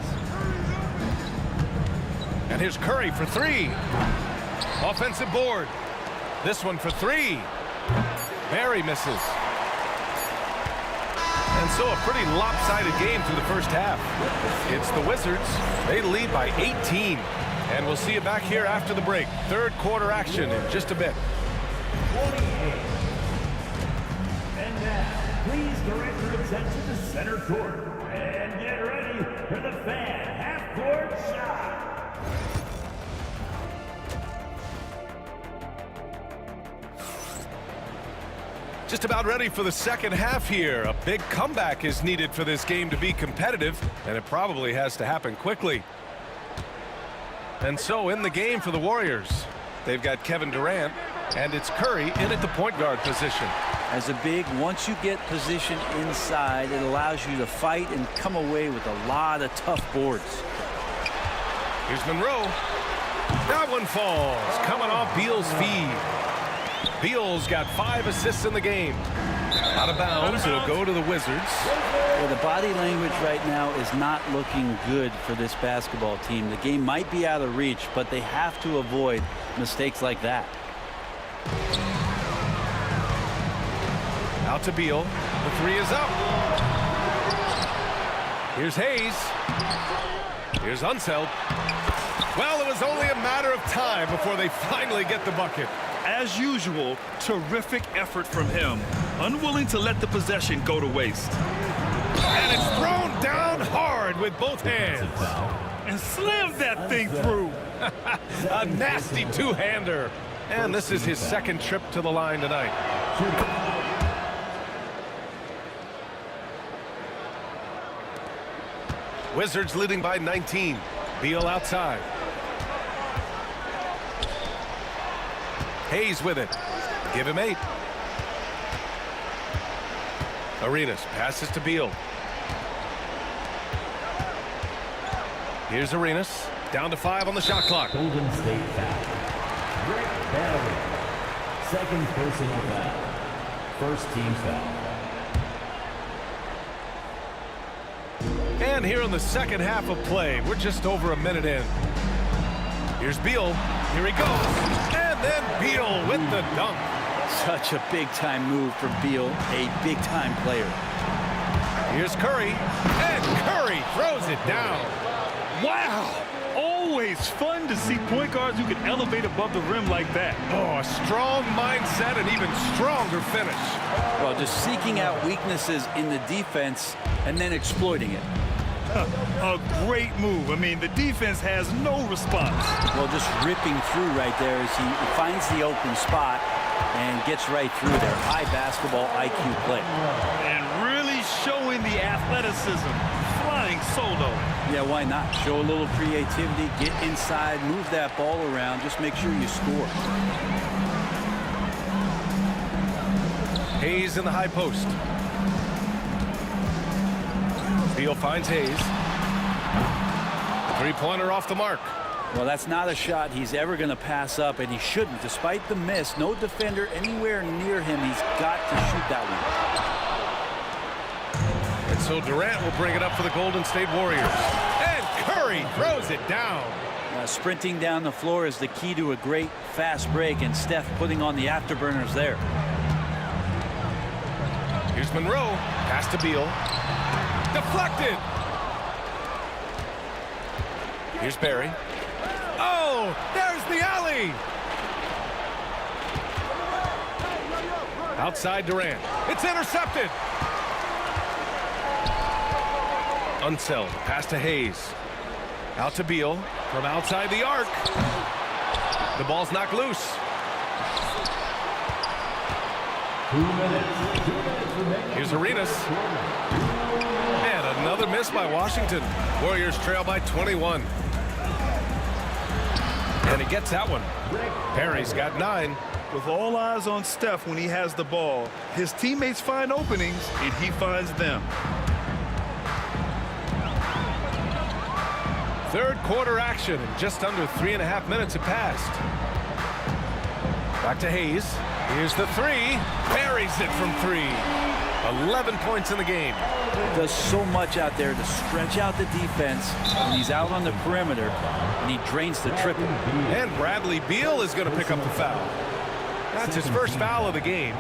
And here's Curry for 3. Offensive board. This one for 3. Barry misses. And so a pretty lopsided game through the first half. It's the Wizards. They lead by 18. And we'll see you back here after the break. Third quarter action in just a bit. 28. And now, please direct your attention to center court. And get ready for the fan half-court shot. Just about ready for the second half here. A big comeback is needed for this game to be competitive, and it probably has to happen quickly. And so in the game for the Warriors, they've got Kevin Durant, and it's Curry in at the point guard position. As a big, once you get position inside, it allows you to fight and come away with a lot of tough boards. Here's Monroe. That one falls, coming off Beal's feed. Beal's got 5 assists in the game. Out of bounds, it'll go to the Wizards. Well, the body language right now is not looking good for this basketball team. The game might be out of reach, but they have to avoid mistakes like that. Out to Beal. The 3 is up. Here's Hayes. Here's Unseld. Well, it was only a matter of time before they finally get the bucket. As usual, terrific effort from him. Unwilling to let the possession go to waste. And it's thrown down hard with both hands. And slammed that thing through. A nasty two-hander. And this is his second trip to the line tonight. Wizards leading by 19. Beal outside. Hayes with it. Give him 8. Arenas passes to Beal. Here's Arenas. Down to 5 on the shot clock. Golden State foul. Rick Barry. Second personal foul. First team foul. And here in the second half of play, we're just over a minute in. Here's Beal. Here he goes. And then Beal with the dunk. Such a big-time move for Beal, a big-time player. Here's Curry, and Curry throws it down. Wow! Always fun to see point guards who can elevate above the rim like that. Oh, a strong mindset and even stronger finish. Well, just seeking out weaknesses in the defense and then exploiting it. A great move. I mean, the defense has no response. Well, just ripping through right there as he finds the open spot and gets right through there. High basketball IQ play. And really showing the athleticism. Flying solo. Yeah, why not? Show a little creativity, get inside, move that ball around, just make sure you score. Hayes in the high post. Beal finds Hayes. Three-pointer off the mark. Well, that's not a shot he's ever going to pass up, and he shouldn't. Despite the miss, no defender anywhere near him. He's got to shoot that one. And so Durant will bring it up for the Golden State Warriors. And Curry throws it down. Sprinting down the floor is the key to a great fast break, and Steph putting on the afterburners there. Here's Monroe. Pass to Beal. Deflected. Here's Barry. Oh, there's the alley. Outside Durant. It's intercepted. Unseld. Pass to Hayes. Out to Beal from outside the arc. The ball's knocked loose. 2 minutes. 2 minutes remaining. Here's Arenas. And another miss by Washington. Warriors trail by 21. And he gets that one. Perry's got 9. With all eyes on Steph when he has the ball, his teammates find openings and he finds them. Third quarter action. Just under 3.5 minutes have passed. Back to Hayes. Here's the 3. Buries it from 3. 11 points in the game. Does so much out there to stretch out the defense when he's out on the perimeter, and he drains the triple. And Bradley Beal is going to pick up the foul. That's his first foul of the game.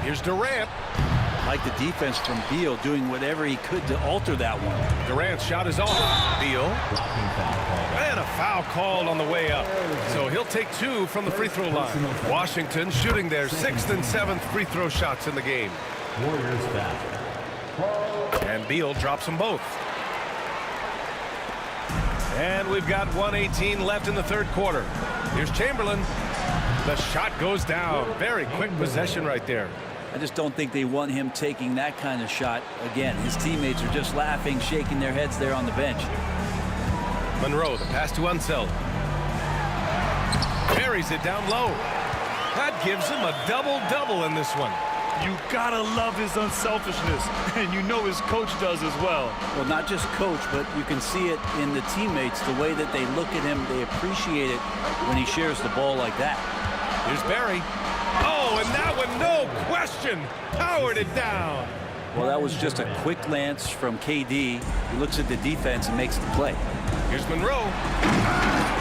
Here's Durant. Like the defense from Beal, doing whatever he could to alter that one. Durant's shot is off. Beal. And a foul called on the way up. So he'll take 2 from the free throw line. Washington shooting their 6th and 7th free throw shots in the game. Warriors foul. And Beal drops them both. And we've got 1:18 left in the third quarter. Here's Chamberlain. The shot goes down. Very quick possession right there. I just don't think they want him taking that kind of shot again. His teammates are just laughing, shaking their heads there on the bench. Monroe, the pass to Unseld. Buries it down low. That gives him a double-double in this one. You gotta love his unselfishness, and you know his coach does as well. Well, not just coach, but you can see it in the teammates, the way that they look at him. They appreciate it when he shares the ball like that. Here's Barry. Oh, and that one, no question, powered it down. Well, that was just a quick glance from KD. He looks at the defense and makes the play. Here's Monroe.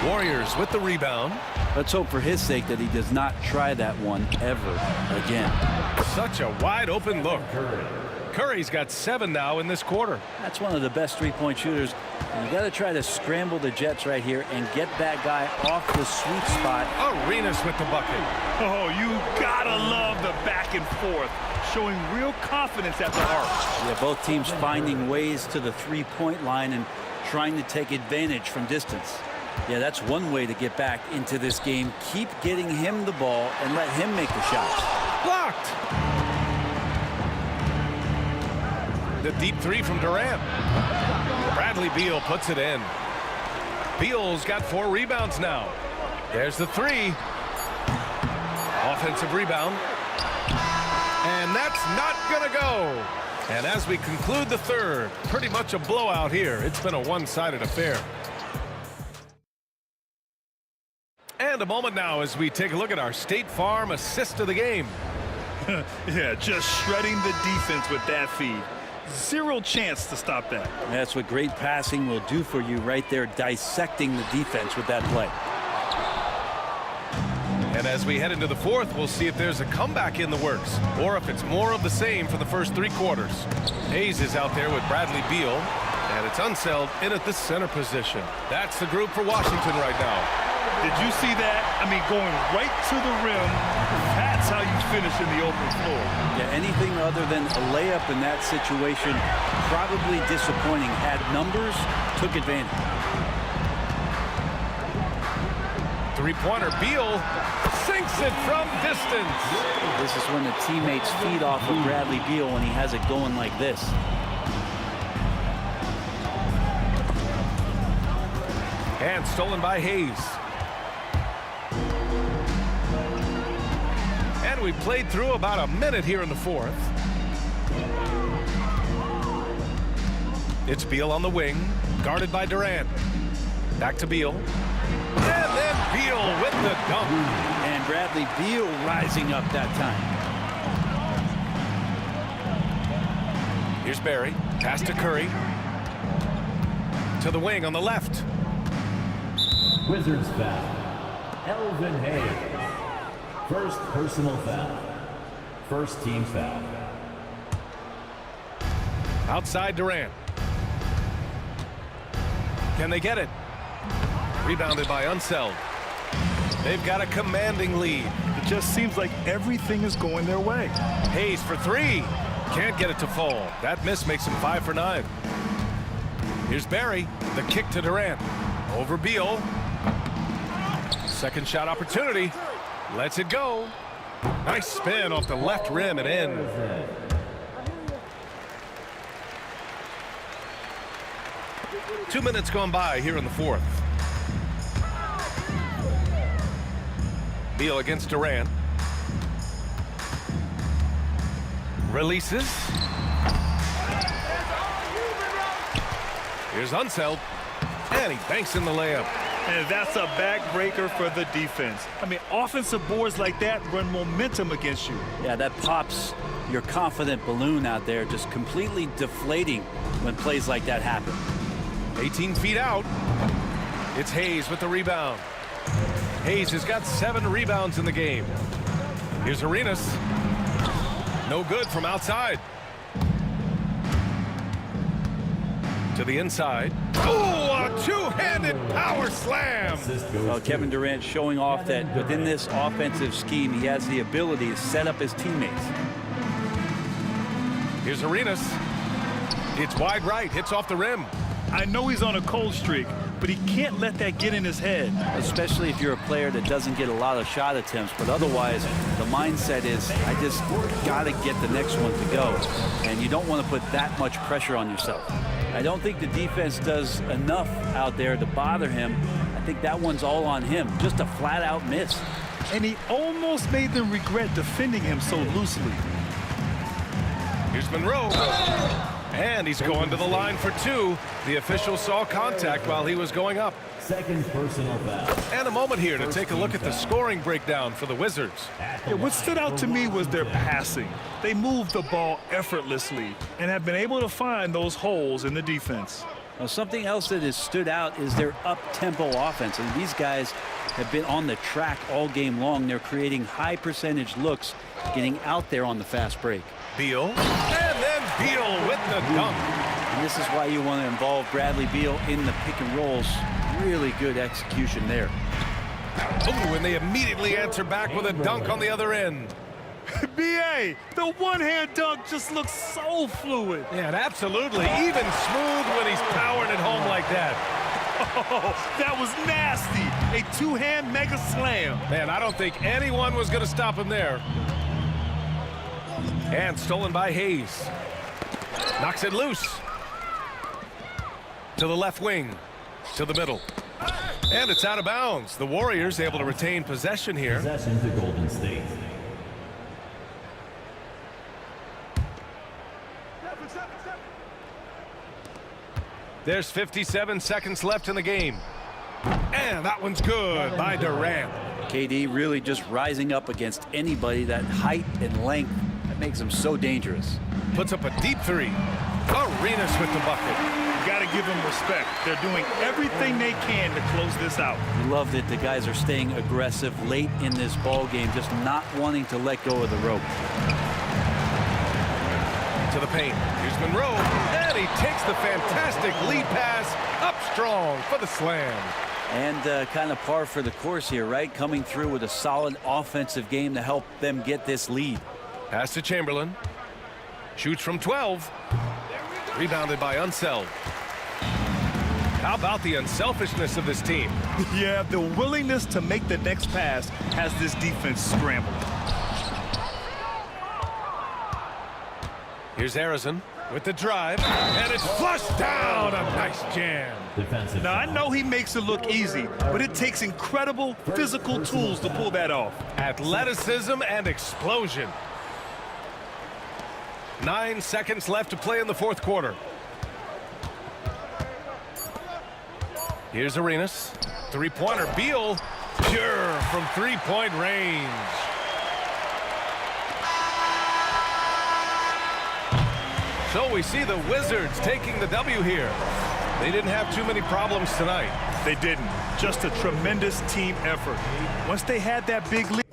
Warriors with the rebound. Let's hope for his sake that he does not try that one ever again. Such a wide open look. Curry's got 7 now in this quarter. That's one of the best three-point shooters. And you got to try to scramble the Jets right here and get that guy off the sweet spot. Arenas with the bucket. Oh, you gotta love the back and forth, showing real confidence at the arc. Yeah, both teams finding ways to the three-point line and trying to take advantage from distance. Yeah, that's one way to get back into this game. Keep getting him the ball and let him make the shots. Blocked. The deep 3 from Durant. Bradley Beal puts it in. Beal's got 4 rebounds now. There's the 3. Offensive rebound. And that's not going to go. And as we conclude the third, pretty much a blowout here. It's been a one-sided affair. And a moment now as we take a look at our State Farm assist of the game. Yeah, just shredding the defense with that feed. Zero chance to stop that. That's what great passing will do for you right there, dissecting the defense with that play. as we head into the fourth, we'll see if there's a comeback in the works or if it's more of the same for the first 3 quarters. Hayes is out there with Bradley Beal, and it's Unseld in at the center position. That's the group for Washington right now. Did you see that? I mean, going right to the rim, that's how you finish in the open floor. Yeah, anything other than a layup in that situation, probably disappointing. Had numbers, took advantage. Three-pointer, Beal sinks it from distance. This is when the teammates feed off of Bradley Beal when he has it going like this. And stolen by Hayes. And we played through about a minute here in the fourth. It's Beal on the wing, guarded by Durant. Back to Beal. And then Beal with the dunk. And Bradley Beal rising up that time. Here's Barry. Pass to Curry. To the wing on the left. Wizards foul. Elvin Hayes. First personal foul. First team foul. Outside Durant. Can they get it? Rebounded by Unseld. They've got a commanding lead. It just seems like everything is going their way. Hayes for 3. Can't get it to fall. That miss makes him 5 for 9. Here's Barry. The kick to Durant. Over Beal. Second shot opportunity. Lets it go. Nice spin off the left rim and in. Two minutes gone by here in the fourth. Beal against Durant. Releases. Here's Unseld. And he banks in the layup. And that's a backbreaker for the defense. I mean, offensive boards like that run momentum against you. Yeah, that pops your confident balloon out there, just completely deflating when plays like that happen. 18 feet out. It's Hayes with the rebound. Hayes has got 7 rebounds in the game. Here's Arenas. No good from outside. To the inside. Oh, a two-handed power slam. Well, Kevin Durant showing off that within this offensive scheme, he has the ability to set up his teammates. Here's Arenas. It's wide right, hits off the rim. I know he's on a cold streak, but he can't let that get in his head. Especially if you're a player that doesn't get a lot of shot attempts, but otherwise the mindset is, I just got to get the next one to go. And you don't want to put that much pressure on yourself. I don't think the defense does enough out there to bother him. I think that one's all on him. Just a flat-out miss. And he almost made them regret defending him so loosely. Here's Monroe. And he's going to the line for 2. The official saw contact while he was going up. Second personal foul. And a moment here to take a look at the scoring breakdown for the Wizards. Yeah, what stood out to me was their passing. They moved the ball effortlessly and have been able to find those holes in the defense. Now, something else that has stood out is their up-tempo offense. And these guys have been on the track all game long. They're creating high percentage looks, getting out there on the fast break. Beal. And then Beal with the dunk. And this is why you want to involve Bradley Beal in the pick and rolls. Really good execution there. Oh, and they immediately answer back with a dunk on the other end. B.A., the one-hand dunk just looks so fluid. Yeah, absolutely. Even smooth when he's powering it home like that. Oh, that was nasty. A two-hand mega slam. Man, I don't think anyone was going to stop him there. And stolen by Hayes. Knocks it loose. To the left wing. To the middle. And it's out of bounds. The Warriors able to retain possession here. Possession to Golden State. There's 57 seconds left in the game. And that one's good by Durant. KD really just rising up against anybody. That height and length, that makes him so dangerous. Puts up a deep 3. Arenas with the bucket. You got to give them respect. They're doing everything they can to close this out. Love that the guys are staying aggressive late in this ball game, just not wanting to let go of the rope. To the paint. Here's Monroe, and he takes the fantastic lead pass up strong for the slam. And kind of par for the course here, right? Coming through with a solid offensive game to help them get this lead. Pass to Chamberlain. Shoots from 12. Rebounded by Unseld. How about the unselfishness of this team? Yeah, the willingness to make the next pass has this defense scrambled. Here's Harrison with the drive, and it's flushed down. A nice jam. Now, I know he makes it look easy, but it takes incredible physical tools to pull that off. Athleticism and explosion. 9 seconds left to play in the fourth quarter. Here's Arenas. Three-pointer. Beal. Pure from three-point range. So we see the Wizards taking the W here. They didn't have too many problems tonight. They didn't. Just a tremendous team effort. Once they had that big lead.